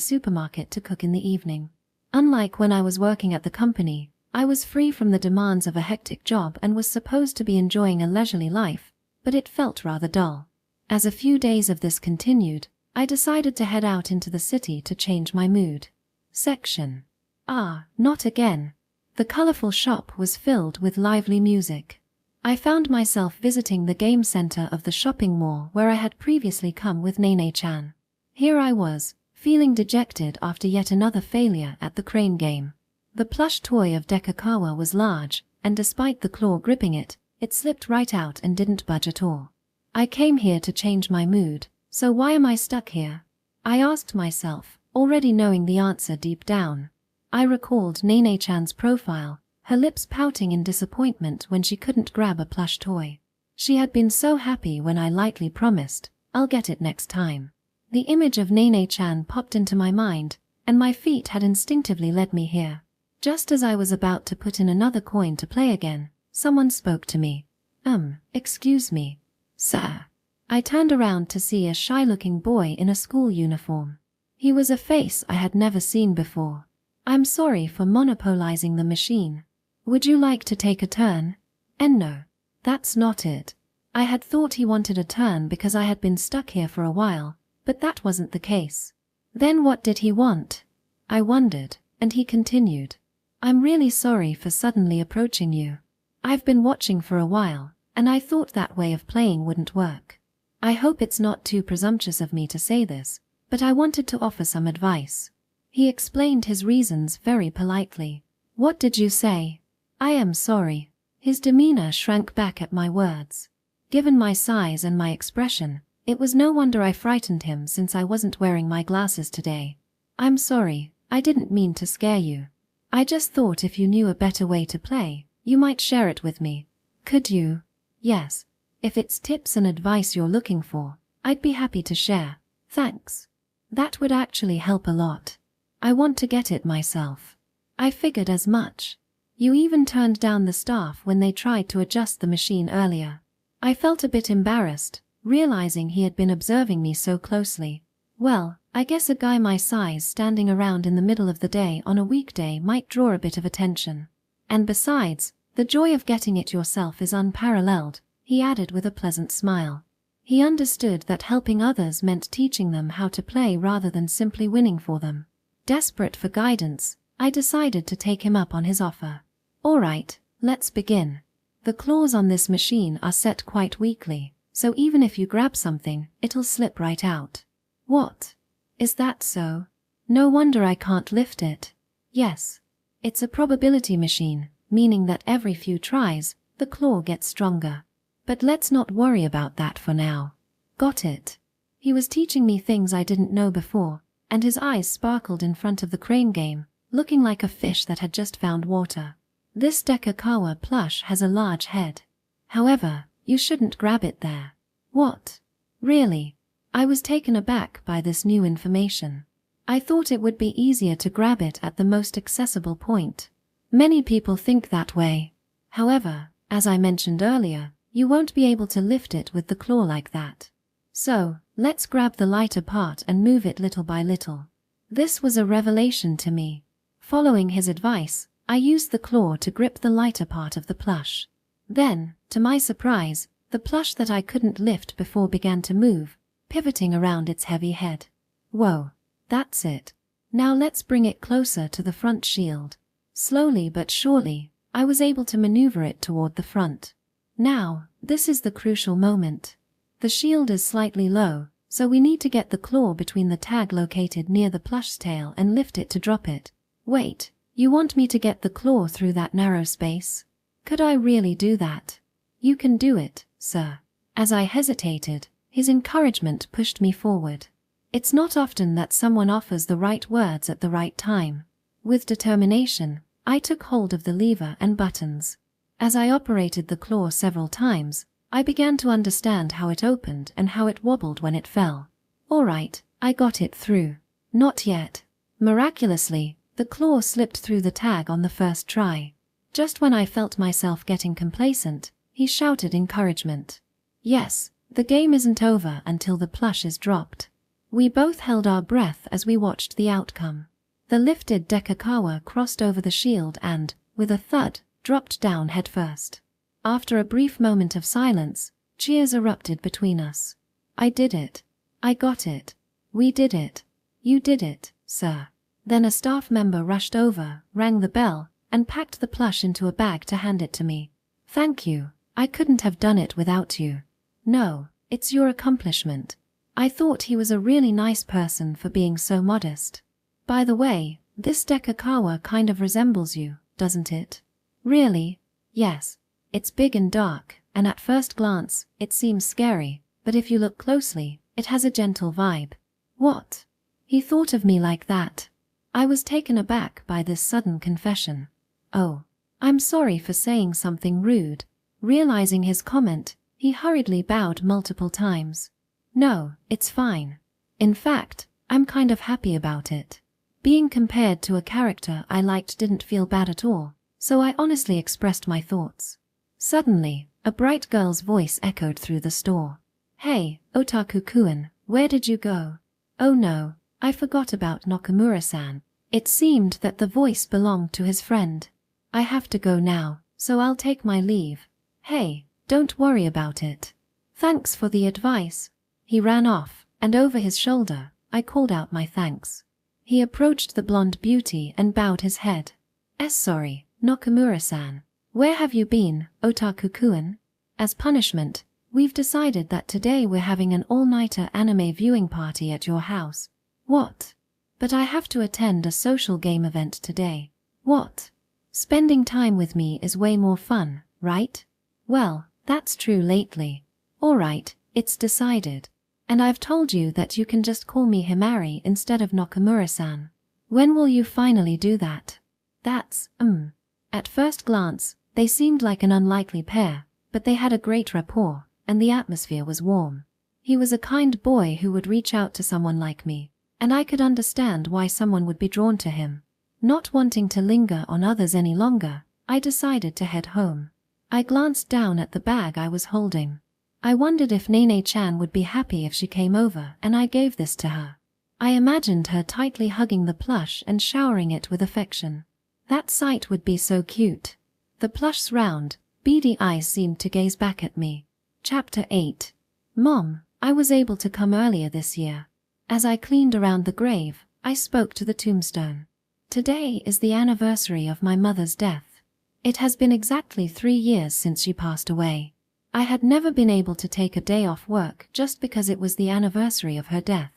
supermarket to cook in the evening. Unlike when I was working at the company, I was free from the demands of a hectic job and was supposed to be enjoying a leisurely life, but it felt rather dull. As a few days of this continued, I decided to head out into the city to change my mood. Section. Not again. The colorful shop was filled with lively music. I found myself visiting the game center of the shopping mall where I had previously come with Nene-chan. Here I was, feeling dejected after yet another failure at the crane game. The plush toy of Dekakawa was large, and despite the claw gripping it, it slipped right out and didn't budge at all. I came here to change my mood, so why am I stuck here? I asked myself, already knowing the answer deep down. I recalled Nene-chan's profile, her lips pouting in disappointment when she couldn't grab a plush toy. She had been so happy when I lightly promised, "I'll get it next time." The image of Nene-chan popped into my mind, and my feet had instinctively led me here. Just as I was about to put in another coin to play again, someone spoke to me. Excuse me, sir." I turned around to see a shy-looking boy in a school uniform. He was a face I had never seen before. "I'm sorry for monopolizing the machine. Would you like to take a turn?" And no, that's not it. I had thought he wanted a turn because I had been stuck here for a while, but that wasn't the case. Then what did he want? I wondered, and he continued. "I'm really sorry for suddenly approaching you. I've been watching for a while, and I thought that way of playing wouldn't work. I hope it's not too presumptuous of me to say this, but I wanted to offer some advice." He explained his reasons very politely. "What did you say?" "I am sorry." His demeanor shrank back at my words. Given my size and my expression, it was no wonder I frightened him since I wasn't wearing my glasses today. "I'm sorry, I didn't mean to scare you. I just thought if you knew a better way to play, you might share it with me. Could you?" "Yes. If it's tips and advice you're looking for, I'd be happy to share. Thanks. That would actually help a lot. I want to get it myself." I figured as much. You even turned down the staff when they tried to adjust the machine earlier. I felt a bit embarrassed, realizing he had been observing me so closely. Well, I guess a guy my size standing around in the middle of the day on a weekday might draw a bit of attention. And besides, the joy of getting it yourself is unparalleled, he added with a pleasant smile. He understood that helping others meant teaching them how to play rather than simply winning for them. Desperate for guidance, I decided to take him up on his offer. "All right, let's begin. The claws on this machine are set quite weakly, so even if you grab something, it'll slip right out." "What? Is that so? No wonder I can't lift it." "Yes. It's a probability machine, meaning that every few tries, the claw gets stronger. But let's not worry about that for now." "Got it." He was teaching me things I didn't know before, and his eyes sparkled in front of the crane game, looking like a fish that had just found water. "This Dekakawa plush has a large head. However, you shouldn't grab it there." "What? Really?" I was taken aback by this new information. I thought it would be easier to grab it at the most accessible point. Many people think that way. However, as I mentioned earlier, you won't be able to lift it with the claw like that. So, let's grab the lighter part and move it little by little. This was a revelation to me. Following his advice, I used the claw to grip the lighter part of the plush. Then, to my surprise, the plush that I couldn't lift before began to move, pivoting around its heavy head. Whoa, that's it. Now let's bring it closer to the front shield. Slowly but surely, I was able to maneuver it toward the front. Now, this is the crucial moment. The shield is slightly low, so we need to get the claw between the tag located near the plush's tail and lift it to drop it. Wait, you want me to get the claw through that narrow space? Could I really do that? You can do it, sir. As I hesitated, his encouragement pushed me forward. It's not often that someone offers the right words at the right time. With determination, I took hold of the lever and buttons. As I operated the claw several times, I began to understand how it opened and how it wobbled when it fell. All right, I got it through. Not yet. Miraculously, the claw slipped through the tag on the first try. Just when I felt myself getting complacent, he shouted encouragement. Yes, the game isn't over until the plush is dropped. We both held our breath as we watched the outcome. The lifted Dekakawa crossed over the shield and, with a thud, dropped down headfirst. After a brief moment of silence, cheers erupted between us. I did it. I got it. We did it. You did it, sir. Then a staff member rushed over, rang the bell, and packed the plush into a bag to hand it to me. Thank you. I couldn't have done it without you. No, it's your accomplishment. I thought he was a really nice person for being so modest. By the way, this Dekakawa kind of resembles you, doesn't it? Really? Yes. It's big and dark, and at first glance, it seems scary, but if you look closely, it has a gentle vibe. What? He thought of me like that. I was taken aback by this sudden confession. Oh, I'm sorry for saying something rude. Realizing his comment, he hurriedly bowed multiple times. No, it's fine. In fact, I'm kind of happy about it. Being compared to a character I liked didn't feel bad at all, so I honestly expressed my thoughts. Suddenly, a bright girl's voice echoed through the store. Hey, Otaku-kun, where did you go? Oh no, I forgot about Nakamura-san. It seemed that the voice belonged to his friend. I have to go now, so I'll take my leave. Hey, don't worry about it. Thanks for the advice. He ran off, and over his shoulder, I called out my thanks. He approached the blonde beauty and bowed his head. Sorry, Nakamura-san. Where have you been, Otaku-kun? As punishment, we've decided that today we're having an all-nighter anime viewing party at your house. What? But I have to attend a social game event today. What? Spending time with me is way more fun, right? Well, that's true lately. Alright, it's decided. And I've told you that you can just call me Himari instead of Nakamura-san. When will you finally do that? That's, At first glance, they seemed like an unlikely pair, but they had a great rapport, and the atmosphere was warm. He was a kind boy who would reach out to someone like me, and I could understand why someone would be drawn to him. Not wanting to linger on others any longer, I decided to head home. I glanced down at the bag I was holding. I wondered if Nene-chan would be happy if she came over and I gave this to her. I imagined her tightly hugging the plush and showering it with affection. That sight would be so cute. The plush's round, beady eyes seemed to gaze back at me. Chapter 8. Mom, I was able to come earlier this year. As I cleaned around the grave, I spoke to the tombstone. Today is the anniversary of my mother's death. It has been exactly 3 years since she passed away. I had never been able to take a day off work just because it was the anniversary of her death.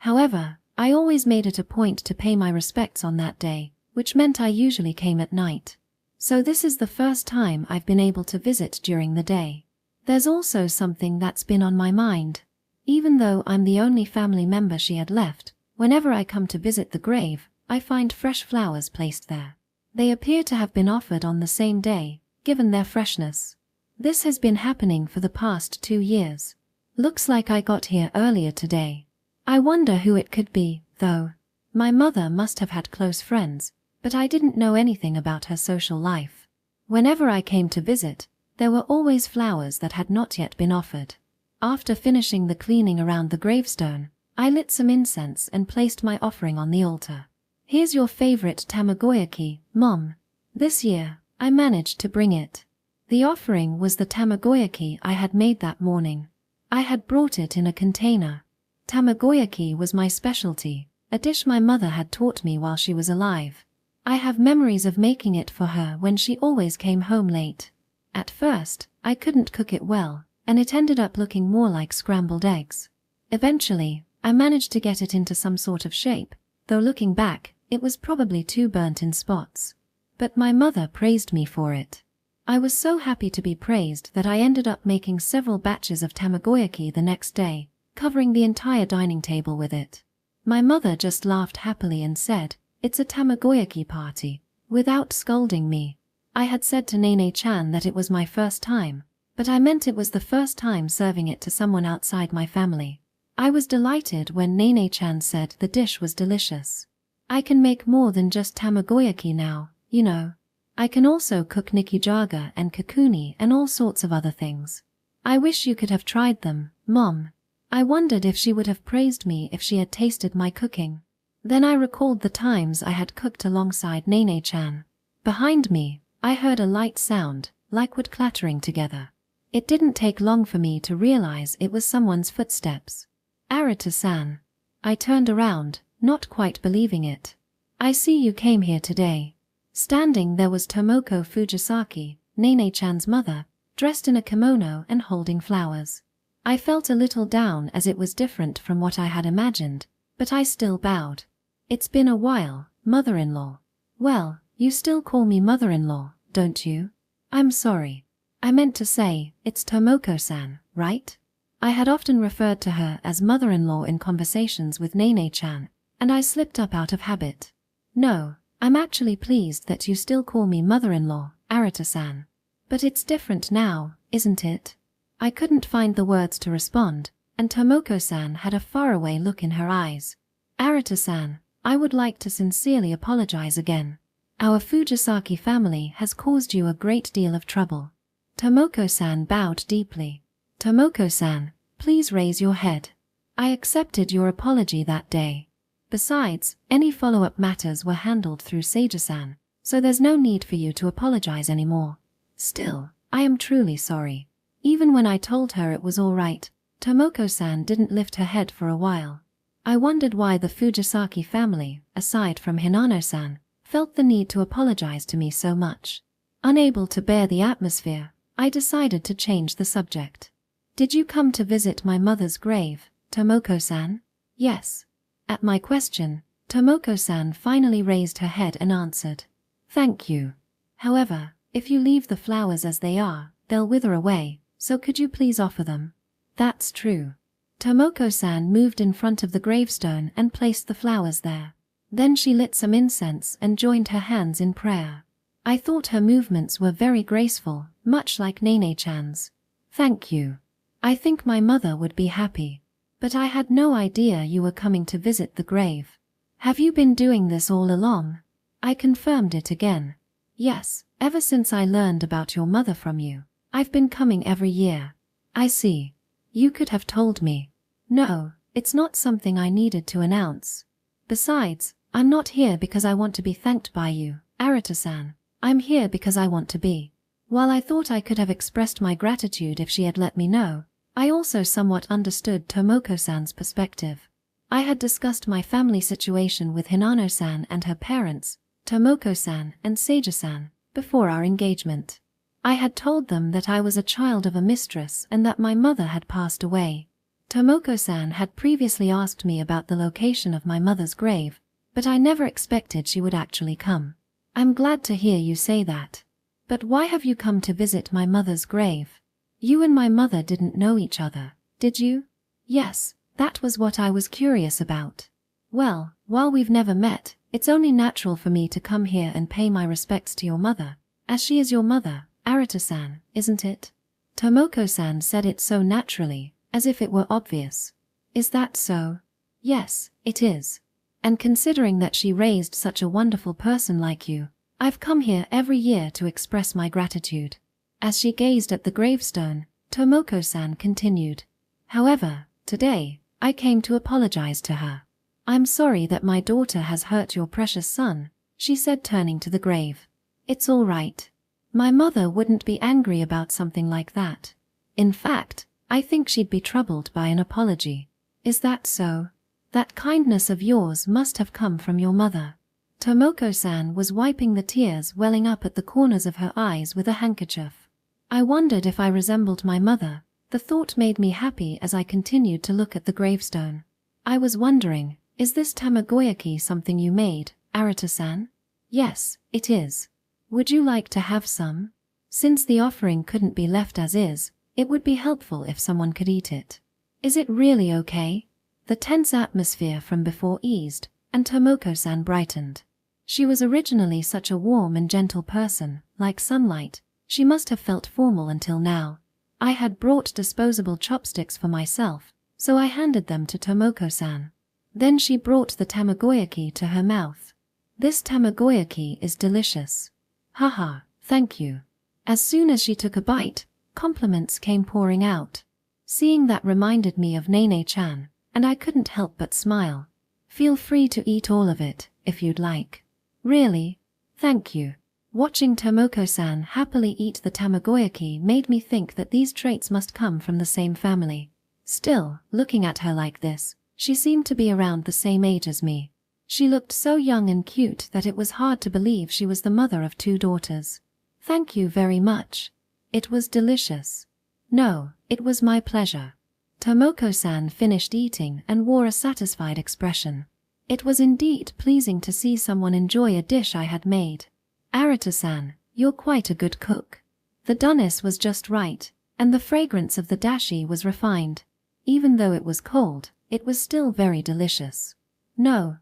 However, I always made it a point to pay my respects on that day, which meant I usually came at night. So this is the first time I've been able to visit during the day. There's also something that's been on my mind. Even though I'm the only family member she had left, whenever I come to visit the grave, I find fresh flowers placed there. They appear to have been offered on the same day, given their freshness. This has been happening for the past 2 years. Looks like I got here earlier today. I wonder who it could be, though. My mother must have had close friends, but I didn't know anything about her social life. Whenever I came to visit, there were always flowers that had not yet been offered. After finishing the cleaning around the gravestone, I lit some incense and placed my offering on the altar. "Here's your favorite tamagoyaki, Mom. This year, I managed to bring it." The offering was the tamagoyaki I had made that morning. I had brought it in a container. Tamagoyaki was my specialty, a dish my mother had taught me while she was alive. I have memories of making it for her when she always came home late. At first, I couldn't cook it well, and it ended up looking more like scrambled eggs. Eventually, I managed to get it into some sort of shape, though looking back, it was probably too burnt in spots. But my mother praised me for it. I was so happy to be praised that I ended up making several batches of tamagoyaki the next day, covering the entire dining table with it. My mother just laughed happily and said, "It's a tamagoyaki party," without scolding me. I had said to Nene-chan that it was my first time, but I meant it was the first time serving it to someone outside my family. I was delighted when Nene-chan said the dish was delicious. "I can make more than just tamagoyaki now, you know. I can also cook nikijaga and kakuni and all sorts of other things. I wish you could have tried them, Mom." I wondered if she would have praised me if she had tasted my cooking. Then I recalled the times I had cooked alongside Nene-chan. Behind me, I heard a light sound, like wood clattering together. It didn't take long for me to realize it was someone's footsteps. "Arata-san." I turned around, not quite believing it. "I see you came here today." Standing there was Tomoko Fujisaki, Nene-chan's mother, dressed in a kimono and holding flowers. I felt a little down as it was different from what I had imagined, but I still bowed. "It's been a while, mother-in-law." "Well, you still call me mother-in-law, don't you?" "I'm sorry. I meant to say, it's Tomoko-san, right?" I had often referred to her as mother-in-law in conversations with Nene-chan, and I slipped up out of habit. "No, I'm actually pleased that you still call me mother-in-law, Arata-san. But it's different now, isn't it?" I couldn't find the words to respond, and Tomoko-san had a faraway look in her eyes. "Arata-san, I would like to sincerely apologize again. Our Fujisaki family has caused you a great deal of trouble." Tomoko-san bowed deeply. "Tomoko-san, please raise your head. I accepted your apology that day. Besides, any follow-up matters were handled through Seiji-san, so there's no need for you to apologize anymore. Still, I am truly sorry." Even when I told her it was all right, Tomoko-san didn't lift her head for a while. I wondered why the Fujisaki family, aside from Hinano-san, felt the need to apologize to me so much. Unable to bear the atmosphere, I decided to change the subject. "Did you come to visit my mother's grave, Tomoko-san?" "Yes." At my question, Tomoko-san finally raised her head and answered, "Thank you. However, if you leave the flowers as they are, they'll wither away, so could you please offer them?" "That's true." Tomoko-san moved in front of the gravestone and placed the flowers there. Then she lit some incense and joined her hands in prayer. I thought her movements were very graceful, much like Nene-chan's. "Thank you. I think my mother would be happy. But I had no idea you were coming to visit the grave. Have you been doing this all along?" I confirmed it again. "Yes, ever since I learned about your mother from you. I've been coming every year." "I see. You could have told me." "No, it's not something I needed to announce. Besides, I'm not here because I want to be thanked by you, Arata-san. I'm here because I want to be." While I thought I could have expressed my gratitude if she had let me know, I also somewhat understood Tomoko-san's perspective. I had discussed my family situation with Hinano-san and her parents, Tomoko-san and Seiji-san, before our engagement. I had told them that I was a child of a mistress and that my mother had passed away. Tomoko-san had previously asked me about the location of my mother's grave, but I never expected she would actually come. "I'm glad to hear you say that. But why have you come to visit my mother's grave? You and my mother didn't know each other, did you?" "Yes, that was what I was curious about." "Well, while we've never met, it's only natural for me to come here and pay my respects to your mother, as she is your mother, Arata-san, isn't it?" Tomoko-san said it so naturally, as if it were obvious. "Is that so?" "Yes, it is." And considering that she raised such a wonderful person like you, I've come here every year to express my gratitude." As she gazed at the gravestone, Tomoko-san continued, "However, today, I came to apologize to her. I'm sorry that my daughter has hurt your precious son," she said, turning to the grave. "It's all right. My mother wouldn't be angry about something like that. In fact, I think she'd be troubled by an apology." "Is that so? That kindness of yours must have come from your mother." Tomoko-san was wiping the tears welling up at the corners of her eyes with a handkerchief. "I wondered if I resembled my mother. The thought made me happy as I continued to look at the gravestone. I was wondering, is this tamagoyaki something you made, Arata-san?" "Yes, it is. Would you like to have some? Since the offering couldn't be left as is, it would be helpful if someone could eat it." "Is it really okay?" The tense atmosphere from before eased, and Tomoko-san brightened. She was originally such a warm and gentle person, like sunlight. She must have felt formal until now. I had brought disposable chopsticks for myself, so I handed them to Tomoko-san. Then she brought the tamagoyaki to her mouth. "This tamagoyaki is delicious." "Haha, thank you." As soon as she took a bite, compliments came pouring out. Seeing that reminded me of Nene-chan, and I couldn't help but smile. "Feel free to eat all of it, if you'd like." "Really? Thank you." Watching Tomoko-san happily eat the tamagoyaki made me think that these traits must come from the same family. Still, looking at her like this, she seemed to be around the same age as me. She looked so young and cute that it was hard to believe she was the mother of 2 daughters. "Thank you very much. It was delicious." "No, it was my pleasure." Tomoko-san finished eating and wore a satisfied expression. It was indeed pleasing to see someone enjoy a dish I had made. "Arata-san, you're quite a good cook." The doneness was just right, and the fragrance of the dashi was refined. Even though it was cold, it was still very delicious. No,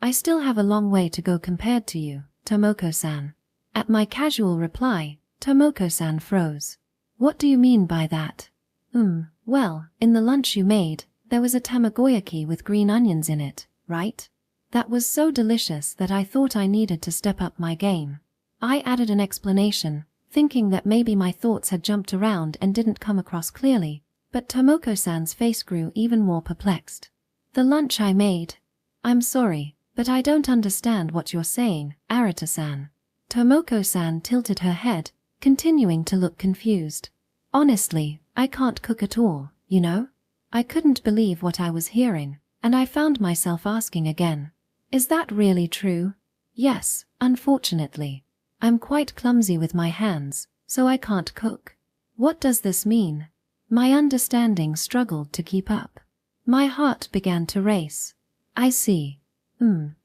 I still have a long way to go compared to you, Tomoko-san." At my casual reply, Tomoko-san froze. "What do you mean by that?" Well, in the lunch you made, there was a tamagoyaki with green onions in it, right? That was so delicious that I thought I needed to step up my game." I added an explanation, thinking that maybe my thoughts had jumped around and didn't come across clearly, but Tomoko-san's face grew even more perplexed. "The lunch I made. I'm sorry, but I don't understand what you're saying, Arata-san." Tomoko-san tilted her head, continuing to look confused. "Honestly, I can't cook at all, you know?" I couldn't believe what I was hearing, and I found myself asking again, "Is that really true?" "Yes, unfortunately. I'm quite clumsy with my hands, so I can't cook." "What does this mean?" My understanding struggled to keep up. My heart began to race. "I see.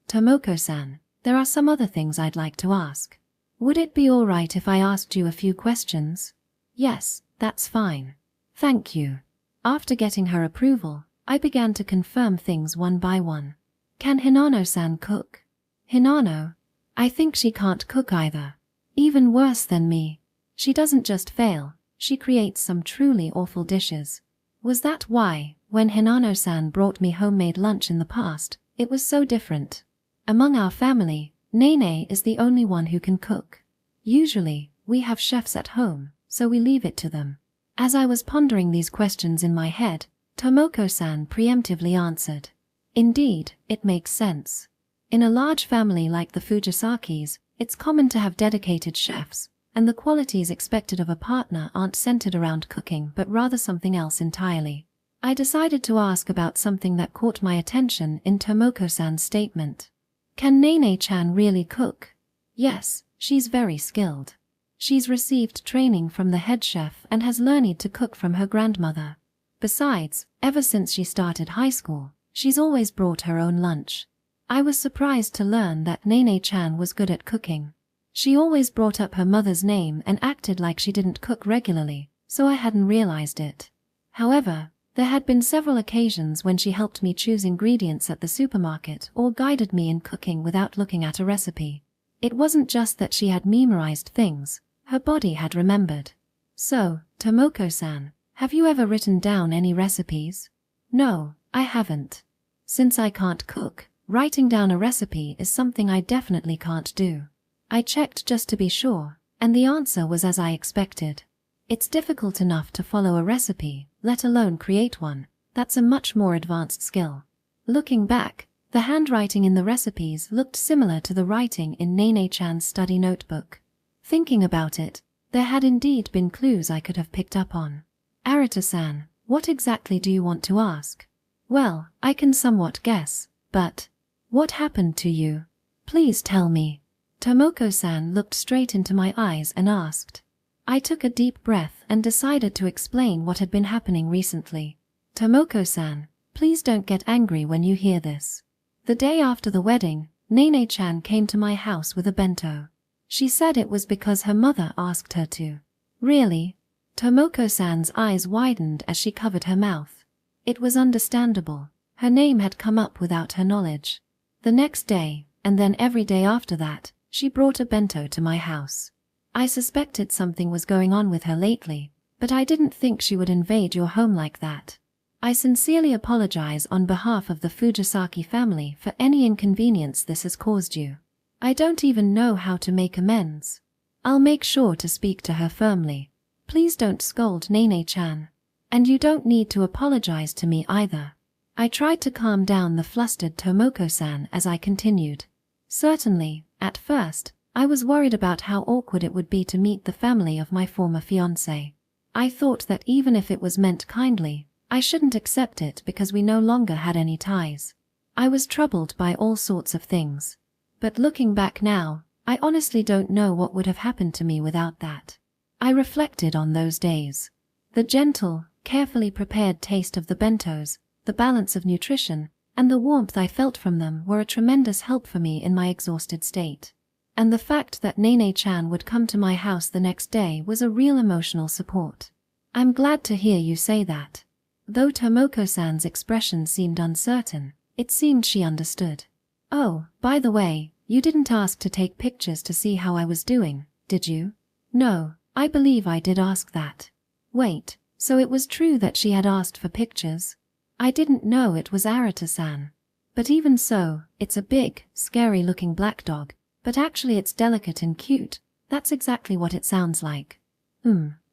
Tomoko-san, there are some other things I'd like to ask. Would it be all right if I asked you a few questions?" "Yes, that's fine." "Thank you." After getting her approval, I began to confirm things one by one. "Can Hinano-san cook?" "Hinano? I think she can't cook either. Even worse than me. She doesn't just fail, she creates some truly awful dishes." Was that why, when Hinano-san brought me homemade lunch in the past, it was so different? Among our family, Nene is the only one who can cook. Usually, we have chefs at home, so we leave it to them. As I was pondering these questions in my head, Tomoko-san preemptively answered. "Indeed, it makes sense. In a large family like the Fujisakis, it's common to have dedicated chefs, and the qualities expected of a partner aren't centered around cooking but rather something else entirely." I decided to ask about something that caught my attention in Tomoko-san's statement. "Can Nene-chan really cook?" "Yes, she's very skilled. She's received training from the head chef and has learned to cook from her grandmother. Besides, ever since she started high school, she's always brought her own lunch." I was surprised to learn that Nene-chan was good at cooking. She always brought up her mother's name and acted like she didn't cook regularly, so I hadn't realized it. However, there had been several occasions when she helped me choose ingredients at the supermarket or guided me in cooking without looking at a recipe. It wasn't just that she had memorized things, her body had remembered. "So, Tomoko-san, have you ever written down any recipes?" "No, I haven't. Since I can't cook, Writing down a recipe is something I definitely can't do. I checked just to be sure, and the answer was as I expected. It's difficult enough to follow a recipe, let alone create one. That's a much more advanced skill. Looking back, the handwriting in the recipes looked similar to the writing in Nene-chan's study notebook. Thinking about it, there had indeed been clues I could have picked up on. Arata-san, what exactly do you want to ask? Well, I can somewhat guess, but what happened to you? Please tell me. Tomoko-san looked straight into my eyes and asked. I took a deep breath and decided to explain what had been happening recently. Tomoko-san, please don't get angry when you hear this. The day after the wedding, Nene-chan came to my house with a bento. She said it was because her mother asked her to. Really? Tomoko-san's eyes widened as she covered her mouth. It was understandable. Her name had come up without her knowledge. The next day, and then every day after that, she brought a bento to my house. I suspected something was going on with her lately, but I didn't think she would invade your home like that. I sincerely apologize on behalf of the Fujisaki family for any inconvenience this has caused you. I don't even know how to make amends. I'll make sure to speak to her firmly. Please don't scold Nene-chan. And you don't need to apologize to me either. I tried to calm down the flustered Tomoko-san as I continued. Certainly, at first, I was worried about how awkward it would be to meet the family of my former fiancé. I thought that even if it was meant kindly, I shouldn't accept it because we no longer had any ties. I was troubled by all sorts of things. But looking back now, I honestly don't know what would have happened to me without that. I reflected on those days. The gentle, carefully prepared taste of the bentos, the balance of nutrition, and the warmth I felt from them were a tremendous help for me in my exhausted state. And the fact that Nene-chan would come to my house the next day was a real emotional support. I'm glad to hear you say that. Though Tomoko-san's expression seemed uncertain, it seemed she understood. Oh, by the way, you didn't ask to take pictures to see how I was doing, did you? No, I believe I did ask that. Wait, so it was true that she had asked for pictures? I didn't know it was Arata-san. But even so, it's a big, scary-looking black dog, but actually it's delicate and cute. That's exactly what it sounds like.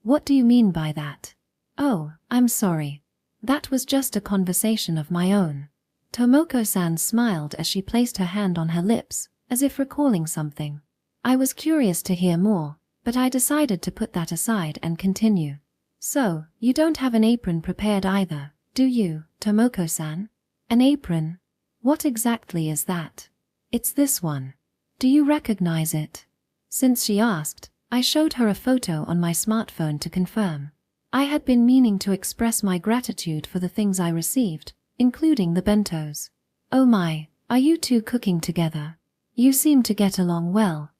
What do you mean by that? Oh, I'm sorry. That was just a conversation of my own. Tomoko-san smiled as she placed her hand on her lips, as if recalling something. I was curious to hear more, but I decided to put that aside and continue. So, you don't have an apron prepared either, do you, Tomoko-san? An apron? What exactly is that? It's this one. Do you recognize it? Since she asked, I showed her a photo on my smartphone to confirm. I had been meaning to express my gratitude for the things I received, including the bentos. Oh my, are you two cooking together? You seem to get along well.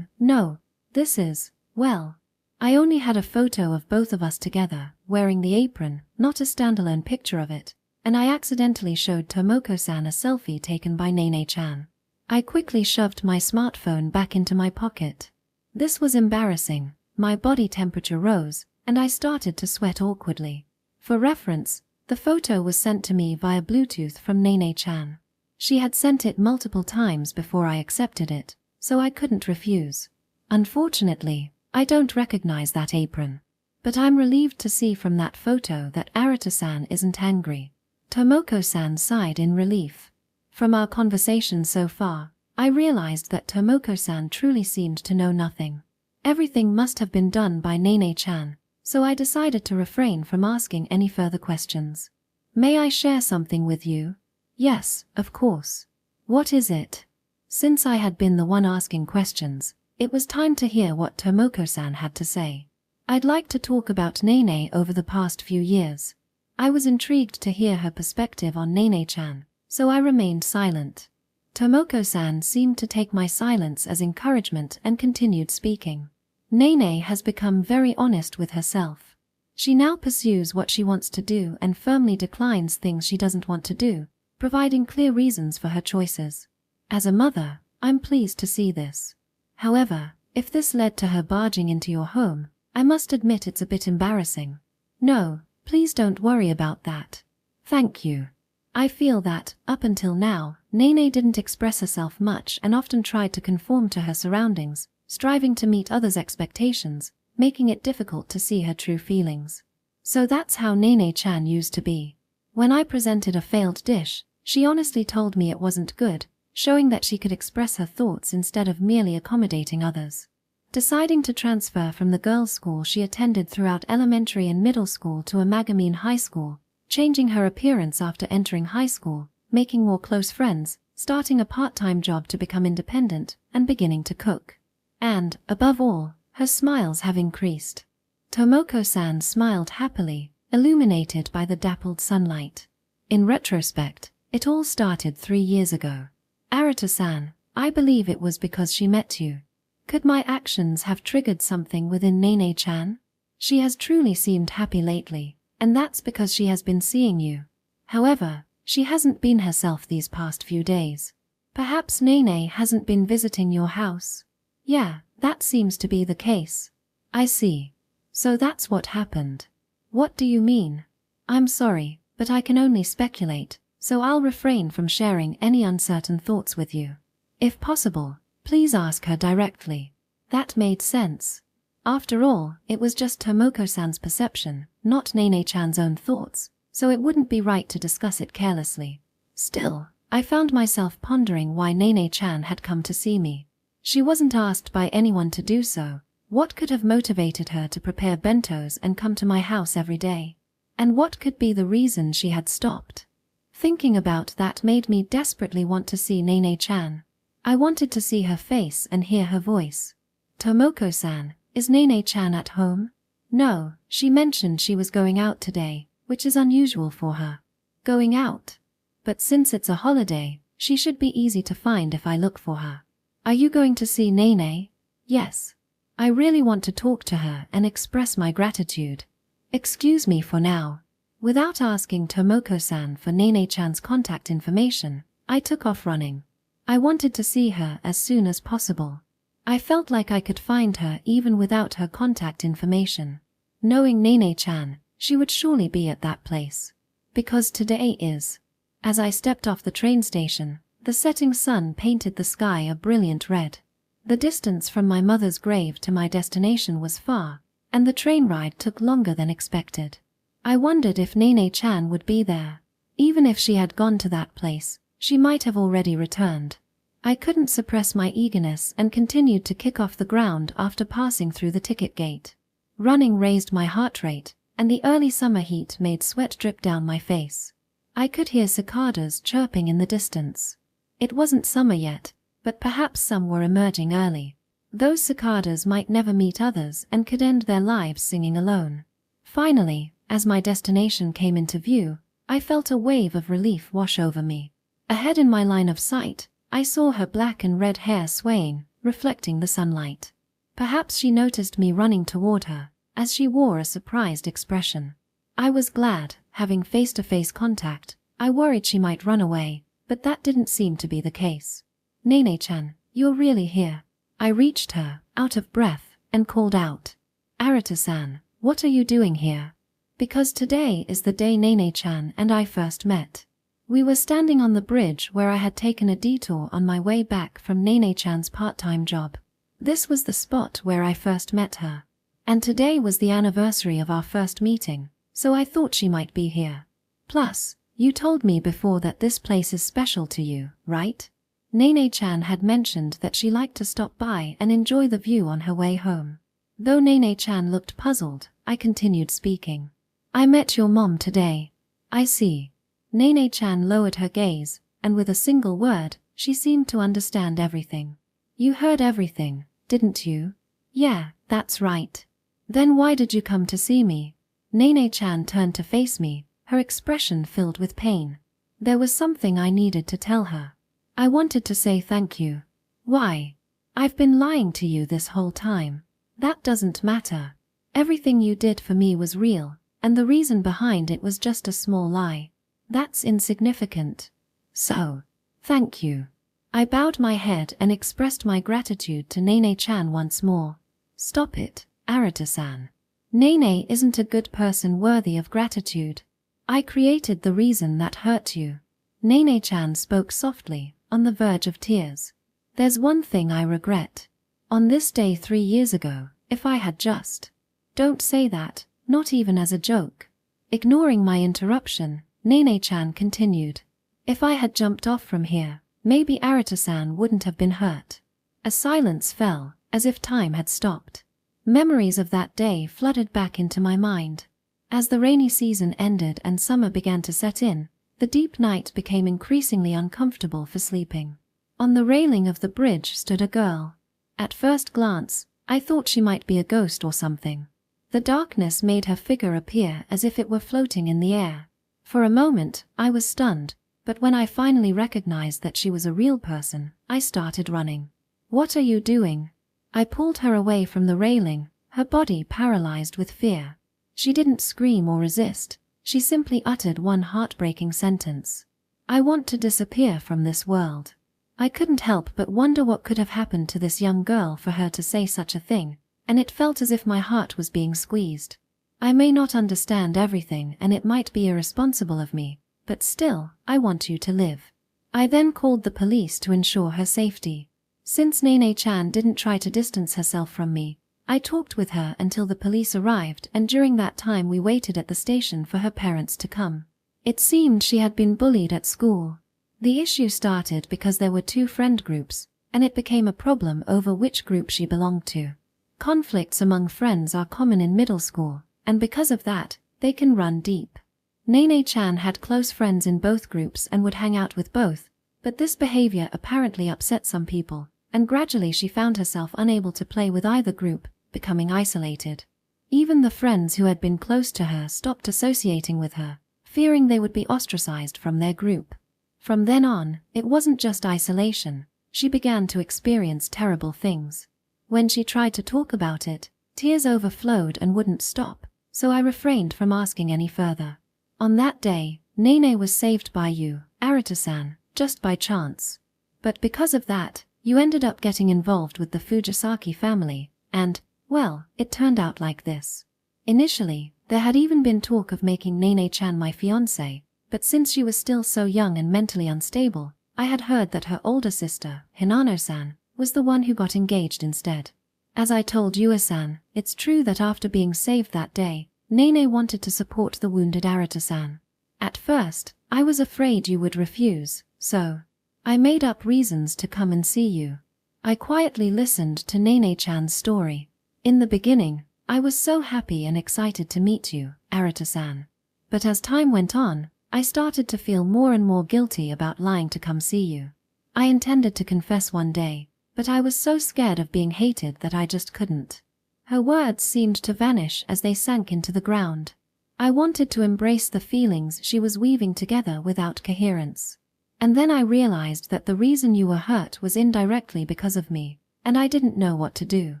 No, this is, well, I only had a photo of both of us together, wearing the apron, not a standalone picture of it, and I accidentally showed Tomoko-san a selfie taken by Nene-chan. I quickly shoved my smartphone back into my pocket. This was embarrassing. My body temperature rose, and I started to sweat awkwardly. For reference, the photo was sent to me via Bluetooth from Nene-chan. She had sent it multiple times before I accepted it, so I couldn't refuse. Unfortunately, I don't recognize that apron. But I'm relieved to see from that photo that Arata-san isn't angry. Tomoko-san sighed in relief. From our conversation so far, I realized that Tomoko-san truly seemed to know nothing. Everything must have been done by Nene-chan, so I decided to refrain from asking any further questions. May I share something with you? Yes, of course. What is it? Since I had been the one asking questions, it was time to hear what Tomoko-san had to say. I'd like to talk about Nene over the past few years. I was intrigued to hear her perspective on Nene-chan, so I remained silent. Tomoko-san seemed to take my silence as encouragement and continued speaking. Nene has become very honest with herself. She now pursues what she wants to do and firmly declines things she doesn't want to do, providing clear reasons for her choices. As a mother, I'm pleased to see this. However, if this led to her barging into your home, I must admit it's a bit embarrassing. No, please don't worry about that. Thank you. I feel that, up until now, Nene didn't express herself much and often tried to conform to her surroundings, striving to meet others' expectations, making it difficult to see her true feelings. So that's how Nene-chan used to be. When I presented a failed dish, she honestly told me it wasn't good, showing that she could express her thoughts instead of merely accommodating others. Deciding to transfer from the girls' school she attended throughout elementary and middle school to a Magamine high school, changing her appearance after entering high school, making more close friends, starting a part-time job to become independent, and beginning to cook. And, above all, her smiles have increased. Tomoko-san smiled happily, illuminated by the dappled sunlight. In retrospect, it all started 3 years ago. Arata-san, I believe it was because she met you. Could my actions have triggered something within Nene-chan? She has truly seemed happy lately, and that's because she has been seeing you. However, she hasn't been herself these past few days. Perhaps Nene hasn't been visiting your house? Yeah, that seems to be the case. I see. So that's what happened. What do you mean? I'm sorry, but I can only speculate, so I'll refrain from sharing any uncertain thoughts with you. If possible, please ask her directly. That made sense. After all, it was just Tomoko-san's perception, not Nene-chan's own thoughts, so it wouldn't be right to discuss it carelessly. Still, I found myself pondering why Nene-chan had come to see me. She wasn't asked by anyone to do so. What could have motivated her to prepare bentos and come to my house every day? And what could be the reason she had stopped? Thinking about that made me desperately want to see Nene-chan. I wanted to see her face and hear her voice. Tomoko-san, is Nene-chan at home? No, she mentioned she was going out today, which is unusual for her. Going out? But since it's a holiday, she should be easy to find if I look for her. Are you going to see Nene? Yes. I really want to talk to her and express my gratitude. Excuse me for now. Without asking Tomoko-san for Nene-chan's contact information, I took off running. I wanted to see her as soon as possible. I felt like I could find her even without her contact information. Knowing Nene-chan, she would surely be at that place. Because today is. As I stepped off the train station, the setting sun painted the sky a brilliant red. The distance from my mother's grave to my destination was far, and the train ride took longer than expected. I wondered if Nene-chan would be there. Even if she had gone to that place, she might have already returned. I couldn't suppress my eagerness and continued to kick off the ground after passing through the ticket gate. Running raised my heart rate, and the early summer heat made sweat drip down my face. I could hear cicadas chirping in the distance. It wasn't summer yet, but perhaps some were emerging early. Those cicadas might never meet others and could end their lives singing alone. Finally, as my destination came into view, I felt a wave of relief wash over me. Ahead in my line of sight, I saw her black and red hair swaying, reflecting the sunlight. Perhaps she noticed me running toward her, as she wore a surprised expression. I was glad, having face-to-face contact. I worried she might run away, but that didn't seem to be the case. Nene-chan, you're really here. I reached her, out of breath, and called out. Arata-san, what are you doing here? Because today is the day Nene-chan and I first met. We were standing on the bridge where I had taken a detour on my way back from Nene-chan's part-time job. This was the spot where I first met her. And today was the anniversary of our first meeting, so I thought she might be here. Plus, you told me before that this place is special to you, right? Nene-chan had mentioned that she liked to stop by and enjoy the view on her way home. Though Nene-chan looked puzzled, I continued speaking. I met your mom today. I see. Nene-chan lowered her gaze, and with a single word, she seemed to understand everything. You heard everything, didn't you? Yeah, that's right. Then why did you come to see me? Nene-chan turned to face me, her expression filled with pain. There was something I needed to tell her. I wanted to say thank you. Why? I've been lying to you this whole time. That doesn't matter. Everything you did for me was real, and the reason behind it was just a small lie. That's insignificant. So, thank you. I bowed my head and expressed my gratitude to Nene-chan once more. Stop it, Arata-san. Nene isn't a good person worthy of gratitude. I created the reason that hurt you. Nene-chan spoke softly, on the verge of tears. There's one thing I regret. On this day 3 years ago, if I had just... Don't say that, not even as a joke. Ignoring my interruption, Nene-chan continued. If I had jumped off from here, maybe Arata-san wouldn't have been hurt. A silence fell, as if time had stopped. Memories of that day flooded back into my mind. As the rainy season ended and summer began to set in, the deep night became increasingly uncomfortable for sleeping. On the railing of the bridge stood a girl. At first glance, I thought she might be a ghost or something. The darkness made her figure appear as if it were floating in the air. For a moment, I was stunned, but when I finally recognized that she was a real person, I started running. What are you doing? I pulled her away from the railing, her body paralyzed with fear. She didn't scream or resist, she simply uttered one heartbreaking sentence. I want to disappear from this world. I couldn't help but wonder what could have happened to this young girl for her to say such a thing, and it felt as if my heart was being squeezed. I may not understand everything and it might be irresponsible of me, but still, I want you to live. I then called the police to ensure her safety. Since Nene-chan didn't try to distance herself from me, I talked with her until the police arrived, and during that time we waited at the station for her parents to come. It seemed she had been bullied at school. The issue started because there were 2 friend groups, and it became a problem over which group she belonged to. Conflicts among friends are common in middle school, and because of that, they can run deep. Nene-chan had close friends in both groups and would hang out with both, but this behavior apparently upset some people, and gradually she found herself unable to play with either group, becoming isolated. Even the friends who had been close to her stopped associating with her, fearing they would be ostracized from their group. From then on, it wasn't just isolation, she began to experience terrible things. When she tried to talk about it, tears overflowed and wouldn't stop, so I refrained from asking any further. On that day, Nene was saved by you, Arata-san, just by chance. But because of that, you ended up getting involved with the Fujisaki family, and, well, it turned out like this. Initially, there had even been talk of making Nene-chan my fiancée, but since she was still so young and mentally unstable, I had heard that her older sister, Hinano-san, was the one who got engaged instead. As I told Yua-san, it's true that after being saved that day, Nene wanted to support the wounded Arata-san. At first, I was afraid you would refuse, so I made up reasons to come and see you. I quietly listened to Nene-chan's story. In the beginning, I was so happy and excited to meet you, Arata-san. But as time went on, I started to feel more and more guilty about lying to come see you. I intended to confess one day, but I was so scared of being hated that I just couldn't. Her words seemed to vanish as they sank into the ground. I wanted to embrace the feelings she was weaving together without coherence. And then I realized that the reason you were hurt was indirectly because of me, and I didn't know what to do.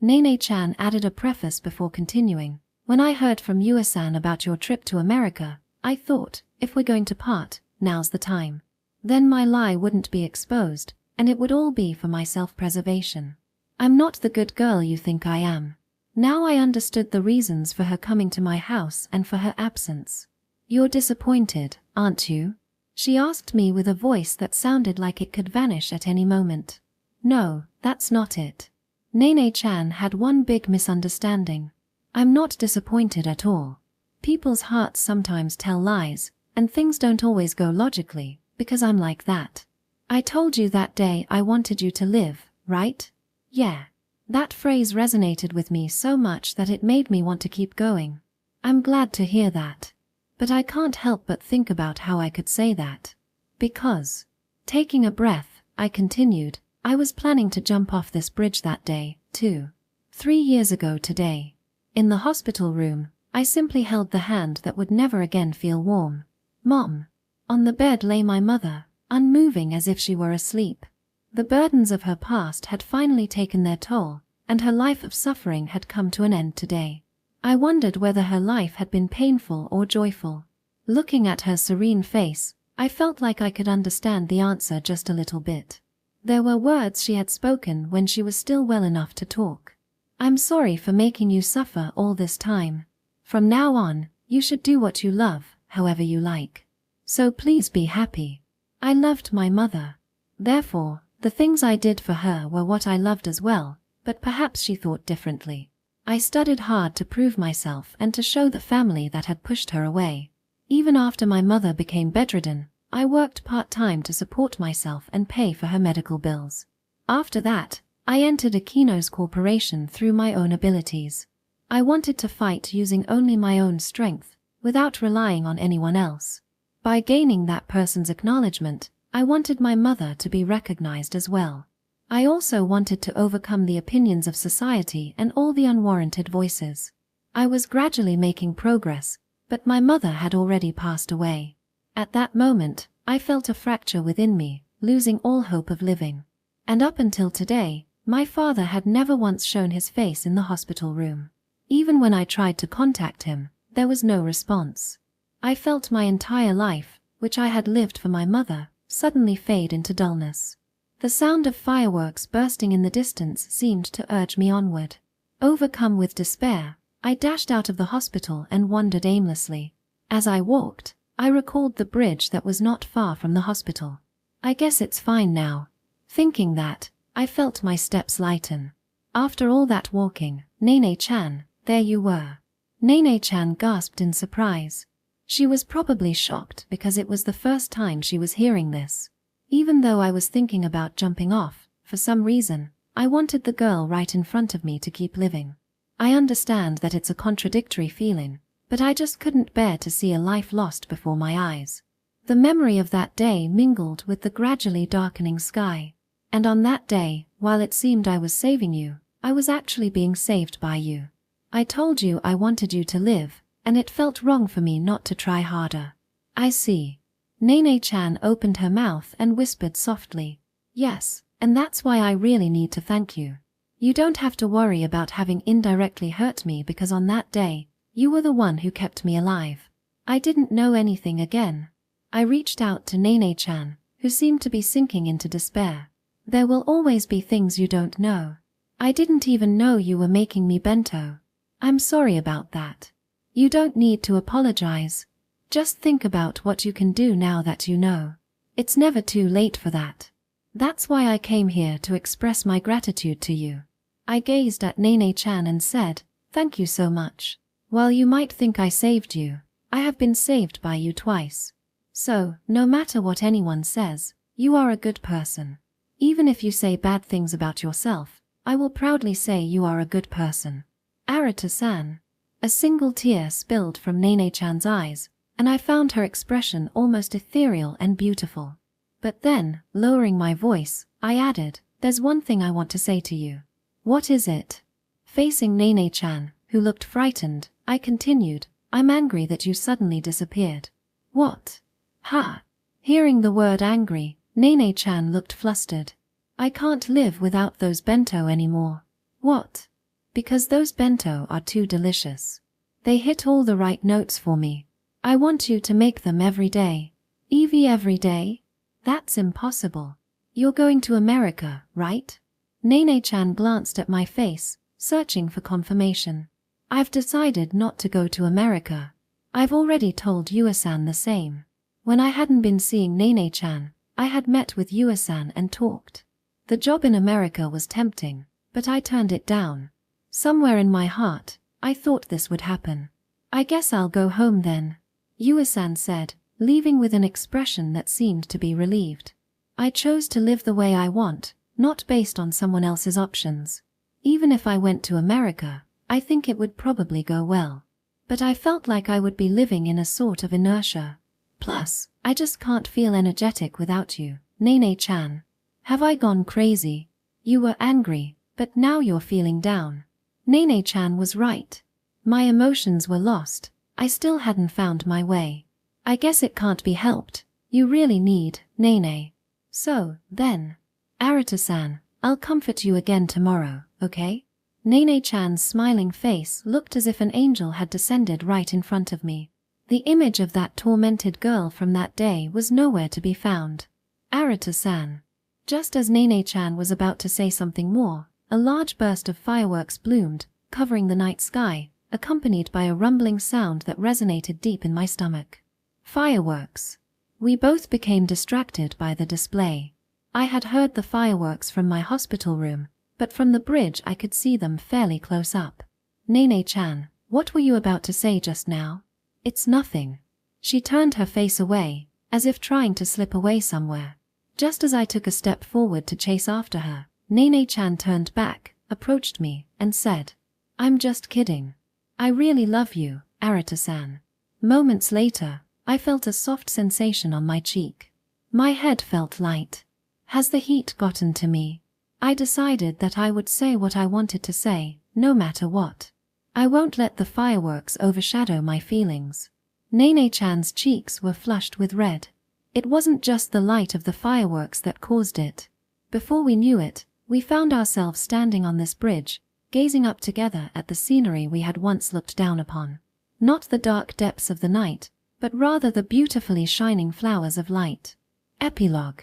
Nene-chan added a preface before continuing. When I heard from Yua-san about your trip to America, I thought, if we're going to part, now's the time. Then my lie wouldn't be exposed, and it would all be for my self-preservation. I'm not the good girl you think I am. Now I understood the reasons for her coming to my house and for her absence. You're disappointed, aren't you? She asked me with a voice that sounded like it could vanish at any moment. No, that's not it. Nene-chan had one big misunderstanding. I'm not disappointed at all. People's hearts sometimes tell lies, and things don't always go logically, because I'm like that. I told you that day I wanted you to live, right? Yeah. That phrase resonated with me so much that it made me want to keep going. I'm glad to hear that. But I can't help but think about how I could say that. Because, taking a breath, I continued, I was planning to jump off this bridge that day, too. 3 years ago today. In the hospital room, I simply held the hand that would never again feel warm. Mom. On the bed lay my mother, unmoving as if she were asleep. The burdens of her past had finally taken their toll, and her life of suffering had come to an end today. I wondered whether her life had been painful or joyful. Looking at her serene face, I felt like I could understand the answer just a little bit. There were words she had spoken when she was still well enough to talk. I'm sorry for making you suffer all this time. From now on, you should do what you love, however you like. So please be happy. I loved my mother. Therefore, the things I did for her were what I loved as well, but perhaps she thought differently. I studied hard to prove myself and to show the family that had pushed her away. Even after my mother became bedridden, I worked part-time to support myself and pay for her medical bills. After that, I entered Aquino's corporation through my own abilities. I wanted to fight using only my own strength, without relying on anyone else. By gaining that person's acknowledgement, I wanted my mother to be recognized as well. I also wanted to overcome the opinions of society and all the unwarranted voices. I was gradually making progress, but my mother had already passed away. At that moment, I felt a fracture within me, losing all hope of living. And up until today, my father had never once shown his face in the hospital room. Even when I tried to contact him, there was no response. I felt my entire life, which I had lived for my mother, suddenly fade into dullness. The sound of fireworks bursting in the distance seemed to urge me onward. Overcome with despair, I dashed out of the hospital and wandered aimlessly. As I walked, I recalled the bridge that was not far from the hospital. I guess it's fine now. Thinking that, I felt my steps lighten. After all that walking, Nene-chan, there you were. Nene-chan gasped in surprise. She was probably shocked because it was the first time she was hearing this. Even though I was thinking about jumping off, for some reason, I wanted the girl right in front of me to keep living. I understand that it's a contradictory feeling, but I just couldn't bear to see a life lost before my eyes. The memory of that day mingled with the gradually darkening sky. And on that day, while it seemed I was saving you, I was actually being saved by you. I told you I wanted you to live, and it felt wrong for me not to try harder. I see. Nene-chan opened her mouth and whispered softly, "Yes, and that's why I really need to thank you. You don't have to worry about having indirectly hurt me because on that day, you were the one who kept me alive." I didn't know anything again. I reached out to Nene-chan, who seemed to be sinking into despair. There will always be things you don't know. I didn't even know you were making me bento. I'm sorry about that. You don't need to apologize. Just think about what you can do now that you know. It's never too late for that. That's why I came here to express my gratitude to you. I gazed at Nene-chan and said, "Thank you so much. While you might think I saved you, I have been saved by you twice. So, no matter what anyone says, you are a good person. Even if you say bad things about yourself, I will proudly say you are a good person." Arata-san. A single tear spilled from Nene-chan's eyes, and I found her expression almost ethereal and beautiful. But then, lowering my voice, I added, "There's one thing I want to say to you." "What is it?" Facing Nene-chan, who looked frightened, I continued, "I'm angry that you suddenly disappeared." "What?" "Ha!" Hearing the word angry, Nene-chan looked flustered. "I can't live without those bento anymore." "What?" "Because those bento are too delicious. They hit all the right notes for me. I want you to make them every day." "Evie, every day? That's impossible. You're going to America, right?" Nene-chan glanced at my face, searching for confirmation. "I've decided not to go to America. I've already told Yua-san the same. When I hadn't been seeing Nene-chan, I had met with Yua-san and talked. The job in America was tempting, but I turned it down. Somewhere in my heart, I thought this would happen. I guess I'll go home then," Yua-san said, leaving with an expression that seemed to be relieved. "I chose to live the way I want, not based on someone else's options. Even if I went to America, I think it would probably go well. But I felt like I would be living in a sort of inertia. Plus, I just can't feel energetic without you, Nene-chan. Have I gone crazy? You were angry, but now you're feeling down." Nene-chan was right. My emotions were lost. I still hadn't found my way. "I guess it can't be helped. You really need, Nene. So, then. Arata-san, I'll comfort you again tomorrow, okay?" Nene-chan's smiling face looked as if an angel had descended right in front of me. The image of that tormented girl from that day was nowhere to be found. "Arata-san." Just as Nene-chan was about to say something more, a large burst of fireworks bloomed, covering the night sky, accompanied by a rumbling sound that resonated deep in my stomach. Fireworks. We both became distracted by the display. I had heard the fireworks from my hospital room, but from the bridge I could see them fairly close up. Nene-chan, what were you about to say just now? It's nothing. She turned her face away, as if trying to slip away somewhere. Just as I took a step forward to chase after her, Nene-chan turned back, approached me, and said, "I'm just kidding. I really love you, Arata-san." Moments later, I felt a soft sensation on my cheek. My head felt light. Has the heat gotten to me? I decided that I would say what I wanted to say, no matter what. I won't let the fireworks overshadow my feelings. Nene-chan's cheeks were flushed with red. It wasn't just the light of the fireworks that caused it. Before we knew it, we found ourselves standing on this bridge, gazing up together at the scenery we had once looked down upon. Not the dark depths of the night, but rather the beautifully shining flowers of light. Epilogue.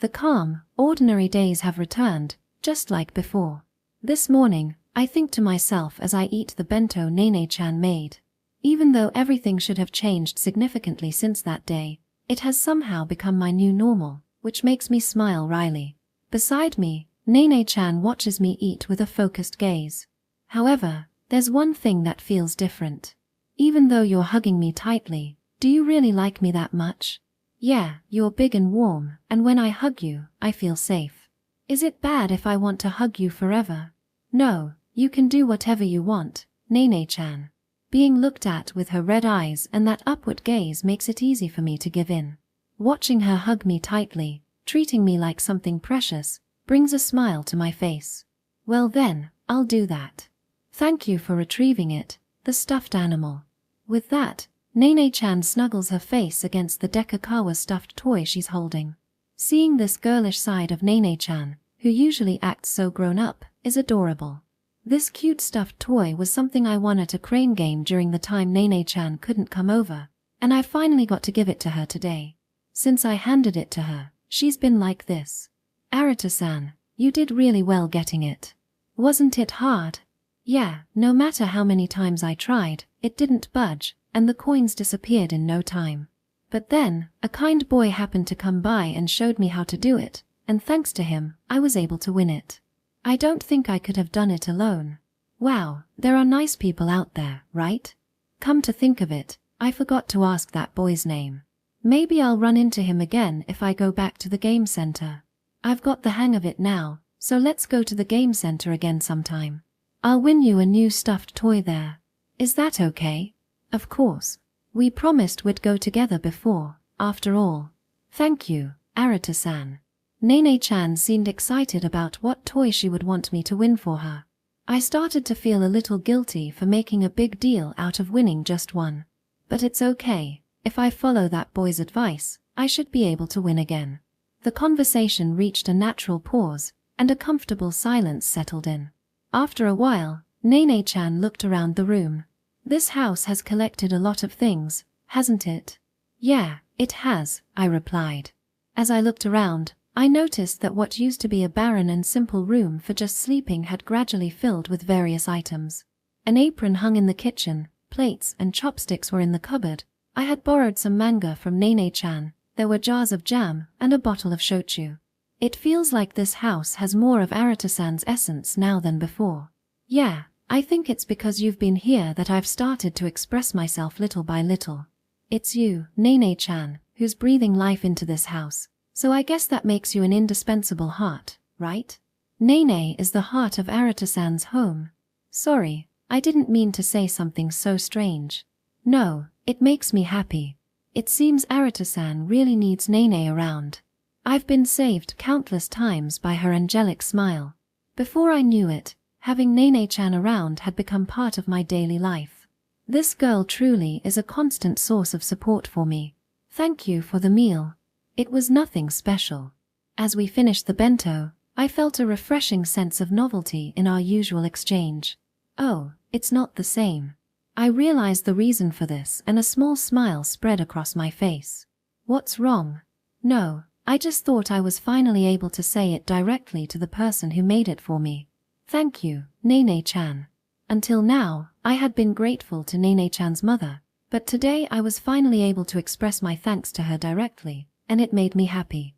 The calm, ordinary days have returned, just like before. This morning, I think to myself as I eat the bento Nene-chan made. Even though everything should have changed significantly since that day, it has somehow become my new normal, which makes me smile wryly. Beside me, Nene-chan watches me eat with a focused gaze. However, there's one thing that feels different. Even though you're hugging me tightly, do you really like me that much? Yeah, you're big and warm, and when I hug you, I feel safe. Is it bad if I want to hug you forever? No, you can do whatever you want, Nene-chan. Being looked at with her red eyes and that upward gaze makes it easy for me to give in. Watching her hug me tightly, treating me like something precious, brings a smile to my face. Well then, I'll do that. Thank you for retrieving it, the stuffed animal. With that, Nene-chan snuggles her face against the Dekakawa stuffed toy she's holding. Seeing this girlish side of Nene-chan, who usually acts so grown up, is adorable. This cute stuffed toy was something I won at a crane game during the time Nene-chan couldn't come over, and I finally got to give it to her today. Since I handed it to her, she's been like this. Arata-san, you did really well getting it. Wasn't it hard? Yeah, no matter how many times I tried, it didn't budge, and the coins disappeared in no time. But then, a kind boy happened to come by and showed me how to do it, and thanks to him, I was able to win it. I don't think I could have done it alone. Wow, there are nice people out there, right? Come to think of it, I forgot to ask that boy's name. Maybe I'll run into him again if I go back to the game center. I've got the hang of it now, so let's go to the game center again sometime. I'll win you a new stuffed toy there. Is that okay? Of course. We promised we'd go together before, after all. Thank you, Arata-san. Nene-chan seemed excited about what toy she would want me to win for her. I started to feel a little guilty for making a big deal out of winning just one. But it's okay, if I follow that boy's advice, I should be able to win again. The conversation reached a natural pause, and a comfortable silence settled in. After a while, Nene-chan looked around the room. This house has collected a lot of things, hasn't it? Yeah, it has, I replied. As I looked around, I noticed that what used to be a barren and simple room for just sleeping had gradually filled with various items. An apron hung in the kitchen, plates and chopsticks were in the cupboard. I had borrowed some manga from Nene-chan, there were jars of jam and a bottle of shochu. It feels like this house has more of Arata-san's essence now than before. Yeah, I think it's because you've been here that I've started to express myself little by little. It's you, Nene-chan, who's breathing life into this house, so I guess that makes you an indispensable heart, right? Nene is the heart of Arata-san's home. Sorry, I didn't mean to say something so strange. No, it makes me happy. It seems Arata-san really needs Nene around. I've been saved countless times by her angelic smile. Before I knew it, having Nene-chan around had become part of my daily life. This girl truly is a constant source of support for me. Thank you for the meal. It was nothing special. As we finished the bento, I felt a refreshing sense of novelty in our usual exchange. Oh, it's not the same. I realized the reason for this and a small smile spread across my face. What's wrong? No, I just thought I was finally able to say it directly to the person who made it for me. Thank you, Nene-chan. Until now, I had been grateful to Nene-chan's mother, But today I was finally able to express my thanks to her directly, and it made me happy.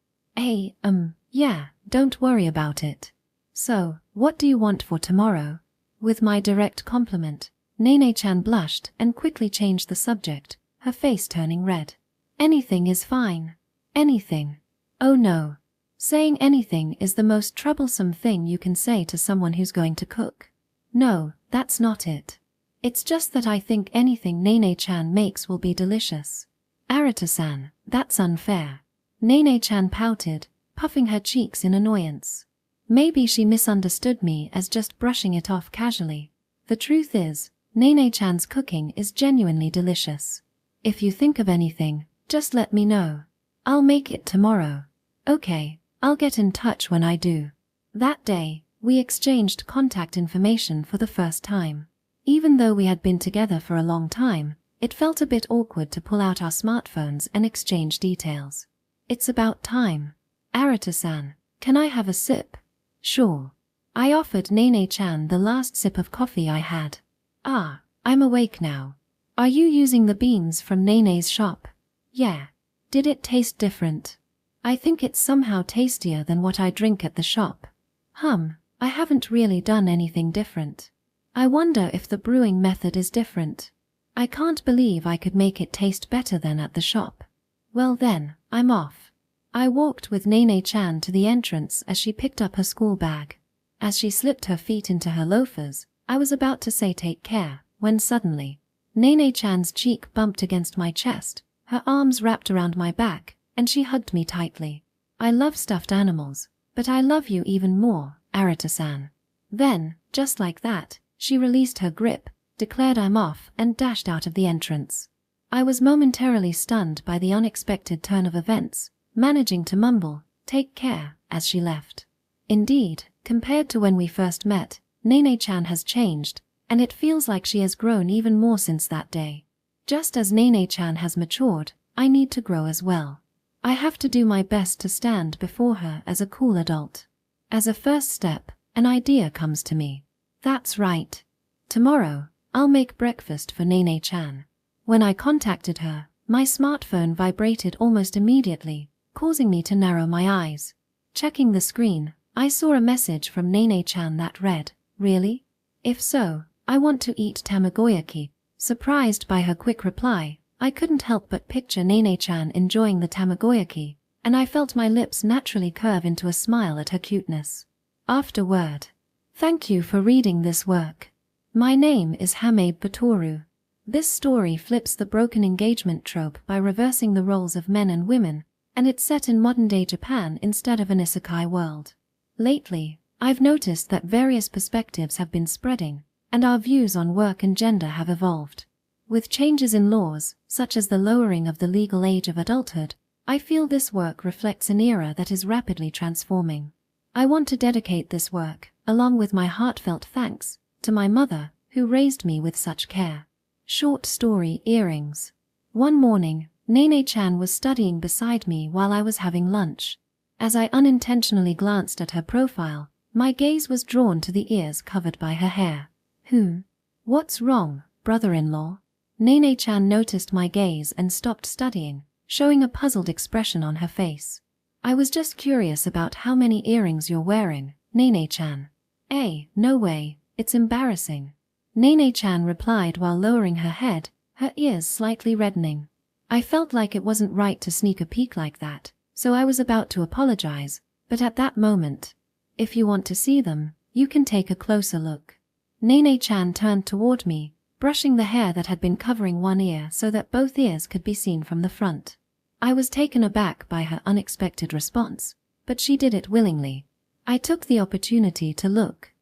Yeah, don't worry about it. So, what do you want for tomorrow? With my direct compliment, Nene-chan blushed and quickly changed the subject, her face turning red. Anything is fine. Anything. Oh no. Saying anything is the most troublesome thing you can say to someone who's going to cook. No, that's not it. It's just that I think anything Nene-chan makes will be delicious. Arata-san, that's unfair. Nene-chan pouted, puffing her cheeks in annoyance. Maybe she misunderstood me as just brushing it off casually. The truth is, Nene-chan's cooking is genuinely delicious. If you think of anything, just let me know. I'll make it tomorrow. Okay, I'll get in touch when I do. That day, we exchanged contact information for the first time. Even though we had been together for a long time, it felt a bit awkward to pull out our smartphones and exchange details. It's about time. Arata-san, can I have a sip? Sure. I offered Nene-chan the last sip of coffee I had. Ah, I'm awake now. Are you using the beans from Nene's shop? Yeah. Did it taste different? I think it's somehow tastier than what I drink at the shop. I haven't really done anything different. I wonder if the brewing method is different. I can't believe I could make it taste better than at the shop. Well then, I'm off. I walked with Nene-chan to the entrance as she picked up her school bag. As she slipped her feet into her loafers, I was about to say take care, when suddenly, Nene-chan's cheek bumped against my chest, her arms wrapped around my back, and she hugged me tightly. I love stuffed animals, but I love you even more, Arata-san. Then, just like that, she released her grip, declared I'm off, and dashed out of the entrance. I was momentarily stunned by the unexpected turn of events, managing to mumble, take care, as she left. Indeed, compared to when we first met, Nene-chan has changed, and it feels like she has grown even more since that day. Just as Nene-chan has matured, I need to grow as well. I have to do my best to stand before her as a cool adult. As a first step, an idea comes to me. That's right. Tomorrow, I'll make breakfast for Nene-chan. When I contacted her, my smartphone vibrated almost immediately, causing me to narrow my eyes. Checking the screen, I saw a message from Nene-chan that read, "Really? If so, I want to eat tamagoyaki." Surprised by her quick reply, I couldn't help but picture Nene-chan enjoying the tamagoyaki, and I felt my lips naturally curve into a smile at her cuteness. Afterward. Thank you for reading this work. My name is Hamebe Batoru. This story flips the broken engagement trope by reversing the roles of men and women, and it's set in modern-day Japan instead of an isekai world. Lately, I've noticed that various perspectives have been spreading, and our views on work and gender have evolved. With changes in laws, such as the lowering of the legal age of adulthood, I feel this work reflects an era that is rapidly transforming. I want to dedicate this work, along with my heartfelt thanks, to my mother, who raised me with such care. Short story Earrings. One morning, Nene-chan was studying beside me while I was having lunch. As I unintentionally glanced at her profile, my gaze was drawn to the ears covered by her hair. What's wrong, brother-in-law? Nene-chan noticed my gaze and stopped studying, showing a puzzled expression on her face. I was just curious about how many earrings you're wearing, Nene-chan. No way, it's embarrassing. Nene-chan replied while lowering her head, her ears slightly reddening. I felt like it wasn't right to sneak a peek like that, so I was about to apologize, but at that moment, if you want to see them, you can take a closer look. Nene-chan turned toward me, brushing the hair that had been covering one ear so that both ears could be seen from the front. I was taken aback by her unexpected response, but she did it willingly. I took the opportunity to look.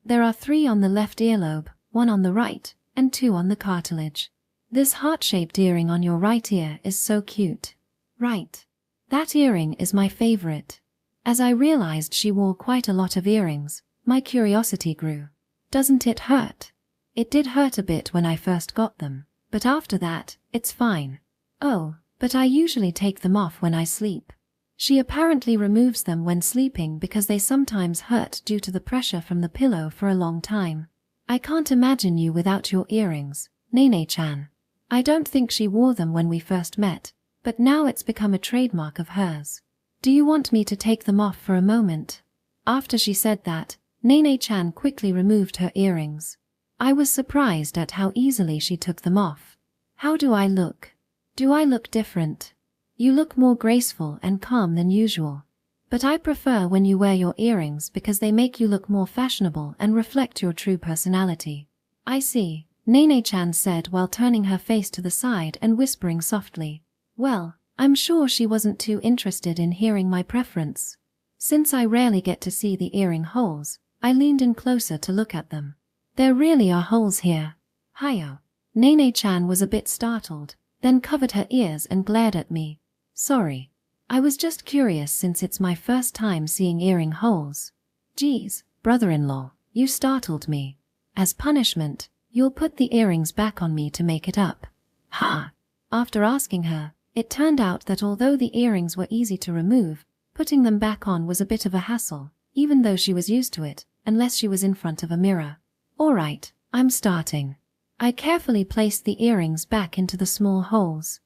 There are 3 on the left earlobe, 1 on the right, and 2 on the cartilage. This heart-shaped earring on your right ear is so cute. Right. That earring is my favorite. As I realized she wore quite a lot of earrings, my curiosity grew. Doesn't it hurt? It did hurt a bit when I first got them, but after that, it's fine. Oh, but I usually take them off when I sleep. She apparently removes them when sleeping because they sometimes hurt due to the pressure from the pillow for a long time. I can't imagine you without your earrings, Nene-chan. I don't think she wore them when we first met, but now it's become a trademark of hers. Do you want me to take them off for a moment? After she said that, Nene-chan quickly removed her earrings. I was surprised at how easily she took them off. How do I look? Do I look different? You look more graceful and calm than usual. But I prefer when you wear your earrings because they make you look more fashionable and reflect your true personality. I see, Nene-chan said while turning her face to the side and whispering softly. Well, I'm sure she wasn't too interested in hearing my preference. Since I rarely get to see the earring holes, I leaned in closer to look at them. There really are holes here. Hayo. Nene-chan was a bit startled, then covered her ears and glared at me. Sorry. I was just curious since it's my first time seeing earring holes. Geez, brother-in-law, you startled me. As punishment, you'll put the earrings back on me to make it up. Ha! After asking her, it turned out that although the earrings were easy to remove, putting them back on was a bit of a hassle, even though she was used to it, unless she was in front of a mirror. Alright, I'm starting. I carefully placed the earrings back into the small holes.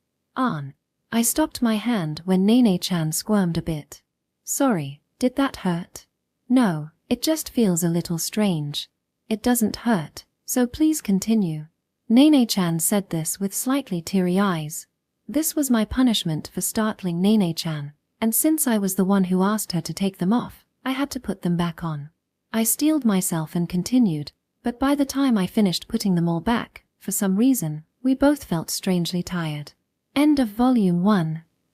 I stopped my hand when Nene-chan squirmed a bit. Sorry, did that hurt? No, it just feels a little strange. It doesn't hurt, so please continue. Nene-chan said this with slightly teary eyes. This was my punishment for startling Nene-chan, and since I was the one who asked her to take them off, I had to put them back on. I steeled myself and continued, but by the time I finished putting them all back, for some reason, we both felt strangely tired. End of Volume 1.